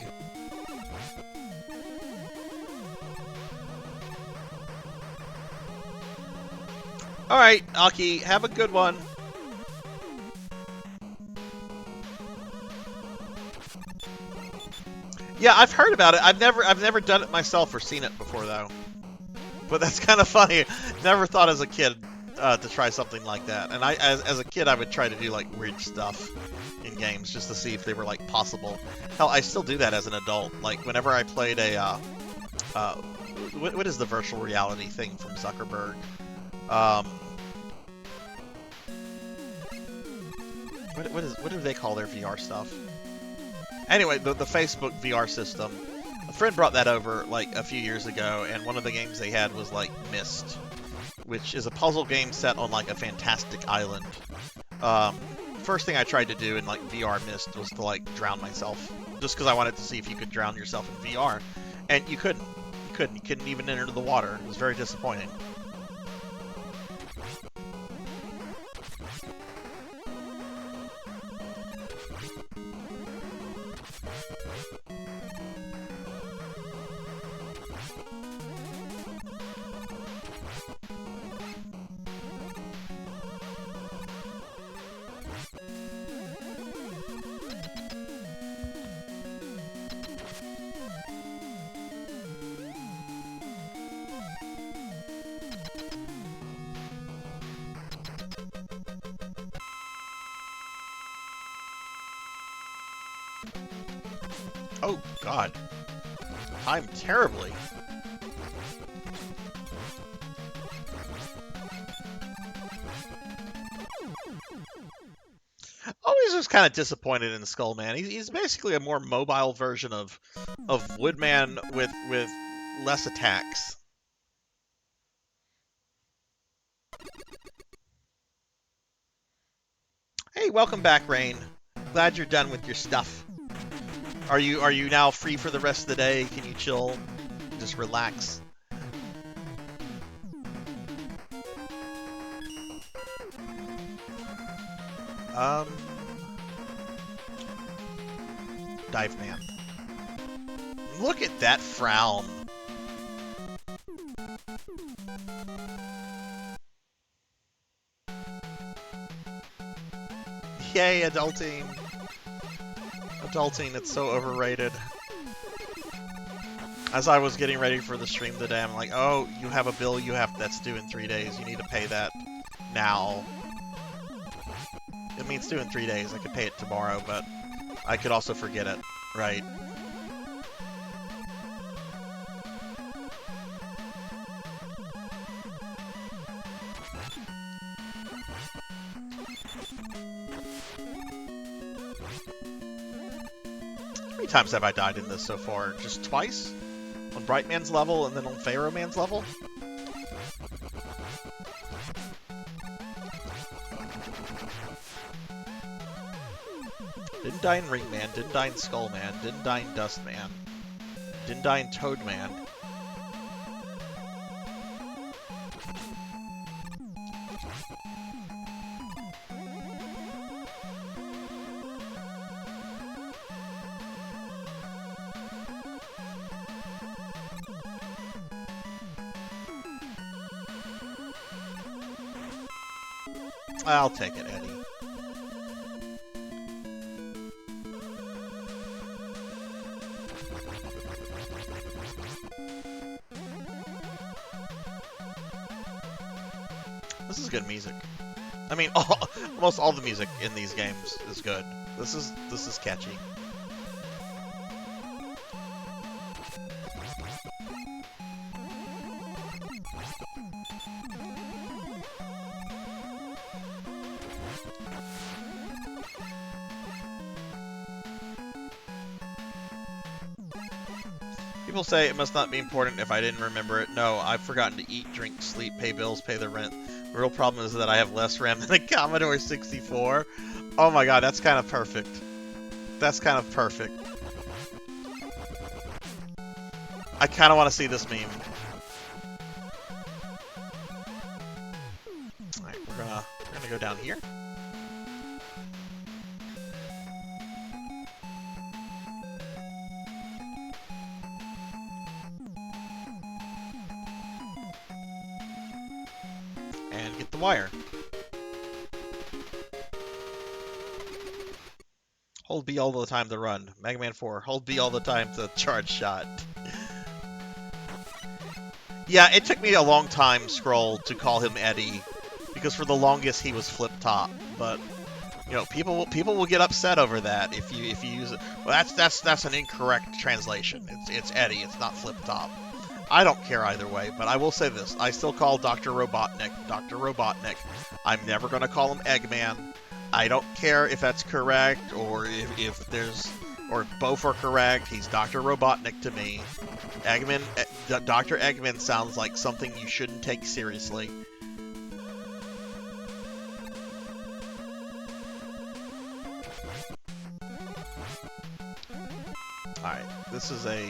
All right, Aki, have a good one. Yeah, I've heard about it. I've never done it myself or seen it before though. But that's kind of funny. Never thought as a kid to try something like that. And as a kid, I would try to do like weird stuff in games just to see if they were like possible. Hell, I still do that as an adult. Like whenever I played a what is the virtual reality thing from Zuckerberg? What do they call their VR stuff? Anyway, the Facebook VR system. A friend brought that over like a few years ago, and one of the games they had was like Myst, which is a puzzle game set on like a fantastic island. First thing I tried to do in like VR Myst was to like drown myself, just because I wanted to see if you could drown yourself in VR, and you couldn't. You couldn't even enter the water. It was very disappointing. Oh, God. I'm terribly. Always was kind of disappointed in Skullman. He's basically a more mobile version of Woodman with less attacks. Hey, welcome back, Rain. Glad you're done with your stuff. Are you now free for the rest of the day? Can you chill? Just relax. Dive Man. Look at that frown. Yay, adulting. Adulting, it's so overrated. As I was getting ready for the stream today, I'm like, oh, you have a bill that's due in 3 days. You need to pay that now. I mean, it's due in 3 days. I could pay it tomorrow, but I could also forget it, right? How many times have I died in this so far? Just twice? On Brightman's level and then on Pharaoh Man's level? Didn't die in Ringman, didn't die in Skullman, didn't die in Dustman, didn't die in Toadman. I'll take it, Eddie. good music. I mean, almost all the music in these games is good. This is catchy. People say it must not be important if I didn't remember it. No, I've forgotten to eat, drink, sleep, pay bills, pay the rent. The real problem is that I have less RAM than a Commodore 64. Oh my god, that's kind of perfect. That's kind of perfect. I kind of want to see this meme. Alright, we're gonna go down here. And get the wire. Hold B all the time to run. Mega Man 4. Hold B all the time to charge shot. Yeah, it took me a long time, Scroll, to call him Eddie, because for the longest he was Flip Top. But you know, people will get upset over that if you use it. Well, that's an incorrect translation. It's Eddie. It's not Flip Top. I don't care either way, but I will say this. I still call Dr. Robotnik Dr. Robotnik. I'm never going to call him Eggman. I don't care if that's correct or if there's... or both are correct. He's Dr. Robotnik to me. Eggman... Dr. Eggman sounds like something you shouldn't take seriously. Alright, this is a...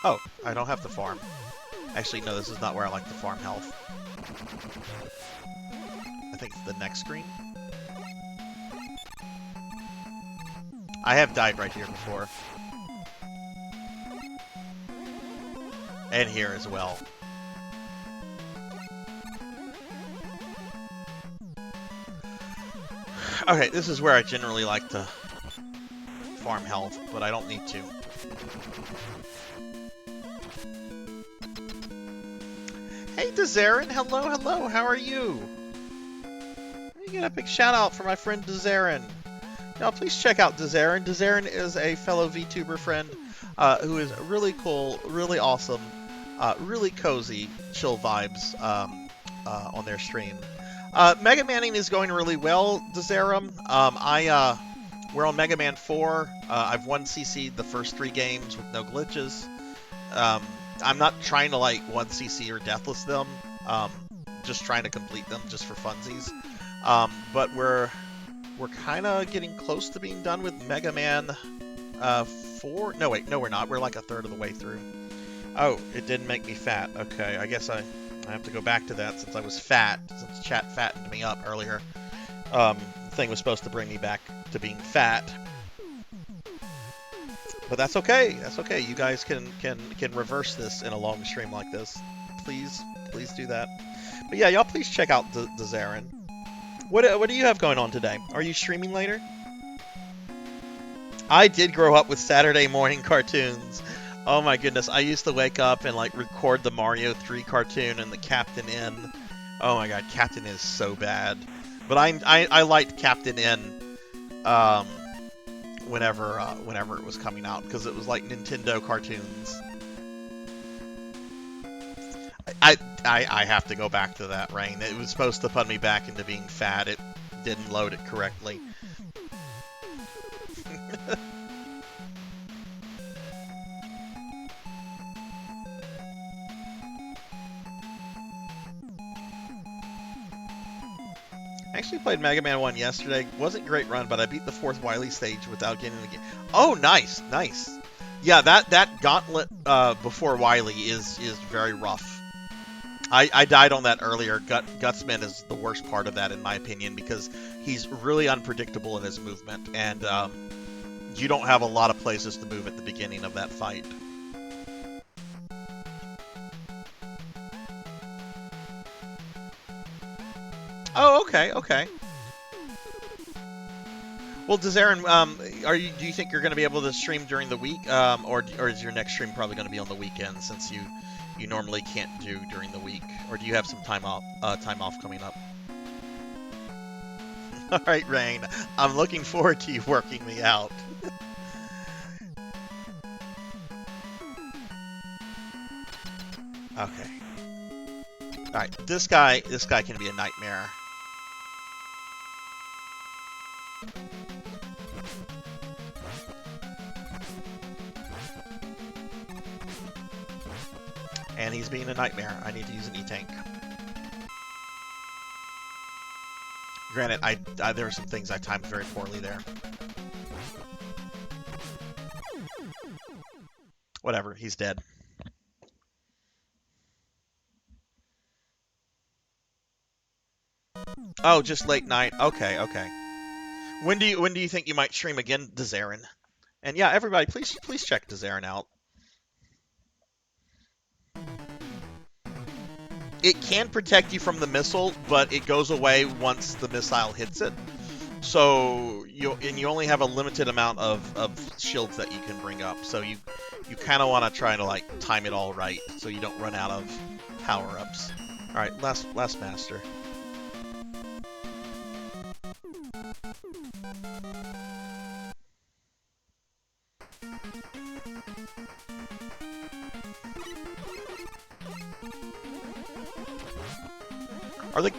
Oh, I don't have to farm. Actually, no, this is not where I like to farm health. I think it's the next screen. I have died right here before. And here as well. Okay, this is where I generally like to farm health, but I don't need to. Hey, Dezarin! Hello, hello! How are you? Let me get a big shout out for my friend Dezarin. Now, please check out Dezarin. Dezarin is a fellow VTuber friend who is really cool, really awesome, really cozy, chill vibes on their stream. Mega Manning is going really well, Dezarin. We're on Mega Man 4. I've 1CC'd the first 3 games with no glitches. I'm not trying to like 1CC or deathless them, just trying to complete them just for funsies. But we're kind of getting close to being done with Mega Man 4. No, wait, no, we're not. We're like a third of the way through. Oh, it didn't make me fat. Okay, I guess I have to go back to that since I was fat, since chat fattened me up earlier. The thing was supposed to bring me back to being fat. But that's okay. That's okay. You guys can reverse this in a long stream like this. Please do that. But yeah, y'all please check out Dezarin. What do you have going on today? Are you streaming later? I did grow up with Saturday morning cartoons. Oh my goodness, I used to wake up and like record the Mario 3 cartoon and the Captain N. Oh my god, Captain N is so bad. But I liked Captain N whenever it was coming out, because it was like Nintendo cartoons. I have to go back to that, Rain. It was supposed to put me back into being fat. It didn't load it correctly. I actually played Mega Man 1 yesterday. Wasn't a great run, but I beat the 4th Wily stage without getting the game. Oh, nice, nice. Yeah, that gauntlet before Wily is very rough. I died on that earlier. Gutsman is the worst part of that, in my opinion, because he's really unpredictable in his movement, and you don't have a lot of places to move at the beginning of that fight. Oh, okay, okay. Well, Dezarin, do you think you're going to be able to stream during the week, or is your next stream probably going to be on the weekend, since you normally can't do during the week, or do you have some time off coming up? All right, Rain. I'm looking forward to you working me out. Okay. All right, this guy can be a nightmare. And he's being a nightmare. I need to use an E-Tank. Granted, there were some things I timed very poorly there. Whatever, he's dead. Oh, just late night. Okay, okay. When do you think you might stream again, Dezarin? And yeah, everybody, please check Dezarin out. It can protect you from the missile, but it goes away once the missile hits it. So you only have a limited amount of shields that you can bring up. So you kind of want to try to like time it all right so you don't run out of power-ups. All right, last master.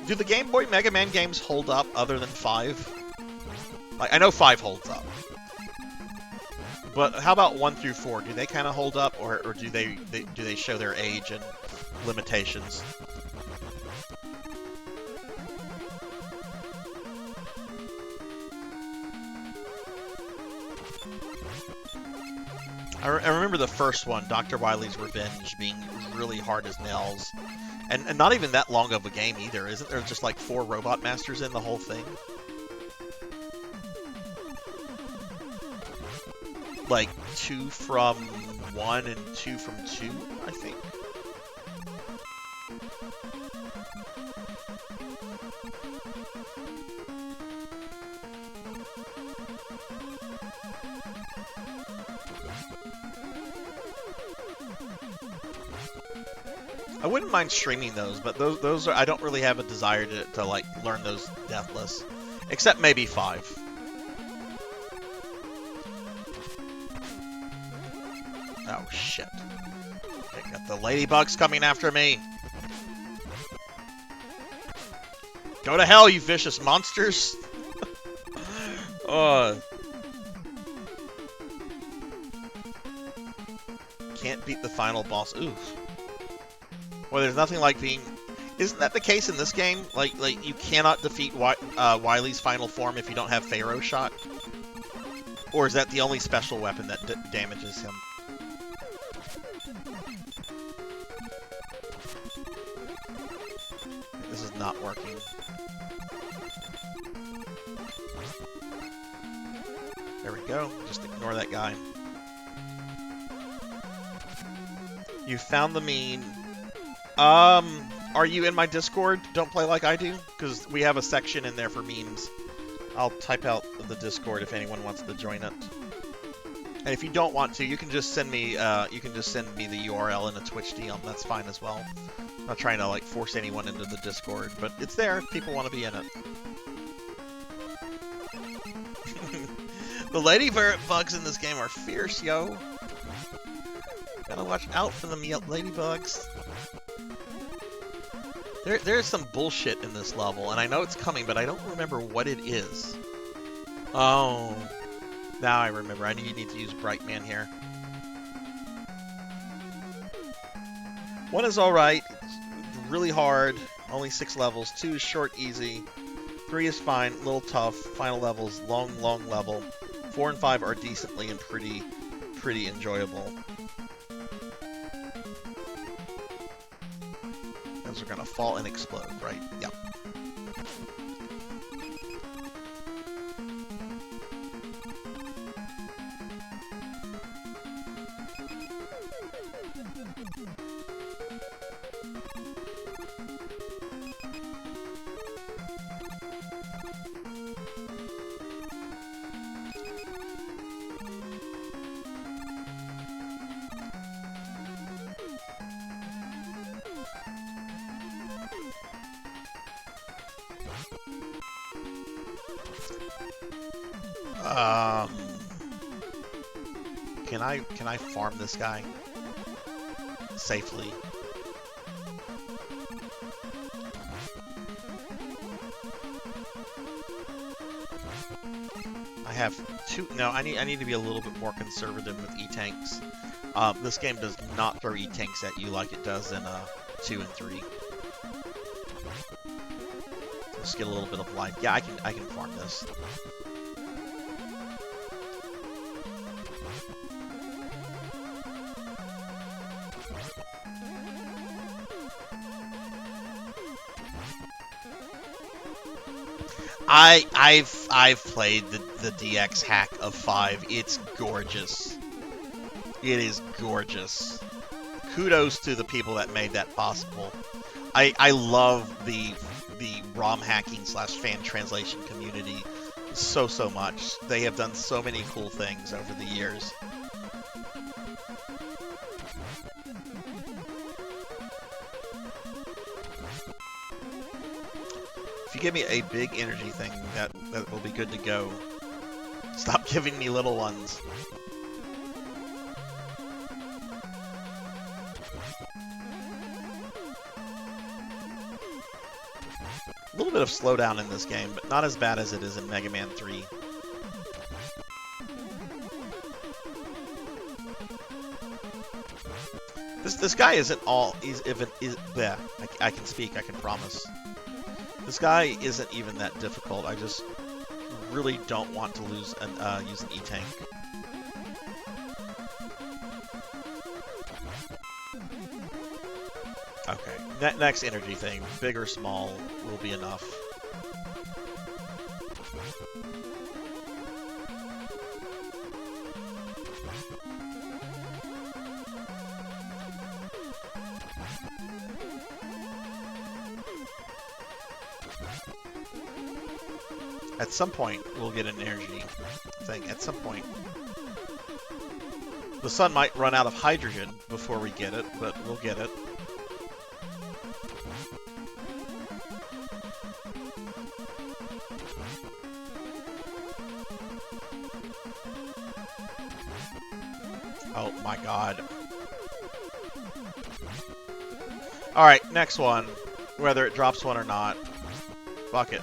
Do the Game Boy Mega Man games hold up other than 5? Like, I know 5 holds up. But how about 1 through 4? Do they kind of hold up, or do they show their age and limitations? I remember the first one, Dr. Wily's Revenge, being really hard as nails. And not even that long of a game either. Isn't there just like 4 Robot Masters in the whole thing? Like 2 from 1 and 2 from 2, I think. I wouldn't mind streaming those, but those are, I don't really have a desire to like learn those deathless, except maybe 5. Oh shit! I got the ladybugs coming after me. Go to hell, you vicious monsters! Can't beat the final boss. Oof. Well, there's nothing like being... Isn't that the case in this game? Like you cannot defeat Wily's final form if you don't have Pharaoh Shot? Or is that the only special weapon that damages him? This is not working. There we go. Just ignore that guy. You found the mean... Are you in my Discord? Don't play like I do? Because we have a section in there for memes. I'll type out the Discord if anyone wants to join it. And if you don't want to, you can just send me the URL in a Twitch DM. That's fine as well. I'm not trying to like force anyone into the Discord, but it's there if people want to be in it. The ladybugs in this game are fierce, yo. Gotta watch out for the ladybugs. There's some bullshit in this level, and I know it's coming, but I don't remember what it is. Oh, now I remember. You need to use Brightman here. 1 is alright. It's really hard. Only 6 levels. 2 is short, easy. 3 is fine. A little tough. Final levels, long level. 4 and 5 are decently and pretty enjoyable. Those are gonna fall and explode, right? Yep. Can I farm this guy safely? I have two. No, I need to be a little bit more conservative with E-tanks. This game does not throw E-tanks at you like it does in 2 and 3. Just get a little bit of life. Yeah, I can farm this. I've played the DX hack of 5. It's gorgeous. It is gorgeous. Kudos to the people that made that possible. I love the ROM hacking / fan translation community so much. They have done so many cool things over the years. If you give me a big energy thing, that will be good to go. Stop giving me little ones. A little bit of slowdown in this game, but not as bad as it is in Mega Man 3. This guy isn't all. Yeah, I can speak. I can promise. This guy isn't even that difficult. I just really don't want to use an E-tank. Okay, next energy thing, big or small, will be enough. At some point, we'll get an energy thing. At some point. The sun might run out of hydrogen before we get it, but we'll get it. Oh my god. Alright, next one. Whether it drops one or not. Fuck it.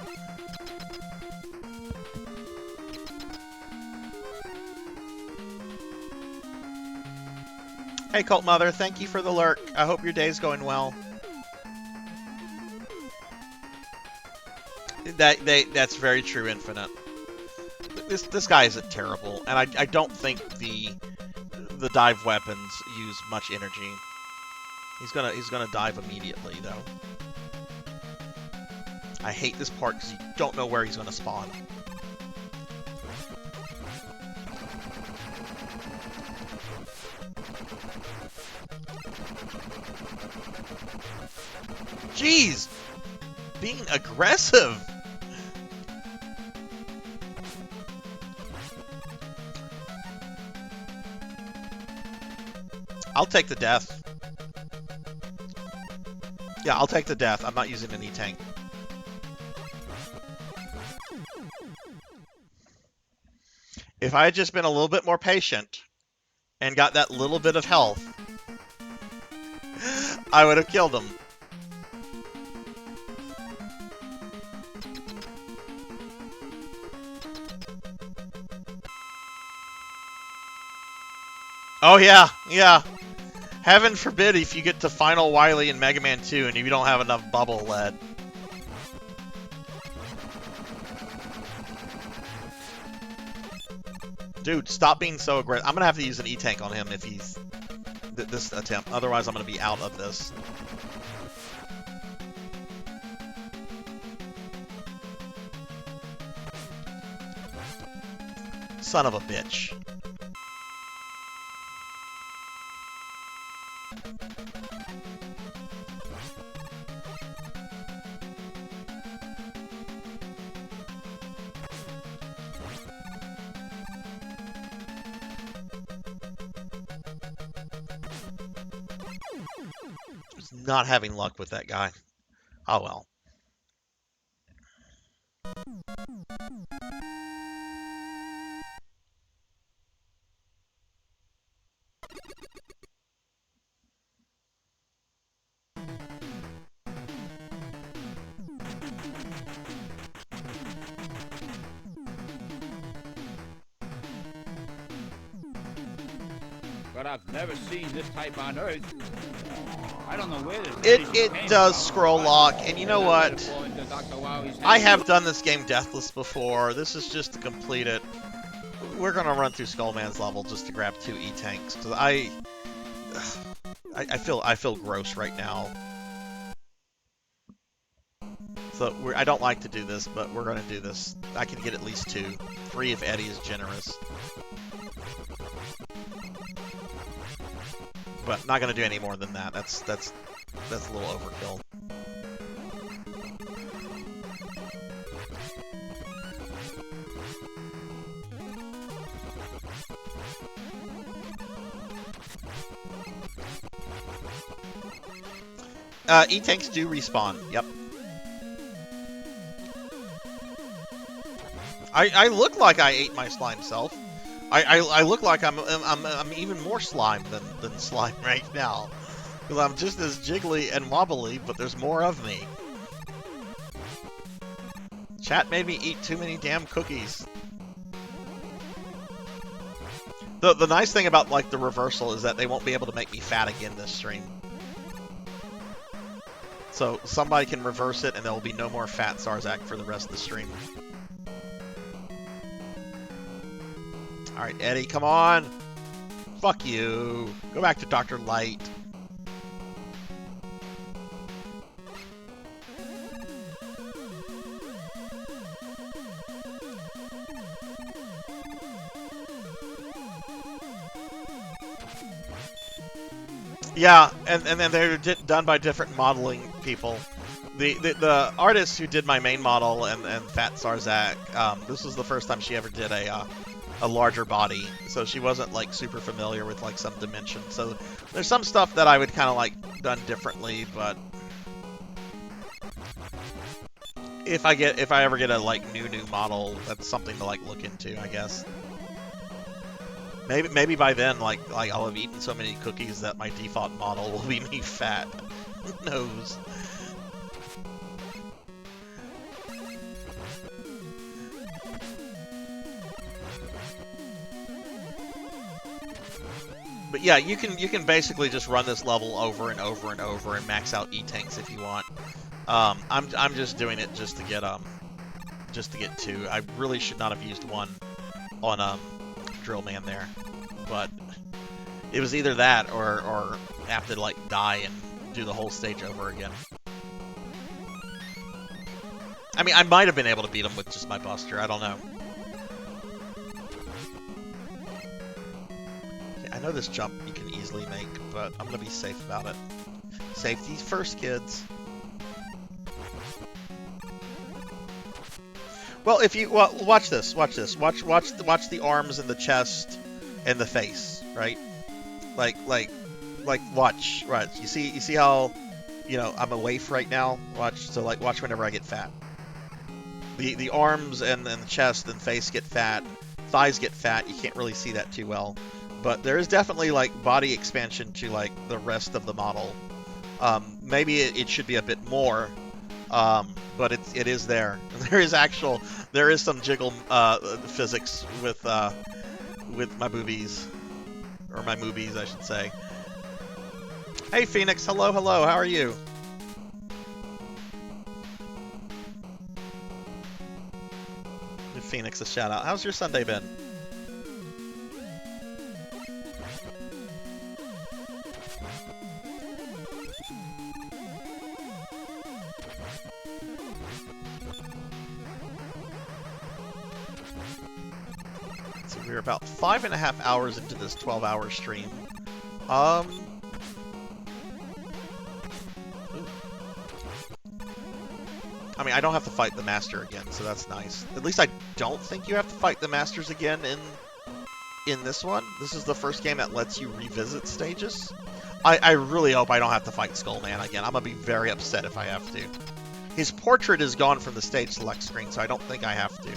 Hey Cult Mother, thank you for the lurk. I hope your day's going well. That's very true, Infinite. This guy isn't terrible, and I don't think the dive weapons use much energy. He's gonna dive immediately though. I hate this part because you don't know where he's gonna spawn. Jeez! Being aggressive! I'll take the death. Yeah, I'll take the death. I'm not using an E-tank. If I had just been a little bit more patient and got that little bit of health, I would have killed him. Oh yeah, yeah. Heaven forbid if you get to Final Wily in Mega Man 2 and you don't have enough bubble lead. Dude, stop being so aggressive. I'm gonna have to use an E-tank on him if he's this attempt. Otherwise, I'm gonna be out of this. Son of a bitch. Not having luck with that guy. Oh well. But I've never seen this type on Earth. I don't know where this It does scroll lock, and you know what? I have done this game deathless before. This is just to complete it. We're gonna run through Skullman's level just to grab 2 E-tanks because I feel gross right now. So I don't like to do this, but we're gonna do this. I can get at least 2, 3 if Eddie is generous. But not gonna do any more than that. That's a little overkill. E-tanks do respawn. Yep. I look like I ate my slime self. I look like I'm even more slime than slime right now. Because I'm just as jiggly and wobbly, but there's more of me. Chat made me eat too many damn cookies. The nice thing about like the reversal is that they won't be able to make me fat again this stream. So somebody can reverse it and there will be no more fat Sarzac for the rest of the stream. Alright, Eddie, come on! Fuck you! Go back to Dr. Light. Yeah, and then they're done by different modeling people. The artist who did my main model and Fat Sarzac, this was the first time she ever did a larger body, so she wasn't like super familiar with like some dimension. So there's some stuff that I would kind of like done differently, but if I ever get a like new model, that's something to like look into, I guess. Maybe by then, like I'll have eaten so many cookies that my default model will be me fat. Who knows? But yeah, you can basically just run this level over and over and over and max out E-tanks if you want. I'm just doing it just to get 2. I really should not have used 1 on Drill Man there, but it was either that or have to like die and do the whole stage over again. I mean, I might have been able to beat him with just my Buster. I don't know. I know this jump you can easily make, but I'm gonna be safe about it. Safety first, kids. Well, if you watch this, watch the arms and the chest and the face, right? Like watch, right? You see how, you know, I'm a waif right now. Watch whenever I get fat. The arms and the chest and face get fat, thighs get fat. You can't really see that too well. But there is definitely like body expansion to like the rest of the model. Maybe it should be a bit more, but it is there. There is some jiggle physics with my boobies, or my moobies, I should say. Hey Phoenix, hello, how are you? Give Phoenix a shout out. How's your Sunday been? We're about 5.5 hours into this 12-hour stream. Ooh. I mean, I don't have to fight the Master again, so that's nice. At least I don't think you have to fight the Masters again in this one. This is the first game that lets you revisit stages. I really hope I don't have to fight Skullman again. I'm gonna be very upset if I have to. His portrait is gone from the stage select screen, so I don't think I have to.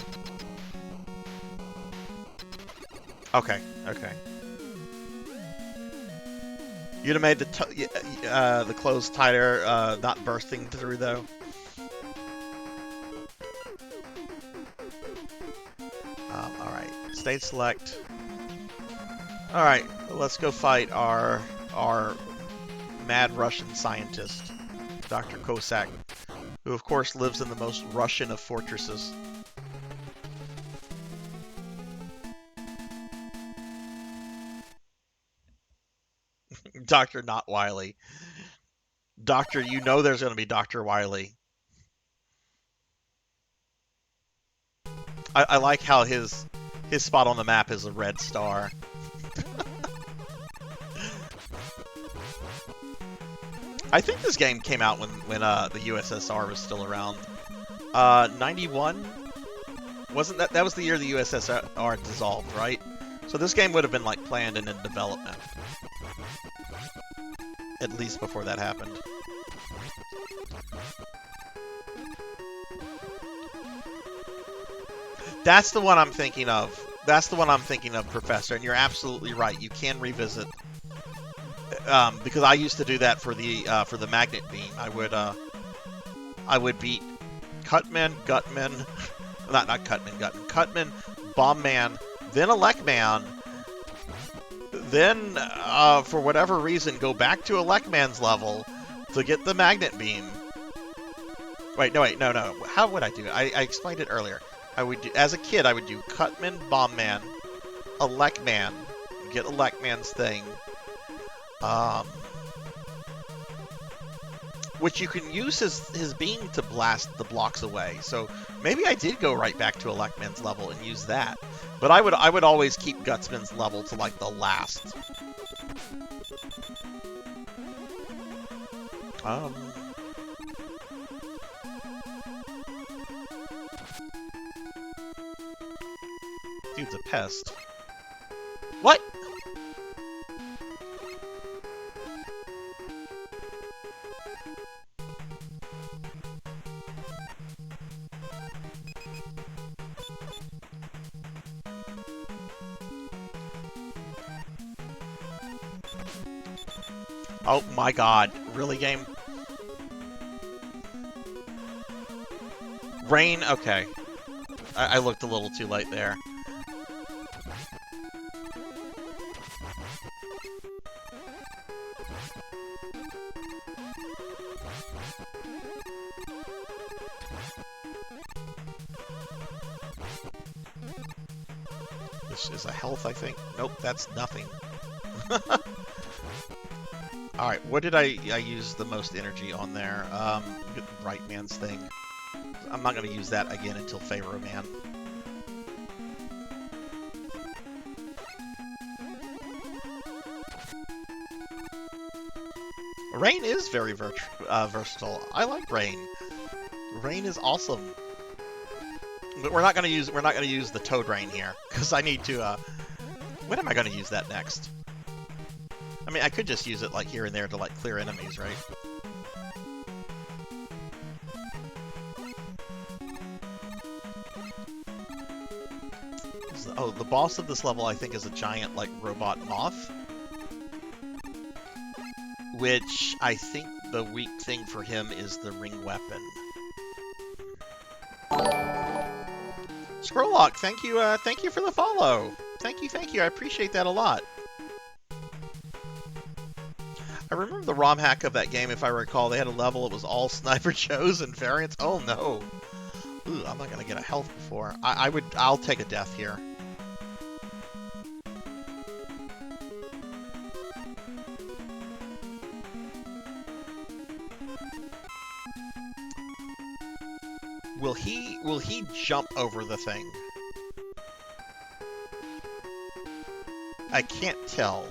Okay, okay. You'd have made the clothes tighter, not bursting through though. All right, stage select. All right, let's go fight our mad Russian scientist, Dr. Kosak, who of course lives in the most Russian of fortresses. Dr. Not Wily. Doctor, you know there's going to be Dr. Wily. I like how his spot on the map is a red star. I think this game came out when the USSR was still around. 91? Wasn't that was the year the USSR dissolved, right? So this game would have been like planned and in development. At least before that happened. That's the one I'm thinking of. That's the one I'm thinking of, Professor, and you're absolutely right. You can revisit because I used to do that for the magnet beam. I would beat Cutman, Gutman, not Cutman, Gutman, Cutman, Bombman, then Electman, then for whatever reason go back to Electman's level to get the magnet beam. Wait, no. How would I do it? I explained it earlier. I would do, as a kid, I would do Cutman, Bombman, Electman, get Electman's thing. Which you can use his beam to blast the blocks away. So maybe I did go right back to Electman's level and use that. But I would always keep Gutsman's level to like the last. Dude's a pest. What? Oh my god. Really, game? Rain? Okay. I looked a little too late there. This is a health, I think. Nope, that's nothing. Alright, what did I use the most energy on there? Right man's thing. I'm not going to use that again until Pharaoh Man. Rain is very versatile. I like Rain. Rain is awesome. But we're not going to use the Toad Rain here because I need to. When am I going to use that next? I mean, I could just use it like here and there to like clear enemies, right? Oh, the boss of this level I think is a giant like robot moth, which I think the weak thing for him is the ring weapon. Scrolllock, thank you for the follow. Thank you. I appreciate that a lot. I remember the ROM hack of that game, if I recall. They had a level, it was all Sniper Joes and variants. Oh no. Ooh, I'm not gonna get a health before. I'll take a death here. Will he jump over the thing? I can't tell.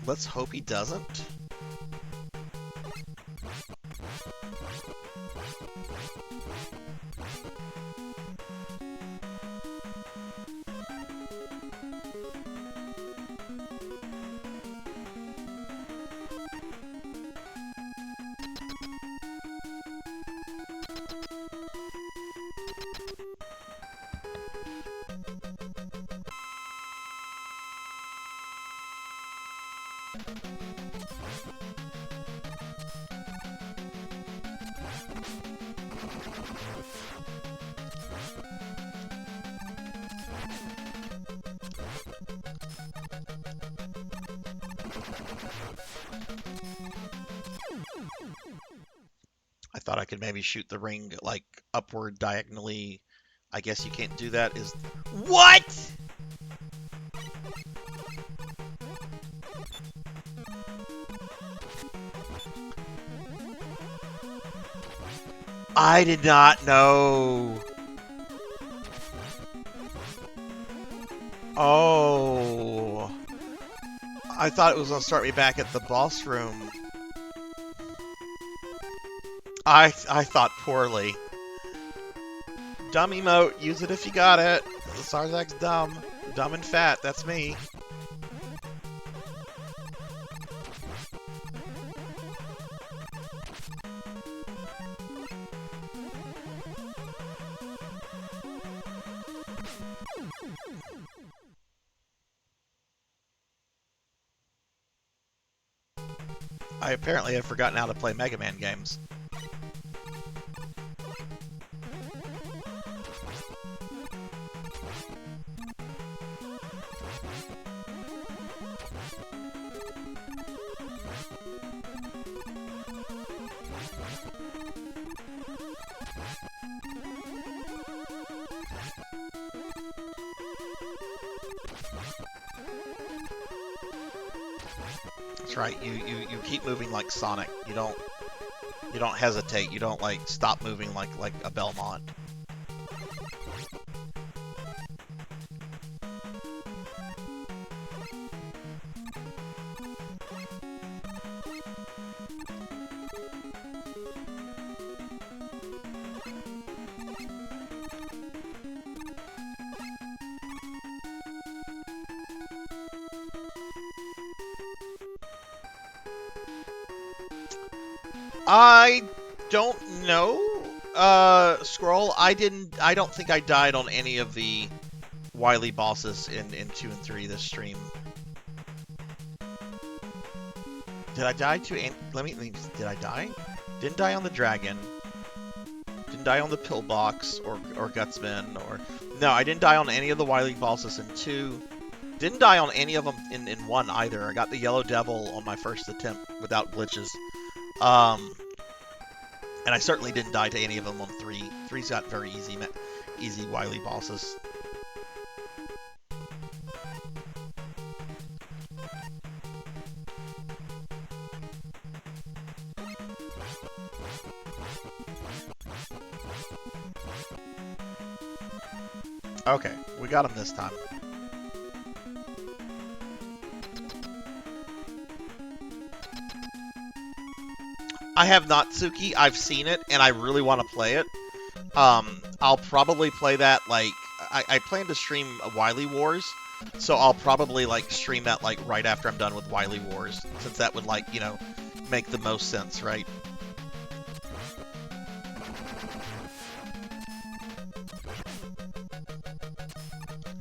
Let's hope he doesn't. I thought I could maybe shoot the ring like upward diagonally. I guess you can't do that. Is what? I did not know. Oh. I thought it was going to start me back at the boss room. I thought poorly. Dumb emote. Use it if you got it. Sarzac's dumb. Dumb and fat. That's me. I apparently have forgotten how to play Mega Man games. That's right. You keep moving like Sonic. You don't hesitate. You don't like stop moving like a Belmont. I don't know. Scroll. I don't think I died on any of the Wily bosses in 2 and 3 this stream. Did I die to? Let me. Did I die? Didn't die on the dragon. Didn't die on the pillbox or Gutsman or. No, I didn't die on any of the Wily bosses in 2. Didn't die on any of them in 1 either. I got the Yellow Devil on my first attempt without glitches. And I certainly didn't die to any of them on 3. 3's got very easy Wily bosses. Okay, we got him this time. I have not, Suki. I've seen it, and I really want to play it. I'll probably play that, like... I plan to stream Wily Wars, so I'll probably, like, stream that, like, right after I'm done with Wily Wars, since that would, like, you know, make the most sense, right?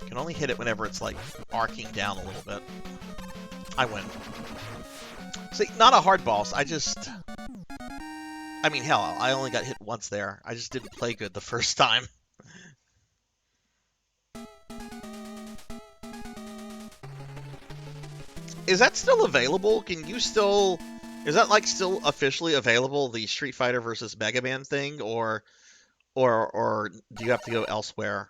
You can only hit it whenever it's, like, arcing down a little bit. I win. See, not a hard boss, I mean, hell, I only got hit once there. I just didn't play good the first time. Is that still available? Can you still... Is that, like, still officially available, the Street Fighter versus Mega Man thing? Or do you have to go elsewhere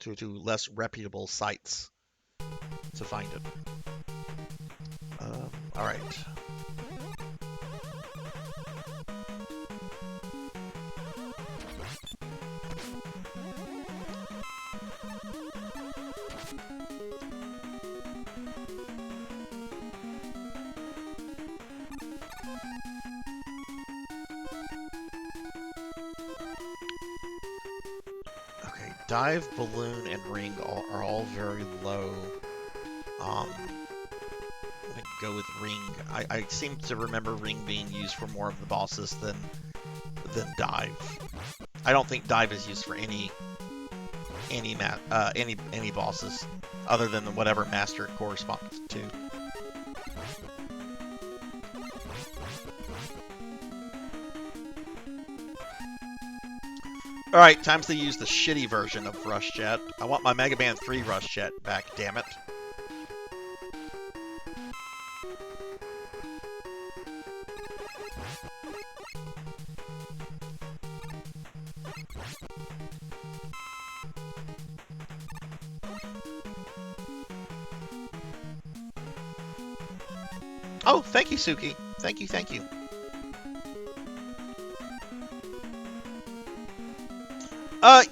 to less reputable sites to find it? Alright. Dive, balloon, and ring are all very low. I'm gonna go with ring. I seem to remember ring being used for more of the bosses than dive. I don't think dive is used for any bosses other than whatever master it corresponds to. Alright, time to use the shitty version of Rush Jet. I want my Mega Man 3 Rush Jet back, damn it. Oh, thank you, Suki. Thank you, thank you.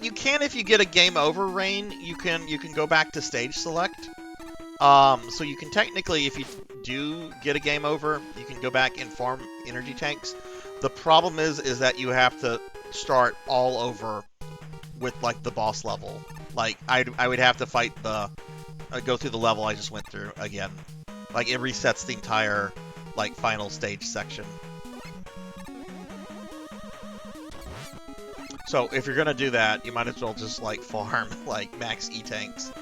You can if you get a game over, Rain. You can go back to stage select. So you can technically, if you do get a game over, you can go back and farm energy tanks. The problem is that you have to start all over with like the boss level. Like I would have to fight the go through the level I just went through again. Like it resets the entire like final stage section. So if you're gonna do that, you might as well just like farm like max E tanks.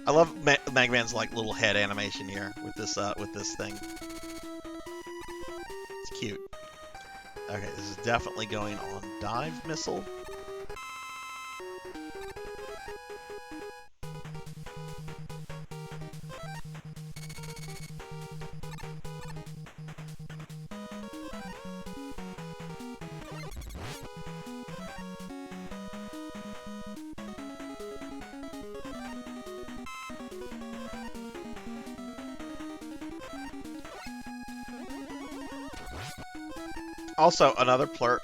I love Magman's like little head animation here with this thing. It's cute. Okay, this is definitely going on dive missile. Also, another perk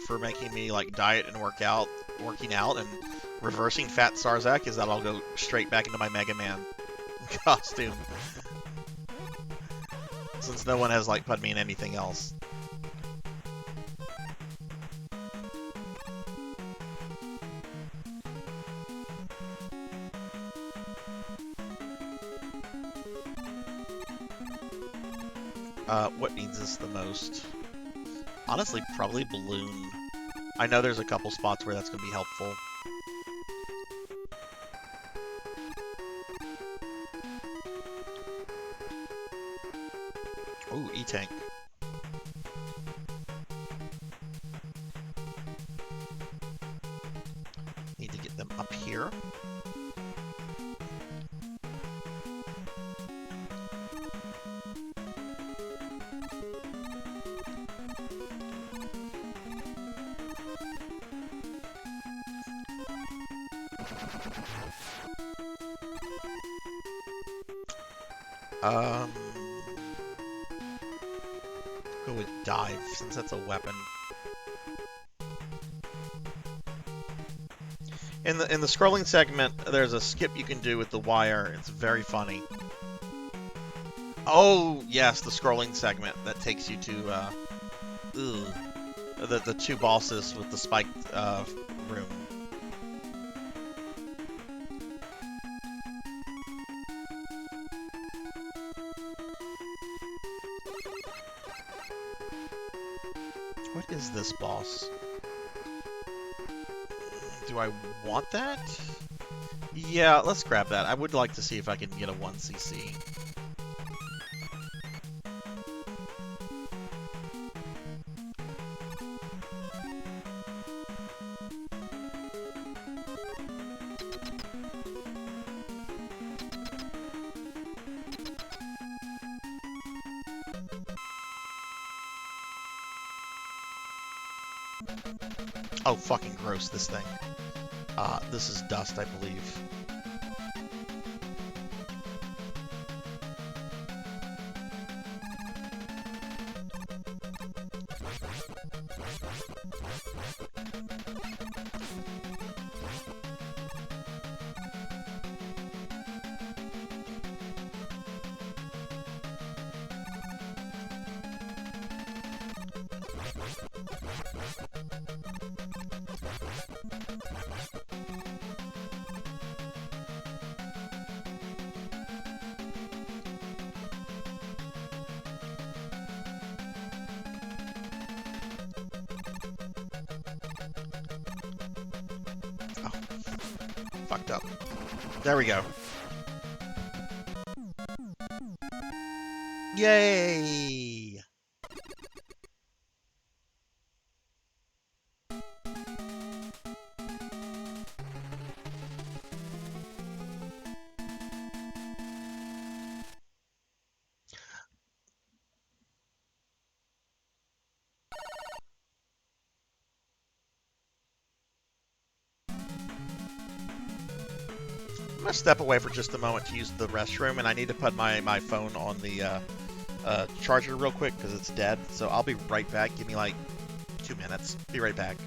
for making me like diet and working out and reversing fat Sarzac is that I'll go straight back into my Mega Man costume. Since no one has like put me in anything else. What needs this the most? Honestly, probably balloon. I know there's a couple spots where that's going to be helpful. Ooh, E-Tank. Need to get them up here. Go with dive, since that's a weapon. In the scrolling segment, there's a skip you can do with the wire. It's very funny. Oh yes, the scrolling segment that takes you to the two bosses with the spiked room. What is this boss? Do I want that? Yeah, let's grab that. I would like to see if I can get a 1cc. Oh, fucking gross, this thing. This is dust, I believe. Fucked up. There we go. Yay! I'm gonna step away for just a moment to use the restroom, and I need to put my phone on the charger real quick because it's dead. So I'll be right back. Give me like 2 minutes. Be right back.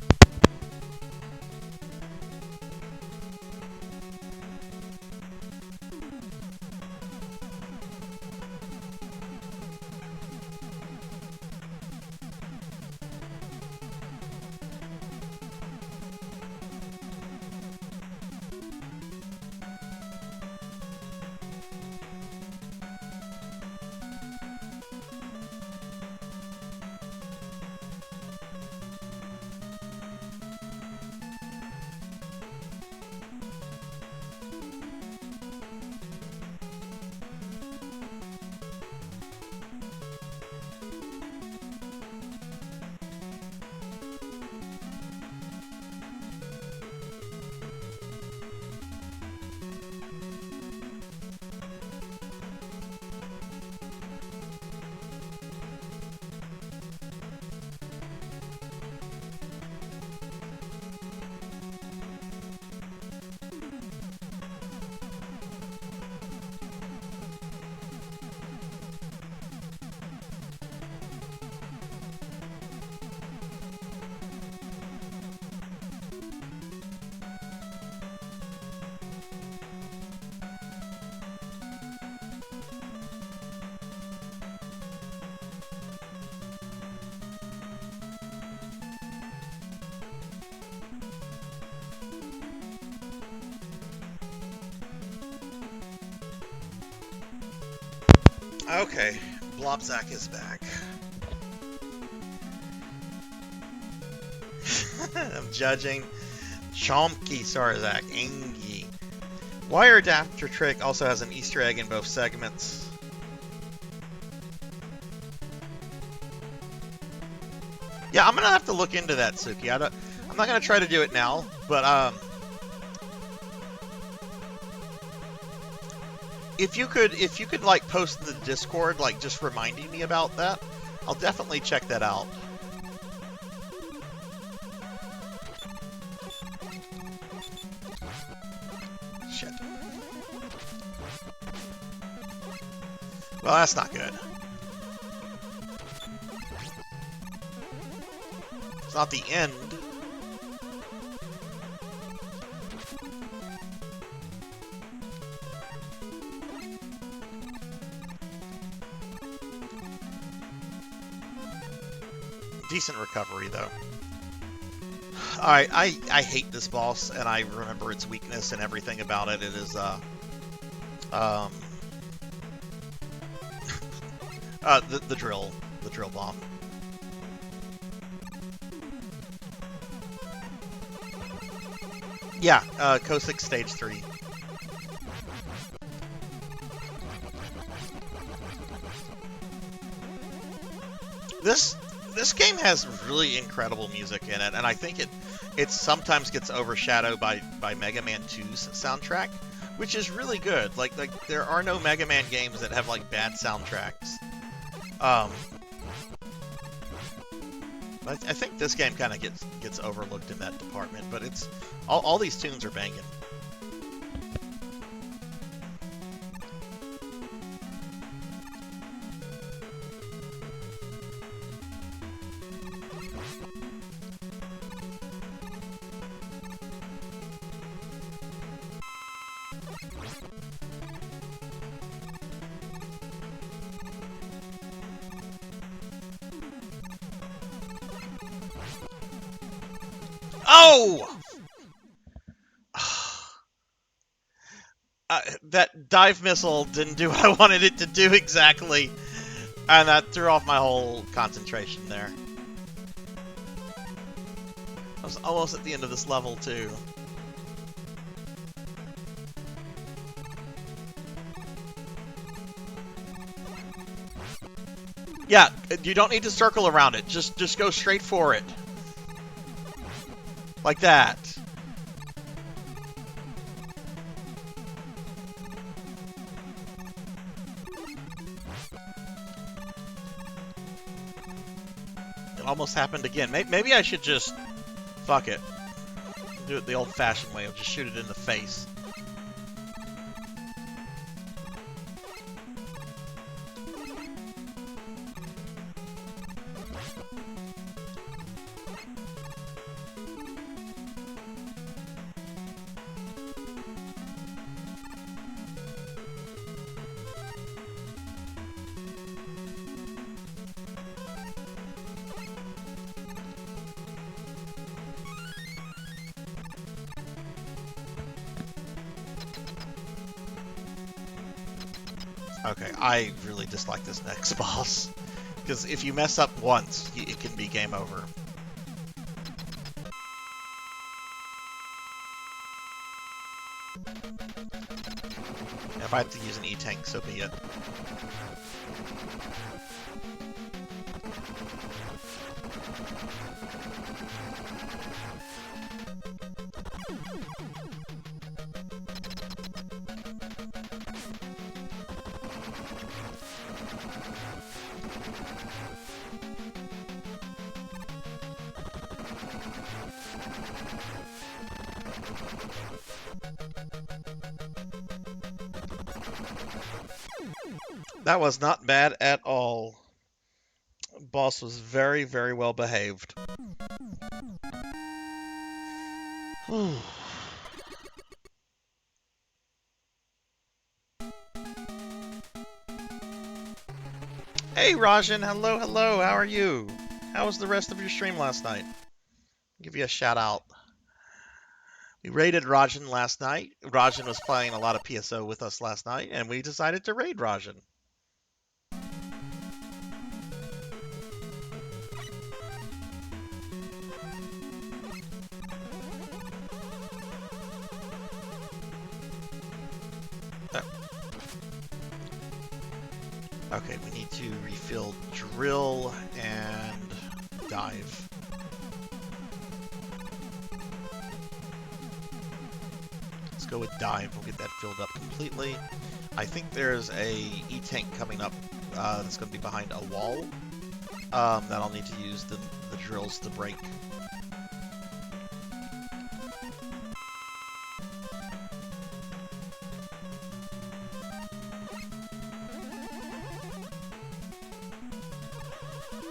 Okay, Blobzac is back. I'm judging. Chomky Sarzac, Angie. Wire adapter trick also has an Easter egg in both segments. Yeah, I'm gonna have to look into that, Suki. I'm not gonna try to do it now, but if you could like post in the Discord, like just reminding me about that, I'll definitely check that out. Shit. Well, that's not good. It's not the end. Decent recovery, though. Alright, I hate this boss, and I remember its weakness and everything about it. It is, the drill bomb. Yeah, Kosik Stage 3. This game has really incredible music in it, and I think it sometimes gets overshadowed by Mega Man 2's soundtrack, which is really good. Like there are no Mega Man games that have like bad soundtracks. I think this game kind of gets overlooked in that department, but it's all these tunes are banging. Oh! That dive missile didn't do what I wanted it to do exactly, and that threw off my whole concentration there. I was almost at the end of this level, too. Yeah, you don't need to circle around it. Just go straight for it. Like that. It almost happened again. Maybe I should just... Fuck it. Do it the old-fashioned way. I'll just shoot it in the face. Okay, I really dislike this next boss. Because if you mess up once, it can be game over. If I have to use an E-tank, so be it. That was not bad at all. Boss was very, very well behaved. Hey Rajan, hello, hello, how are you? How was the rest of your stream last night? I'll give you a shout out. We raided Rajan last night. Rajan was playing a lot of PSO with us last night, and we decided to raid Rajan. Okay, we need to refill drill and dive. Let's go with dive. We'll get that filled up completely. I think there's a E-tank coming up that's going to be behind a wall that I'll need to use the drills to break.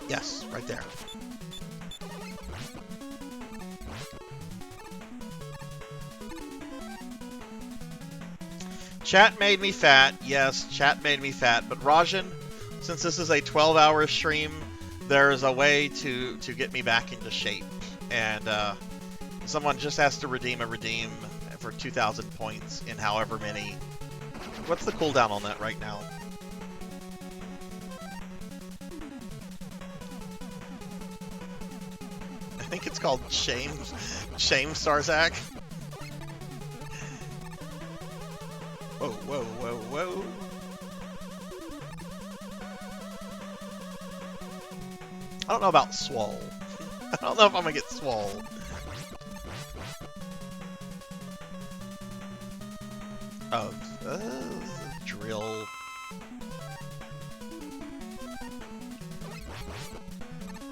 Yes, right there. Chat made me fat. Yes, chat made me fat. But Rajan, since this is a 12-hour stream, there's a way to get me back into shape. And someone just has to redeem a redeem for 2,000 points in however many. What's the cooldown on that right now? I think it's called Shame Sarzac. Whoa, whoa, whoa, whoa. I don't know about swole. I don't know if I'm gonna get swole. Oh, drill.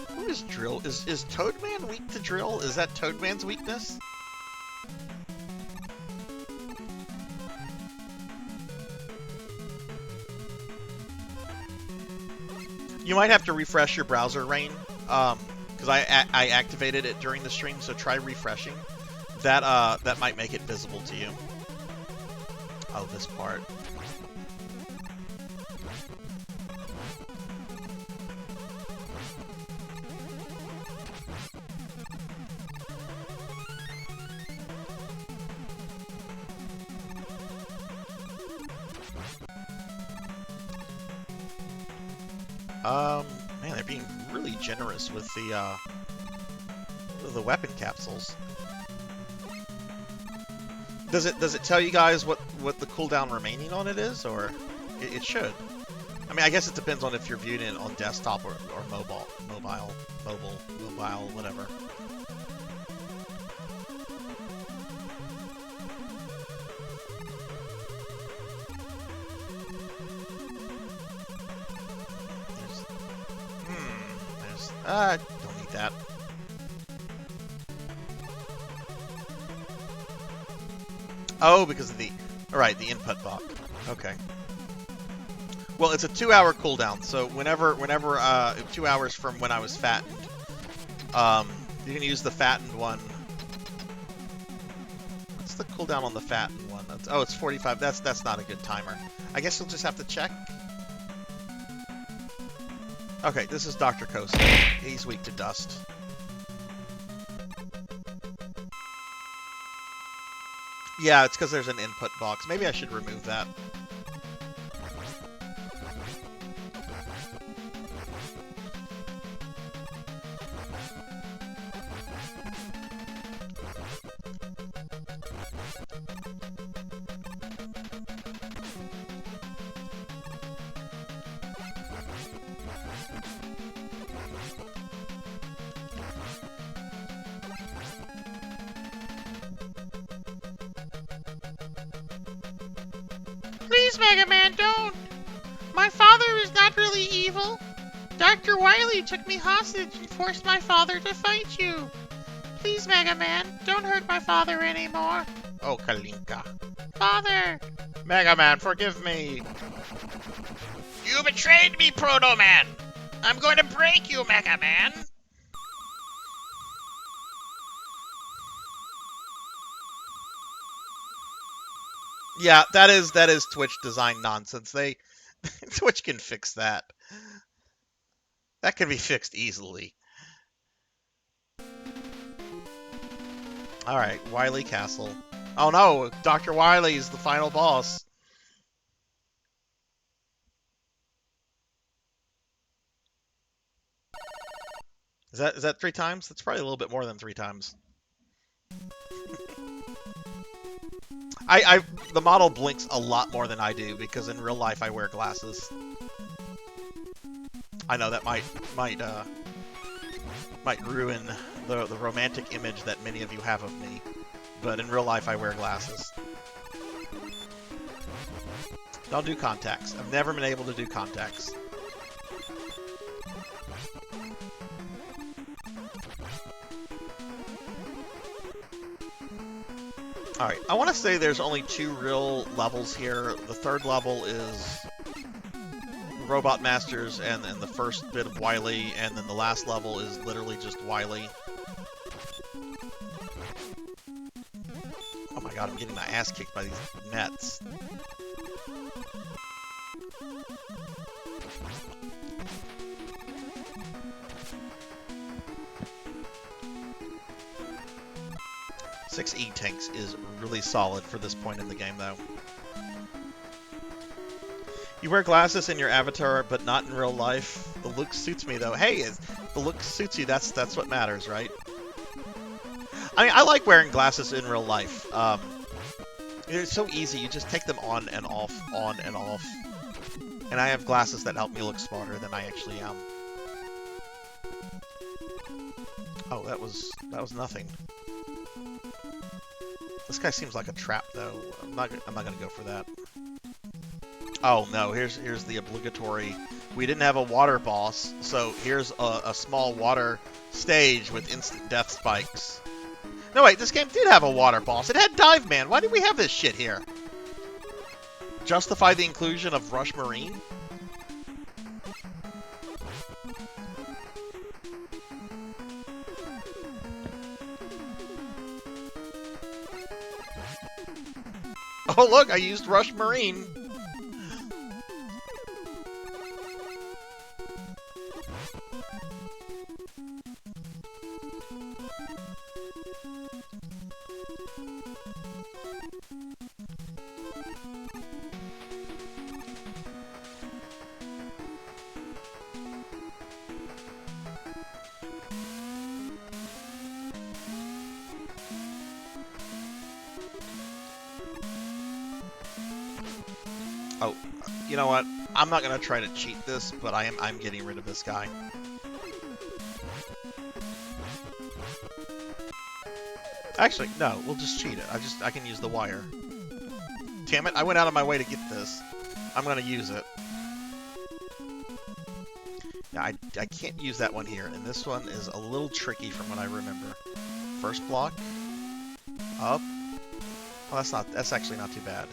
Who is drill? Is Toadman weak to drill? Is that Toadman's weakness? You might have to refresh your browser, Rain, because I activated it during the stream, so try refreshing. That might make it visible to you. Oh, this part. Man, they're being really generous with the weapon capsules. Does it tell you guys what the cooldown remaining on it is, or it should? I mean, I guess it depends on if you're viewing it on desktop or mobile, whatever. Don't need that. Oh, because of the... Alright, the input box. Okay. Well, it's a 2-hour cooldown, so whenever 2 hours from when I was fattened, you can use the fattened one. What's the cooldown on the fattened one? Oh, it's 45. That's not a good timer. I guess you'll just have to check. Okay, this is Dr. Costa. He's weak to dust. Yeah, it's because there's an input box. Maybe I should remove that. Please, Mega Man, don't. My father is not really evil. Dr. Wily took me hostage and forced my father to fight you. Please, Mega Man, don't hurt my father anymore. Oh, Kalinka. Father! Mega Man, forgive me. You betrayed me, Proto Man! I'm going to break you, Mega Man! Yeah, that is Twitch design nonsense. Twitch can fix that. That can be fixed easily. Alright, Wily Castle. Oh no, Dr. Wily's the final boss. Is that 3 times? That's probably a little bit more than 3 times. The model blinks a lot more than I do because in real life I wear glasses. I know that might ruin the romantic image that many of you have of me, but in real life I wear glasses. Don't do contacts. I've never been able to do contacts. Alright, I want to say there's only 2 real levels here. The 3rd level is Robot Masters and the first bit of Wily, and then the last level is literally just Wily. Oh my god, I'm getting my ass kicked by these nets. Six E-Tanks is really solid for this point in the game, though. You wear glasses in your avatar, but not in real life. The look suits me, though. Hey, the look suits you. That's what matters, right? I mean, I like wearing glasses in real life. It's so easy. You just take them on and off, on and off. And I have glasses that help me look smarter than I actually am. Oh, that was nothing. This guy seems like a trap, though. I'm not gonna go for that. Oh no, here's the obligatory. We didn't have a water boss, so here's a small water stage with instant death spikes. No wait, this game did have a water boss. It had Dive Man. Why did we have this shit here? Justify the inclusion of Rush Marine? Oh look, I used Rush Marine. Oh, you know what? I'm not gonna try to cheat this, but I'm getting rid of this guy. Actually, no, we'll just cheat it. I can use the wire. Damn it, I went out of my way to get this. I'm gonna use it. Now, I can't use that one here, and this one is a little tricky from what I remember. First block. Up. Well, that's actually not too bad.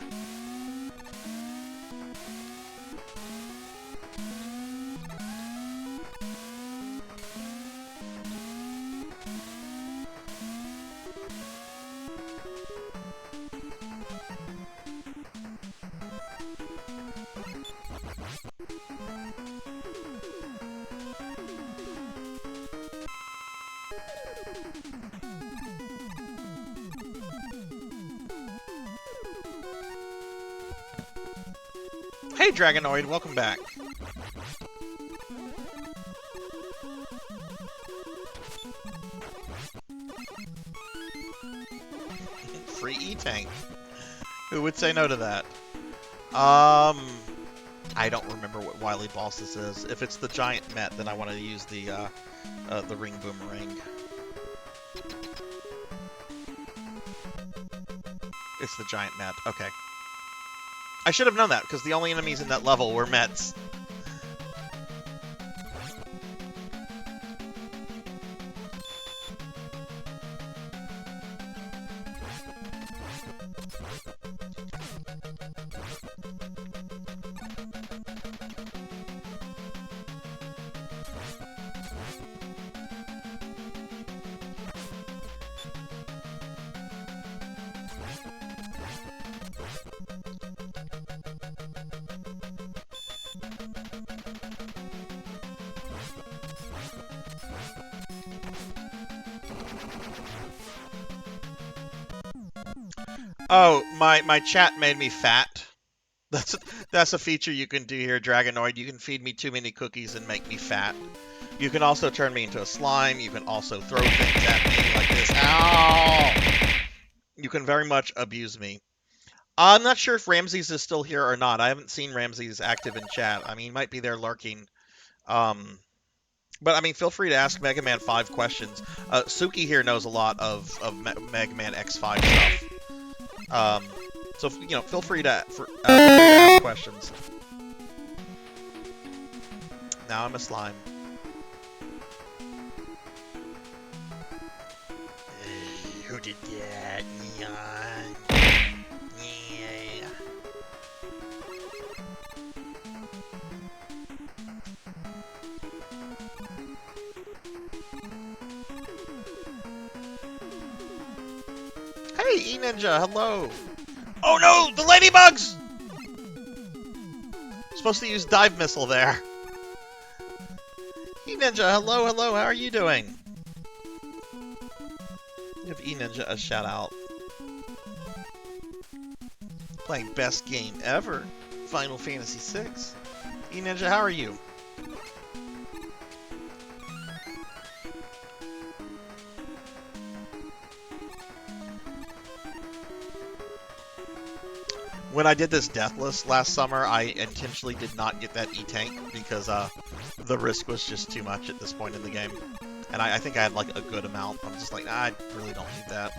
Hey Dragonoid, welcome back. Free E-Tank. Who would say no to that? I don't remember what Wily boss this is. If it's the giant Met, then I want to use the ring boomerang. It's the giant Met. Okay. I should have known that, because the only enemies in that level were Mets. Oh, my chat made me fat. That's a feature you can do here, Dragonoid. You can feed me too many cookies and make me fat. You can also turn me into a slime. You can also throw things at me like this. Ow! You can very much abuse me. I'm not sure if Ramses is still here or not. I haven't seen Ramses active in chat. I mean, he might be there lurking. But I mean, feel free to ask Mega Man 5 questions. Suki here knows a lot of Mega Man X5 stuff. So you know, feel free to ask questions. Now I'm a slime. Who did that? Neon. Yeah. Hey, E-Ninja, hello! Oh no, the ladybugs! Supposed to use dive missile there. E-Ninja, hello, hello, how are you doing? Give E-Ninja a shout out. Playing best game ever, Final Fantasy VI. E-Ninja, how are you? When I did this Deathless last summer, I intentionally did not get that E-Tank because the risk was just too much at this point in the game. And I think I had like a good amount. I'm just like, nah, I really don't need that.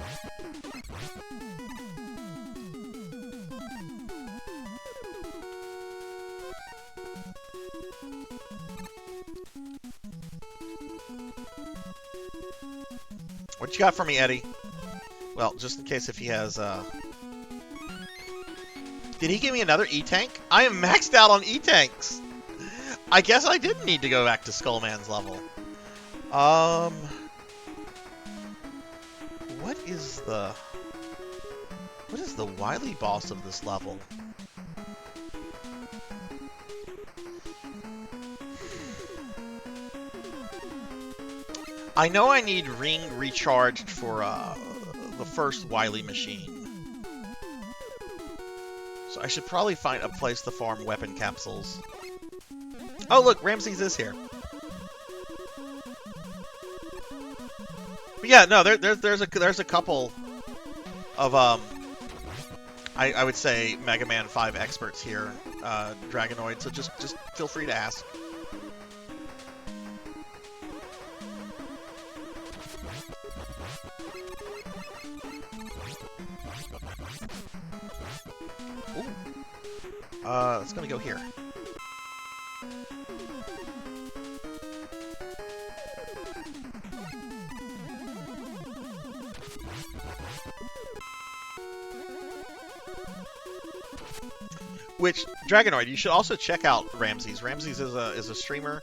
What you got for me, Eddie? Well, just in case if he has, Did he give me another E-Tank? I am maxed out on E-Tanks! I guess I didn't need to go back to Skullman's level. What is the wily boss of this level? I know I need Ring recharged for the first wily machine. So I should probably find a place to farm weapon capsules. Oh look, Ramses is here. But yeah, no, there's a couple of I would say Mega Man 5 experts here, Dragonoid. So just feel free to ask. Ooh. It's gonna go here. Which, Dragonoid, you should also check out Ramses. Ramses is a streamer,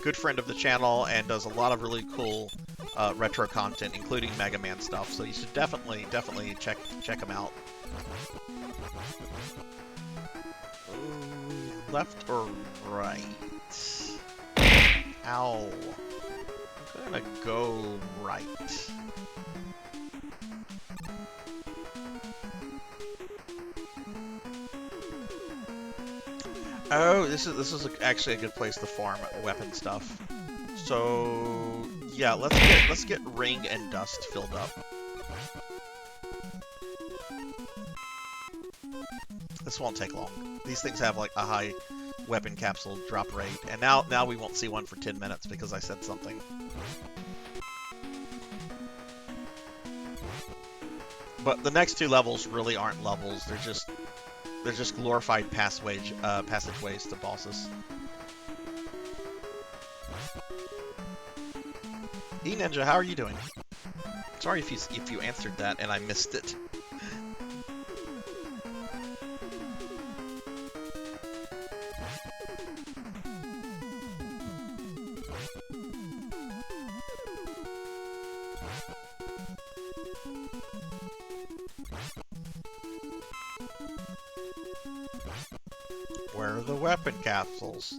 good friend of the channel, and does a lot of really cool retro content, including Mega Man stuff. So you should definitely check him out. Ooh, left or right? Ow. I'm gonna go right. Oh, this is actually a good place to farm weapon stuff. So yeah, let's get Ring and Dust filled up. This won't take long. These things have like a high weapon capsule drop rate, and now we won't see one for 10 minutes because I said something. But the next two levels really aren't levels. They're just glorified passageways to bosses. E-Ninja, how are you doing? Sorry if you answered that and I missed it. Where are the weapon capsules?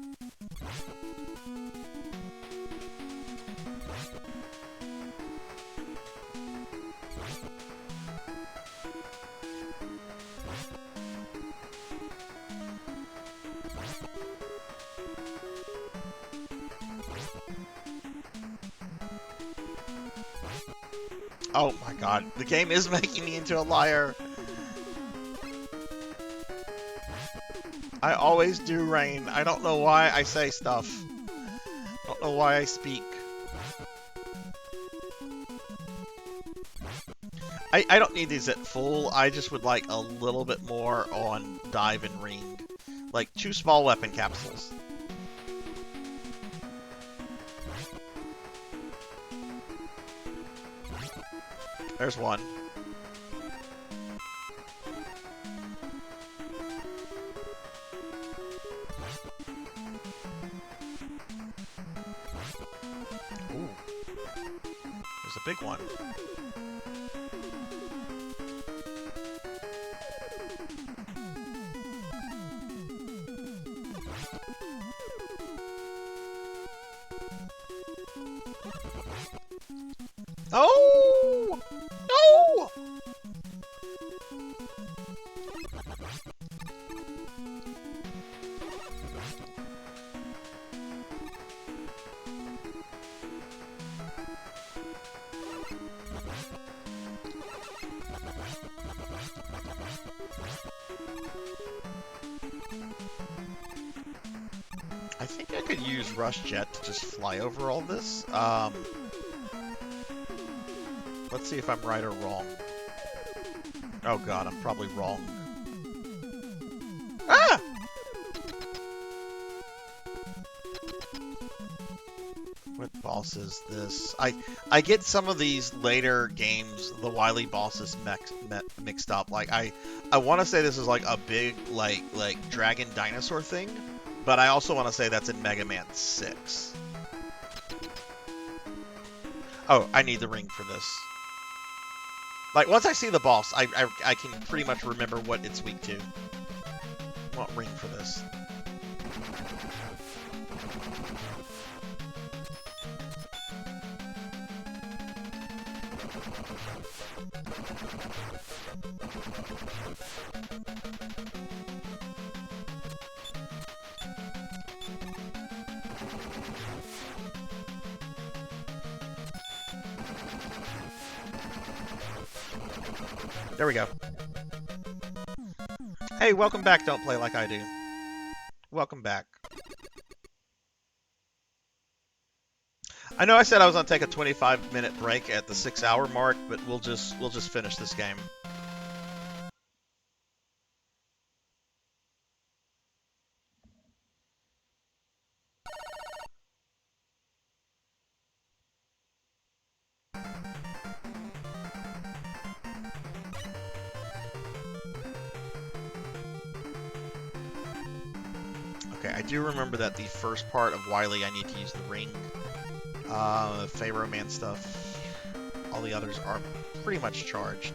Oh my god, the game is making me into a liar. I always do, Rain. I don't know why I say stuff. I don't know why I speak. I don't need these at full. I just would like a little bit more on dive and ring. Like 2 small weapon capsules. There's one. Ooh. There's a big one. Oh! No! I think I could use Rush Jet to just fly over all this. Let's see if I'm right or wrong. Oh god, I'm probably wrong. Ah! What boss is this? I get some of these later games, the Wily bosses mixed up. Like I want to say this is like a big like dragon dinosaur thing, but I also want to say that's in Mega Man 6. Oh, I need the ring for this. Like, once I see the boss, I can pretty much remember what it's weak to. I want ring for this. There we go. Hey, welcome back, Don't Play Like I Do. Welcome back. I know I said I was gonna take a 25-minute break at the 6-hour mark, but we'll just finish this game. Okay, I do remember that the first part of Wily I need to use the ring. Pharaoh Man stuff. All the others are pretty much charged.